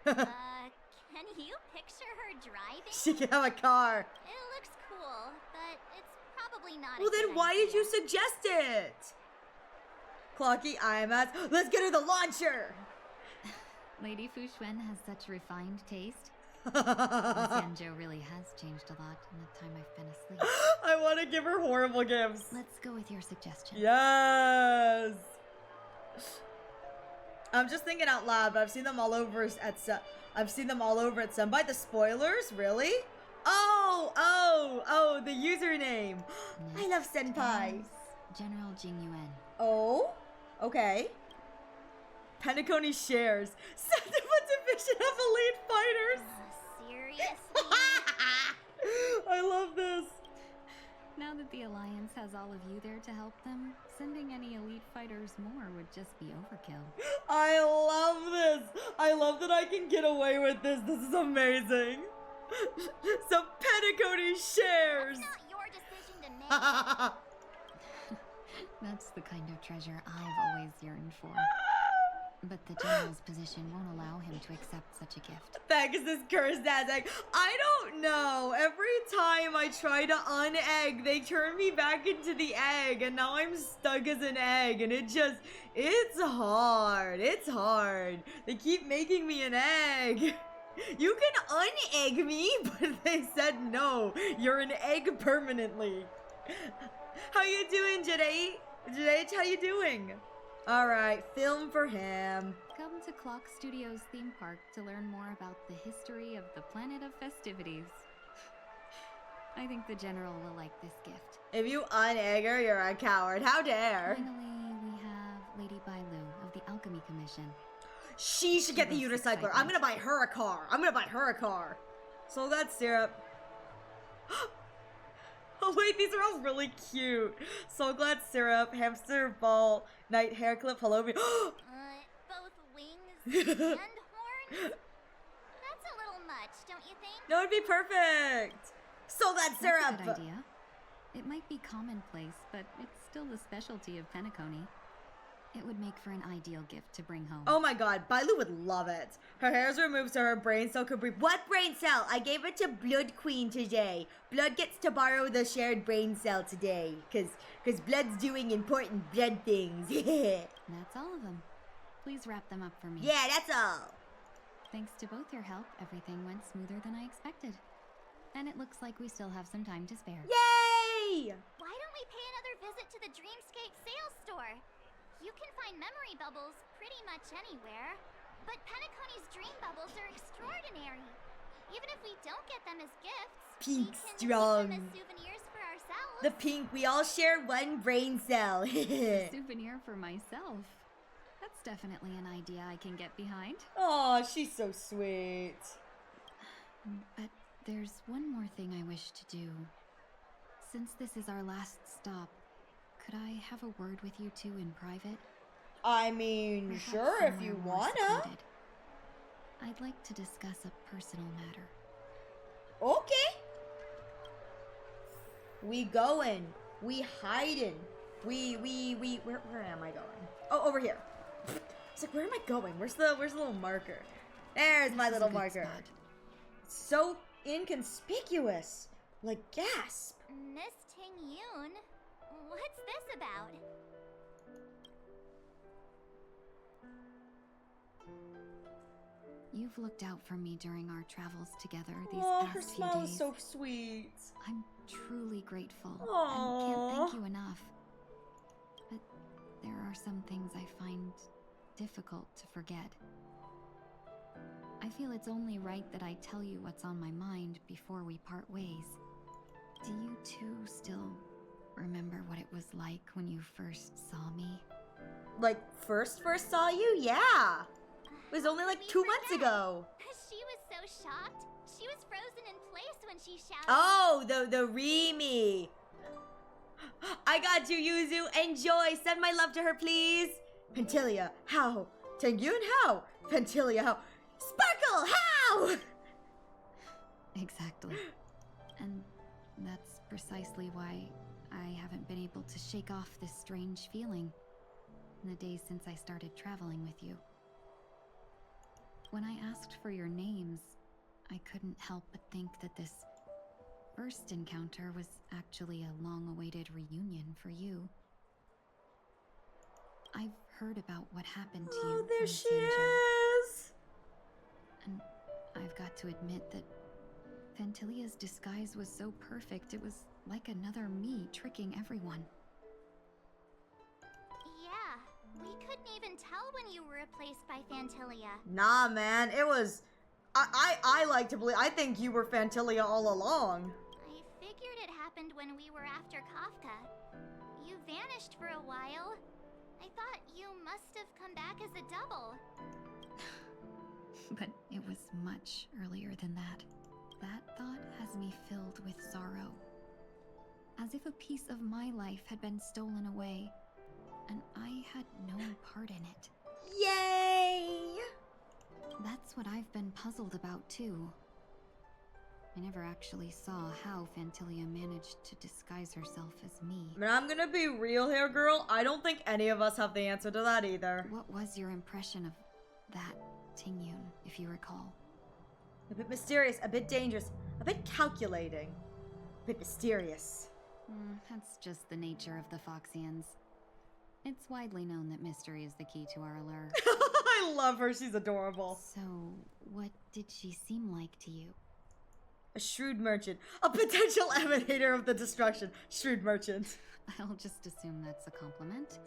Can you picture her driving? She can have a car. It looks cool, but it's probably not. Well, then why did you suggest it? Clocky Eye Mask. Let's get her the launcher. Lady Fuxuan has such refined taste. Sanjo really has changed a lot in the time I've been asleep. I want to give her horrible gifts. Let's go with your suggestion. Yes. I'm just thinking out loud, but I've seen them all over at Senpai. The spoilers, really? Oh, the username. I love Senpai. General Jing Yuan. Oh, okay. Penacony shares. Sentiment division of elite fighters. Seriously? I love this. Now that the Alliance has all of you there to help them, sending any elite fighters more would just be overkill. I love this. I love that I can get away with this. This is amazing. Some Penacony shares. That's not your decision to make. That's the kind of treasure I've always yearned for. But the General's position won't allow him to accept such a gift. Pegasus cursed Aztec. I don't know. Every time I try to un-egg, they turn me back into the egg, and now I'm stuck as an egg, and it's hard. It's hard. They keep making me an egg. You can un-egg me, but they said no. You're an egg permanently. How you doing, Jade? Jade, how you doing? Alright, film for him. Come to Clock Studios theme park to learn more about the history of the planet of festivities. I think the General will like this gift. If you un-egg her, you're a coward. How dare. Finally, we have Lady Bailu of the Alchemy Commission. She should get the unicycler. I'm gonna buy her a car. So that's syrup. Oh wait, these are all really cute. So glad syrup, hamster ball, night hair clip, hello me. Both wings and horns? That's a little much, don't you think? No, it'd be perfect. So glad syrup. That's a good idea. It might be commonplace, but it's still the specialty of Penacony. It would make for an ideal gift to bring home. Oh my god, Bailu would love it. Her hair is removed so her brain cell could breathe. What brain cell? I gave it to Blood Queen today. Blood gets to borrow the shared brain cell today. Cause Blood's doing important blood things. That's all of them. Please wrap them up for me. Yeah, that's all. Thanks to both your help, everything went smoother than I expected. and it looks like we still have some time to spare. Yay! Why don't we pay another visit to the Dreamscape sales store? You can find memory bubbles pretty much anywhere, but Penacony's dream bubbles are extraordinary. Even if we don't get them as gifts, Pink we can strong. keep them as souvenirs for ourselves. The pink, we all share one brain cell. A souvenir for myself. That's definitely an idea I can get behind. Oh, she's so sweet. But there's one more thing I wish to do. Since this is our last stop, could I have a word with you two in private? I mean, Perhaps sure, if you somewhere more wanna. secluded. I'd like to discuss a personal matter. Okay. We going. We hiding. Where am I going? Oh, over here. It's like, where am I going? Where's the little marker? There's my little marker. So inconspicuous. Like, gasp. Miss Ting Yoon, what's this about? You've looked out for me during our travels together these Oh, her past few smile days. is so sweet. I'm truly grateful and Aww. can't thank you enough. But there are some things I find difficult to forget. I feel it's only right that I tell you what's on my mind before we part ways. Do you two still remember what it was like when you first saw me? Like, first saw you? Yeah. It was only like 2 months ago. She was so shocked. She was frozen in place when she shouted. Oh, the Remy. I got you, Yuzu. Enjoy. Send my love to her, please. Pentillia, how? Tengyun, how? Pentillia, how? Sparkle, how? Exactly. And that's precisely why I haven't been able to shake off this strange feeling in the days since I started traveling with you. When I asked for your names, I couldn't help but think that this first encounter was actually a long-awaited reunion for you. I've heard about what happened to you. Oh, there Miss she Yanjo. is. And I've got to admit that Fantilia's disguise was so perfect, it was like another me tricking everyone. Yeah, we couldn't even tell when you were replaced by Fantilia. Nah, man, it was... I like to believe... I think you were Fantilia all along. I figured it happened when we were after Kafka. You vanished for a while. I thought you must have come back as a double. But it was much earlier than that. That thought has me filled with sorrow. As if a piece of my life had been stolen away, and I had no part in it. Yay! That's what I've been puzzled about, too. I never actually saw how Fantilia managed to disguise herself as me. I mean, I'm gonna be real here, girl. I don't think any of us have the answer to that either. What was your impression of that Tingyun, if you recall? A bit mysterious, a bit dangerous, a bit calculating, a bit mysterious. That's just the nature of the Foxians. It's widely known that mystery is the key to our allure. I love her, she's adorable. So, what did she seem like to you? A shrewd merchant. A potential emanator of the destruction. Shrewd merchant. I'll just assume that's a compliment.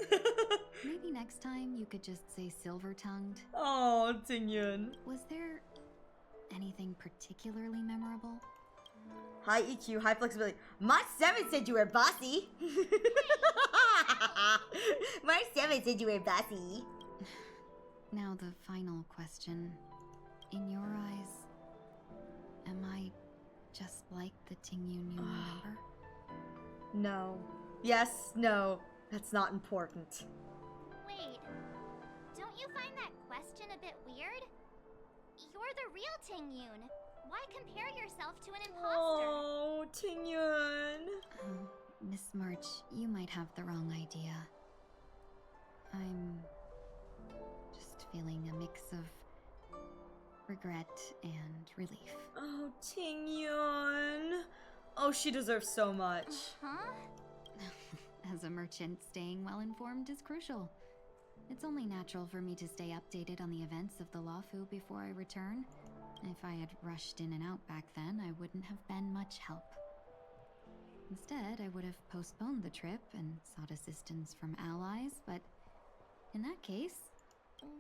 Maybe next time you could just say silver-tongued. Oh, Tingyun. Was there anything particularly memorable? High EQ, high flexibility. March 7 said you were bossy. March 7 said you were bossy. Now the final question. In your eyes, am I just like the Tingyun you remember? No. Yes, no. That's not important. Wait, don't you find that question a bit weird? You're the real Tingyun. Why compare yourself to an imposter? Oh, Tingyun. Miss March, you might have the wrong idea. I'm just feeling a mix of regret and relief. Oh, Tingyun. Oh, she deserves so much. Huh? As a merchant, staying well-informed is crucial. It's only natural for me to stay updated on the events of the Lawfu before I return, If I had rushed in and out back then, I wouldn't have been much help. Instead, I would have postponed the trip and sought assistance from allies, but in that case,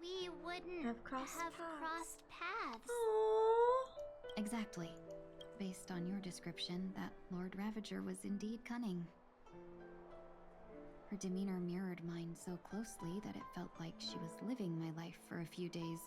we wouldn't have crossed paths. Exactly. Based on your description, that Lord Ravager was indeed cunning. Her demeanor mirrored mine so closely that it felt like she was living my life for a few days,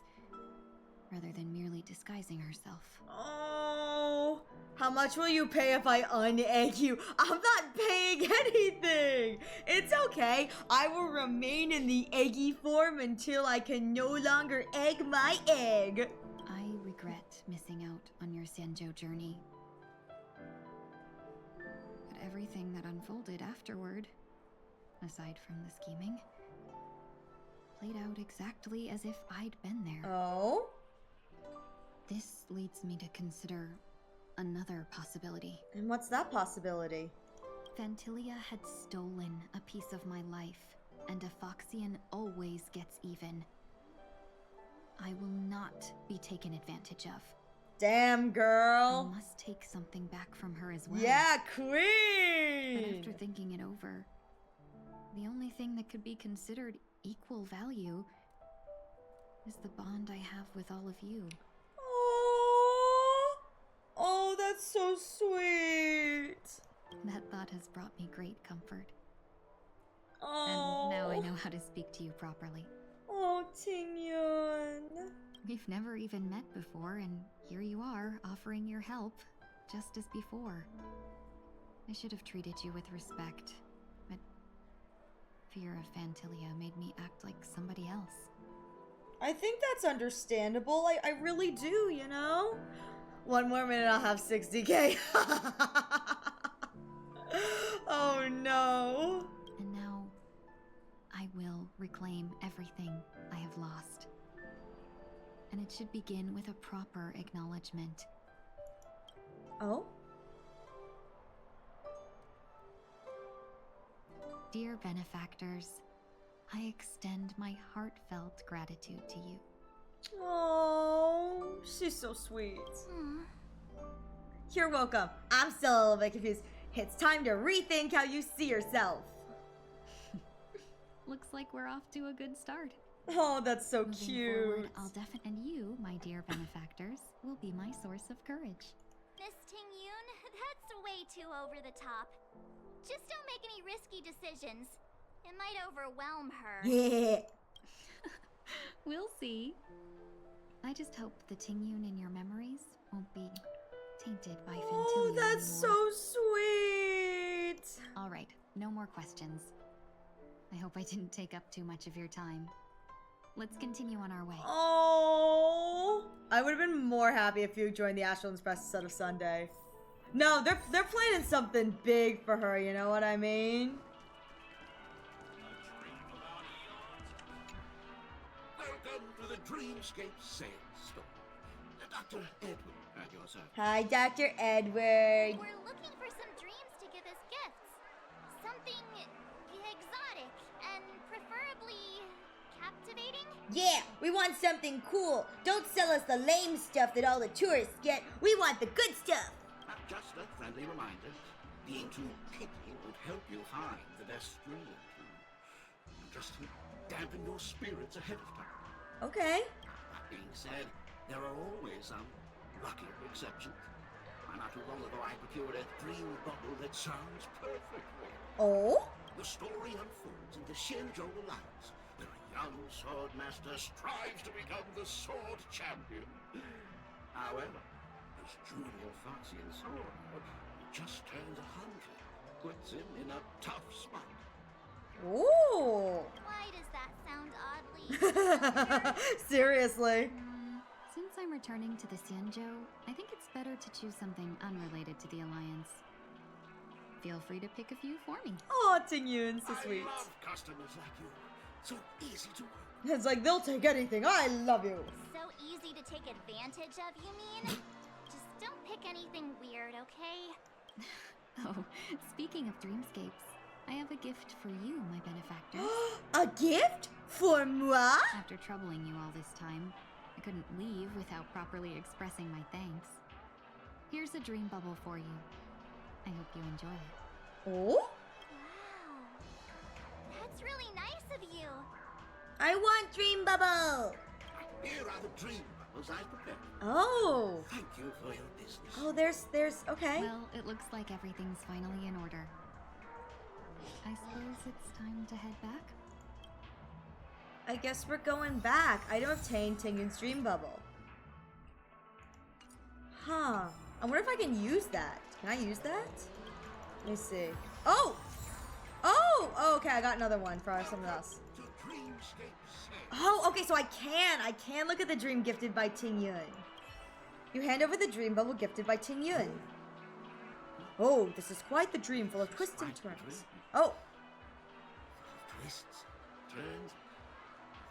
rather than merely disguising herself. Oh, how much will you pay if I unegg you? I'm not paying anything. It's okay. I will remain in the eggy form until I can no longer egg my egg. I regret missing out on your Sanjo journey. But everything that unfolded afterward, aside from the scheming, played out exactly as if I'd been there. Oh? This leads me to consider another possibility. And what's that possibility? Phantilia had stolen a piece of my life, and a Foxian always gets even. I will not be taken advantage of. Damn, girl. I must take something back from her as well. Yeah, queen! But after thinking it over, the only thing that could be considered equal value is the bond I have with all of you. Oh, that's so sweet. That thought has brought me great comfort. Oh. And now I know how to speak to you properly. Oh, Tingyun. We've never even met before, and here you are, offering your help, just as before. I should have treated you with respect, but fear of Phantilia made me act like somebody else. I think that's understandable. I really do, you know? One more minute, I'll have 60K. Oh no. And now, I will reclaim everything I have lost. And it should begin with a proper acknowledgement. Oh? Dear benefactors, I extend my heartfelt gratitude to you. Oh, she's so sweet. You're welcome. I'm still a little bit confused. It's time to rethink how you see yourself. Looks like we're off to a good start. Oh, that's so Moving cute. Forward, and you, my dear benefactors, will be my source of courage. Miss Tingyun, that's way too over the top. Just don't make any risky decisions. It might overwhelm her. Yeah. We'll see. I just hope the Tingyun in your memories won't be tainted by Phantilia Oh, that's anymore. so sweet. All right, no more questions. I hope I didn't take up too much of your time. Let's continue on our way. Oh, I would have been more happy if you joined the Astral Express instead of Sunday. No, they're planning something big for her, you know what I mean? Welcome to the Dreamscape Sales Store. Dr. Edward at your service. Hi, Dr. Edward. We're looking for some dreams to give as gifts. Something exotic and preferably captivating. Yeah, we want something cool. Don't sell us the lame stuff that all the tourists get. We want the good stuff. Just a friendly reminder, being too picky would help you find the best dream. Just to dampen your spirits ahead of time. Okay. That being said, there are always some luckier exceptions. Not too long ago, I procured a dream bubble that sounds perfectly. Oh? The story unfolds in the Shinjo Alliance, where a young sword master strives to become the sword champion. However, his junior Foxian sword, who just turned 100, puts him in a tough spot. Ooh. Why does that sound oddly? Seriously. Since I'm returning to the Xianzhou, I think it's better to choose something unrelated to the Alliance. Feel free to pick a few for me. Oh, Tingyun, so sweet. I love customers like you. So easy to work. It's like they'll take anything. I love you. So easy to take advantage of, you mean? Just don't pick anything weird, okay? Oh, speaking of dreamscapes, I have a gift for you, my benefactor. A gift? For moi? After troubling you all this time, I couldn't leave without properly expressing my thanks. Here's a dream bubble for you. I hope you enjoy it. Oh? That's really nice of you. I want dream bubble. Here are the dream bubbles I prepared. Oh. Thank you for your business. Oh, there's okay. Well, it looks like everything's finally in order. I suppose it's time to head back? I guess we're going back. Item obtained, Tingyun's dream bubble. Huh. I wonder if I can use that. Can I use that? Let me see. Oh! Oh, okay, I got another one for someone else. Oh, okay, so I can look at the dream gifted by Tingyun. You hand over the dream bubble gifted by Tingyun. Oh, this is quite the dream, full of twists and turns. Oh. Twists, turns,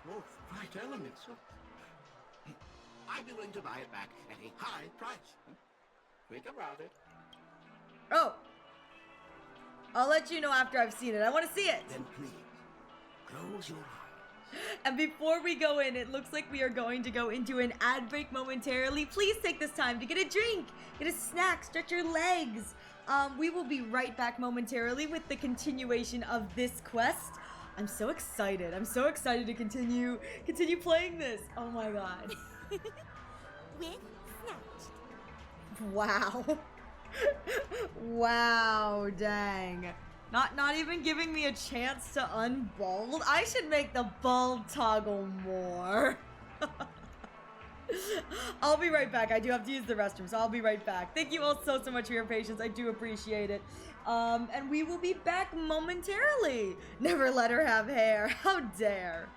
more bright elements. I'd be willing to buy it back at a high price. Think about it. Oh. I'll let you know after I've seen it. I want to see it. Then please, close your eyes. And before we go in, it looks like we are going to go into an ad break momentarily. Please take this time to get a drink, get a snack, stretch your legs. We will be right back momentarily with the continuation of this quest. I'm so excited. I'm so excited to continue playing this. Oh my god. With Snatched. Wow. Wow, dang. Not even giving me a chance to unbald. I should make the bald toggle more. I'll be right back. I do have to use the restroom, so I'll be right back. Thank you all so much for your patience. I do appreciate it. And we will be back momentarily. Never let her have hair. How dare.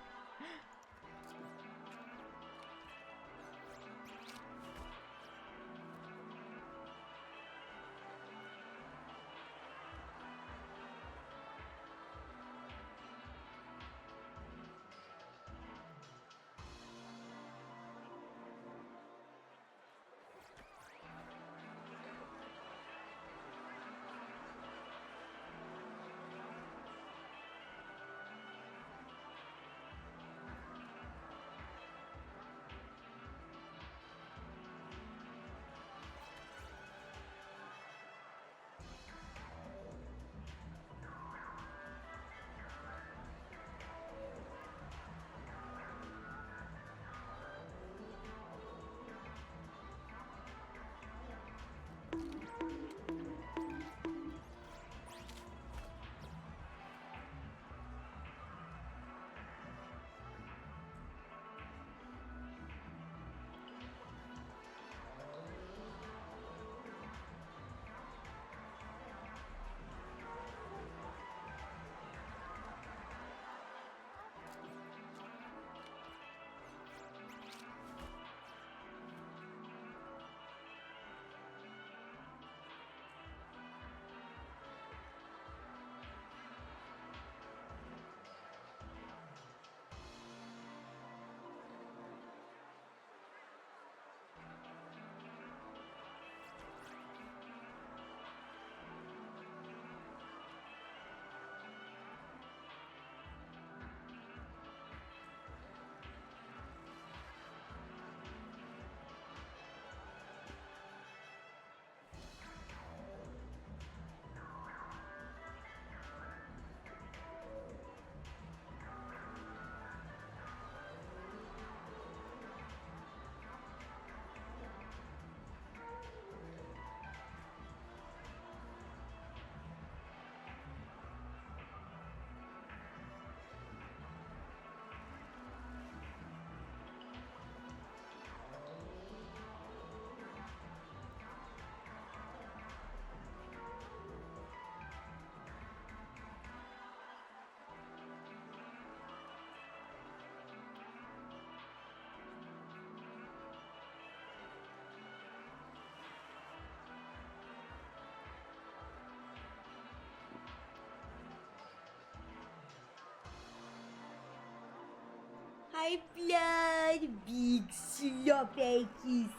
Hi, Blood, big sloppies.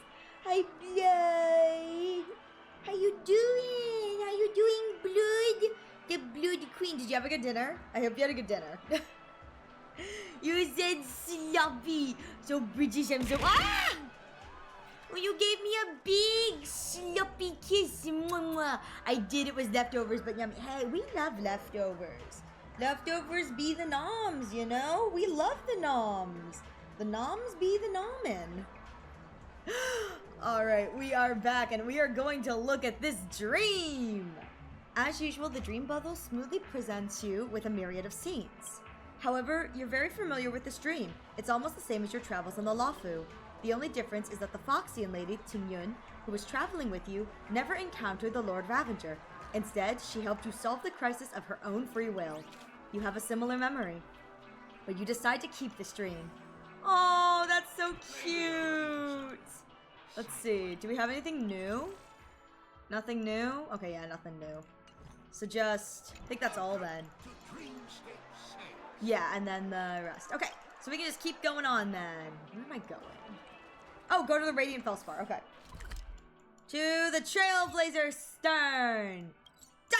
Hi, Blood. How you doing? How you doing, Blood? The Blood Queen. Did you have a good dinner? I hope you had a good dinner. You said sloppy. So British, I'm so. Ah! Well, you gave me a big sloppy kiss. Mwah, mwah. I did. It was leftovers, but yummy. Hey, we love leftovers. Leftovers be the noms, you know? We love the noms. The noms be the nomin. Alright, we are back and we are going to look at this dream. As usual, the dream bubble smoothly presents you with a myriad of scenes. However, you're very familiar with this dream. It's almost the same as your travels on the Lafu. The only difference is that the Foxian lady, Tingyun, who was traveling with you, never encountered the Lord Ravager. Instead, she helped you solve the crisis of her own free will. You have a similar memory, but you decide to keep this dream. Oh, that's so cute! Let's see, do we have anything new? Nothing new? Okay, yeah, nothing new. So just, I think that's all then. Yeah, and then the rest. Okay, so we can just keep going on then. Where am I going? Oh, go to the Radiant Felspar, okay. To the Trailblazer Stern!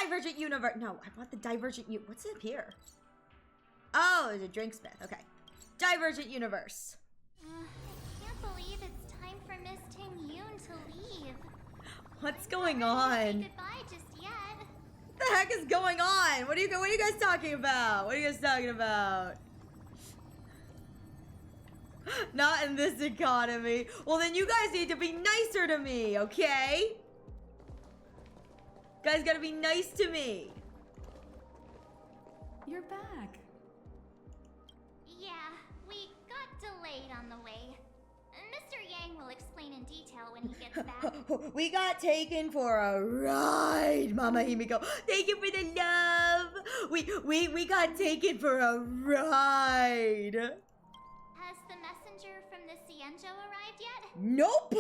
Divergent Universe! No, I want the Divergent what's up here? Oh, there's a Drinksmith, okay. Divergent Universe. I can't believe it's time for Miss Ting-Yoon to leave. What's going on? Say goodbye just yet. What the heck is going on? What are you guys talking about? What are you guys talking about? Not in this economy. Well, then you guys need to be nicer to me, okay? Guys gotta be nice to me. You're back. Yeah, we got delayed on the way. Mr. Yang will explain in detail when he gets back. We got taken for a ride, Mama Himiko. Thank you for the love. We got taken for a ride. Has the messenger from the Cienjo arrived yet? Nope.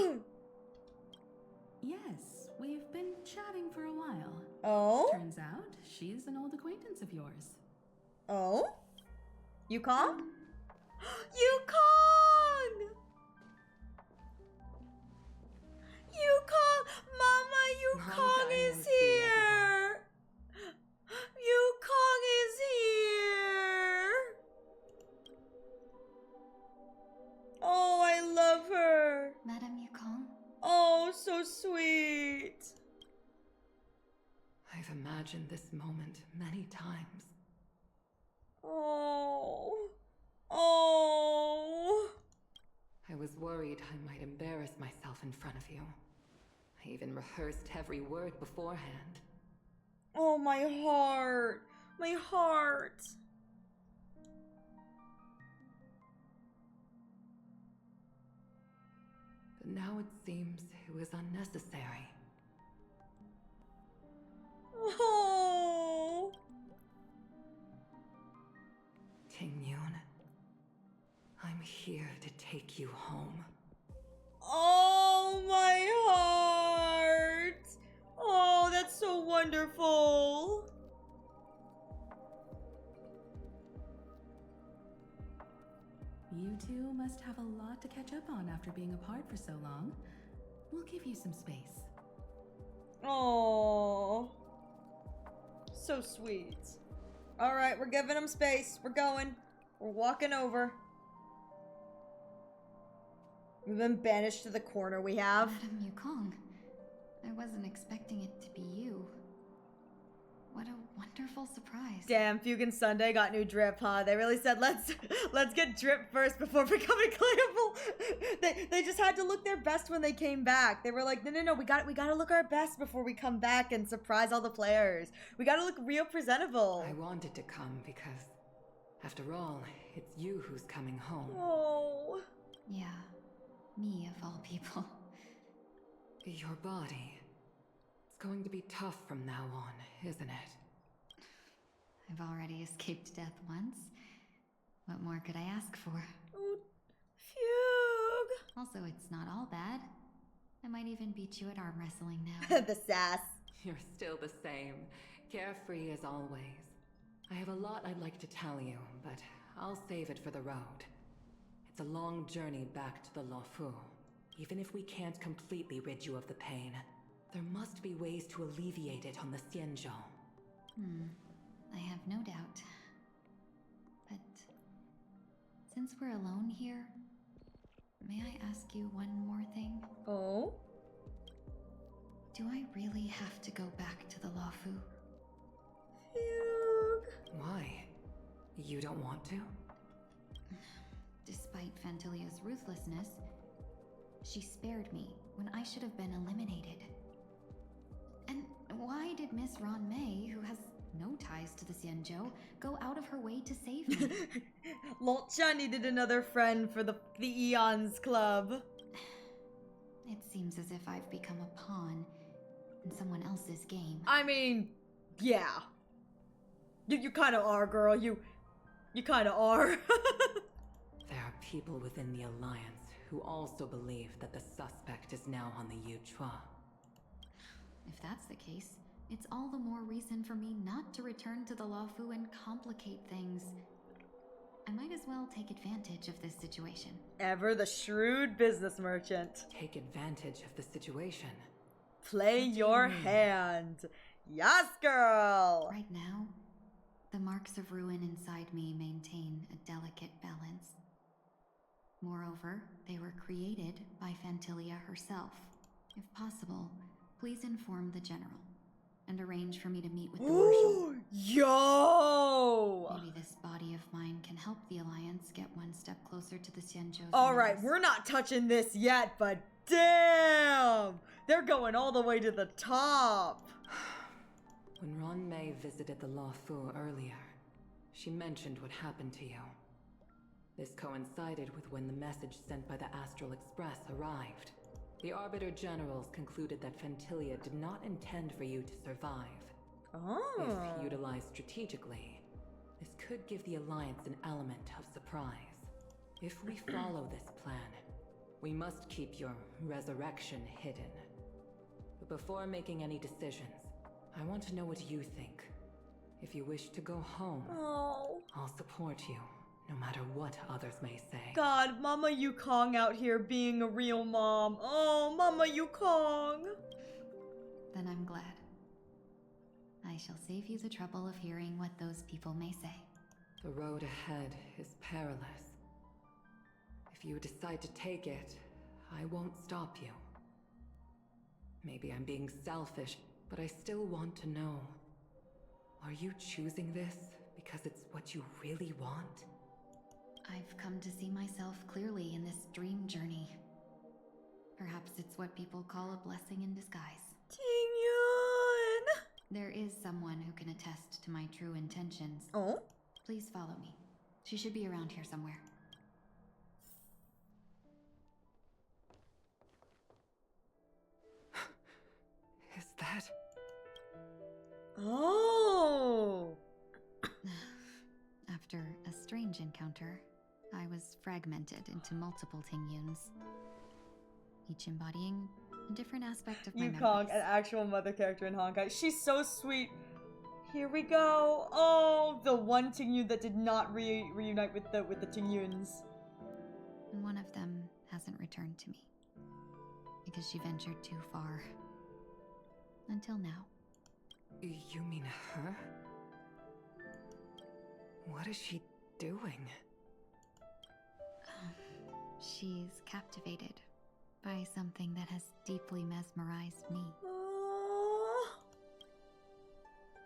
Yes, we've been chatting for a while. Oh? Turns out she's an old acquaintance of yours. Oh? Yukong? Yukong! Yukong! Mama, Yukong is here! Yukong is here! Oh, I love her! Madam Yukong? Oh, so sweet! I've imagined this moment many times. Oh. Oh. I was worried I might embarrass myself in front of you. I even rehearsed every word beforehand. Oh, my heart. My heart. But now it seems it was unnecessary. Oh. Ting-Yoon, I'm here to take you home. Oh, my heart. Oh, that's so wonderful. You two must have a lot to catch up on after being apart for so long. We'll give you some space. Oh. So sweet. All right, we're giving him space. We're going. We're walking over. We've been banished to the corner we have. Madam Yukong, I wasn't expecting it to be you. What a wonderful surprise. Damn, Fugan Sunday got new drip, huh? They really said let's get drip first before becoming playable. They just had to look their best when they came back. They were like, no, we gotta look our best before we come back and surprise all the players. We gotta look real presentable. I wanted to come because, after all, it's you who's coming home. Oh. Yeah, me of all people. Your body. It's going to be tough from now on, isn't it? I've already escaped death once. What more could I ask for? Oh, Fugue. Also, it's not all bad. I might even beat you at arm wrestling now. The sass. You're still the same, carefree as always. I have a lot I'd like to tell you, but I'll save it for the road. It's a long journey back to the Lafu. Even if we can't completely rid you of the pain, there must be ways to alleviate it on the Xianzhou. I have no doubt. But since we're alone here, may I ask you one more thing? Oh? Do I really have to go back to the Lawfu? Why? You don't want to? Despite Fantilia's ruthlessness, she spared me when I should have been eliminated. And why did Miss Ron May, who has no ties to the Xianzhou, go out of her way to save me? Lotcha needed another friend for the Eons Club. It seems as if I've become a pawn in someone else's game. I mean, yeah. You kind of are, girl. You kind of are. There are people within the Alliance who also believe that the suspect is now on the Yuchua. If that's the case, it's all the more reason for me not to return to the Lawfu and complicate things. I might as well take advantage of this situation. Ever the shrewd business merchant. Take advantage of the situation. Play your hand. Yes, girl! Right now, the marks of ruin inside me maintain a delicate balance. Moreover, they were created by Fantilia herself. If possible, please inform the General and arrange for me to meet with the Marshal. Yo! Maybe this body of mine can help the Alliance get one step closer to the Xianzhou's Alright, enemies. we're not touching this yet, but damn! They're going all the way to the top! When Ron May visited the Lawfu earlier, she mentioned what happened to you. This coincided with when the message sent by the Astral Express arrived. The Arbiter Generals concluded that Fantilia did not intend for you to survive. Oh. If utilized strategically, this could give the Alliance an element of surprise. If we follow this plan, we must keep your resurrection hidden. But before making any decisions, I want to know what you think. If you wish to go home, I'll support you, no matter what others may say. God, Mama Yukong out here being a real mom. Oh, Mama Yukong. Then I'm glad. I shall save you the trouble of hearing what those people may say. The road ahead is perilous. If you decide to take it, I won't stop you. Maybe I'm being selfish, but I still want to know. Are you choosing this because it's what you really want? I've come to see myself clearly in this dream journey. Perhaps it's what people call a blessing in disguise. Tingyun! There is someone who can attest to my true intentions. Oh? Please follow me. She should be around here somewhere. Is that... Oh! After a strange encounter, I was fragmented into multiple Tingyuns, each embodying a different aspect of my Yukong, memories. an actual mother character in Honkai. She's so sweet. Here we go. Oh, the one Tingyun that did not reunite with the Tingyuns. And one of them hasn't returned to me because she ventured too far. Until now. You mean her? What is she doing? She's captivated by something that has deeply mesmerized me.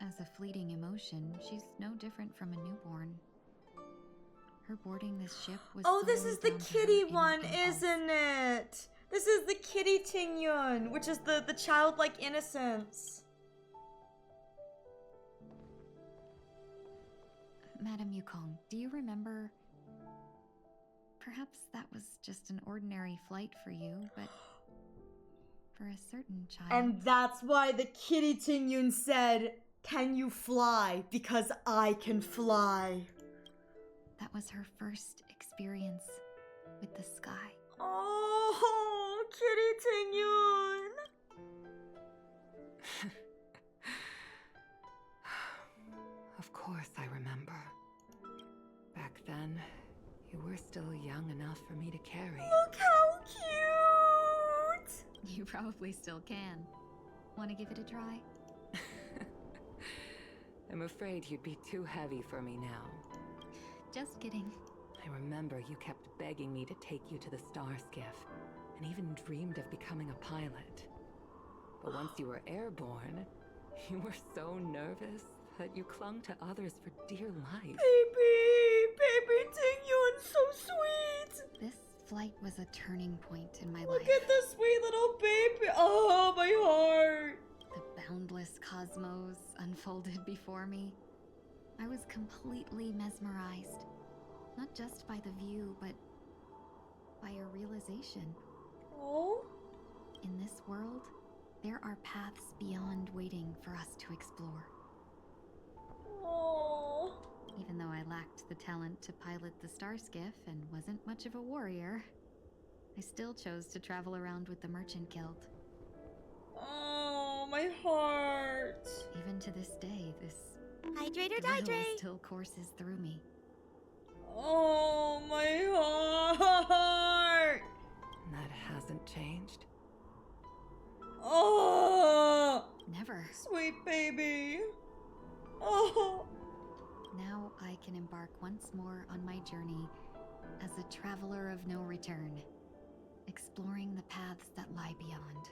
As a fleeting emotion, she's no different from a newborn. Her boarding this ship was this is the down to kitty her one, innocent isn't it? This is the kitty Tingyun, which is the childlike innocence. Madam Yukong, do you remember? Perhaps that was just an ordinary flight for you, but for a certain child... And that's why the kitty Tingyun said, "Can you fly? Because I can fly." That was her first experience with the sky. Oh, kitty Tingyun! Of course I remember. Back then, you were still young enough for me to carry. Look how cute! You probably still can. Want to give it a try? I'm afraid you'd be too heavy for me now. Just kidding. I remember you kept begging me to take you to the star skiff, and even dreamed of becoming a pilot. But once you were airborne, you were so nervous that you clung to others for dear life. Baby Tingyun, so sweet. This flight was a turning point in my life. Look at this sweet little baby. Oh, my heart. The boundless cosmos unfolded before me. I was completely mesmerized. Not just by the view, but by a realization. Oh? In this world, there are paths beyond waiting for us to explore. Oh. Even though I lacked the talent to pilot the star skiff and wasn't much of a warrior, I still chose to travel around with the Merchant Guild. Oh, my heart. Even to this day, this hydrate or thrill dihydrate still courses through me. Oh, my heart. That hasn't changed. Oh. Never. Sweet baby. Oh. Now I can embark once more on my journey as a traveler of no return, exploring the paths that lie beyond.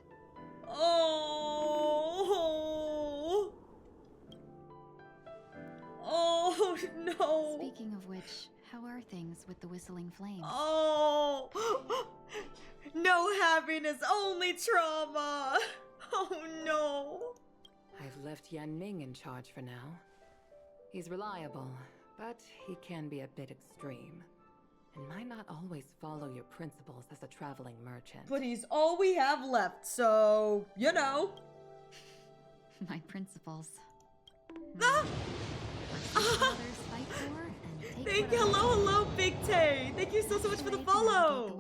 Oh. Oh, no. Speaking of which, how are things with the Whistling Flames? Oh. No happiness, only trauma. Oh, no. I've left Yan Ming in charge for now. He's reliable, but he can be a bit extreme, and might not always follow your principles as a traveling merchant. But he's all we have left, so, you know. My principles. Ah! Hello, Big Tay. Thank you so much for the follow.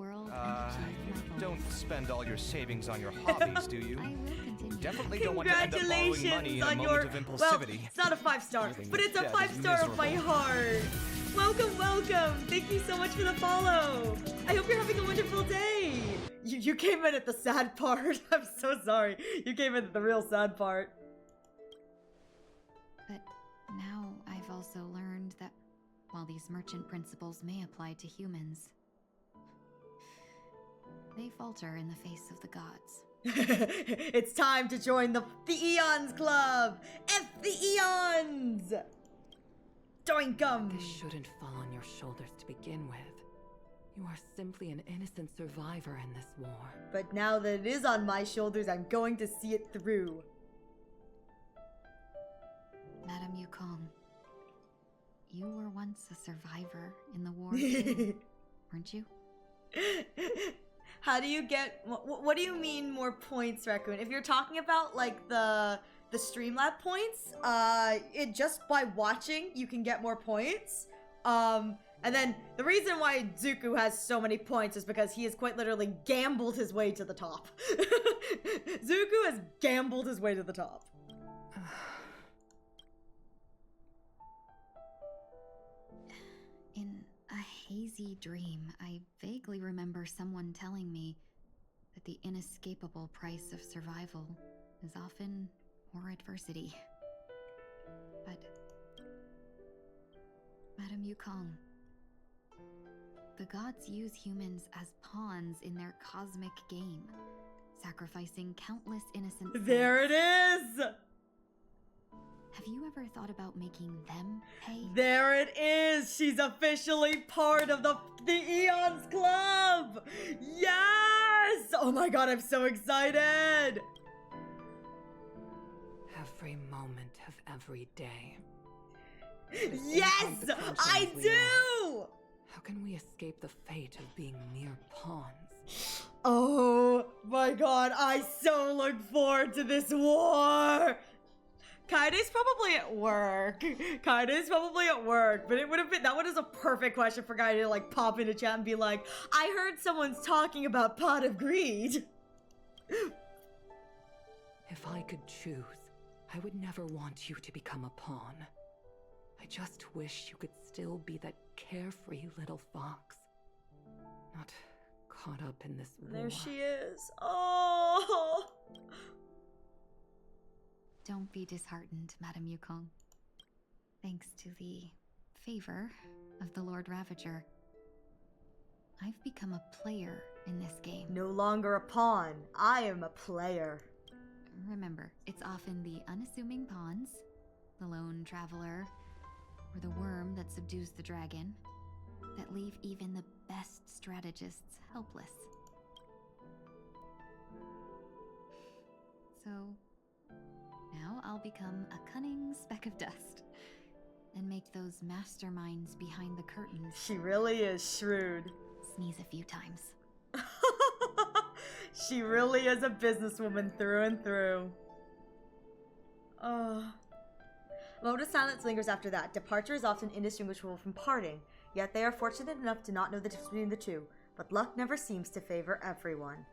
Don't spend all your savings on your hobbies, do you? You definitely don't want to end up borrowing money in a moment of impulsivity. Well, it's not a 5-star, but it's a 5-star of my heart. Welcome. Thank you so much for the follow. I hope you're having a wonderful day. You came in at the sad part. I'm so sorry. You came in at the real sad part. But now I've also learned that while these merchant principles may apply to humans, they falter in the face of the gods. It's time to join the Eons Club! F the Eons! Doinkum! This shouldn't fall on your shoulders to begin with. You are simply an innocent survivor in this war. But now that it is on my shoulders, I'm going to see it through. Madame Yukong, you were once a survivor in the war too, weren't you? How do you get... What do you mean more points, Raccoon? If you're talking about, like, the Streamlab points, it just by watching, you can get more points. And then the reason why Zuko has so many points is because he has quite literally gambled his way to the top. Zuko has gambled his way to the top. In a hazy dream, I vaguely remember someone telling me that the inescapable price of survival is often more adversity. But, Madame Yukong, the gods use humans as pawns in their cosmic game, sacrificing countless innocent souls. There it is! Have you ever thought about making them pay? There it is! She's officially part of the Eons Club! Yes! Oh my god, I'm so excited! Every moment of every day. Yes! I do! How can we escape the fate of being mere pawns? Oh my god, I so look forward to this war! Kaide's probably at work. But it would have been, that one is a perfect question for Kaide to like pop into chat and be like, I heard someone's talking about Pot of Greed. If I could choose, I would never want you to become a pawn. I just wish you could still be that carefree little fox. Not caught up in this war. There she is. Oh. Don't be disheartened, Madame Yukong. Thanks to the favor of the Lord Ravager, I've become a player in this game. No longer a pawn. I am a player. Remember, it's often the unassuming pawns, the lone traveler, or the worm that subdues the dragon, that leave even the best strategists helpless. So, now I'll become a cunning speck of dust, and make those masterminds behind the curtains. She really is shrewd. Sneeze a few times. She really is a businesswoman through and through. A moment of silence lingers after that. Departure is often indistinguishable from parting, yet they are fortunate enough to not know the difference between the two. But luck never seems to favor everyone.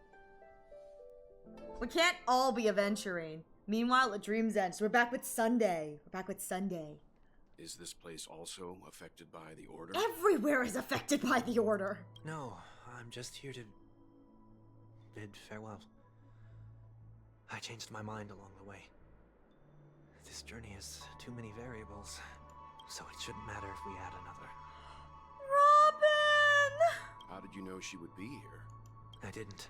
We can't all be adventuring. Meanwhile, at Dream's End, so we're back with Sunday. Is this place also affected by the Order? Everywhere is affected by the Order. No, I'm just here to bid farewell. I changed my mind along the way. This journey has too many variables, so it shouldn't matter if we add another. Robin! How did you know she would be here? I didn't.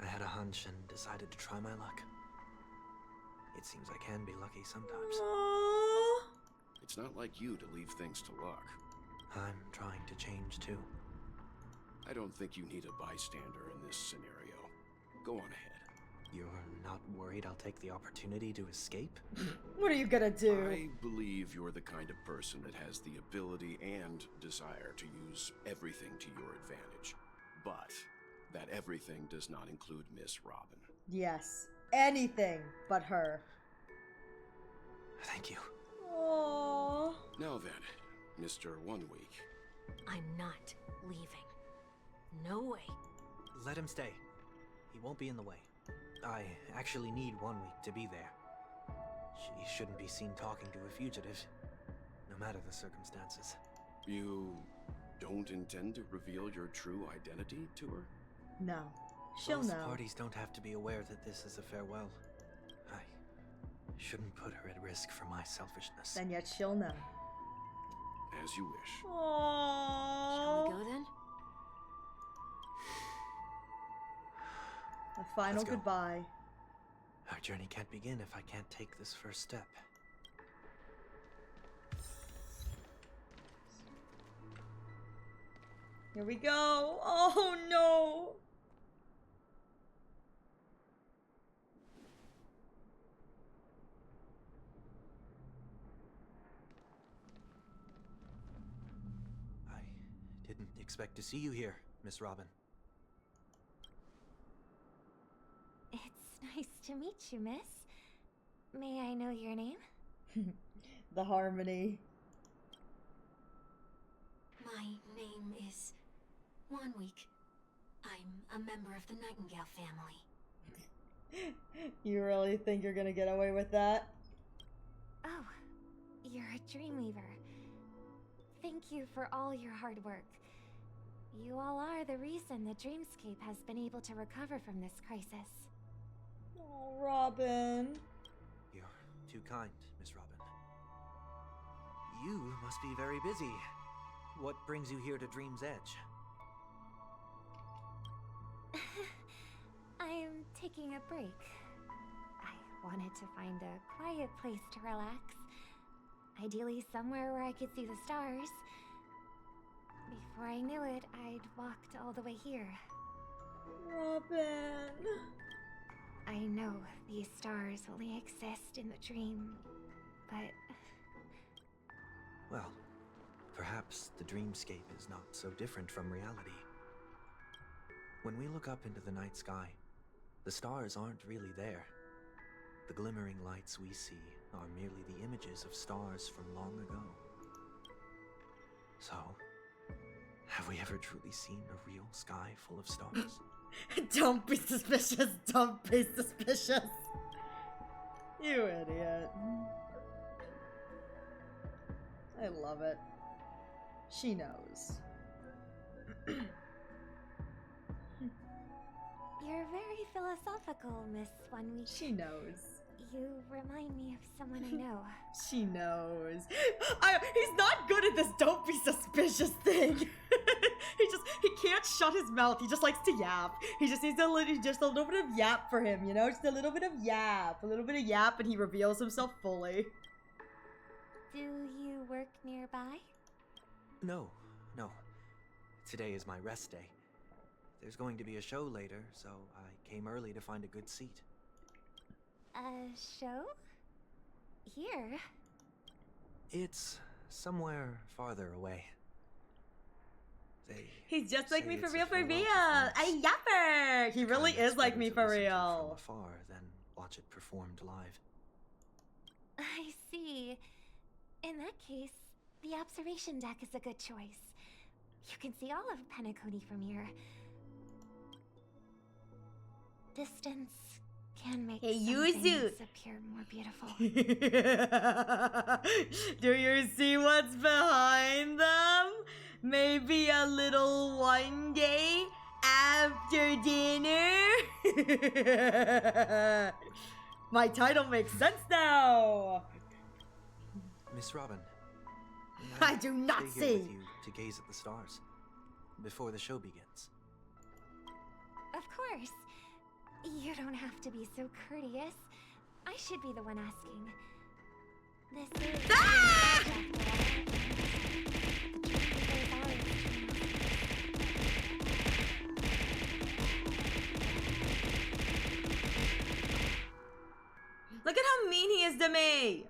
I had a hunch and decided to try my luck. It seems I can be lucky sometimes. Aww. It's not like you to leave things to luck. I'm trying to change too. I don't think you need a bystander in this scenario. Go on ahead. You're not worried I'll take the opportunity to escape? What are you gonna do? I believe you're the kind of person that has the ability and desire to use everything to your advantage. But that everything does not include Miss Robin. Yes. Anything but her. Thank you. Aww. Now then, Mr. 1 Week. I'm not leaving. No way. Let him stay. He won't be in the way. I actually need 1 week to be there. She shouldn't be seen talking to a fugitive, no matter the circumstances. You don't intend to reveal your true identity to her? No. She'll Both know. parties don't have to be aware that this is a farewell. I shouldn't put her at risk for my selfishness. And yet she'll know. As you wish. Aww. Shall we go then? A final Let's go. goodbye. Our journey can't begin if I can't take this first step. Here we go. Oh no. I didn't expect to see you here, Miss Robin. It's nice to meet you, miss. May I know your name? The Harmony. My name is 1 Week. I'm a member of the Nightingale family. You really think you're gonna get away with that? Oh, you're a Dreamweaver. Thank you for all your hard work. You all are the reason the Dreamscape has been able to recover from this crisis. Oh, Robin. You're too kind, Miss Robin. You must be very busy. What brings you here to Dream's Edge? I'm taking a break. I wanted to find a quiet place to relax. Ideally somewhere where I could see the stars. Before I knew it, I'd walked all the way here. Robin. I know these stars only exist in the dream, but... Well, perhaps the dreamscape is not so different from reality. When we look up into the night sky, the stars aren't really there. The glimmering lights we see are merely the images of stars from long ago. So, have we ever truly seen a real sky full of stars? Don't be suspicious. Don't be suspicious. You idiot. I love it. She knows. You're very philosophical, Miss 1 Week. She knows. You remind me of someone I know. She knows. He's not good at this don't be suspicious thing. he can't shut his mouth. He just likes to yap. He just needs a little bit of yap for him, you know? Just a little bit of yap. And he reveals himself fully. Do you work nearby? No. Today is my rest day. There's going to be a show later, so I came early to find a good seat. A show? Here? It's somewhere farther away. He's just like me for real, a yapper! He really is like me for real. From afar, then watch it performed live. I see. In that case, the observation deck is a good choice. You can see all of Penacony from here. Distance can make some things appear more beautiful. Do you see what's behind them? Maybe a little one day after dinner? My title makes sense now. Miss Robin, I do not stay here see. With you to gaze at the stars before the show begins. Of course. You don't have to be so courteous. I should be the one asking. This is... Ah! Look at how mean he is to me.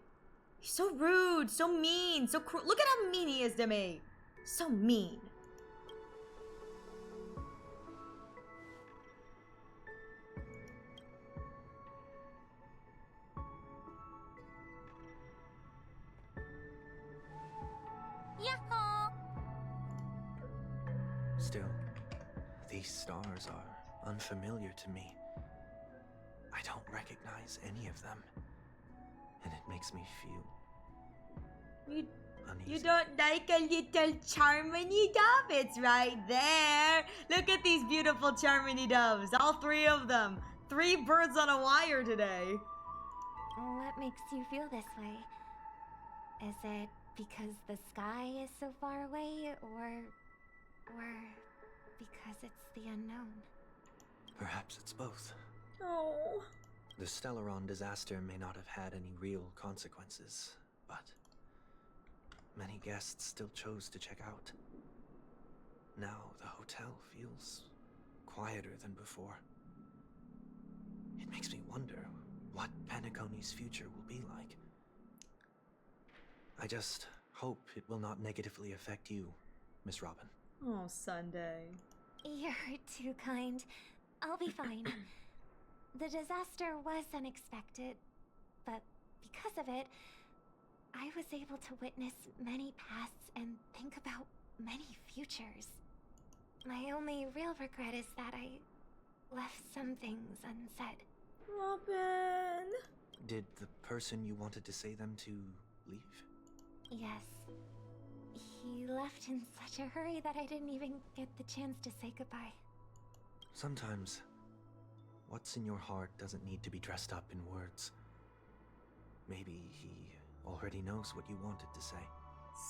He's so rude, so mean, so cruel. Look at how mean he is to me. So mean. Yahoo! Still, these stars are unfamiliar to me. I don't recognize any of them, and it makes me feel You don't like a little Charmony dove? It's right there. Look at these beautiful Charmony doves, all three of them. 3 birds on a wire today. What makes you feel this way? Is it because the sky is so far away, or because it's the unknown? Perhaps it's both. Oh. The Stellaron disaster may not have had any real consequences, but many guests still chose to check out. Now the hotel feels quieter than before. It makes me wonder what Penacony's future will be like. I just hope it will not negatively affect you, Miss Robin. Oh, Sunday. You're too kind. I'll be fine. The disaster was unexpected, but because of it, I was able to witness many pasts and think about many futures. My only real regret is that I left some things unsaid. Robin. Did the person you wanted to say them to leave? Yes. He left in such a hurry that I didn't even get the chance to say goodbye. Sometimes, what's in your heart doesn't need to be dressed up in words. Maybe he already knows what you wanted to say.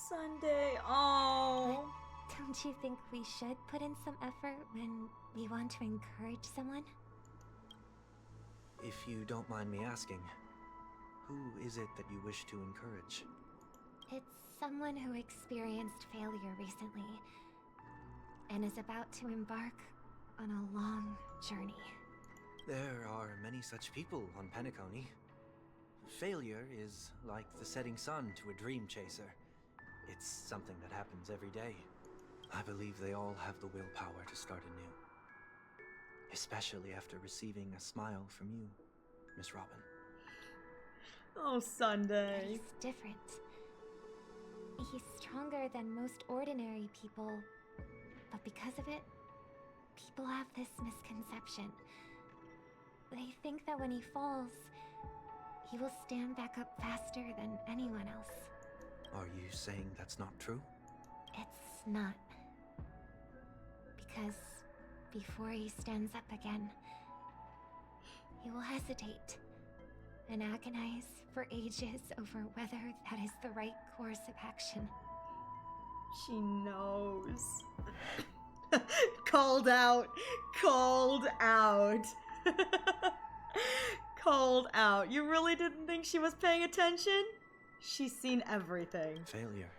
Sunday, oh. But don't you think we should put in some effort when we want to encourage someone? If you don't mind me asking, who is it that you wish to encourage? It's someone who experienced failure recently and is about to embark on a long journey. There are many such people on Penacony. Failure is like the setting sun to a dream chaser. It's something that happens every day. I believe they all have the willpower to start anew. Especially after receiving a smile from you, Miss Robin. Oh, Sunday. But he's different. He's stronger than most ordinary people, but because of it, people have this misconception. They think that when he falls, he will stand back up faster than anyone else. Are you saying that's not true? It's not. Because before he stands up again, he will hesitate and agonize for ages over whether that is the right course of action. She knows. Called out. Called out. Called out. You really didn't think she was paying attention? She's seen everything. Failure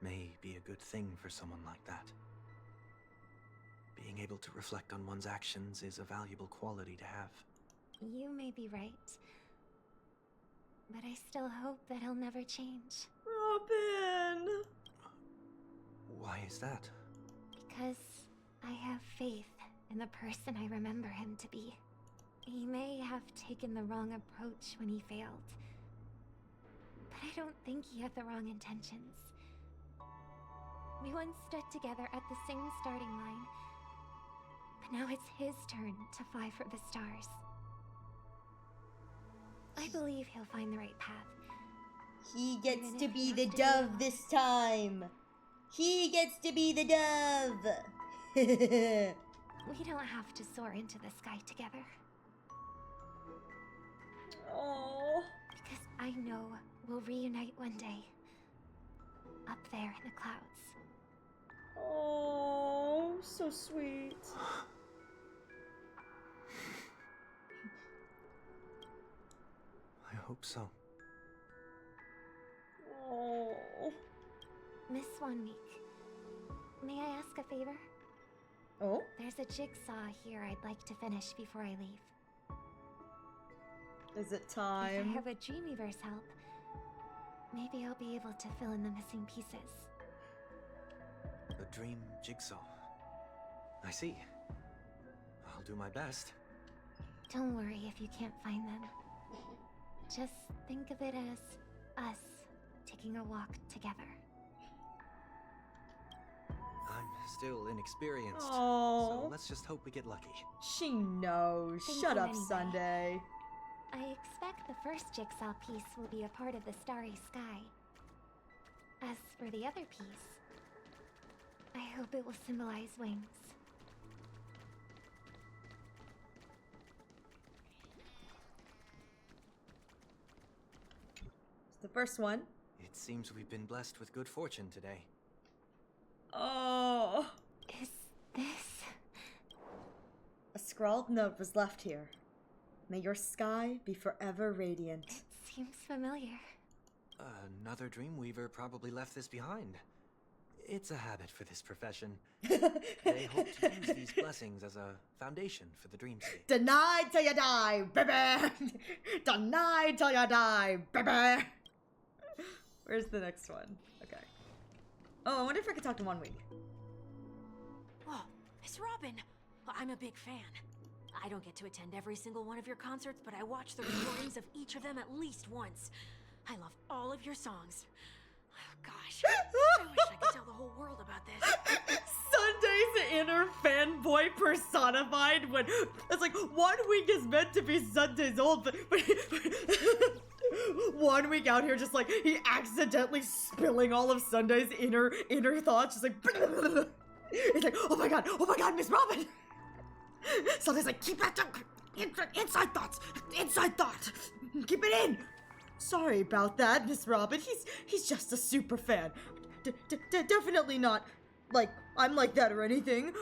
may be a good thing for someone like that. Being able to reflect on one's actions is a valuable quality to have. You may be right. But I still hope that he'll never change. Robin! Why is that? Because I have faith in the person I remember him to be. He may have taken the wrong approach when he failed. But I don't think he had the wrong intentions. We once stood together at the same starting line. But now it's his turn to fly for the stars. I believe he'll find the right path. He gets to be the dove this time. He gets to be the dove. We don't have to soar into the sky together. Oh. Because I know we'll reunite one day. Up there in the clouds. Oh, so sweet. I hope so. Oh. Miss 1 week. May I ask a favor? Oh? There's a jigsaw here I'd like to finish before I leave. Is it If time? I have a Dreamweaver's help, maybe I'll be able to fill in the missing pieces. A dream jigsaw. I see. I'll do my best. Don't worry if you can't find them. Just think of it as us taking a walk together. I'm still inexperienced. Oh. So let's just hope we get lucky. She knows. Thank Shut you up, anyway. Sunday. I expect the first jigsaw piece will be a part of the starry sky. As for the other piece, I hope it will symbolize wings. The first one. It seems we've been blessed with good fortune today. Oh. Is this? A scrawled note was left here. May your sky be forever radiant. Seems familiar. Another Dreamweaver probably left this behind. It's a habit for this profession. They hope to use these blessings as a foundation for the dreamscape. Denied till you die, baby! Denied till you die, baby! Where's the next one? Okay. Oh, I wonder if I could talk to 1 week. Oh, Miss Robin! Well, I'm a big fan. I don't get to attend every single one of your concerts, but I watch the recordings of each of them at least once. I love all of your songs. Oh, gosh. I wish I could tell the whole world about this. Sunday's inner fanboy personified when it's like 1 week is meant to be Sunday's old, but 1 week out here just like he accidentally spilling all of Sunday's inner thoughts, just like it's like, oh my god, Miss Robin. Sunday's like, keep that inside thoughts, keep it in. Sorry about that, Miss Robin. He's just a super fan. Definitely not like I'm like that or anything.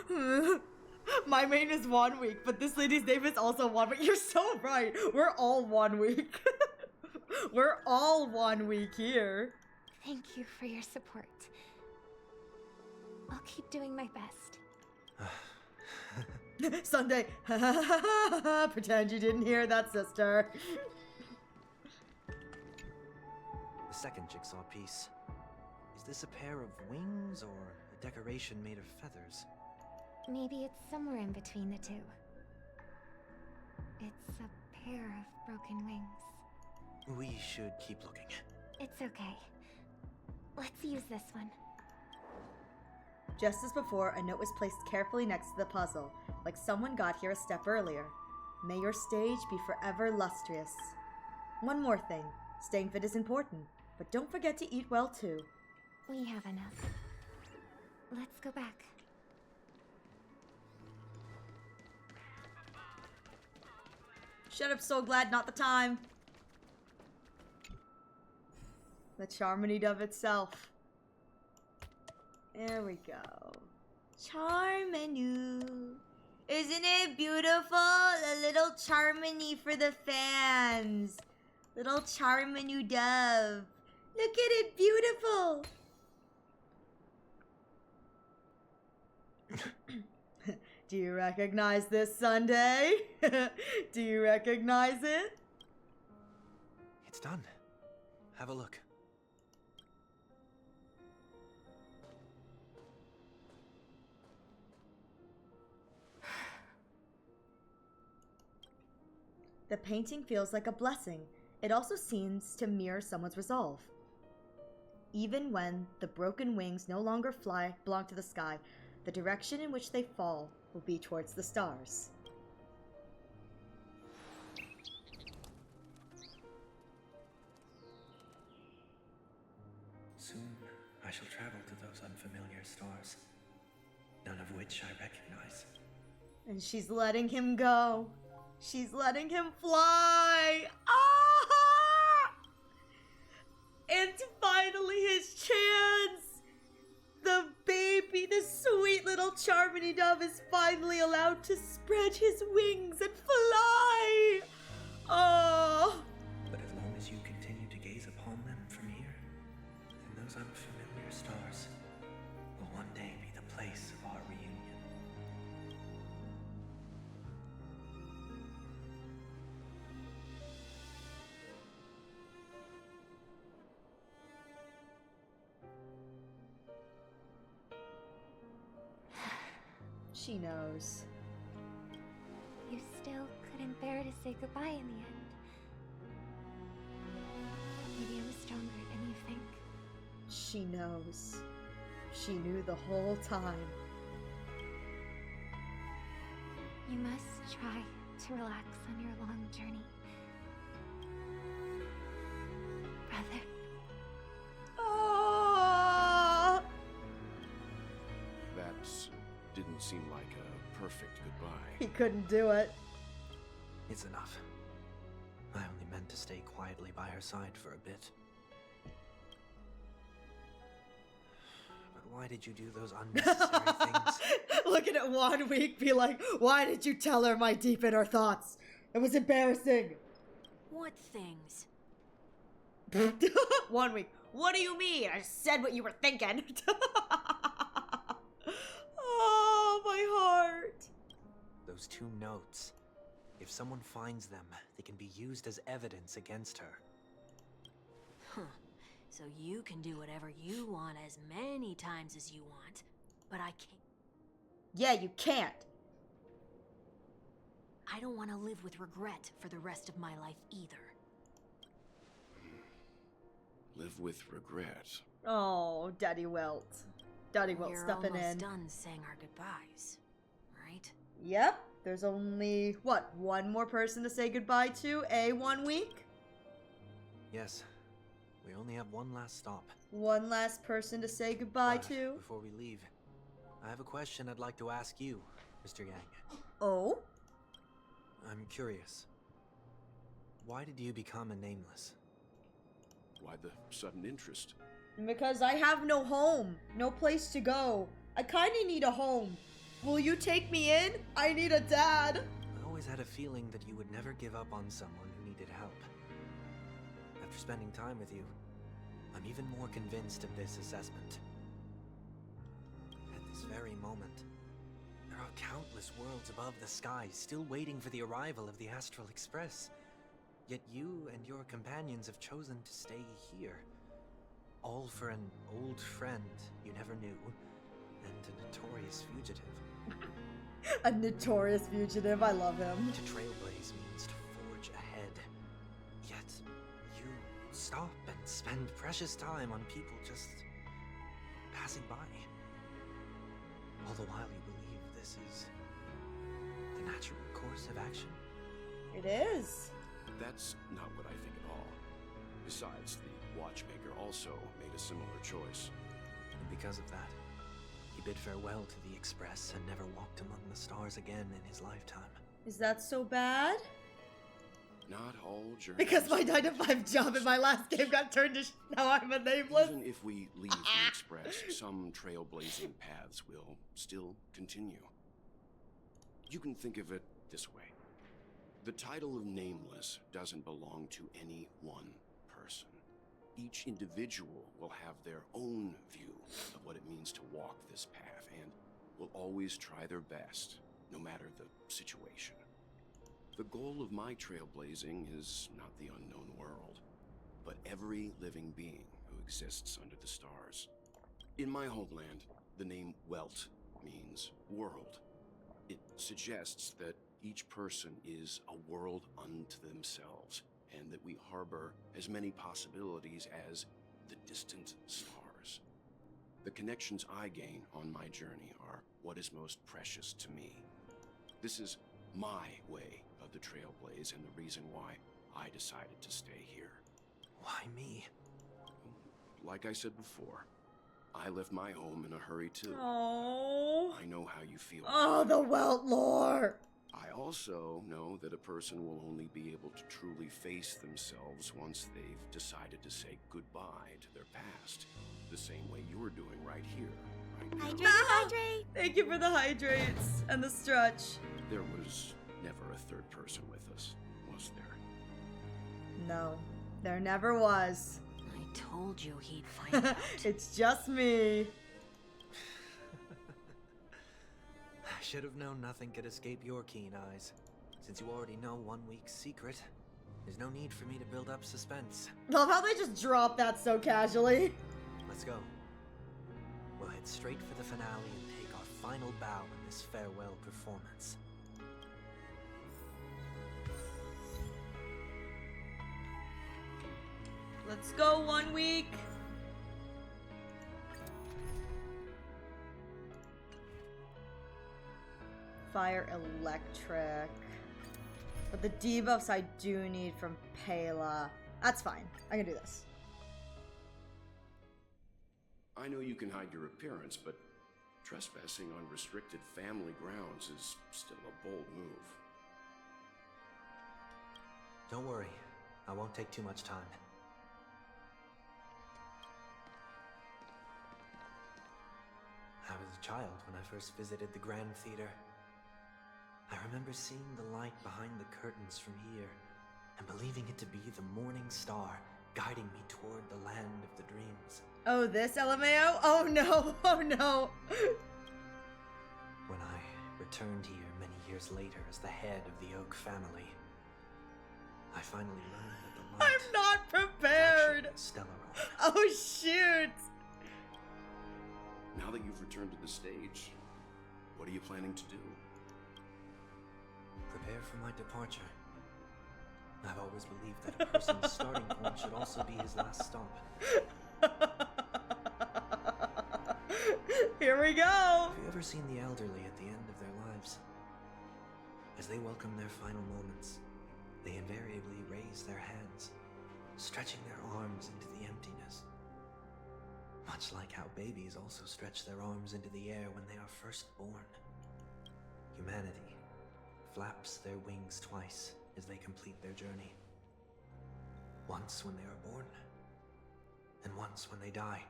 My main is 1 week, but this lady's name is also 1 week. You're so right. We're all 1 week. We're all 1 week here. Thank you for your support. I'll keep doing my best. Sunday. Pretend you didn't hear that, sister. The second jigsaw piece. Is this a pair of wings or a decoration made of feathers? Maybe it's somewhere in between the two. It's a pair of broken wings. We should keep looking. It's okay. Let's use this one. Just as before, a note was placed carefully next to the puzzle, like someone got here a step earlier. May your stage be forever lustrous. One more thing. Staying fit is important, but don't forget to eat well too. We have enough. Let's go back. Shut up, so glad, not the time. The Charmony dove itself. There we go. Charmony. Isn't it beautiful? A little Charmony for the fans. Little Charmony dove. Look at it, beautiful. Do you recognize this, Sunday? Do you recognize it? It's done. Have a look. The painting feels like a blessing. It also seems to mirror someone's resolve. Even when the broken wings no longer belong to the sky, the direction in which they fall will be towards the stars. Soon I shall travel to those unfamiliar stars, none of which I recognize. And she's letting him go. She's letting him fly. Ah! And finally his chance. The baby, the sweet little Charmony dove is finally allowed to spread his wings and fly. Oh. But as long as you continue to gaze upon them from here, then those unfamiliar stars will one day be the place of our reunion. She knows. You still couldn't bear to say goodbye in the end. Maybe I was stronger than you think. She knows. She knew the whole time. You must try to relax on your long journey. Brother. Oh. That didn't seem like a perfect goodbye. He couldn't do it. It's enough. I only meant to stay quietly by her side for a bit. But why did you do those unnecessary things? Looking at 1 week, be like, why did you tell her my deep inner thoughts? It was embarrassing. What things? 1 week. What do you mean? I said what you were thinking. Oh, my heart. Those 2 notes. If someone finds them, they can be used as evidence against her. Huh. So you can do whatever you want as many times as you want, but I can't. Yeah, you can't. I don't want to live with regret for the rest of my life either. Live with regret. Oh, Daddy Wilt. Daddy Wilt We're stepping almost in. done saying our goodbyes, right? Yep. There's only, what, 1 more person to say goodbye to, 1 week? Yes. We only have 1 last stop. 1 last person to say goodbye But to. before we leave, I have a question I'd like to ask you, Mr. Yang. Oh? I'm curious. Why did you become a nameless? Why the sudden interest? Because I have no home, no place to go. I kinda need a home. Will you take me in? I need a dad. I always had a feeling that you would never give up on someone who needed help. After spending time with you, I'm even more convinced of this assessment. At this very moment, there are countless worlds above the sky still waiting for the arrival of the Astral Express. Yet you and your companions have chosen to stay here. All for an old friend you never knew, and a notorious fugitive. A notorious fugitive, I love him. To trailblaze means to forge ahead. Yet, you stop and spend precious time on people just passing by. All the while you believe this is the natural course of action. It is. That's not what I think at all. Besides, the watchmaker also made a similar choice. And because of that, he bid farewell to the Express and never walked among the stars again in his lifetime. Is that so bad? Not all journeys. Because my 9-to-5 job in my last game got turned to now I'm a nameless. Even if we leave the Express, some trailblazing paths will still continue. You can think of it this way. The title of Nameless doesn't belong to any one person. Each individual will have their own view of what it means to walk this path and will always try their best, no matter the situation. The goal of my trailblazing is not the unknown world, but every living being who exists under the stars. In my homeland, the name Welt means world. It suggests that each person is a world unto themselves, and that we harbor as many possibilities as the distant stars. The connections I gain on my journey are what is most precious to me. This is my way of the Trailblaze and the reason why I decided to stay here. Why me? Like I said before, I left my home in a hurry too. Oh. I know how you feel. Oh, the Welt lore. I also know that a person will only be able to truly face themselves once they've decided to say goodbye to their past. The same way you're doing right here. Right now. Hydrate! Thank you for the hydrates and the stretch. There was never a third person with us, was there? No, there never was. I told you he'd find out. It's just me. I should have known nothing could escape your keen eyes. Since you already know 1 week's secret, there's no need for me to build up suspense. Love how they just drop that so casually. Let's go. We'll head straight for the finale and take our final bow in this farewell performance. Let's go 1 week. Fire electric. But the debuffs I do need from Pela. That's fine. I can do this. I know you can hide your appearance, but trespassing on restricted family grounds is still a bold move. Don't worry. I won't take too much time. I was a child when I first visited the Grand Theater. I remember seeing the light behind the curtains from here, and believing it to be the morning star guiding me toward the land of the dreams. Oh, this LMAO? Oh no, oh no. When I returned here many years later as the head of the Oak family, I finally learned that the light I'm not prepared. Stellaron. Oh shoot. Now that you've returned to the stage, what are you planning to do? Prepare for my departure. I've always believed that a person's starting point should also be his last stop. Here we go! Have you ever seen the elderly at the end of their lives? As they welcome their final moments, they invariably raise their hands, stretching their arms into the emptiness. Much like how babies also stretch their arms into the air when they are first born. Humanity flaps their wings twice as they complete their journey. Once when they are born, and once when they die.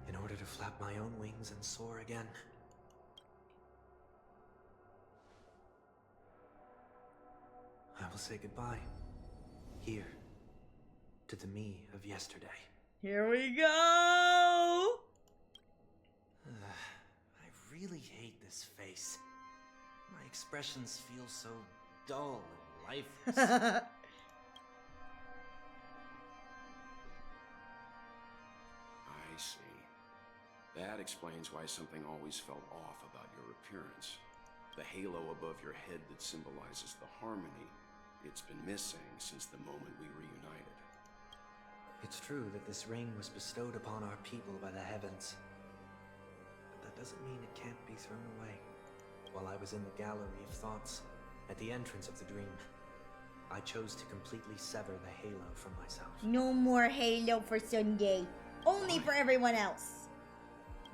In order to flap my own wings and soar again. I will say goodbye. Here. To the me of yesterday. Here we go! I really hate this face. My expressions feel so dull and lifeless. I see. That explains why something always felt off about your appearance. The halo above your head that symbolizes the harmony, it's been missing since the moment we reunited. It's true that this ring was bestowed upon our people by the heavens. But that doesn't mean it can't be thrown away. While I was in the gallery of thoughts, at the entrance of the dream, I chose to completely sever the halo from myself. No more Halo for Sunday. Only for everyone else.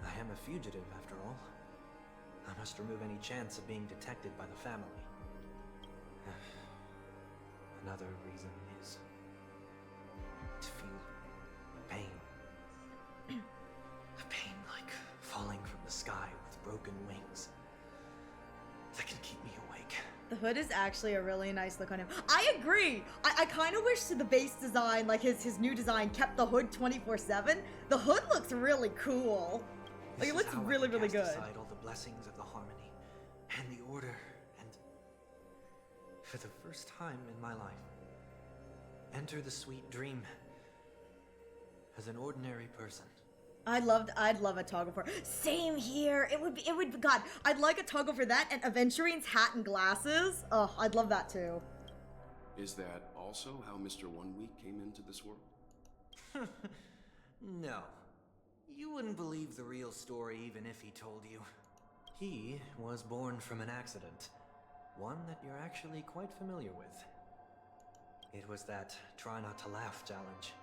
I am a fugitive, after all. I must remove any chance of being detected by the family. Another reason is to feel pain. A pain like falling from the sky with broken wings that can keep me awake. The hood is actually a really nice look on him. I agree. I kind of wish the base design, like his new design, kept the hood 24/7. The hood looks really cool. Like, it looks really, really good. Aside all the blessings of the Harmony and the Order, and for the first time in my life, enter the sweet dream as an ordinary person. I'd love a toggle for. Same here. It would be God. I'd like a toggle for that and Aventurine's hat and glasses. Oh, I'd love that too. Is that also how Mr. 1 Week came into this world? No. You wouldn't believe the real story even if he told you. He was born from an accident. One that you're actually quite familiar with. It was that try not to laugh challenge.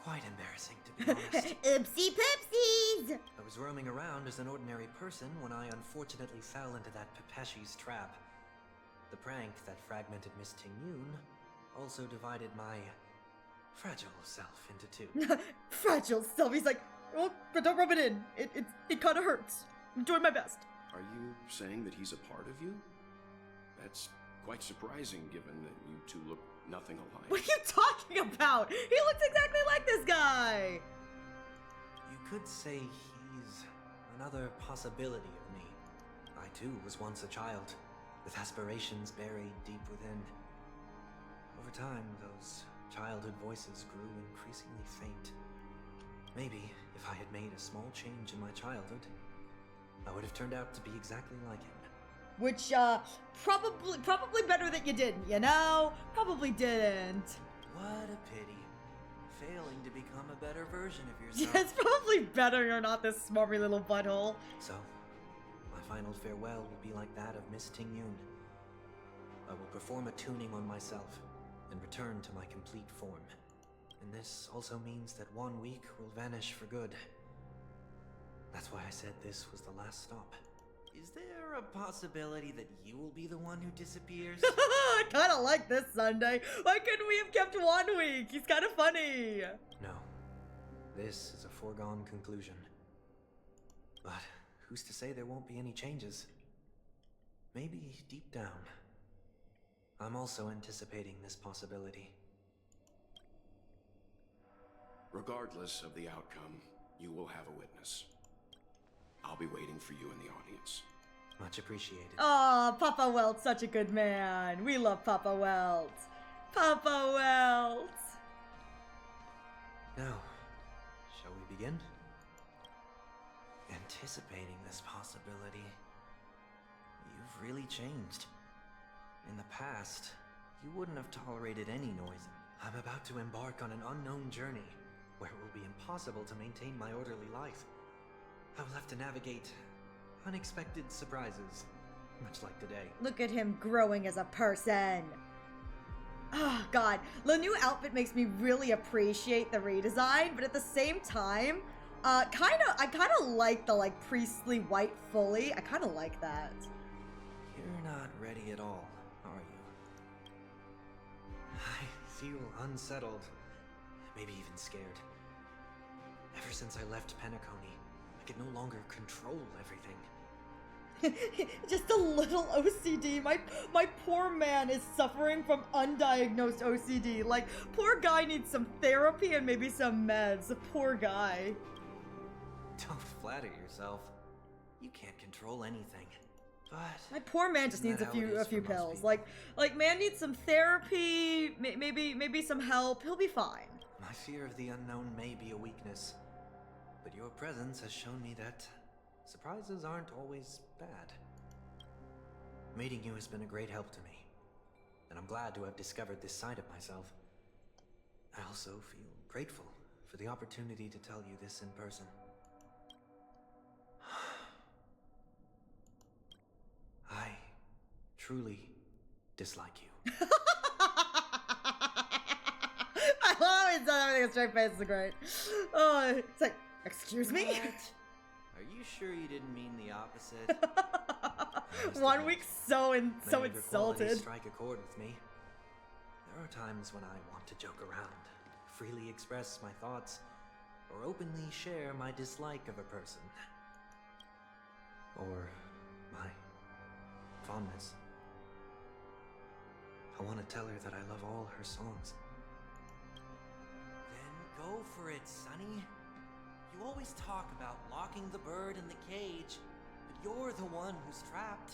Quite embarrassing, to be honest. Oopsie poopsies! I was roaming around as an ordinary person when I unfortunately fell into that Pepeshi's trap. The prank that fragmented Miss Ting-Yun also divided my fragile self into two. Fragile self? He's like, oh, but don't rub it in. It kind of hurts. I'm doing my best. Are you saying that he's a part of you? That's quite surprising given that you two look nothing alike. What are you talking about? He looks exactly like this guy. You could say he's another possibility of me. I too was once a child, with aspirations buried deep within. Over time, those childhood voices grew increasingly faint. Maybe if I had made a small change in my childhood, I would have turned out to be exactly like him. Which, probably better that you didn't, you know? Probably didn't. What a pity. Failing to become a better version of yourself. Yeah, it's probably better you're not this smarmy little butthole. So, my final farewell will be like that of Miss Ting-Yun. I will perform a tuning on myself and return to my complete form. And this also means that 1 week will vanish for good. That's why I said this was the last stop. Is there a possibility that you will be the one who disappears? I kind of like this Sunday. Why couldn't we have kept 1 week? He's kind of funny. No. This is a foregone conclusion. But who's to say there won't be any changes? Maybe deep down, I'm also anticipating this possibility. Regardless of the outcome, you will have a witness. I'll be waiting for you in the audience. Much appreciated. Oh, Papa Welt's such a good man. We love Papa Welt. Papa Welt. Now, shall we begin? Anticipating this possibility, you've really changed. In the past, you wouldn't have tolerated any noise. I'm about to embark on an unknown journey, where it will be impossible to maintain my orderly life. I will have to navigate unexpected surprises, much like today. Look at him growing as a person. Oh, God. The new outfit makes me really appreciate the redesign, but at the same time, I kind of like the, priestly white fully. I kind of like that. You're not ready at all, are you? I feel unsettled, maybe even scared. Ever since I left Penacony, I can no longer control everything. Just a little OCD. My poor man is suffering from undiagnosed OCD. Like, poor guy needs some therapy and maybe some meds. The poor guy. Don't flatter yourself. You can't control anything. But my poor man just needs a few pills. Like man needs some therapy, maybe some help. He'll be fine. My fear of the unknown may be a weakness, but your presence has shown me that surprises aren't always bad. Meeting you has been a great help to me, and I'm glad to have discovered this side of myself. I also feel grateful for the opportunity to tell you this in person. I truly dislike you. I always done everything with straight face is great. Oh, it's like, excuse me? What? Are you sure you didn't mean the opposite? 1 week so Many so of your qualities insulted. strike a chord with me. There are times when I want to joke around, freely express my thoughts, or openly share my dislike of a person. Or my fondness. I want to tell her that I love all her songs. Then go for it, Sonny. You always talk about locking the bird in the cage, but you're the one who's trapped.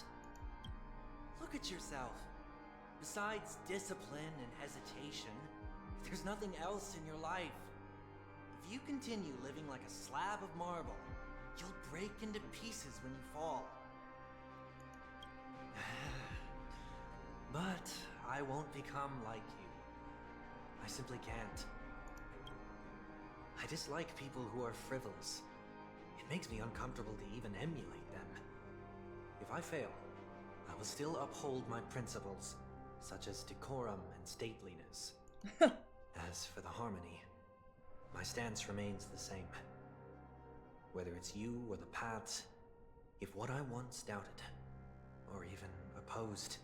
Look at yourself. Besides discipline and hesitation, there's nothing else in your life. If you continue living like a slab of marble, you'll break into pieces when you fall. But I won't become like you. I simply can't. I dislike people who are frivolous. It makes me uncomfortable to even emulate them. If I fail, I will still uphold my principles, such as decorum and stateliness. As for the harmony, my stance remains the same. Whether it's you or the paths, if what I once doubted, or even opposed,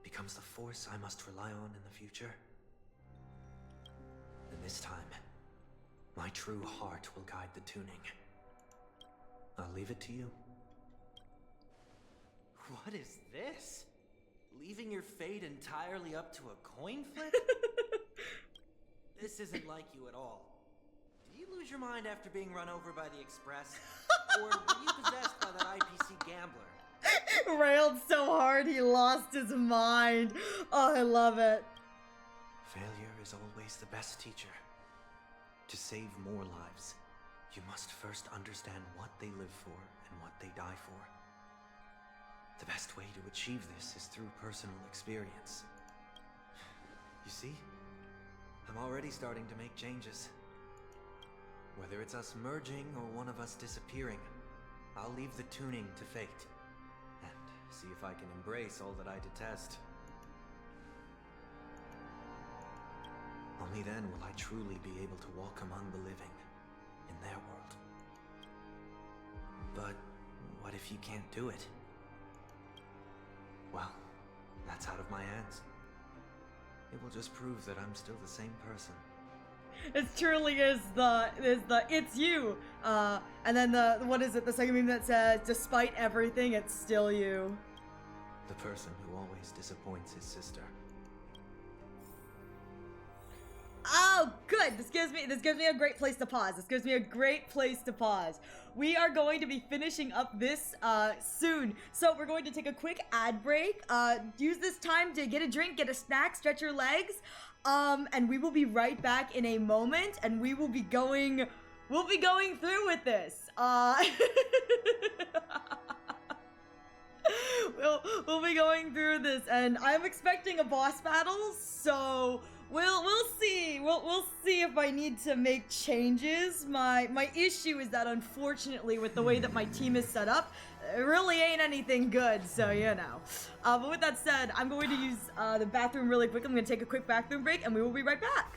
becomes the force I must rely on in the future, then this time, my true heart will guide the tuning. I'll leave it to you. What is this? Leaving your fate entirely up to a coin flip? This isn't like you at all. Did you lose your mind after being run over by the express? Or were you possessed by that IPC gambler? Railed so hard he lost his mind. Oh, I love it. Failure is always the best teacher. To save more lives, you must first understand what they live for and what they die for. The best way to achieve this is through personal experience. You see, I'm already starting to make changes. Whether it's us merging or one of us disappearing, I'll leave the tuning to fate. And see if I can embrace all that I detest. Only then will I truly be able to walk among the living, in their world. But what if you can't do it? Well, that's out of my hands. It will just prove that I'm still the same person. It truly is the it's you. And then what is it? The second meme that says, despite everything, it's still you. The person who always disappoints his sister. Oh, good. This gives me a great place to pause. This gives me a great place to pause. We are going to be finishing up this soon. So we're going to take a quick ad break. Use this time to get a drink, get a snack, stretch your legs. And we will be right back in a moment, and we'll be going through with this. We'll be going through this, and I'm expecting a boss battle, so we'll see. We'll see if I need to make changes. My issue is that unfortunately with the way that my team is set up, it really ain't anything good, so you know. But with that said, I'm going to use the bathroom really quick. I'm going to take a quick bathroom break, and we will be right back.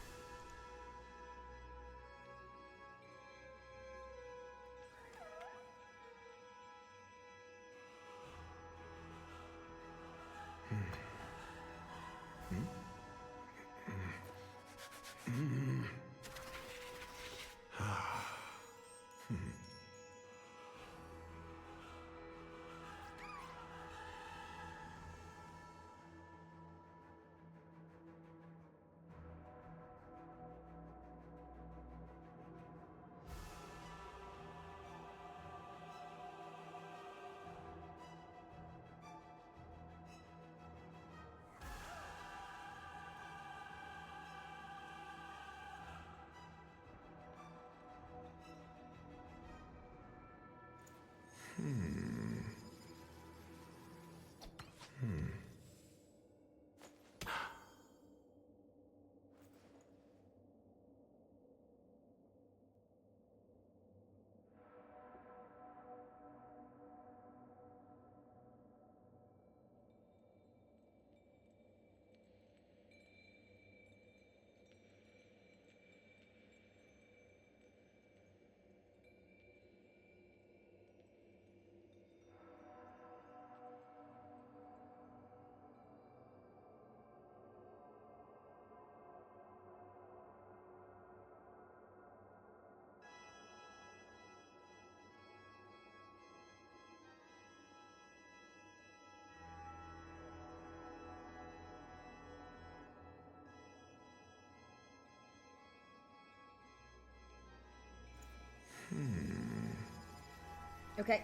Okay.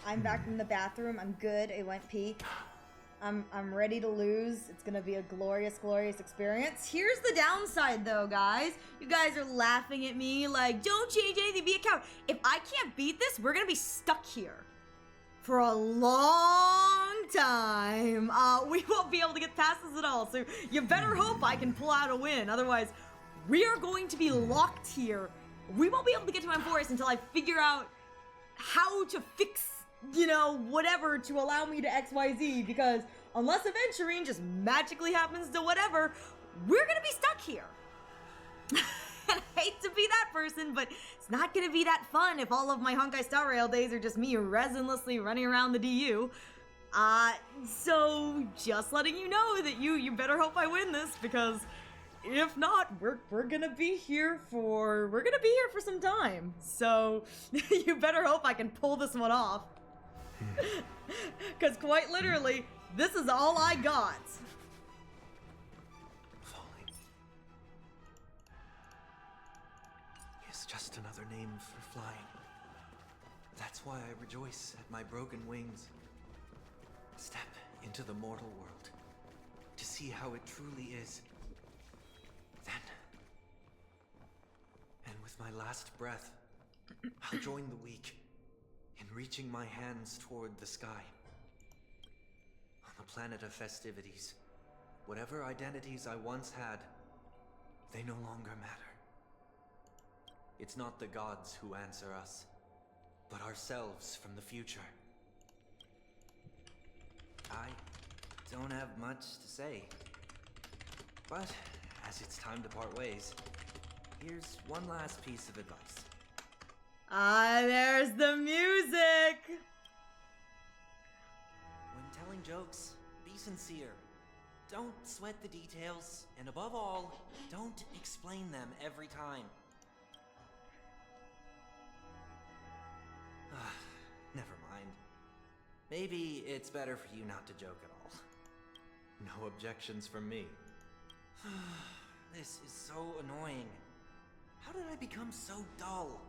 I'm back in the bathroom. I'm good. I went pee. I'm ready to lose. It's gonna be a glorious, glorious experience. Here's the downside though, guys. You guys are laughing at me like, don't change anything, be a coward. If I can't beat this, we're gonna be stuck here for a long time. We won't be able to get past this at all, so you better hope I can pull out a win. Otherwise, we are going to be locked here. We won't be able to get to my forest until I figure out how to fix, you know, whatever to allow me to XYZ, because unless Aventurine just magically happens to whatever, we're gonna be stuck here. And I hate to be that person, but it's not gonna be that fun if all of my Honkai Star Rail days are just me resinlessly running around the DU. So just letting you know that you better hope I win this, because if not, we're gonna be here for some time. So you better hope I can pull this one off. Because quite literally, this is all I got. Falling is just another name for flying. That's why I rejoice at my broken wings. Step into the mortal world to see how it truly is. Then, and with my last breath, I'll join the weak in reaching my hands toward the sky. On the planet of festivities, whatever identities I once had, they no longer matter. It's not the gods who answer us, but ourselves from the future. I don't have much to say, but as it's time to part ways, here's one last piece of advice. There's the music! When telling jokes, be sincere. Don't sweat the details, and above all, don't explain them every time. Never mind. Maybe it's better for you not to joke at all. No objections from me. This is so annoying. How did I become so dull?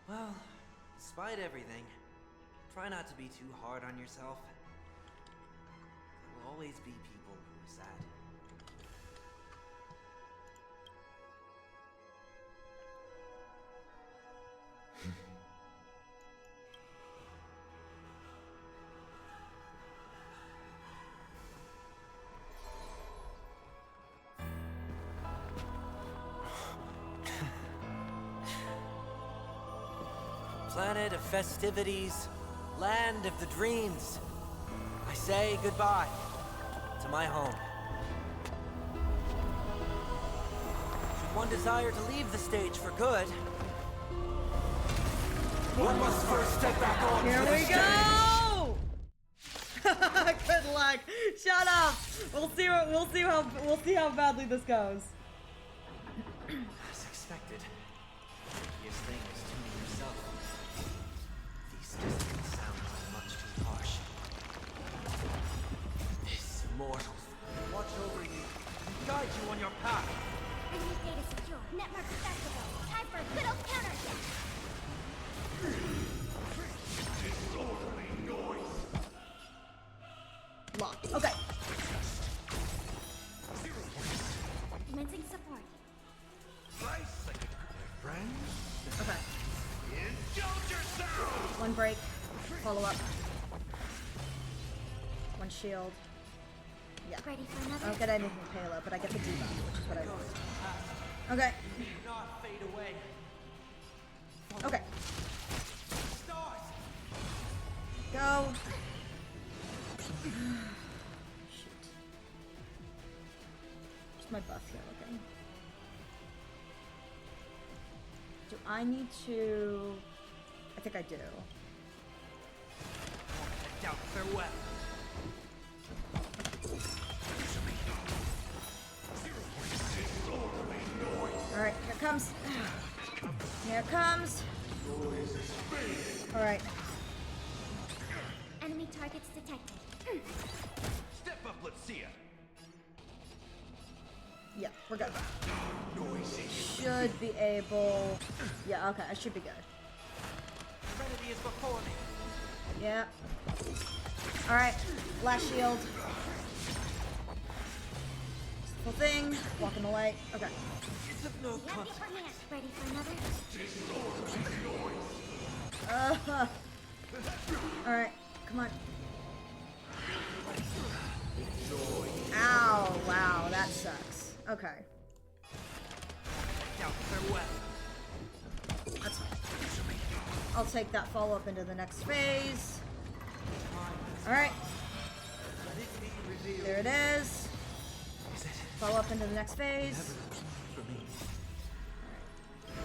Well, despite everything, try not to be too hard on yourself. There will always be people who are sad. Planet of festivities, land of the dreams. I say goodbye to my home. Should one desire to leave the stage for good, one must first step back on Here the we go! Good luck. Shut up. We'll see how badly this goes. As expected, the easiest thing is tuning yourself. These distant sounds are much too harsh. This mortal watch over you and guide you on your path. Enemy data secure. Network accessible. Time for a good old counterattack. Disorderly noise. Locked. Okay. Commencing support. Okay. Indulge yourself. One break. Follow up. One shield. Yeah. Ready for another? I don't get anything payload, but I get the debuff, which is what I want. Okay. Not fade away. Okay. Stars. Go. Shoot. Where's my buff here looking? Do I need to... I think I do. Doubt farewell. Alright, here it comes. Here it comes. Alright. Enemy targets detected. Step up, let's see ya. Yeah, we're good. Should be able... Yeah, okay, I should be good. Trinity is before me. Yeah. Alright, last shield. Full thing. Walk in the light. Okay. Ready for another? Alright, come on. Ow, wow, that sucks. Okay. That's fine. I'll take that follow-up into the next phase. Alright. There it is. Follow up into the next phase.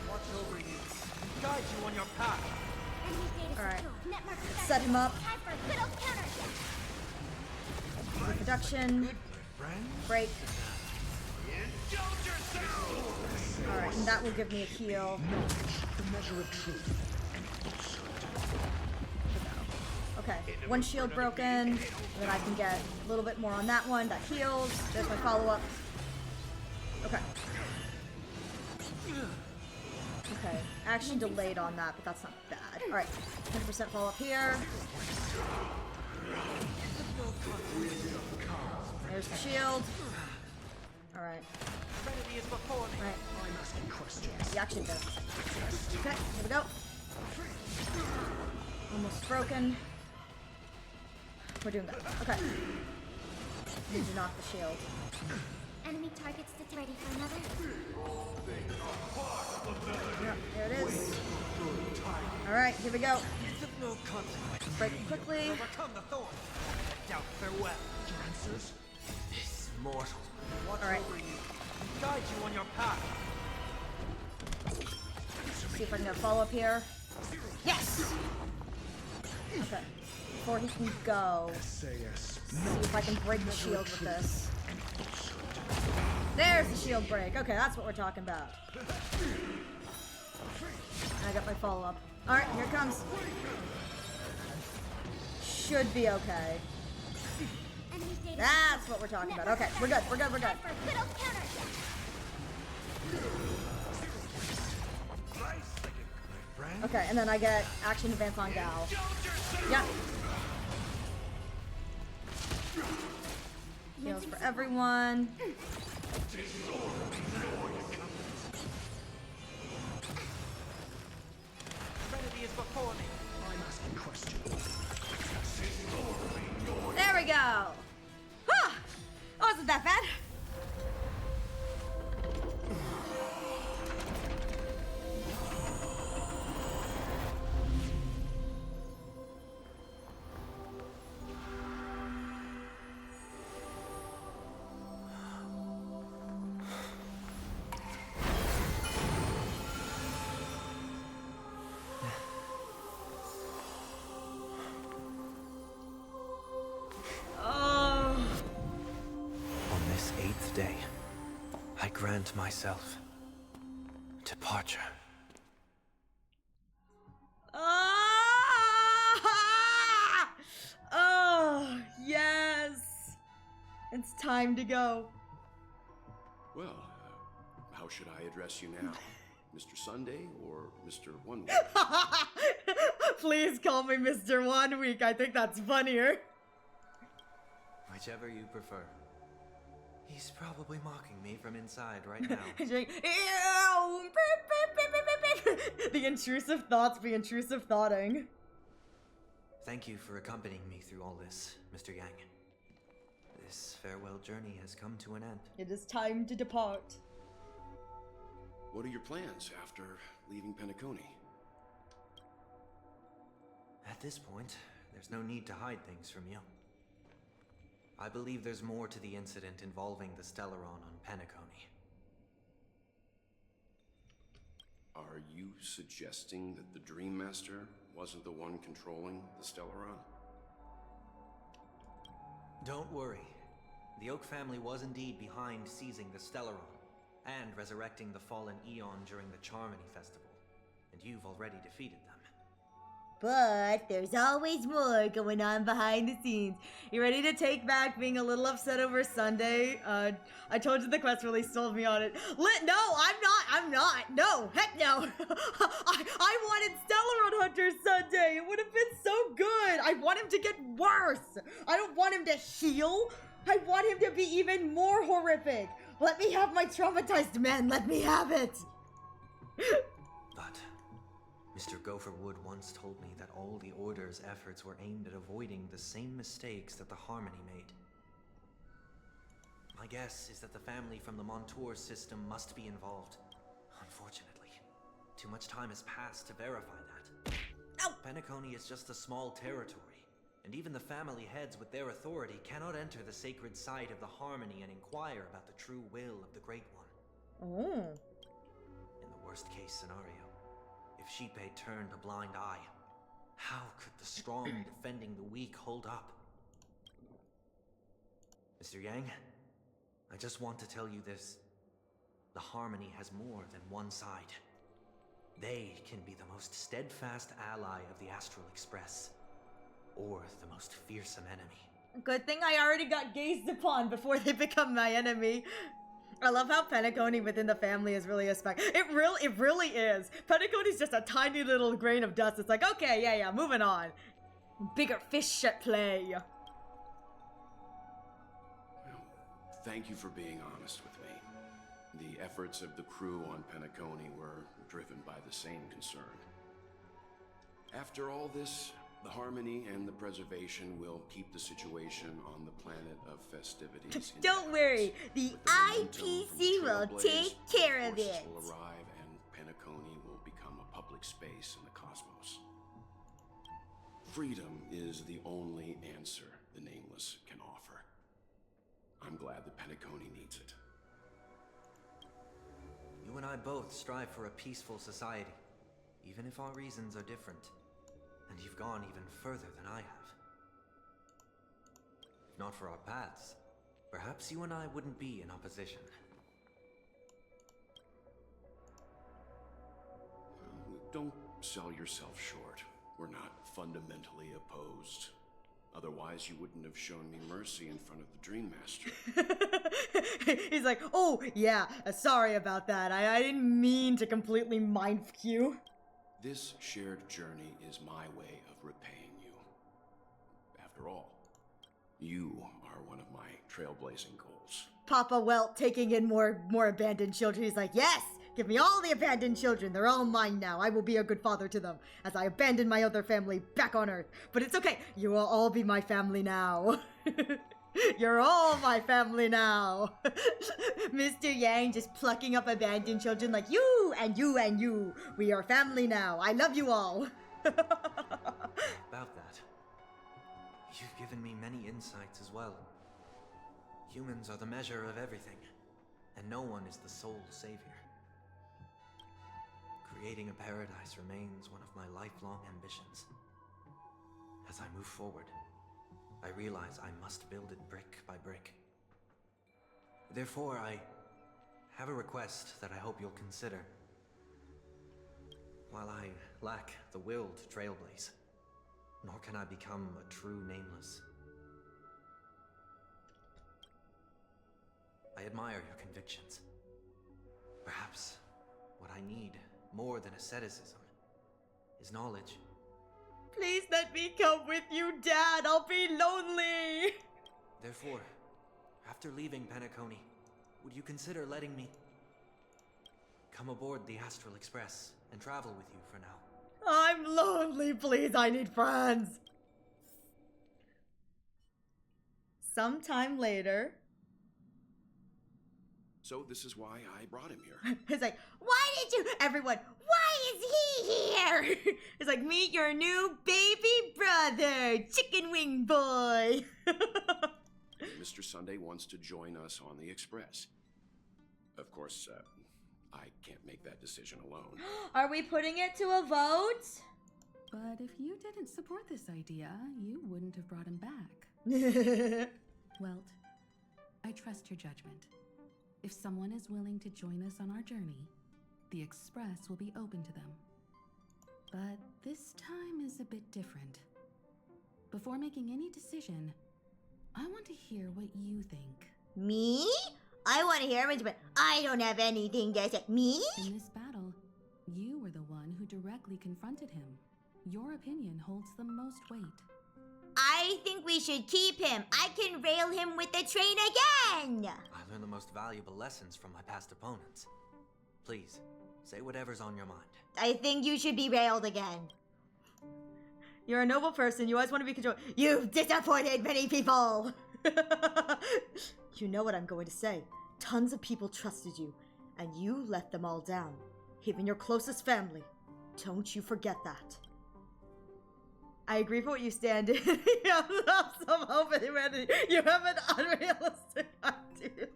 Watch over you. Guide you on your path. Alright. Set him up. Reproduction. Break. Alright, and that will give me a heal. Okay, one shield broken. Then I can get a little bit more on that one. That heals. There's my follow-up. Okay. Okay, action delayed on that, but that's not bad. Alright, 10% follow-up here. There's the shield. Alright. Alright. The action does. Okay, here we go. Almost broken. We're doing good. Okay. Need to knock the shield. Enemy targets to ready for another. Yep, there it is. Alright, here we go. Break it quickly. This mortal. Alright. Guide you on your path. See if I can get a follow-up here. Yes! Okay. Before he can go, see if I can break the shield with this. There's the shield break. Okay, that's what we're talking about. And I got my follow-up. Alright, here it comes. Should be okay. That's what we're talking about. Okay, we're good, we're good, we're good. Okay, and then I get action advance on Gal. Yep. Heals for everyone. Trinity is before me. I'm asking questions. There we go. Huh. That wasn't that bad. Grant myself departure. Oh, yes. It's time to go. Well, how should I address you now? Mr. Sunday or Mr. 1 Week? Please call me Mr. 1 Week. I think that's funnier. Whichever you prefer. He's probably mocking me from inside right now. He's like, ew! The intrusive thoughts be intrusive thoughting. Thank you for accompanying me through all this, Mr. Yang. This farewell journey has come to an end. It is time to depart. What are your plans after leaving Penacony? At this point, there's no need to hide things from you. I believe there's more to the incident involving the Stellaron on Penacony. Are you suggesting that the Dream Master wasn't the one controlling the Stellaron? Don't worry. The Oak family was indeed behind seizing the Stellaron and resurrecting the fallen Eon during the Charmony festival, and you've already defeated them. But there's always more going on behind the scenes. You ready to take back being a little upset over Sunday? I told you the quest release sold me on it. No, I'm not. No, heck no. I wanted Stellar Hunter Sunday. It would have been so good. I want him to get worse. I don't want him to heal. I want him to be even more horrific. Let me have my traumatized men. Let me have it. But Mr. Gopherwood once told me that all the Order's efforts were aimed at avoiding the same mistakes that the Harmony made. My guess is that the family from the Montour system must be involved. Unfortunately, too much time has passed to verify that. Penacony is just a small territory, and even the family heads with their authority cannot enter the sacred site of the Harmony and inquire about the true will of the Great One. Oh. In the worst case scenario, if Xipe turned a blind eye, how could the strong defending the weak hold up? Mr. Yang, I just want to tell you this. The Harmony has more than one side. They can be the most steadfast ally of the Astral Express, or the most fearsome enemy. Good thing I already got gazed upon before they become my enemy. I love how Penacony within the family is really a spec. It really is. Penacony's just a tiny little grain of dust. It's like, okay, yeah, moving on. Bigger fish at play. Thank you for being honest with me. The efforts of the crew on Penacony were driven by the same concern. After all this, the Harmony and the Preservation will keep the situation on the planet of festivities. Don't worry, the IPC will take care of it. Will arrive and Penacony will become a public space in the cosmos. Freedom is the only answer the Nameless can offer. I'm glad that Penacony needs it. You and I both strive for a peaceful society, even if our reasons are different. And you've gone even further than I have. If not for our paths, perhaps you and I wouldn't be in opposition. Don't sell yourself short. We're not fundamentally opposed. Otherwise, you wouldn't have shown me mercy in front of the Dream Master. He's like, oh, yeah, sorry about that. I didn't mean to completely mind f you. This shared journey is my way of repaying you. After all, you are one of my trailblazing goals. Papa Welt taking in more abandoned children. He's like, yes, give me all the abandoned children. They're all mine now. I will be a good father to them as I abandon my other family back on Earth. But it's okay. You will all be my family now. You're all my family now. Mr. Yang just plucking up abandoned children like you and you and you. We are family now. I love you all. About that, you've given me many insights as well. Humans are the measure of everything, and no one is the sole savior. Creating a paradise remains one of my lifelong ambitions. As I move forward, I realize I must build it brick by brick. Therefore, I have a request that I hope you'll consider. While I lack the will to trailblaze, nor can I become a true Nameless. I admire your convictions. Perhaps what I need more than asceticism is knowledge. Please let me come with you, Dad. I'll be lonely. Therefore, after leaving Penacony, would you consider letting me come aboard the Astral Express and travel with you for now? I'm lonely, please. I need friends. Sometime later. So this is why I brought him here. It's like, why did you, everyone, why is he here? It's like, meet your new baby brother, Chicken Wing Boy. Mr. Sunday wants to join us on the Express. Of course, I can't make that decision alone. Are we putting it to a vote? But if you didn't support this idea, you wouldn't have brought him back. Welt, I trust your judgment. If someone is willing to join us on our journey, the Express will be open to them. But this time is a bit different. Before making any decision, I want to hear what you think. Me? I want to hear it, but I don't have anything to say. Me? In this battle, you were the one who directly confronted him. Your opinion holds the most weight. I think we should keep him. I can rail him with the train again. I learned the most valuable lessons from my past opponents. Please, say whatever's on your mind. I think you should be railed again. You're a noble person. You always want to be controlled. You've disappointed many people. You know what I'm going to say. Tons of people trusted you, and you let them all down. Even your closest family. Don't you forget that. I agree for what you stand in. You have some hope in humanity. You have an unrealistic ideal.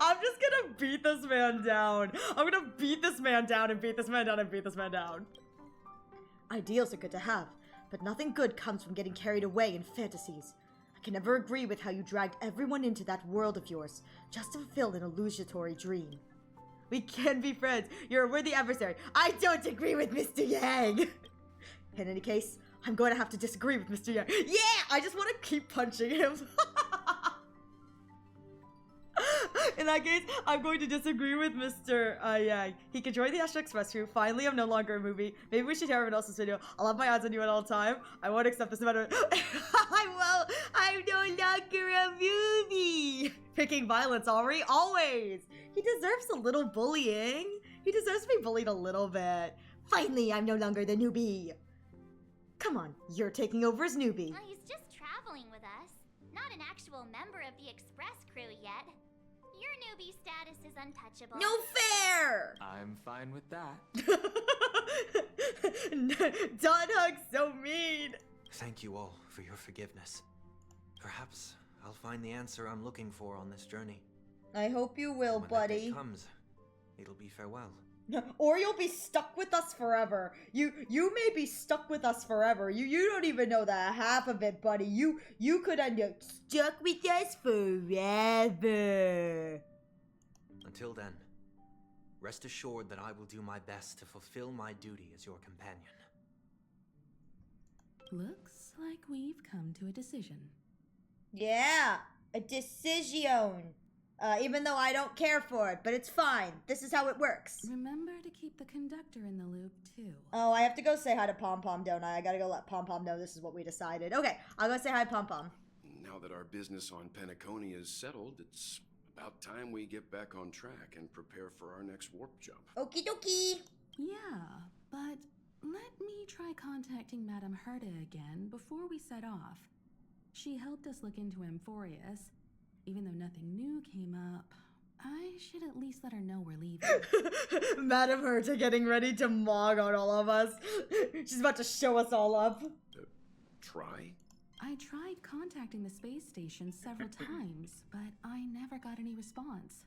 I'm just gonna beat this man down. I'm gonna beat this man down and beat this man down and beat this man down. Ideals are good to have, but nothing good comes from getting carried away in fantasies. I can never agree with how you dragged everyone into that world of yours just to fulfill an illusory dream. We can be friends. You're a worthy adversary. I don't agree with Mr. Yang. In any case, I'm going to have to disagree with Mr. Yang. Yeah! I just want to keep punching him. In that case, I'm going to disagree with Mr. Yang. He can join the Astro Express crew. Finally, I'm no longer a movie. Maybe we should hear everyone else's video. I'll have my eyes on you at all time. I won't accept this no matter. I'm no longer a movie. Picking violence, Ari, always. He deserves a little bullying. He deserves to be bullied a little bit. Finally, I'm no longer the newbie. Come on, you're taking over as newbie. He's just traveling with us. Not an actual member of the Express crew yet. Your newbie status is untouchable. No fair! I'm fine with that. Don Hug's so mean. Thank you all for your forgiveness. Perhaps I'll find the answer I'm looking for on this journey. I hope you will, when buddy. That day comes, it'll be farewell. Or you'll be stuck with us forever. You may be stuck with us forever. You don't even know the half of it, buddy. You could end up stuck with us forever. Until then, rest assured that I will do my best to fulfill my duty as your companion. Looks like we've come to a decision. Yeah, a decision. Even though I don't care for it, but it's fine. This is how it works. Remember to keep the conductor in the loop, too. Oh, I have to go say hi to Pom Pom, don't I? I gotta go let Pom Pom know this is what we decided. Okay, I'll go say hi to Pom Pom. Now that our business on Penacony is settled, it's about time we get back on track and prepare for our next warp jump. Okie dokie. Yeah, but let me try contacting Madame Herta again before we set off. She helped us look into Amphorius. Even though nothing new came up, I should at least let her know we're leaving. Madame Herta getting ready to mog on all of us. She's about to show us all up. Try? I tried contacting the space station several times, but I never got any response.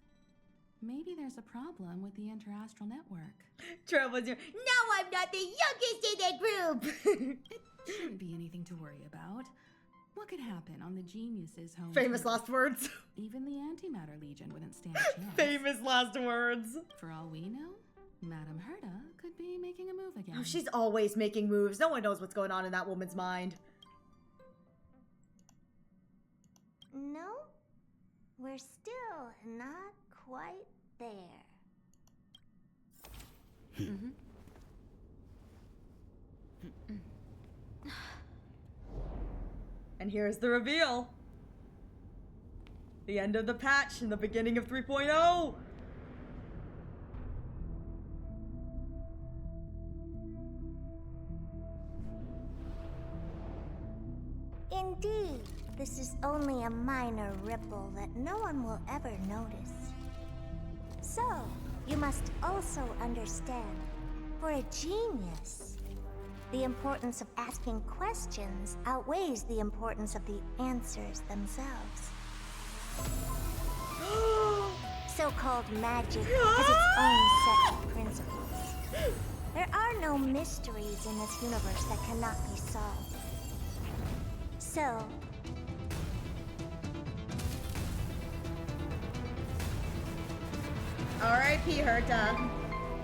Maybe there's a problem with the interastral network. Now I'm not the youngest in the group! It shouldn't be anything to worry about. What could happen on the Genius's home Famous turf? last words. Even the Antimatter Legion wouldn't stand a chance. Famous last words. For all we know, Madame Herta could be making a move again. Oh, she's always making moves. No one knows what's going on in that woman's mind. No, we're still not quite there. And here's the reveal. The end of the patch and the beginning of 3.0. Indeed, this is only a minor ripple that no one will ever notice. So, you must also understand, for a genius, the importance of asking questions outweighs the importance of the answers themselves. So-called magic has its own set of principles. There are no mysteries in this universe that cannot be solved. So, R.I.P. Herta.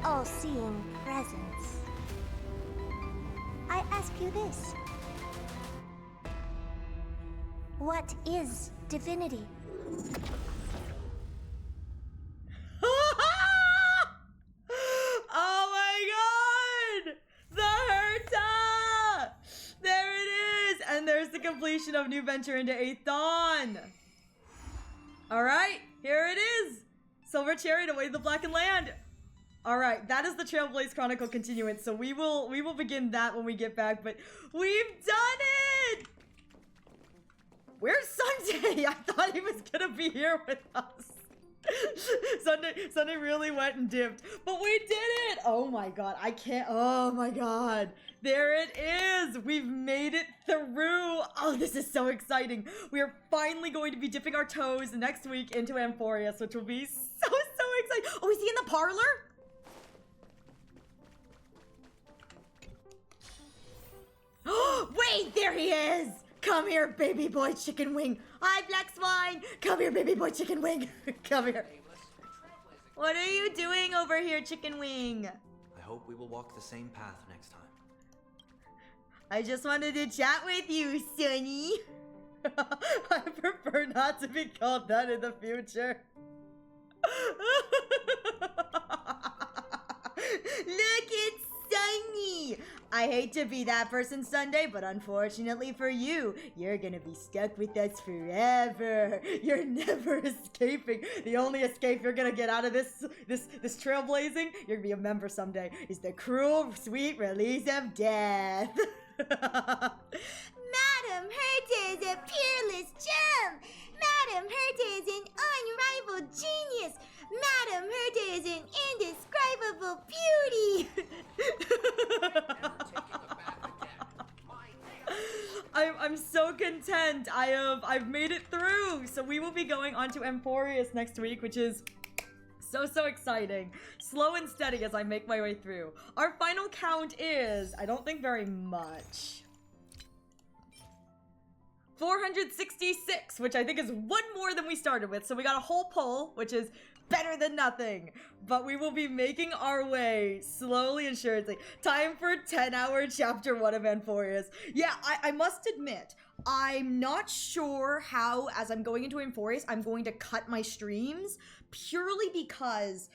all-seeing presence. ask you this. What is divinity? Oh my god! The Herta! There it is! And there's the completion of New Venture into 8th Dawn. Alright, here it is! Silver Chariot away the Blackened Land. Alright, that is the Trailblaze Chronicle continuance, so we will begin that when we get back, but we've done it! Where's Sunday? I thought he was gonna be here with us. Sunday really went and dipped, but we did it! Oh my god, I can't, oh my god. There it is! We've made it through! Oh, this is so exciting. We are finally going to be dipping our toes next week into Amphorius, which will be so exciting. Oh, is he in the parlor? Wait, there he is! Come here, baby boy chicken wing. Hi, Black Swine. Come here, baby boy chicken wing. Come here. What are you doing over here, chicken wing? I hope we will walk the same path next time. I just wanted to chat with you, Sonny. I prefer not to be called that in the future. Look, it's Sunny. I hate to be that person, Sunday, but unfortunately for you, you're gonna be stuck with us forever. You're never escaping. The only escape you're gonna get out of this trailblazing, you're gonna be a member someday, is the cruel, sweet release of death. Madam Herta is a peerless gem. Madam Herta is an unrivaled genius. Madam Herta is an indescribable beauty. I'm so content. I've made it through. So we will be going on to Amphorius next week, which is so exciting. Slow and steady as I make my way through. Our final count is, I don't think very much, 466, which I think is one more than we started with. So we got a whole pull, which is better than nothing. But we will be making our way slowly and surely. Time for 10-hour chapter 1 of Amphorius. Yeah, I must admit, I'm not sure how, as I'm going into Amphorius, I'm going to cut my streams, purely because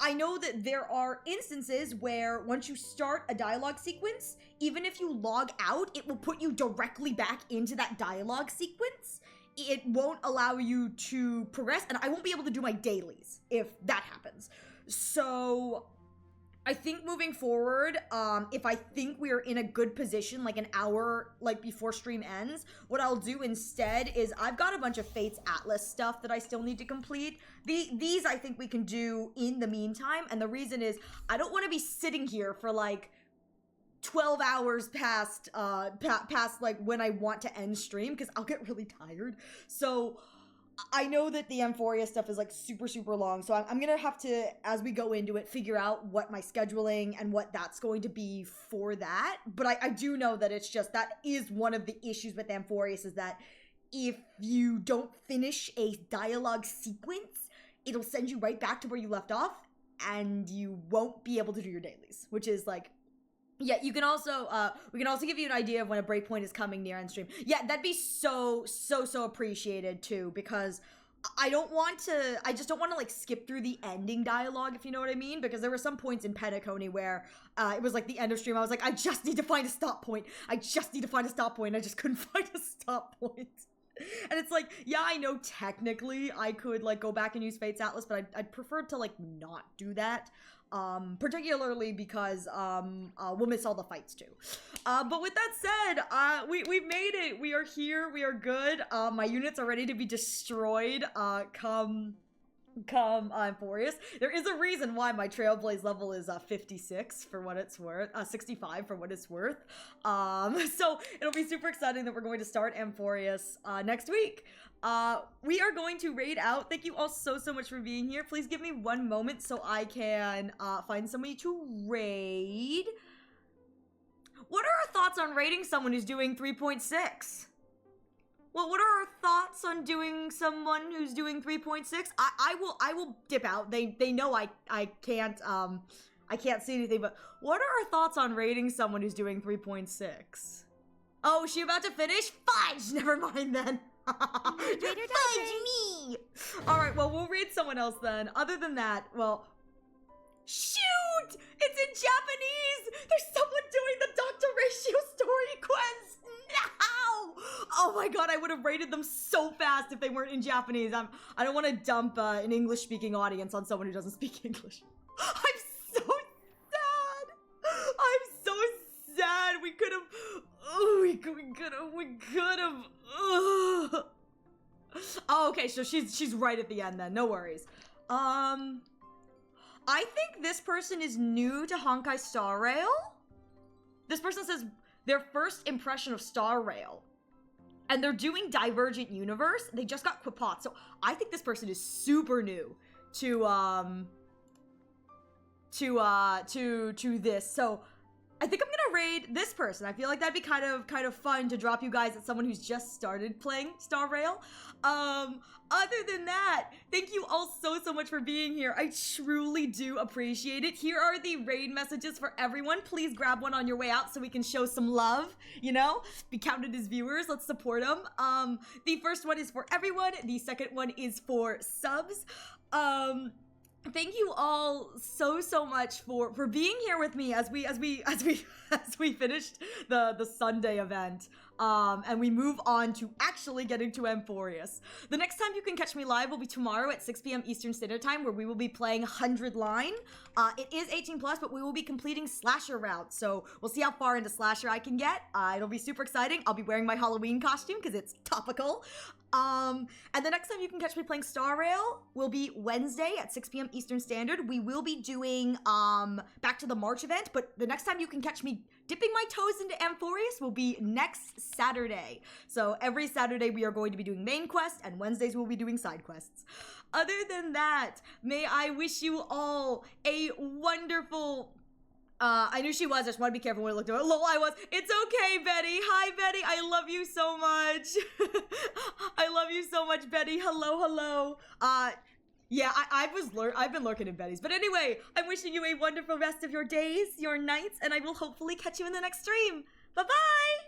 I know that there are instances where once you start a dialogue sequence, even if you log out, it will put you directly back into that dialogue sequence. It won't allow you to progress, and I won't be able to do my dailies if that happens. So I think moving forward, if I think we're in a good position, like an hour before stream ends, what I'll do instead is I've got a bunch of Fates Atlas stuff that I still need to complete. These I think we can do in the meantime, and the reason is I don't want to be sitting here for 12 hours past when I want to end stream, because I'll get really tired. So I know that the Amphorius stuff is super long, so I'm gonna have to, as we go into it, figure out what my scheduling and what that's going to be for that. But I do know that it's just, that is one of the issues with Amphorius, is that if you don't finish a dialogue sequence, it'll send you right back to where you left off, and you won't be able to do your dailies, which is yeah, you can also, we can also give you an idea of when a breakpoint is coming near end stream. Yeah, that'd be so appreciated too, because I just don't want to skip through the ending dialogue, if you know what I mean, because there were some points in Penacony where it was the end of stream, I was I just need to find a stop point. I just couldn't find a stop point. And it's yeah, I know technically I could go back and use Fates Atlas, but I'd prefer to not do that. Particularly because we'll miss all the fights too. But with that said, we've made it. We are here. We are good. My units are ready to be destroyed. Come Amphorius. There is a reason why my Trailblaze level is 56 for what it's worth, 65 for what it's worth. So it'll be super exciting that we're going to start Amphorius next week. We are going to raid out. Thank you all so much for being here. Please give me one moment so I can find somebody to raid. What are our thoughts on raiding someone who's doing 3.6? Well, what are our thoughts on doing someone who's doing 3.6? I will dip out. They know I can't I can't see anything, but what are our thoughts on rating someone who's doing 3.6? Oh, is she about to finish? Fudge! Never mind then. Fudge me! Alright, well, we'll read someone else then. Other than that, well... Shoot! It's in Japanese! There's someone doing the Dr. Ratio story quest! No! Oh my god, I would have rated them so fast if they weren't in Japanese. I don't want to dump an English-speaking audience on someone who doesn't speak English. I'm so sad! I'm so sad! We could have... Oh, we could have... Oh, okay, so she's right at the end then. No worries. I think this person is new to Honkai Star Rail. This person says their first impression of Star Rail. And they're doing Divergent Universe. They just got Quipot. So I think this person is super new to this. So I think I'm gonna raid this person. I feel like that'd be kind of fun to drop you guys at someone who's just started playing Star Rail. Other than that, thank you all so much for being here. I truly do appreciate it. Here are the raid messages for everyone. Please grab one on your way out so we can show some love, you know? Be counted as viewers. Let's support them. The first one is for everyone. The second one is for subs. Thank you all so much for being here with me as we finished the Sunday event. And we move on to actually getting to Amphorius. The next time you can catch me live will be tomorrow at 6 p.m. Eastern Standard Time, where we will be playing 100 Line. It is 18+, but we will be completing Slasher routes, so we'll see how far into Slasher I can get. It'll be super exciting. I'll be wearing my Halloween costume because it's topical. And the next time you can catch me playing Star Rail will be Wednesday at 6 p.m. Eastern Standard. We will be doing Back to the March event, but the next time you can catch me dipping my toes into Amphorius will be next Saturday. So every Saturday we are going to be doing main quests, and Wednesdays we'll be doing side quests. Other than that, may I wish you all a wonderful... I knew she was. I just want to be careful when I looked at her. Lol, I was. It's okay, Betty. Hi, Betty. I love you so much. I love you so much, Betty. Hello. Yeah, I've been lurking in Betty's. But anyway, I'm wishing you a wonderful rest of your days, your nights, and I will hopefully catch you in the next stream. Bye-bye!